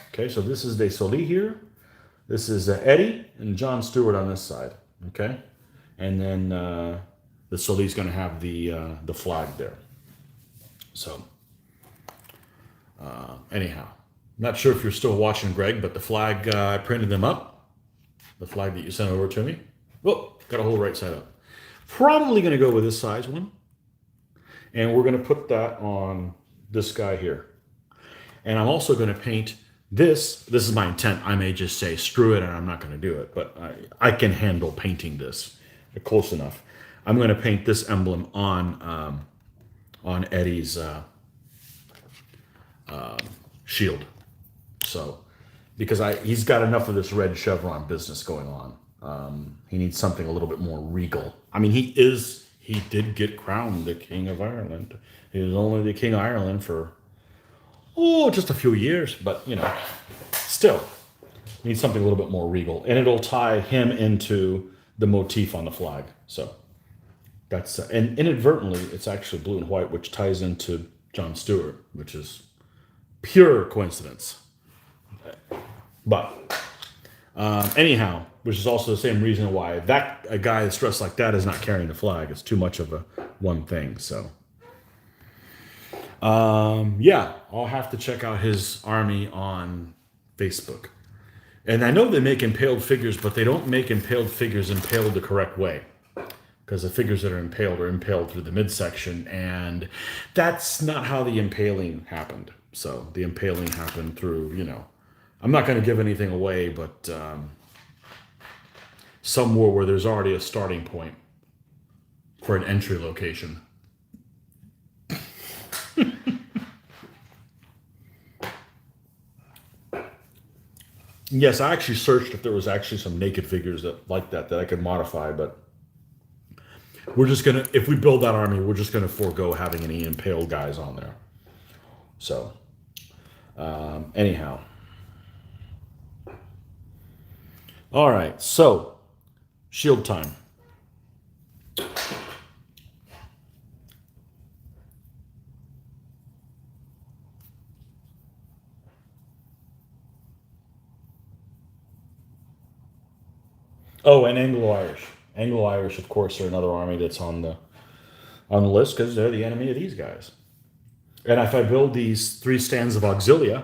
Okay, so this is de Soulis here. This is Eddie and John Stewart on this side, okay? And then the Soulis going to have the flag there. So, anyhow, not sure if you're still watching, Greg, but the flag, I printed them up. The flag that you sent over to me. Oh, got a whole right side up. Probably going to go with this size one. And we're going to put that on this guy here. And I'm also going to paint this. This is my intent. I may just say screw it and I'm not going to do it. But I can handle painting this close enough. I'm going to paint this emblem on Eddie's shield. So, because he's got enough of this red chevron business going on. He needs something a little bit more regal. I mean, he did get crowned the King of Ireland. He was only the King of Ireland for, just a few years, but, still needs something a little bit more regal. And it'll tie him into the motif on the flag. So that's, and inadvertently, it's actually blue and white, which ties into John Stewart, which is pure coincidence. But anyhow, which is also the same reason why a guy that's dressed like that is not carrying the flag. It's too much of a one thing. So, yeah, I'll have to check out his army on Facebook. And I know they make impaled figures, but they don't make impaled figures impaled the correct way. Because the figures that are impaled through the midsection, and that's not how the impaling happened. So the impaling happened through, I'm not going to give anything away, but somewhere where there's already a starting point for an entry location. Yes, I actually searched if there was actually some naked figures that I could modify, but we're just going to, if we build that army, we're just going to forego having any impaled guys on there. So, anyhow. All right, so shield time. Oh, and Anglo-Irish. Anglo-Irish, of course, are another army that's on the list because they're the enemy of these guys. And if I build these 3 stands of auxilia,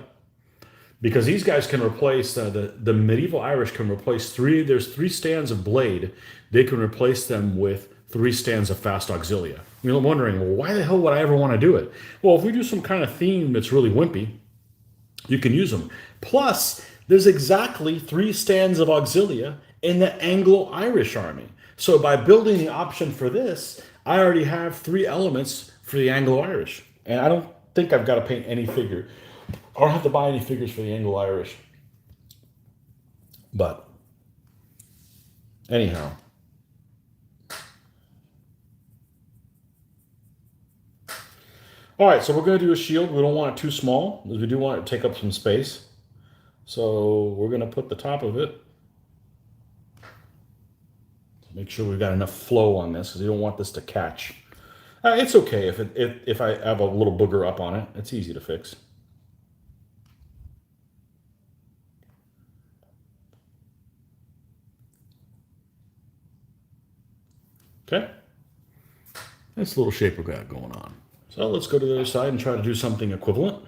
because these guys can replace, the medieval Irish can replace there's 3 stands of blade. They can replace them with 3 stands of fast auxilia. I'm wondering, well, why the hell would I ever want to do it? Well, if we do some kind of theme that's really wimpy, you can use them. Plus, there's exactly 3 stands of auxilia in the Anglo-Irish army. So by building the option for this, I already have 3 elements for the Anglo-Irish. And I don't think I've got to paint any figure. I don't have to buy any figures for the Anglo-Irish. But anyhow. All right, so we're going to do a shield. We don't want it too small, because we do want it to take up some space. So we're going to put the top of it. Make sure we've got enough flow on this, because you don't want this to catch. It's okay if I have a little booger up on it. It's easy to fix. Okay. That's a little shape we've got going on. So let's go to the other side and try to do something equivalent.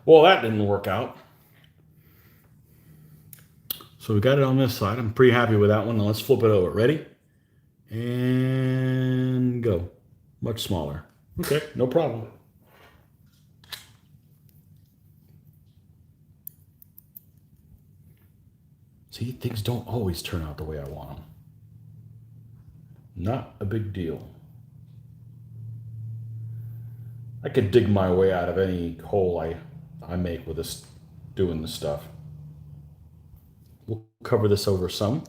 Well, that didn't work out. So we got it on this side. I'm pretty happy with that one. Now let's flip it over. Ready? And go. Much smaller. Okay, no problem. See, things don't always turn out the way I want them. Not a big deal. I could dig my way out of any hole I make with this, doing this stuff. We'll cover this over some.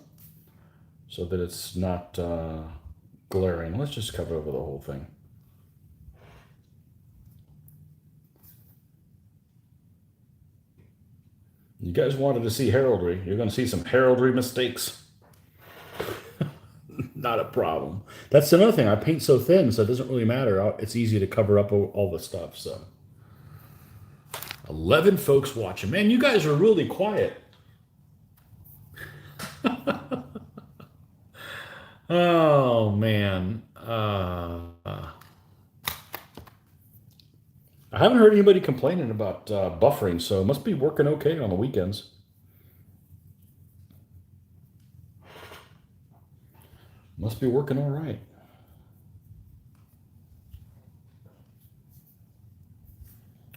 so that it's not glaring. Let's just cover over the whole thing. You guys wanted to see heraldry. You're going to see some heraldry mistakes. Not a problem. That's another thing. I paint so thin, so it doesn't really matter. It's easy to cover up all the stuff. So, 11 folks watching. Man, you guys are really quiet. Oh man. I haven't heard anybody complaining about buffering, so it must be working okay on the weekends. Must be working all right.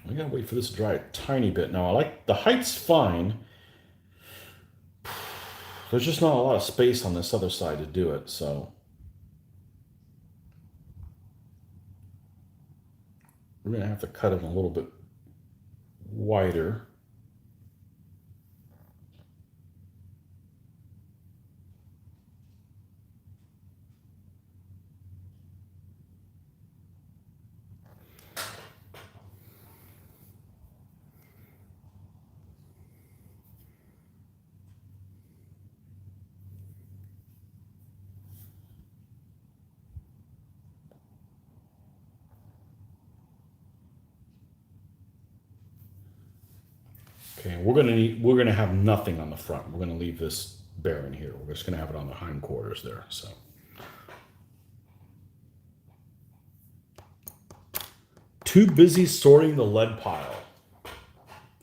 I gotta wait for this to dry a tiny bit. Now I like the height's fine. There's just not a lot of space on this other side to do it, so we're gonna have to cut it a little bit wider. Okay, we're gonna have nothing on the front. We're gonna leave this barren here. We're just gonna have it on the hindquarters there. So, too busy sorting the lead pile.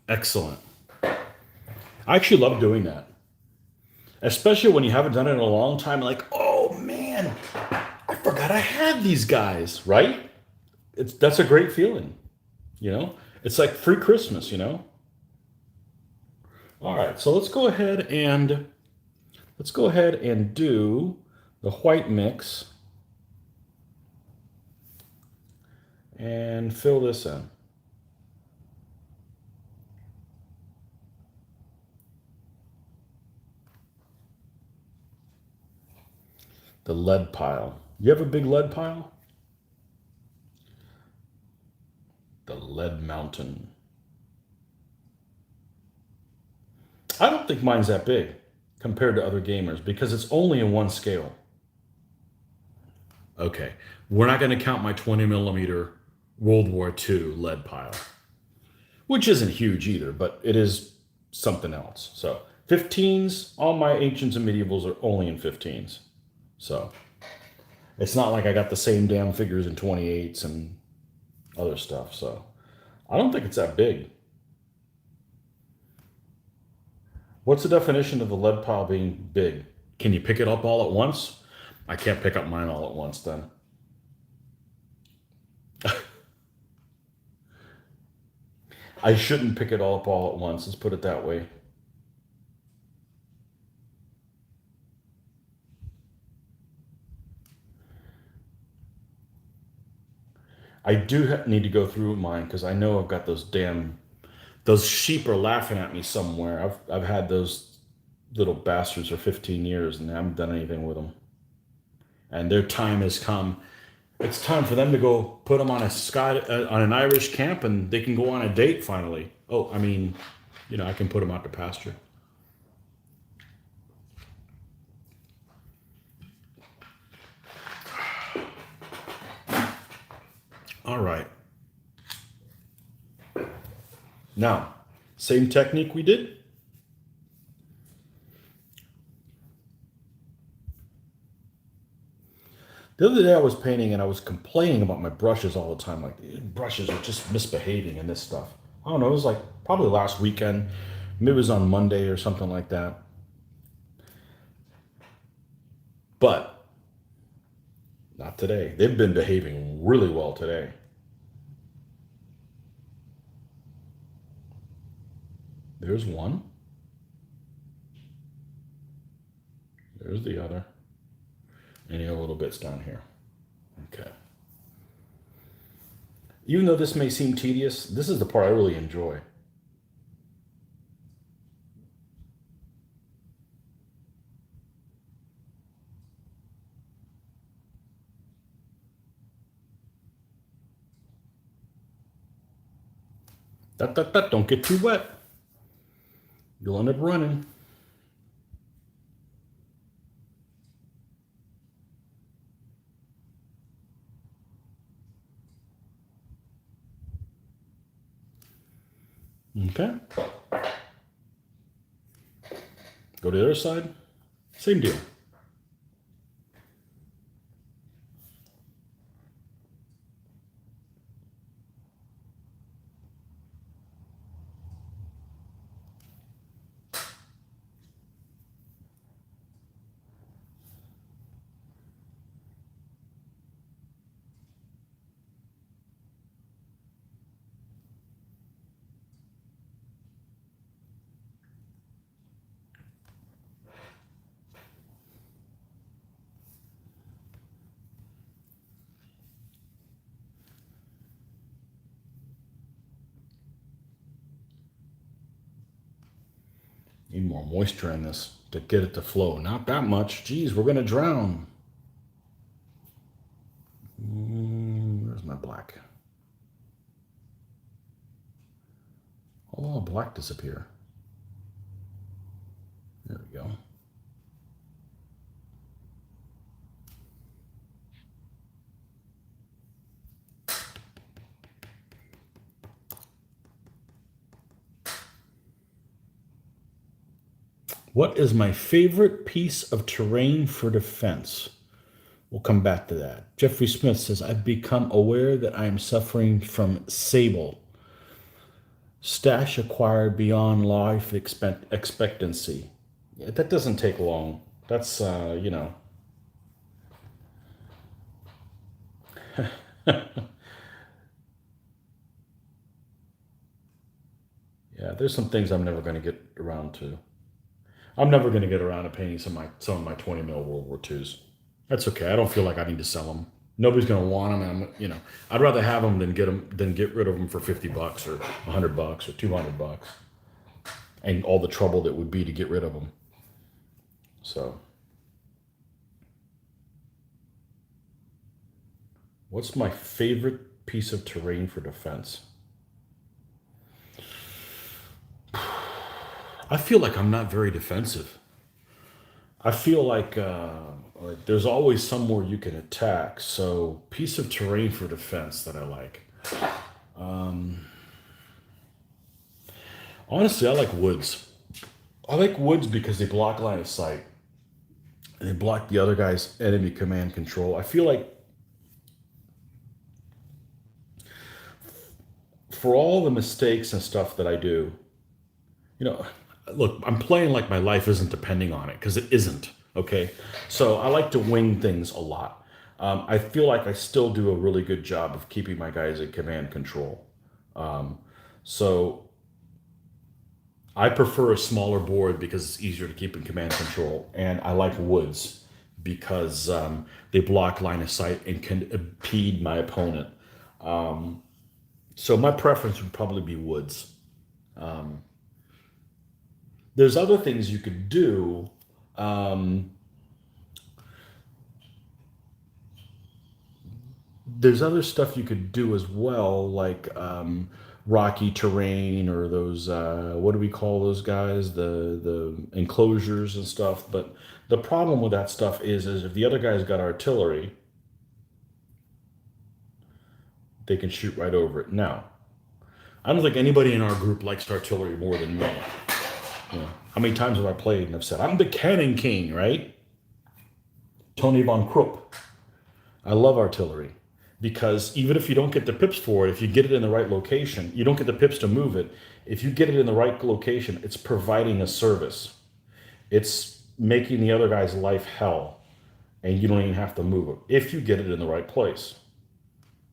Excellent. I actually love doing that, especially when you haven't done it in a long time. Like, oh man, I forgot I had these guys. Right? That's a great feeling. You know, it's like free Christmas. You know. All right, so let's go ahead and do the white mix and fill this in. The lead pile. You have a big lead pile? The lead mountain. I don't think mine's that big compared to other gamers because it's only in one scale. Okay, we're not going to count my 20 millimeter World War II lead pile, which isn't huge either, but it is something else. So 15s, all my ancients and medievals are only in 15s. So it's not like I got the same damn figures in 28s and other stuff. So I don't think it's that big. What's the definition of the lead pile being big? Can you pick it up all at once? I can't pick up mine all at once then. I shouldn't pick it all up all at once. Let's put it that way. I do need to go through mine because I know I've got those sheep are laughing at me somewhere. I've had those little bastards for 15 years and I haven't done anything with them. And their time has come. It's time for them to go put them on on an Irish camp and they can go on a date finally. Oh, I mean, I can put them out to pasture. All right. Now, same technique we did. The other day I was painting and I was complaining about my brushes all the time. Like, brushes are just misbehaving in this stuff. I don't know, it was like probably last weekend. Maybe it was on Monday or something like that. But not today. They've been behaving really well today. There's one. There's the other. Any little bits down here. Okay. Even though this may seem tedious, this is the part I really enjoy. Don't get too wet. You'll end up running. Okay. Go to the other side. Same deal. Need more moisture in this to get it to flow. Not that much. Geez, we're gonna drown. Where's my black? Oh, black disappear. There we go. What is my favorite piece of terrain for defense? We'll come back to that. Jeffrey Smith says, I've become aware that I am suffering from sable. Stash acquired beyond life expectancy. Yeah, that doesn't take long. That's, you know. Yeah, there's some things I'm never going to get around to. I'm never going to get around to painting some of my 20 mil World War IIs. That's okay. I don't feel like I need to sell them. Nobody's going to want them. And you know, I'd rather have them than get rid of them for $50 or $100 or $200, and all the trouble that would be to get rid of them. So, what's my favorite piece of terrain for defense? I feel like I'm not very defensive. I feel like there's always somewhere you can attack. So, piece of terrain for defense that I like. Honestly, I like woods. I like woods because they block line of sight and they block the other guy's enemy command control. I feel like for all the mistakes and stuff that I do, you know, look, I'm playing like my life isn't depending on it because it isn't. Okay. So I like to wing things a lot. I feel like I still do a really good job of keeping my guys in command control. So I prefer a smaller board because it's easier to keep in command control. And I like woods because they block line of sight and can impede my opponent. So my preference would probably be woods. There's other things you could do. There's other stuff you could do as well, like rocky terrain or those what do we call those guys? The enclosures and stuff. But the problem with that stuff is if the other guy's got artillery, they can shoot right over it. Now, I don't think anybody in our group likes artillery more than me. You know, how many times have I played and I've said, I'm the cannon king, right? Tony von Krupp. I love artillery because even if you don't get the pips for it, if you get it in the right location, you don't get the pips to move it. If you get it in the right location, it's providing a service. It's making the other guy's life hell, and you don't even have to move it if you get it in the right place.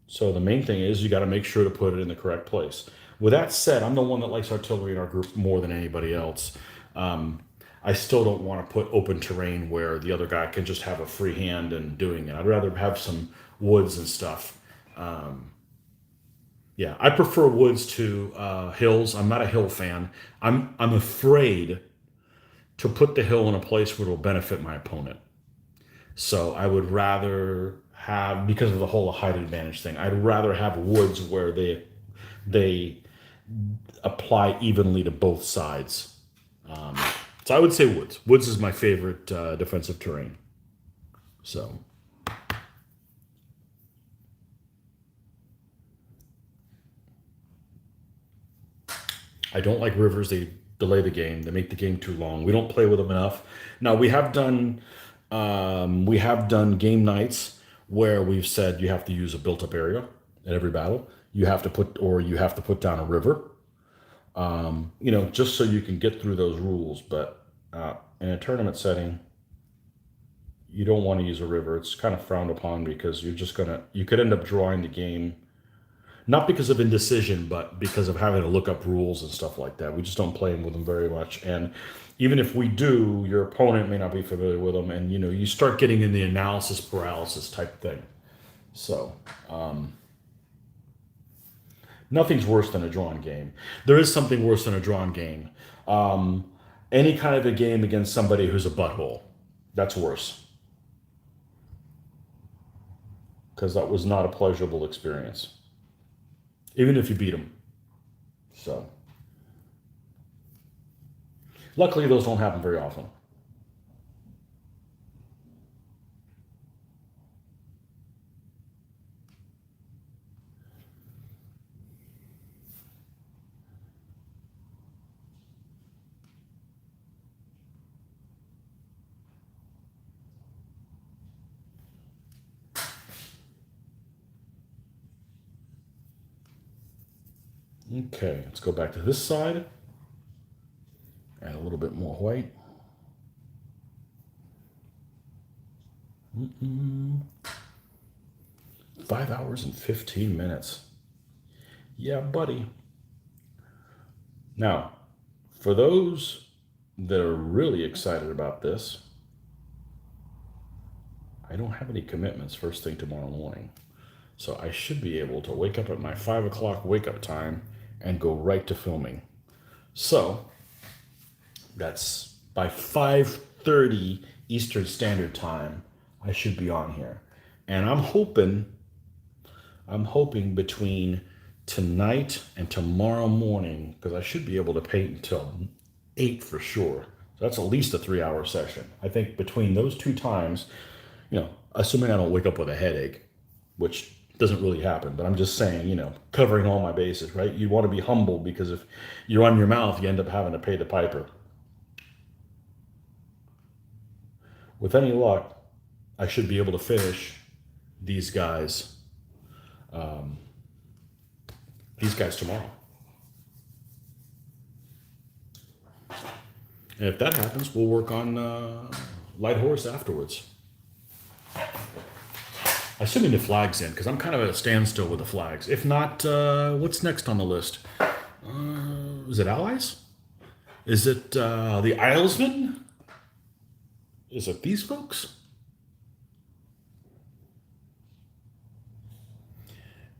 So the main thing is you got to make sure to put it in the correct place. With that said, I'm the one that likes artillery in our group more than anybody else. I still don't want to put open terrain where the other guy can just have a free hand in doing it. I'd rather have some woods and stuff. Yeah, I prefer woods to hills. I'm not a hill fan. I'm afraid to put the hill in a place where it will benefit my opponent. So I would rather have, because of the whole height advantage thing, I'd rather have woods where they apply evenly to both sides. So I would say woods. Woods is my favorite defensive terrain. So I don't like rivers. They delay the game. They make the game too long. We don't play with them enough. Now we have done game nights where we've said you have to use a built-up area at every battle. You have to put down a river. Just so you can get through those rules. But in a tournament setting, you don't want to use a river. It's kind of frowned upon because you could end up drawing the game, not because of indecision, but because of having to look up rules and stuff like that. We just don't play with them very much. And even if we do, your opponent may not be familiar with them. And, you start getting in the analysis paralysis type thing. So, nothing's worse than a drawn game. There is something worse than a drawn game. Any kind of a game against somebody who's a butthole. That's worse. Because that was not a pleasurable experience. Even if you beat them. So. Luckily, those don't happen very often. Okay, let's go back to this side. Add a little bit more white. 5 hours and 15 minutes. Yeah, buddy. Now, for those that are really excited about this, I don't have any commitments first thing tomorrow morning. So I should be able to wake up at my 5 o'clock wake up time and go right to filming. So that's by 5:30 Eastern Standard Time, I should be on here. And I'm hoping between tonight and tomorrow morning, because I should be able to paint until 8 for sure. So that's at least a 3-hour session. I think between those two times, assuming I don't wake up with a headache, which doesn't really happen, but I'm just saying, covering all my bases, right? You want to be humble because if you run your mouth, you end up having to pay the piper. With any luck, I should be able to finish these guys tomorrow. And if that happens, we'll work on Light Horse afterwards. Assuming the flag's in, because I'm kind of at a standstill with the flags. If not, what's next on the list? Is it Allies? Is it the Islesmen? Is it these folks?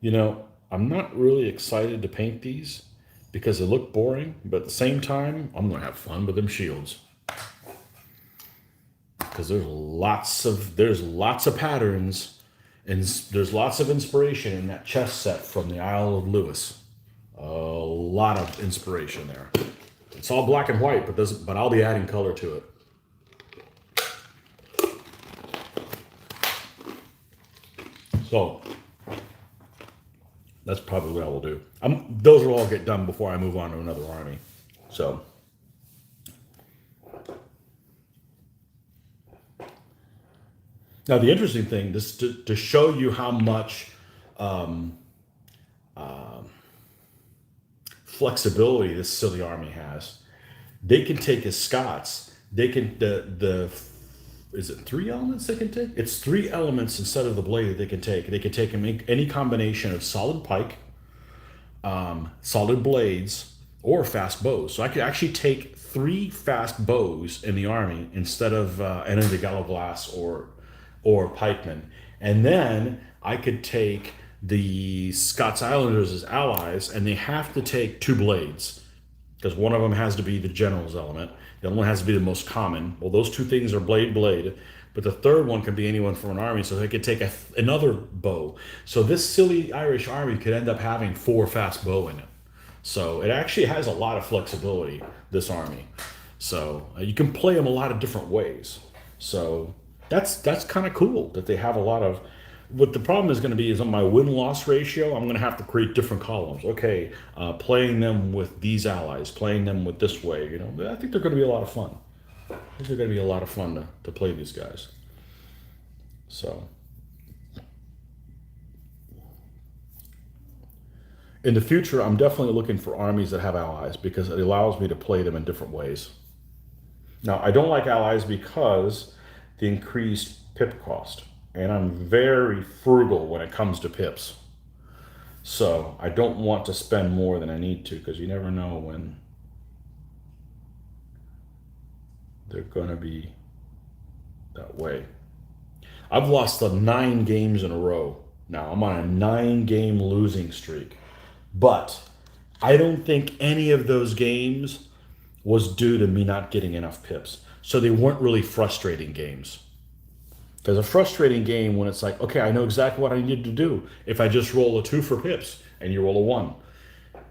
I'm not really excited to paint these because they look boring, but at the same time, I'm going to have fun with them shields. Because there's lots of patterns and there's lots of inspiration in that chess set from the Isle of Lewis. A lot of inspiration there. It's all black and white, but I'll be adding color to it. So that's probably what I will do. Those will all get done before I move on to another army. So. Now, the interesting thing, this to show you how much flexibility this silly army has, they can take as Scots. They can is it 3 elements they can take? It's 3 elements instead of the blade that they can take. They can take and make any combination of solid pike, solid blades, or fast bows. So I could actually take 3 fast bows in the army instead of any of the Gallowglass or pikemen. And then I could take the Scots Islanders as allies, and they have to take 2 blades, because one of them has to be the general's element. The other one has to be the most common. Well, those 2 things are blade, but the third one can be anyone from an army, so they could take another bow. So this silly Irish army could end up having 4 fast bow in it. So it actually has a lot of flexibility, this army. So you can play them a lot of different ways. So that's kind of cool that they have a lot of. What the problem is going to be is on my win-loss ratio, I'm going to have to create different columns. Okay, playing them with these allies, playing them with this way. You know, I think they're going to be a lot of fun. I think they're going to be a lot of fun to play these guys. So in the future, I'm definitely looking for armies that have allies because it allows me to play them in different ways. Now, I don't like allies because the increased pip cost, and I'm very frugal when it comes to pips. So I don't want to spend more than I need to because you never know when they're going to be that way. I've lost the 9 games in a row. Now I'm on a 9-game losing streak, but I don't think any of those games was due to me not getting enough pips. So they weren't really frustrating games. There's a frustrating game when it's like, okay, I know exactly what I need to do. If I just roll a 2 for pips and you roll a 1,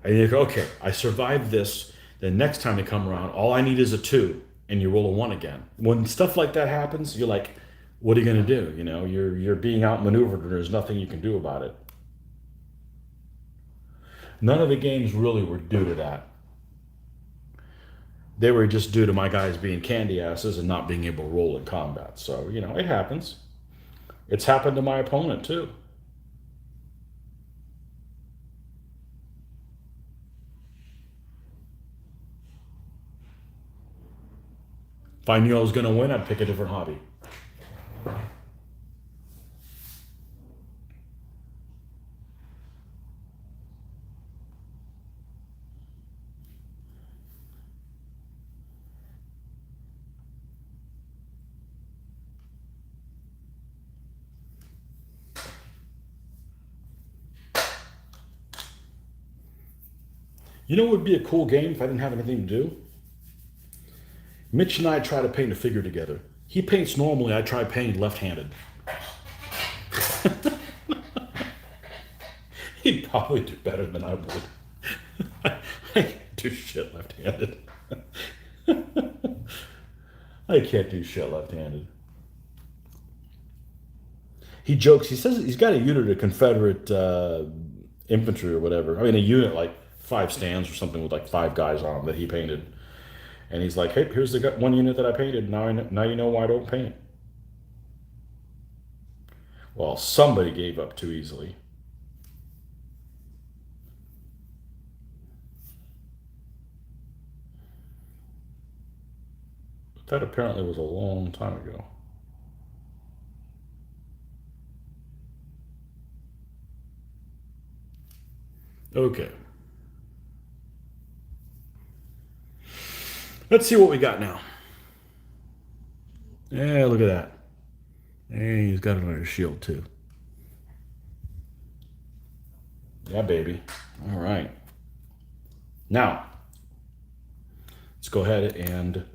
and you go, okay, I survived this. Then next time they come around, all I need is a 2, and you roll a 1 again. When stuff like that happens, you're like, what are you going to do? You know, you're being outmaneuvered, and there's nothing you can do about it. None of the games really were due to that. They were just due to my guys being candy asses and not being able to roll in combat. So, you know, it happens. It's happened to my opponent too. If I knew I was going to win, I'd pick a different hobby. You know what would be a cool game if I didn't have anything to do? Mitch and I try to paint a figure together. He paints normally, I try painting left-handed. He'd probably do better than I would. I can't do shit left-handed. I can't do shit left-handed. He jokes, he says he's got a unit of Confederate infantry or whatever. I mean, a unit like 5 stands or something with like 5 guys on them that he painted. And he's like, hey, here's the one unit that I painted. Now you know why I don't paint. Well, somebody gave up too easily. But that apparently was a long time ago. Okay. Let's see what we got now. Yeah, look at that. Hey, he's got another shield too. Yeah, baby. All right. Now, let's go ahead and do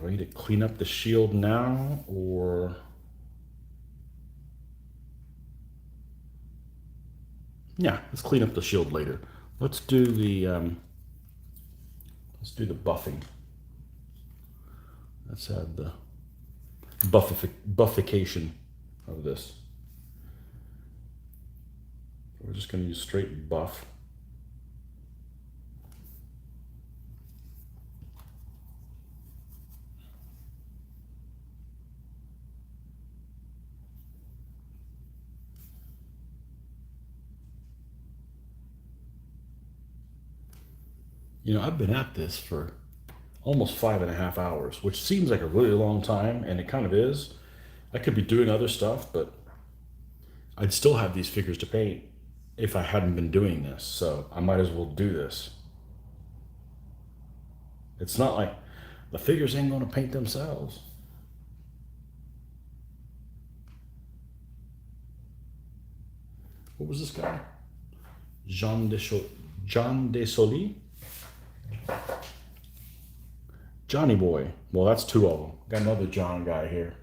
I need to clean up the shield now or? Yeah, let's clean up the shield later. Let's do the buffing. Let's add the buffication of this. We're just going to use straight buff. You know, I've been at this for almost 5.5 hours, which seems like a really long time, and it kind of is. I could be doing other stuff, but I'd still have these figures to paint if I hadn't been doing this, so I might as well do this. It's not like the figures ain't going to paint themselves. What was this guy? John de Soulis? Johnny boy. Well, that's 2 of them. Got another John guy here.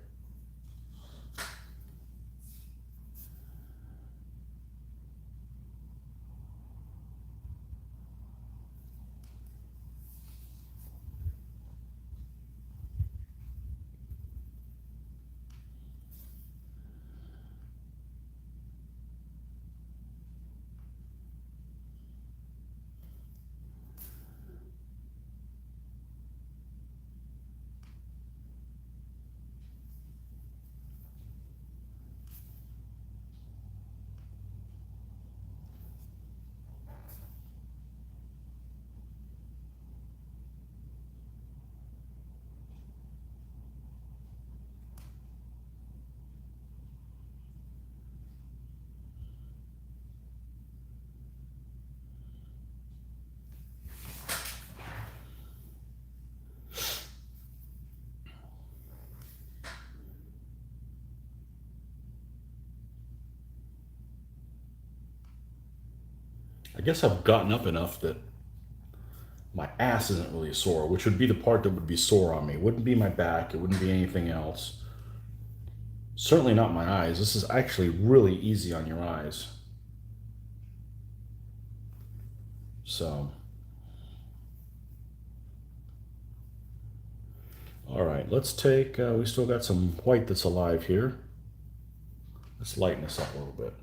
I guess I've gotten up enough that my ass isn't really sore, which would be the part that would be sore on me. It wouldn't be my back, it wouldn't be anything else. Certainly not my eyes. This is actually really easy on your eyes. So, all right, let's take, we still got some white that's alive here. Let's lighten this up a little bit.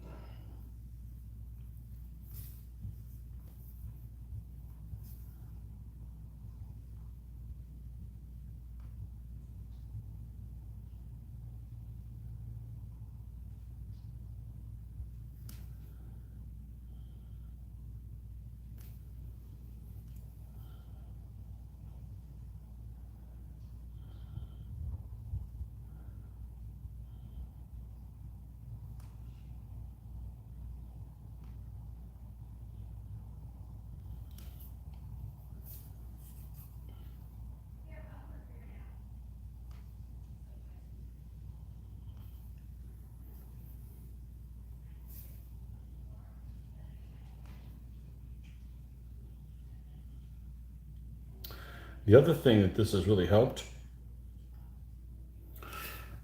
The other thing that this has really helped,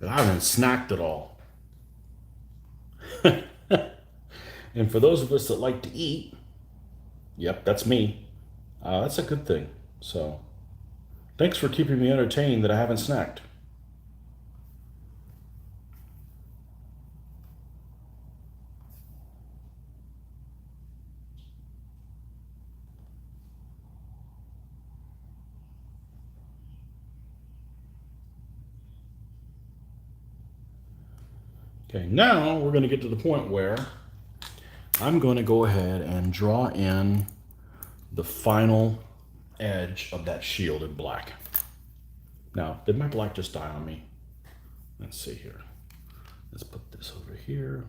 that I haven't snacked at all. And for those of us that like to eat, yep, that's me. That's a good thing. So, thanks for keeping me entertained that I haven't snacked. Okay, now we're going to get to the point where I'm going to go ahead and draw in the final edge of that shield in black. Now, did my black just die on me? Let's see here. Let's put this over here.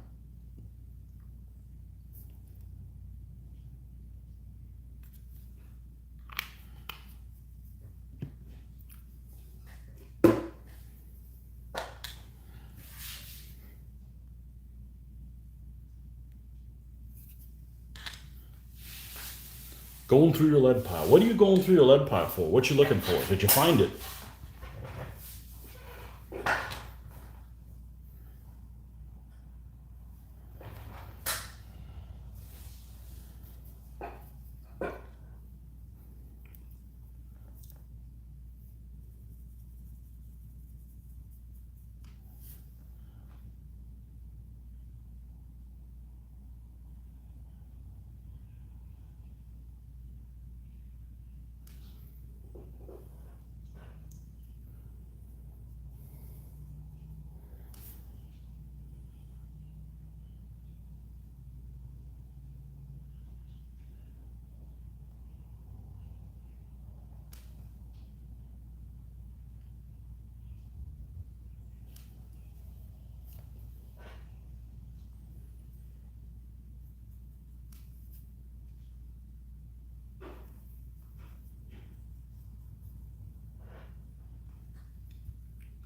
Going through your lead pile. What are you going through your lead pile for? What you looking for? Did you find it?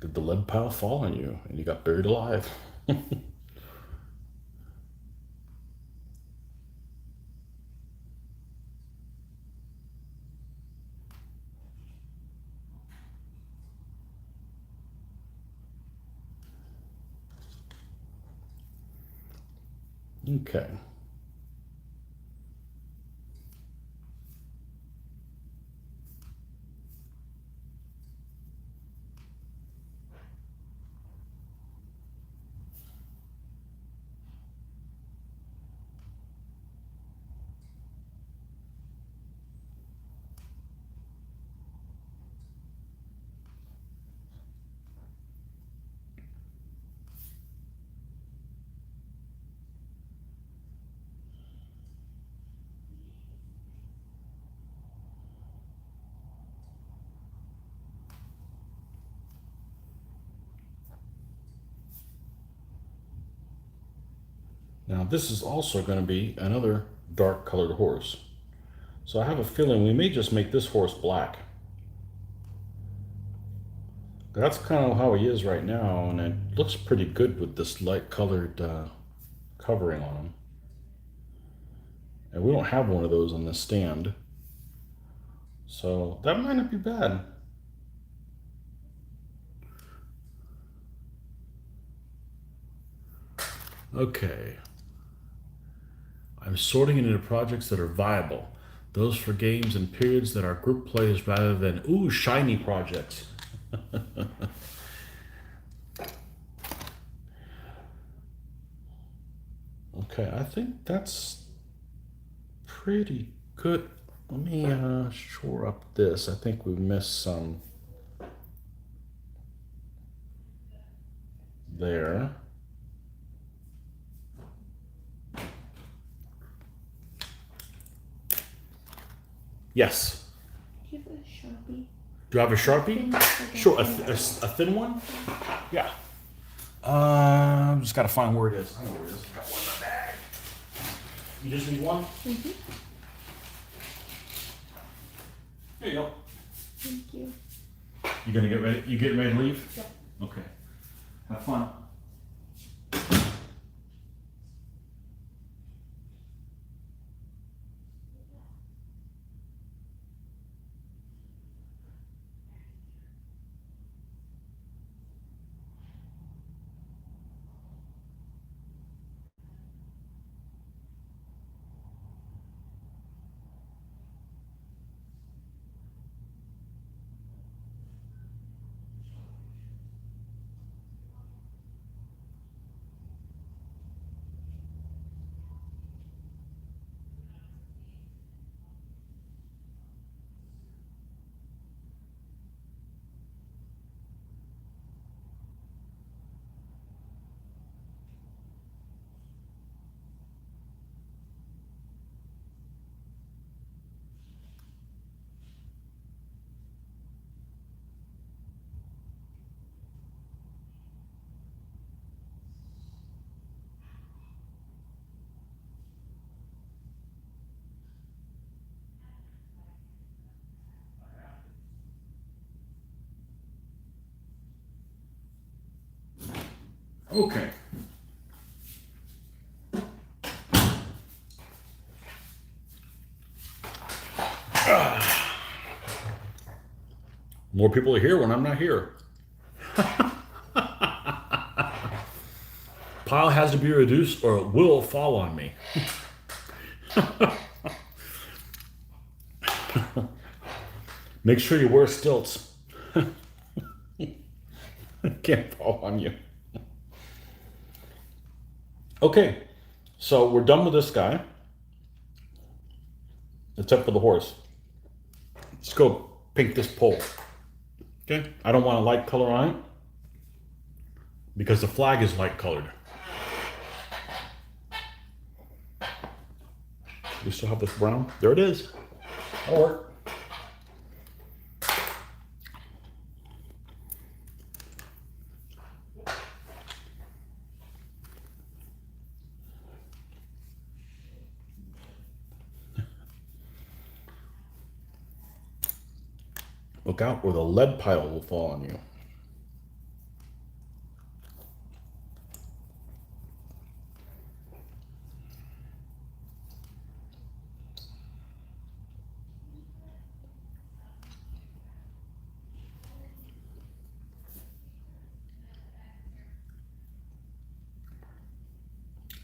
Did the lead pile fall on you and you got buried alive? Okay. Now this is also going to be another dark colored horse. So I have a feeling we may just make this horse black. That's kind of how he is right now, and it looks pretty good with this light colored covering on him. And we don't have one of those on this stand. So that might not be bad. Okay. I'm sorting it into projects that are viable. Those for games and periods that our group plays rather than, ooh, shiny projects. Okay, I think that's pretty good. Let me shore up this. I think we missed some there. Yes. Do you have a Sharpie? Do I have a Sharpie? Sure, a thin one? Yeah. Just gotta find where it is. I know where it is. Got one in the bag. You just need one? Mm-hmm. Here you go. Thank you. You gonna get ready? You getting ready to leave? Yep. Okay. Have fun. Okay. More people are here when I'm not here. Pile has to be reduced or it will fall on me. Make sure you wear stilts. Can't fall on you. Okay, so we're done with this guy. Except for the horse. Let's go paint this pole. Okay, I don't want a light color on it because the flag is light colored. We still have this brown. There it is. That'll work. Look out or the lead pile will fall on you.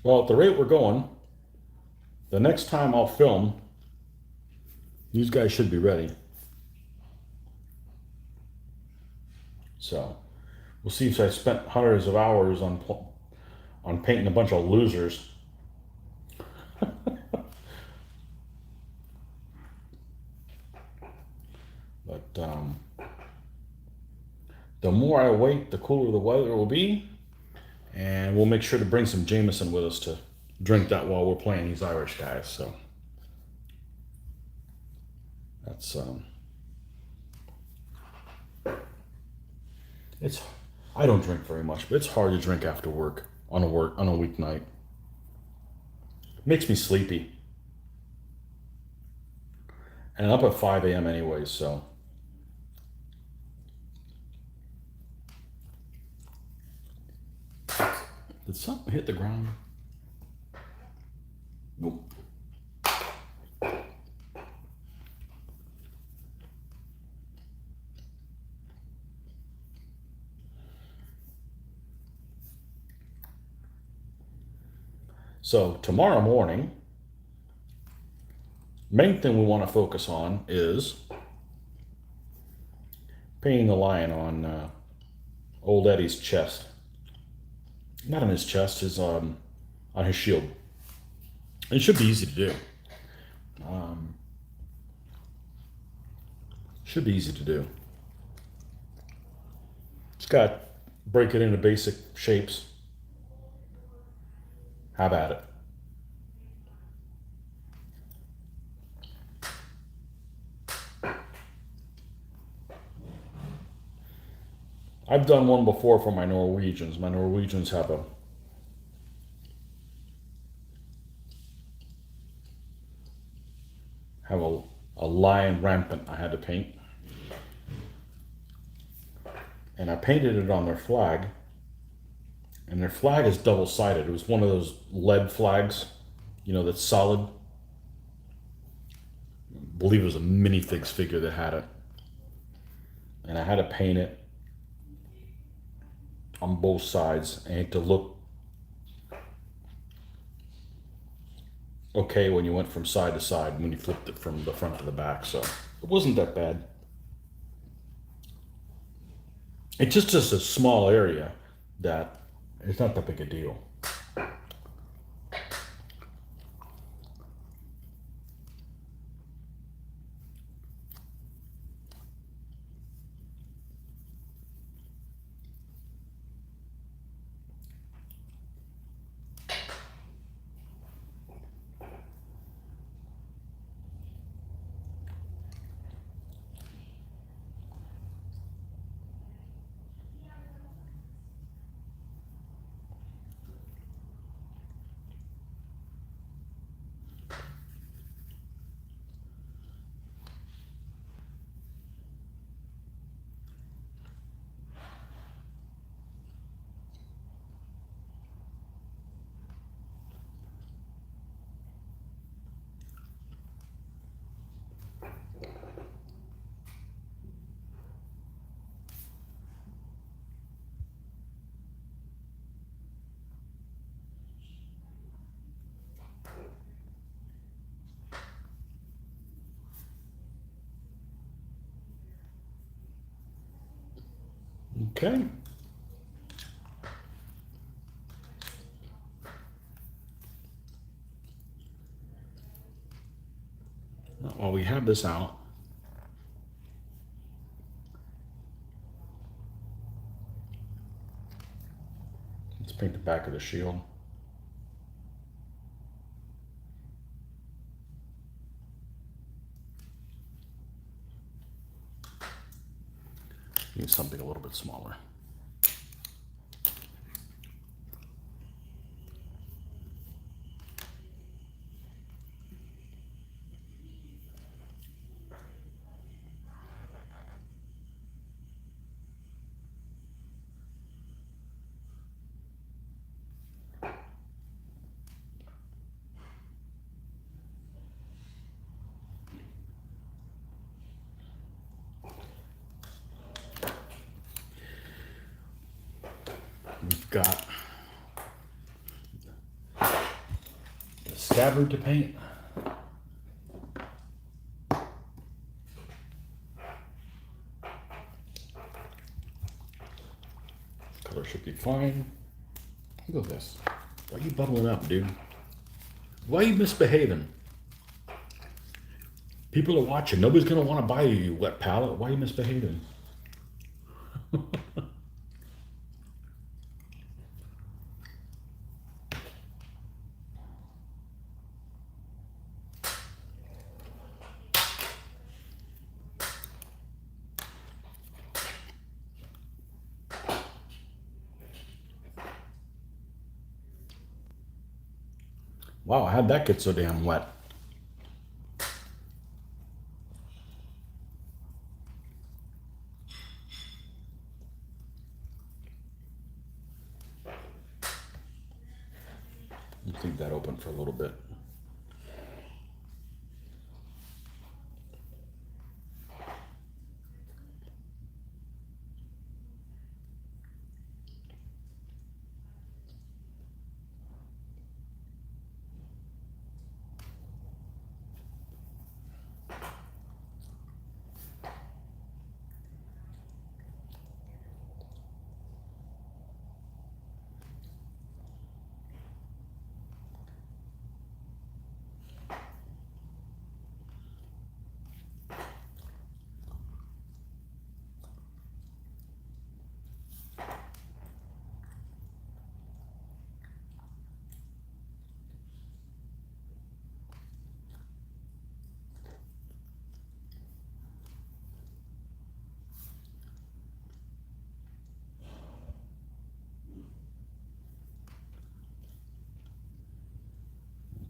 Well, at the rate we're going, the next time I'll film, these guys should be ready. So, we'll see if I spent hundreds of hours on painting a bunch of losers. But the more I wait, the cooler the weather will be. And we'll make sure to bring some Jameson with us to drink that while we're playing these Irish guys. So that's it's. I don't drink very much, but it's hard to drink after work on a weeknight. It makes me sleepy, and I'm up at 5 a.m. anyways. So. Did something hit the ground? Nope. So tomorrow morning, main thing we want to focus on is painting the lion on old Eddie's chest. Not on his chest, his on his shield. It should be easy to do. Should be easy to do. Just got to break it into basic shapes. How about it? I've done one before for my Norwegians. My Norwegians have a lion rampant I had to paint. And I painted it on their flag. And their flag is double-sided. It was one of those lead flags, you know, that's solid. I believe it was a minifigs figure that had it. And I had to paint it on both sides and to look okay when you went from side to side, when you flipped it from the front to the back. So it wasn't that bad. It's just a small area that it's not that big a deal. Okay. While we have this out, let's paint the back of the shield. Need something a little bit smaller. We've got the scabbard to paint. Color should be fine. Look at this. Why are you bubbling up, dude? Why are you misbehaving? People are watching. Nobody's gonna want to buy you, you wet palate. Why are you misbehaving? Wow, how'd that get so damn wet? Let's leave that open for a little bit.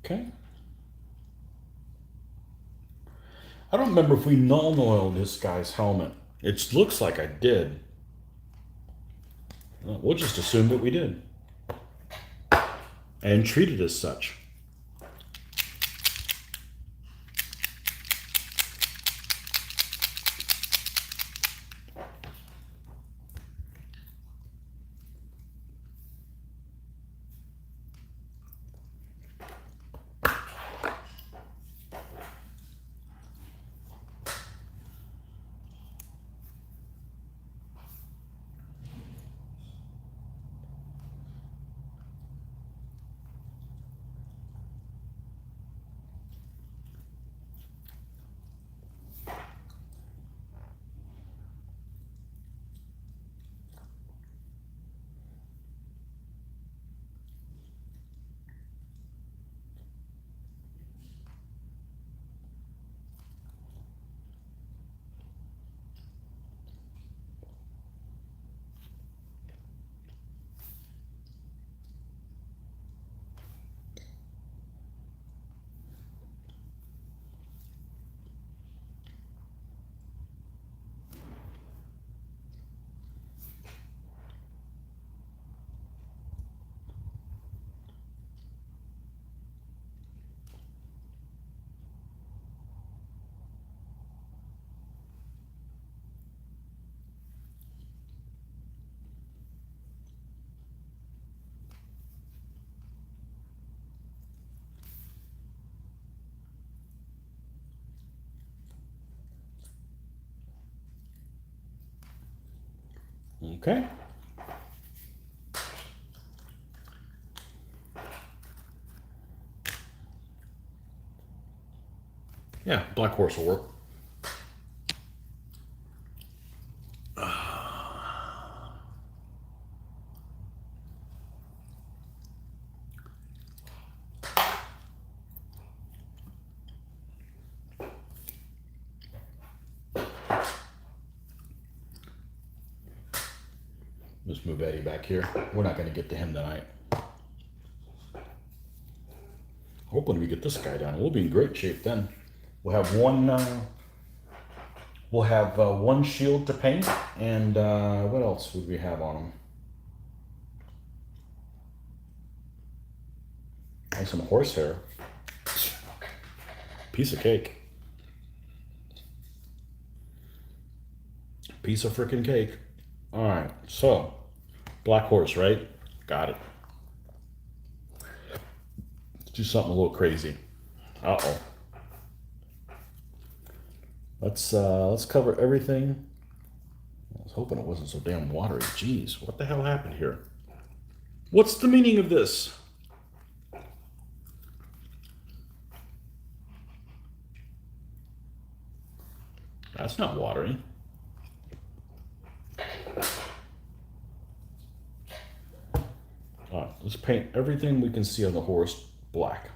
Okay. I don't remember if we null oiled this guy's helmet. It looks like I did. We'll just assume that we did. And treat it as such. Okay. Yeah, black horse will work. Let's move Eddie back here. We're not going to get to him tonight. Hoping we get this guy down. We'll be in great shape then. We'll have one. We'll have one shield to paint, and what else would we have on him? And some horsehair. Piece of cake. Piece of freaking cake. All right, so black horse, right? Got it. Let's do something a little crazy. Uh-oh. Let's cover everything. I was hoping it wasn't so damn watery. Jeez, what the hell happened here? What's the meaning of this? That's not watery. All right, let's paint everything we can see on the horse black.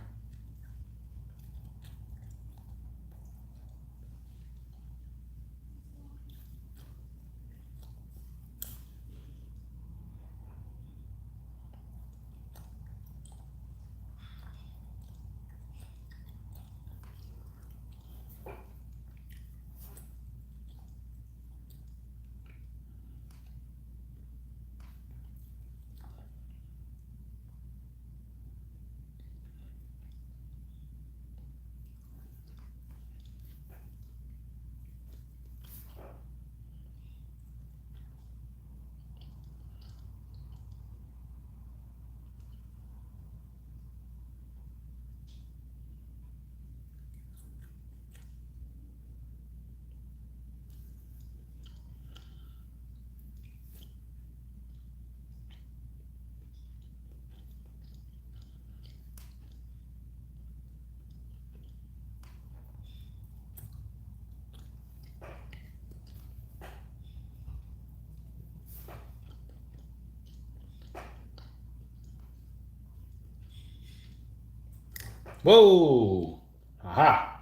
Whoa! Aha!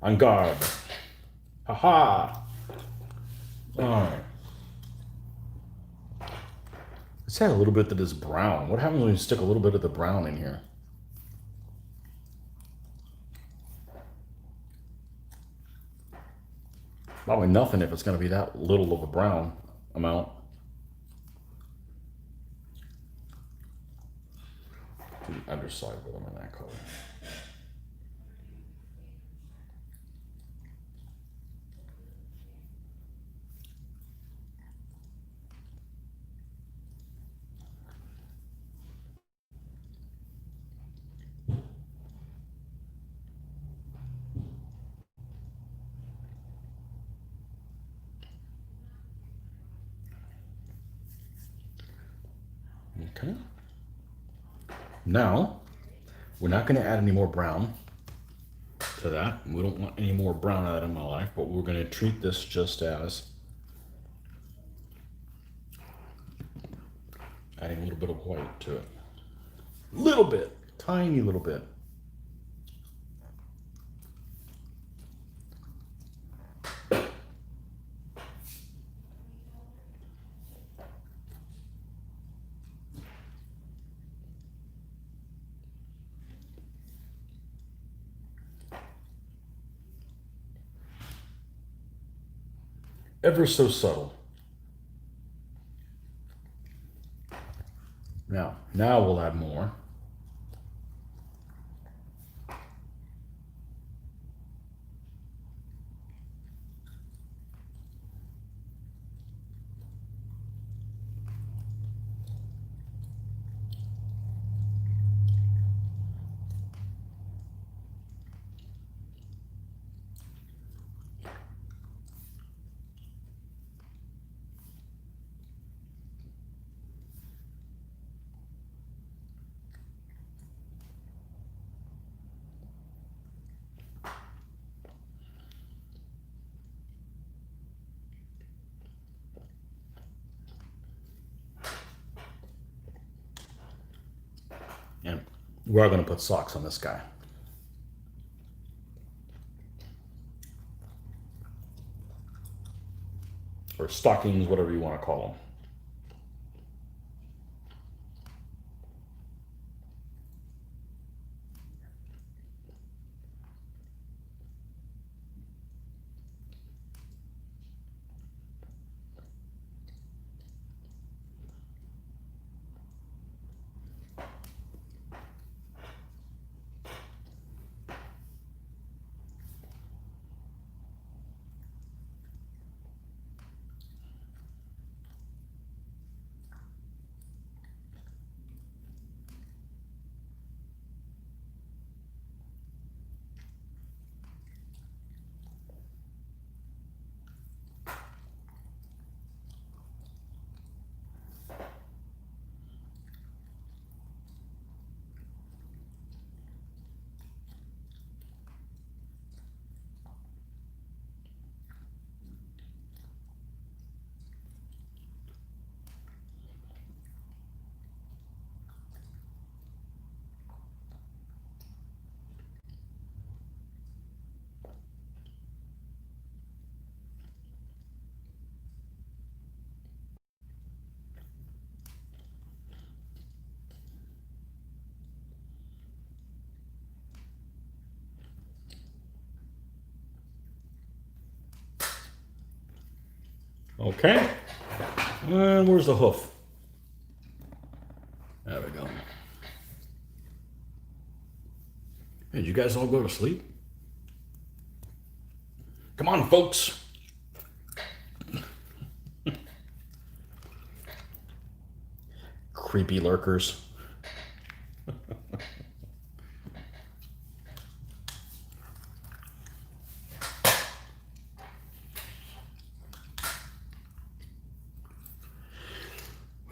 On guard. Haha! Alright. Let's add a little bit to this brown. What happens when you stick a little bit of the brown in here? Probably nothing if it's going to be that little of a brown amount. Do the underside with them in that color. Okay. Now, we're not going to add any more brown to that. We don't want any more brown out in my life, but we're going to treat this just as adding a little bit of white to it. Little bit, tiny little bit. Ever so subtle. Now we'll add more. And we're going to put socks on this guy. Or stockings, whatever you want to call them. Okay. And where's the hoof? There we go. Hey, did you guys all go to sleep? Come on, folks. Creepy lurkers.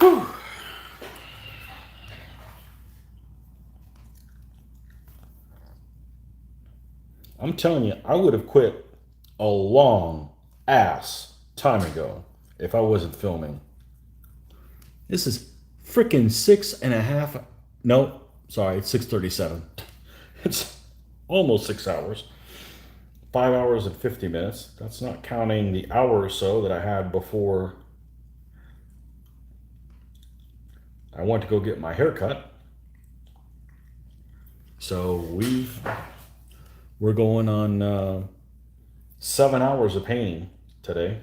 Whew. I'm telling you, I would have quit a long ass time ago if I wasn't filming. This is freaking 6.5. No, sorry, it's 6:37. It's almost 6 hours. 5 hours and 50 minutes. That's not counting the hour or so that I had before I went to go get my hair cut. So we're going on 7 hours of painting today.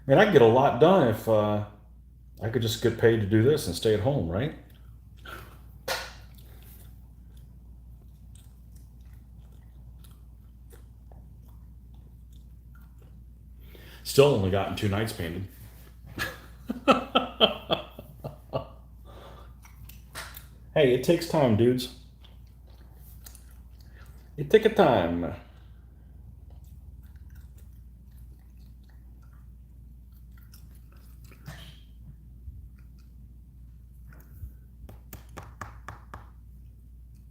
Man, I could get a lot done if I could just get paid to do this and stay at home, right? Still only gotten 2 nights painted. Hey, it takes time, dudes. It take a time.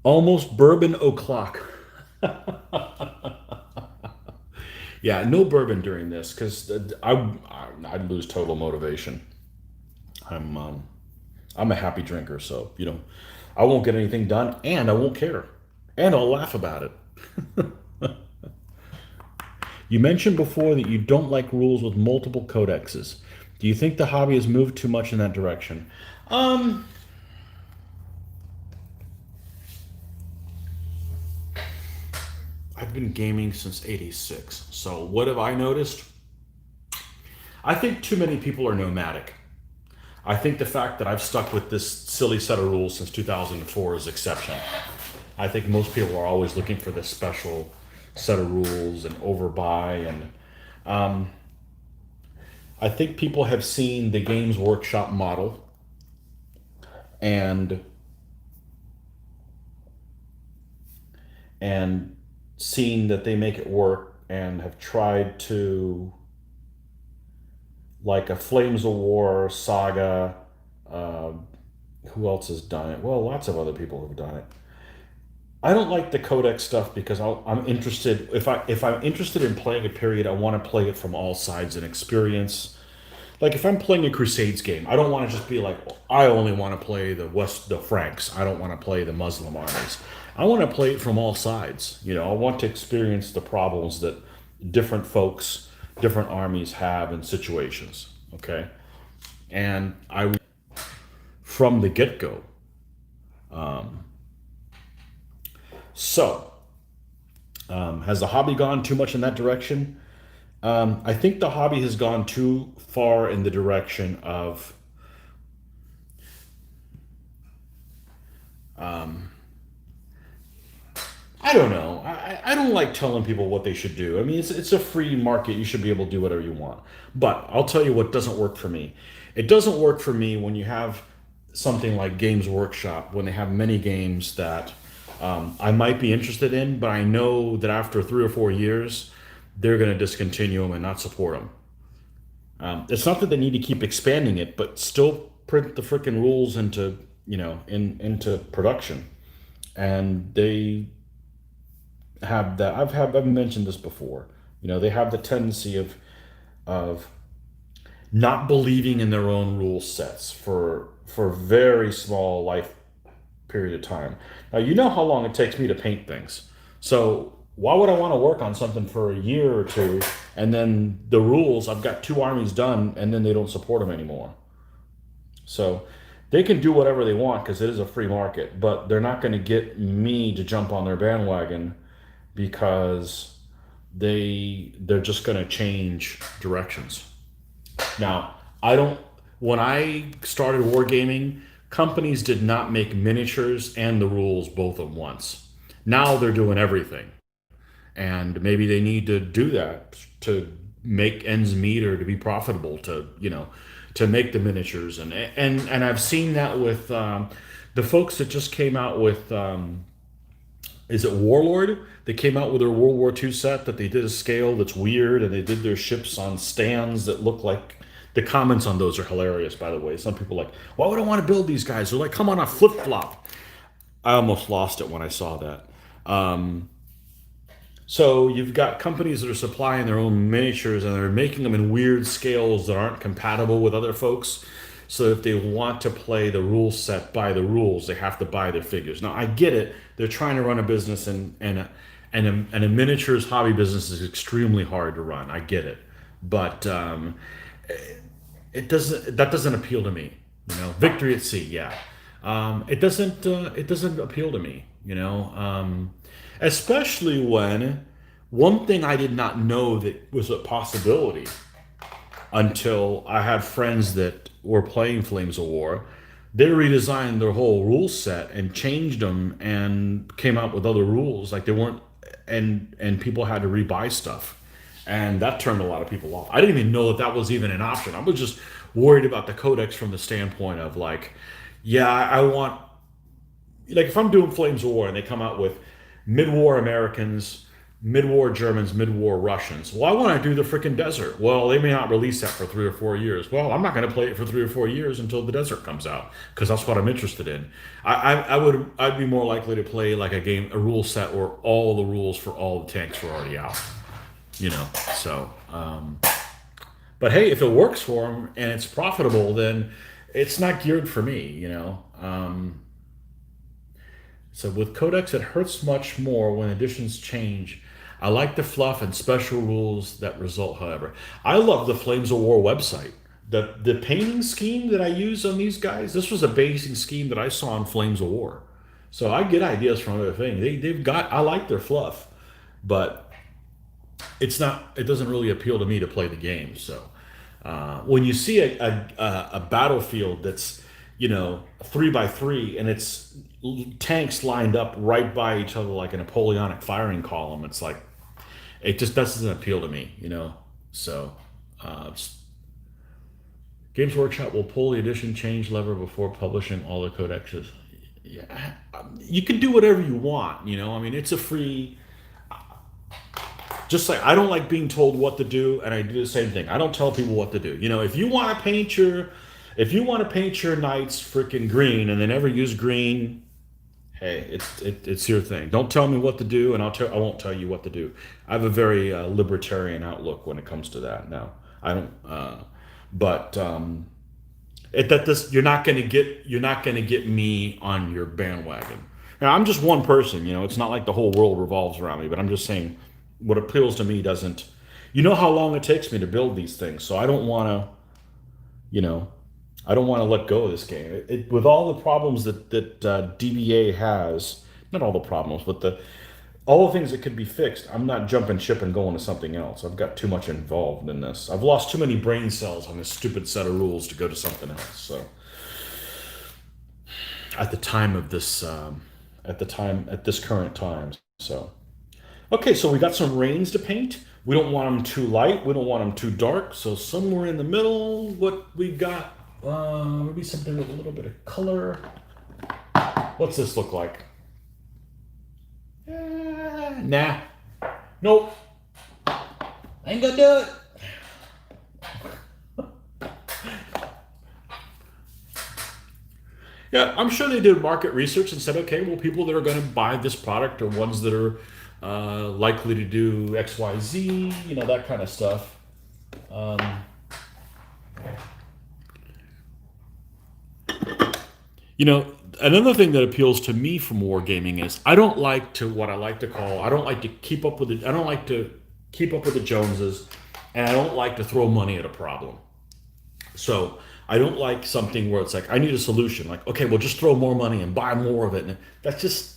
Almost bourbon o'clock. Yeah, no bourbon during this because I'd lose total motivation. I'm um, I'm a happy drinker, so I won't get anything done, and I won't care, and I'll laugh about it. You mentioned before that you don't like rules with multiple codexes. Do you think the hobby has moved too much in that direction? Um, I've been gaming since '86. So what have I noticed? I think too many people are nomadic. I think the fact that I've stuck with this silly set of rules since 2004 is exceptional. I think most people are always looking for this special set of rules and overbuy, and I think people have seen the Games Workshop model and and seen that they make it work and have tried to, like a Flames of War saga. Uh, who else has done it? Well, lots of other people have done it. I don't like the codex stuff because I'm interested. If I'm interested in playing a period, I want to play it from all sides and experience. Like if I'm playing a Crusades game, I don't want to just be like, I only want to play the Franks. I don't want to play the Muslim armies. I want to play it from all sides. I want to experience the problems that different folks, different armies have in situations. Okay, and I from the get go. So, has the hobby gone too much in that direction? I think the hobby has gone too far in the direction of I don't know. I don't like telling people what they should do. I mean, it's a free market. You should be able to do whatever you want. But I'll tell you what doesn't work for me. It doesn't work for me when you have something like Games Workshop, when they have many games that I might be interested in, but I know that after 3 or 4 years, they're going to discontinue them and not support them. It's not that they need to keep expanding it, but still print the freaking rules into into production, and they have that. I've mentioned this before. They have the tendency of not believing in their own rule sets for very small life period of time. Now you know how long it takes me to paint things, so why would I want to work on something for a year or two and then the rules I've got 2 armies done and then they don't support them anymore? So they can do whatever they want because it is a free market, but they're not going to get me to jump on their bandwagon because they're just going to change directions. Now, I don't. When I started wargaming, companies did not make miniatures and the rules both at once. Now they're doing everything, and maybe they need to do that to make ends meet or to be profitable to make the miniatures, and I've seen that with the folks that just came out with is it Warlord? They came out with their World War II set that they did a scale that's weird, and they did their ships on stands that look like. The comments on those are hilarious, by the way. Some people are like, why would I want to build these guys? They're like, come on, a flip flop. I almost lost it when I saw that. So you've got companies that are supplying their own miniatures and they're making them in weird scales that aren't compatible with other folks. So if they want to play the rule set by the rules, they have to buy their figures. Now I get it; they're trying to run a business, and a miniatures hobby business is extremely hard to run. I get it, but it doesn't that doesn't appeal to me. Victory at sea, yeah. It doesn't appeal to me. Especially when one thing I did not know that was a possibility until I had friends that were playing Flames of War. They redesigned their whole rule set and changed them and came out with other rules. Like they weren't, and people had to rebuy stuff, and that turned a lot of people off. I didn't even know that that was even an option. I was just worried about the codex from the standpoint of like, yeah, I want, like if I'm doing Flames of War and they come out with mid-war Americans, mid-war Germans, mid-war Russians. Well, I want to do the freaking desert. Well, they may not release that for 3 or 4 years. Well, I'm not going to play it for 3 or 4 years until the desert comes out because that's what I'm interested in. I'd be more likely to play like a rule set where all the rules for all the tanks were already out. So. But hey, if it works for them and it's profitable, then it's not geared for me. So with Codex, it hurts much more when editions change. I like the fluff and special rules that result, however. I love the Flames of War website. The painting scheme that I use on these guys, this was a basing scheme that I saw on Flames of War. So I get ideas from other things. I like their fluff, but it doesn't really appeal to me to play the game. So when you see a battlefield that's 3 by 3 and it's tanks lined up right by each other like a Napoleonic firing column, it's like it just doesn't appeal to me. So Games Workshop will pull the edition change lever before publishing all the codexes. Yeah, you can do whatever you want. I mean, it's a free. Just like I don't like being told what to do, and I do the same thing. I don't tell people what to do. If you want to paint your knights freaking green, and they never use green, hey, it's your thing. Don't tell me what to do, and I won't tell you what to do. I have a very libertarian outlook when it comes to that. Now I don't, but you're not going to get me on your bandwagon. Now I'm just one person. It's not like the whole world revolves around me, but I'm just saying what appeals to me doesn't. You know how long it takes me to build these things, so I don't want to. I don't want to let go of this game. With all the problems that DBA has, not all the problems, but all the things that could be fixed. I'm not jumping ship and going to something else. I've got too much involved in this. I've lost too many brain cells on this stupid set of rules to go to something else. So, at the time of this, at this current time, so. Okay, so we got some rains to paint. We don't want them too light. We don't want them too dark. So somewhere in the middle, what we got, maybe something with a little bit of color. What's this look like? Nah. Nope. Ain't gonna do it. Yeah, I'm sure they did market research and said, okay, well, people that are going to buy this product are ones that are likely to do X, Y, Z, that kind of stuff. Another thing that appeals to me from wargaming is I don't like to keep up with the Joneses, and I don't like to throw money at a problem. So I don't like something where it's like I need a solution. Like, okay, well, just throw more money and buy more of it. And that's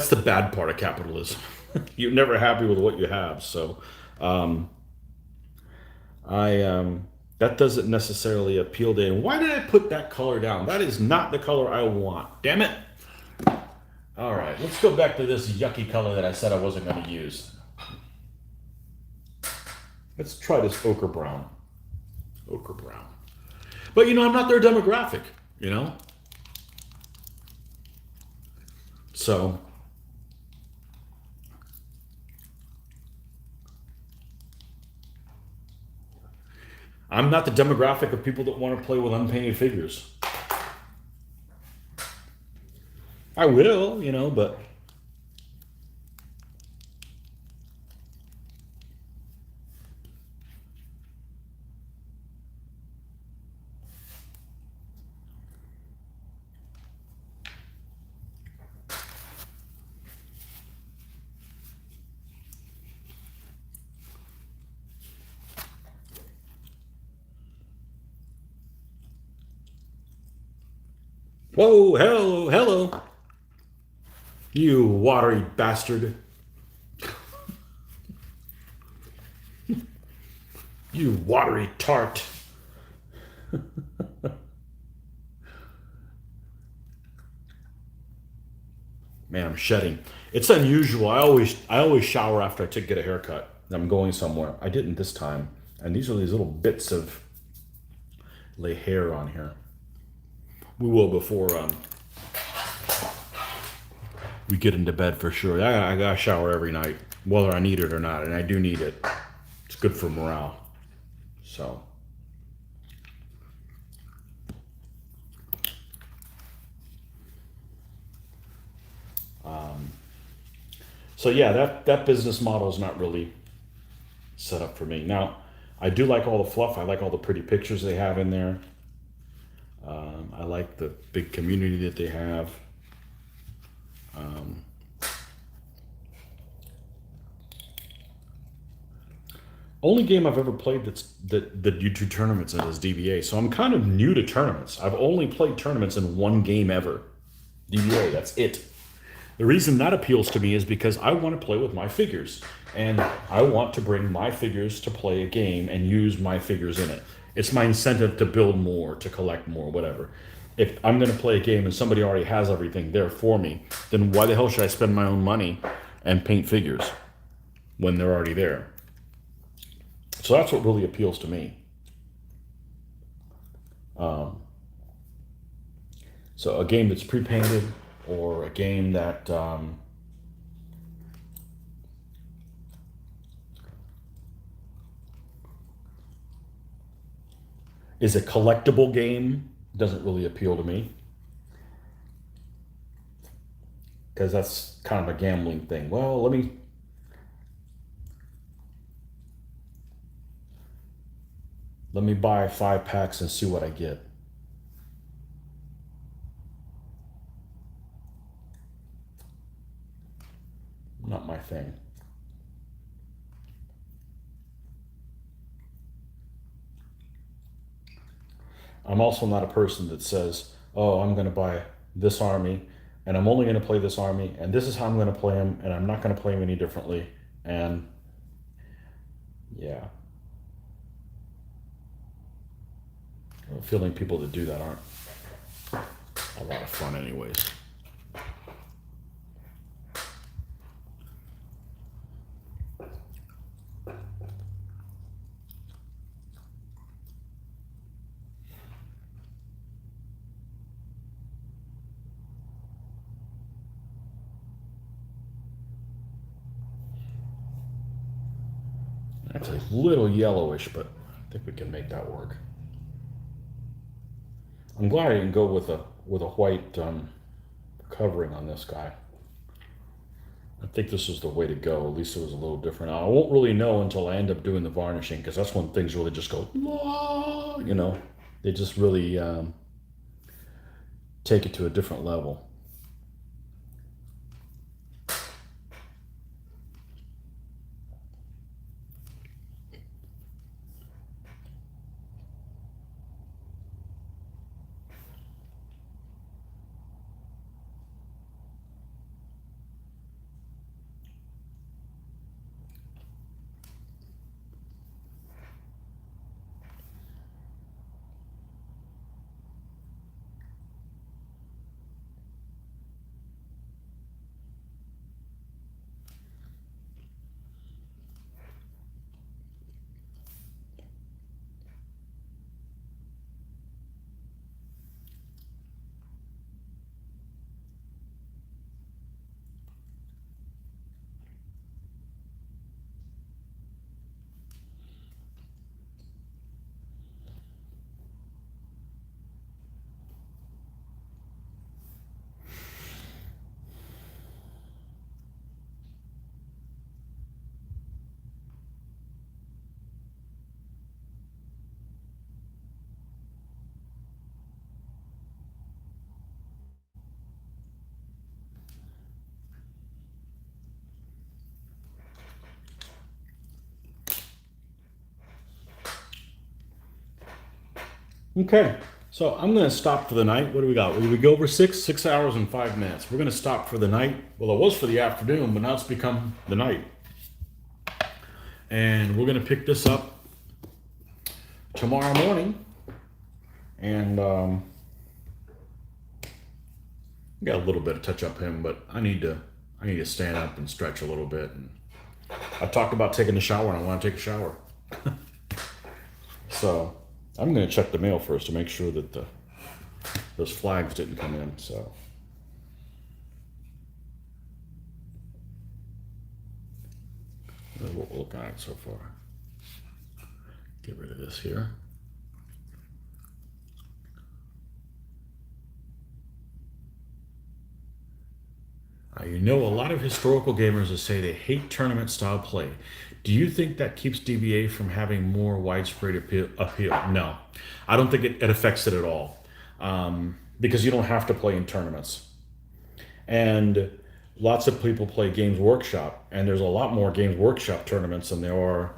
the bad part of capitalism. You're never happy with what you have. So that doesn't necessarily appeal to. And why did I put that color down? That is not the color I want. Damn it! All right, let's go back to this yucky color that I said I wasn't going to use. Let's try this ochre brown. Ochre brown. But I'm not their demographic, So I'm not the demographic of people that want to play with unpainted figures. I will, but Whoa, hello, hello. You watery bastard. You watery tart. Man, I'm shedding. It's unusual. I always shower after I get a haircut. I'm going somewhere. I didn't this time. And these are these little bits of lay hair on here. We will before we get into bed for sure. I gotta shower every night, whether I need it or not, and I do need it. It's good for morale. So so yeah, that business model is not really set up for me. Now, I do like all the fluff. I like all the pretty pictures they have in there. I like the big community that they have. Only game I've ever played that you do tournaments in is DBA. So I'm kind of new to tournaments. I've only played tournaments in one game ever. DBA, that's it. The reason that appeals to me is because I want to play with my figures. And I want to bring my figures to play a game and use my figures in it. It's my incentive to build more, to collect more, whatever. If I'm going to play a game and somebody already has everything there for me, then why the hell should I spend my own money and paint figures when they're already there? So that's what really appeals to me. So a game that's pre-painted, or a game that is a collectible game doesn't really appeal to me, because that's kind of a gambling thing. Well, let me buy 5 packs and see what I get. Not my thing. I'm also not a person that says, "Oh, I'm going to buy this army, and I'm only going to play this army, and this is how I'm going to play them, and I'm not going to play them any differently." And yeah, I have a feeling people that do that aren't a lot of fun, anyways. That's a little yellowish, but I think we can make that work. I'm glad I didn't go with a white covering on this guy. I think this is the way to go. At least it was a little different. I won't really know until I end up doing the varnishing, because that's when things really just go, "Wah," they just really take it to a different level. Okay, So I'm going to stop for the night. What do we got? We go over 6 hours and 5 minutes. We're going to stop for the night. Well, it was for the afternoon, but now it's become the night. And we're going to pick this up tomorrow morning. And got a little bit of touch up him, but I need to stand up and stretch a little bit. And I talked about taking a shower, and I want to take a shower. So I'm going to check the mail first to make sure that those flags didn't come in. So that's what we're looking at so far. Get rid of this here. You know, a lot of historical gamers will say they hate tournament style play. Do you think that keeps DBA from having more widespread appeal? No, I don't think it affects it at all, because you don't have to play in tournaments. And lots of people play Games Workshop, and there's a lot more Games Workshop tournaments than there are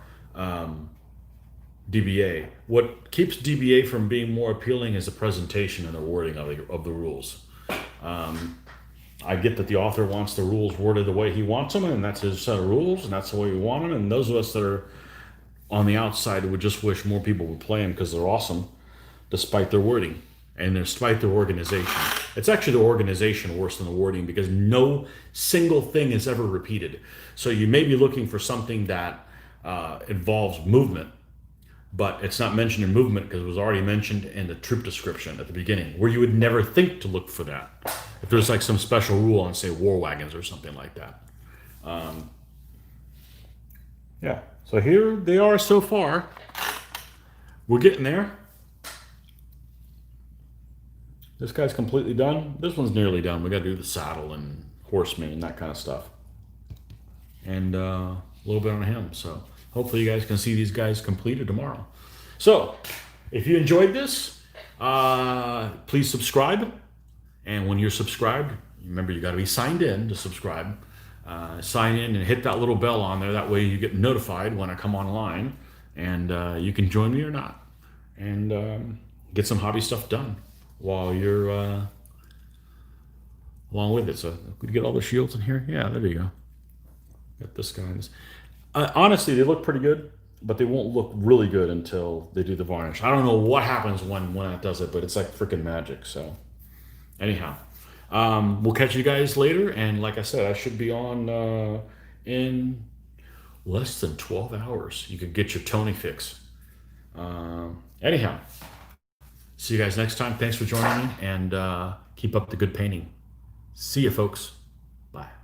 DBA. What keeps DBA from being more appealing is the presentation and the wording of the rules. I get that the author wants the rules worded the way he wants them, and that's his set of rules, and that's the way we want them. And those of us that are on the outside would just wish more people would play them because they're awesome, despite their wording and despite their organization. It's actually the organization worse than the wording, because no single thing is ever repeated. So you may be looking for something that involves movement, but it's not mentioned in movement because it was already mentioned in the troop description at the beginning, where you would never think to look for that. If there's like some special rule on, say, war wagons or something like that. Yeah, so here they are so far. We're getting there. This guy's completely done. This one's nearly done. We got to do the saddle and horseman and that kind of stuff. And a little bit on him. So hopefully you guys can see these guys completed tomorrow. So if you enjoyed this, please subscribe. And when you're subscribed, remember you got to be signed in to subscribe. Sign in and hit that little bell on there. That way you get notified when I come online, and you can join me or not, and get some hobby stuff done while you're along with it. So could you get all the shields in here? Yeah, there you go. Got this guy. Honestly, they look pretty good, but they won't look really good until they do the varnish. I don't know what happens when it does it, but it's like freaking magic. So anyhow, we'll catch you guys later. And like I said, I should be on in less than 12 hours. You could get your Tony fix. Anyhow, see you guys next time. Thanks for joining me, and keep up the good painting. See you, folks. Bye.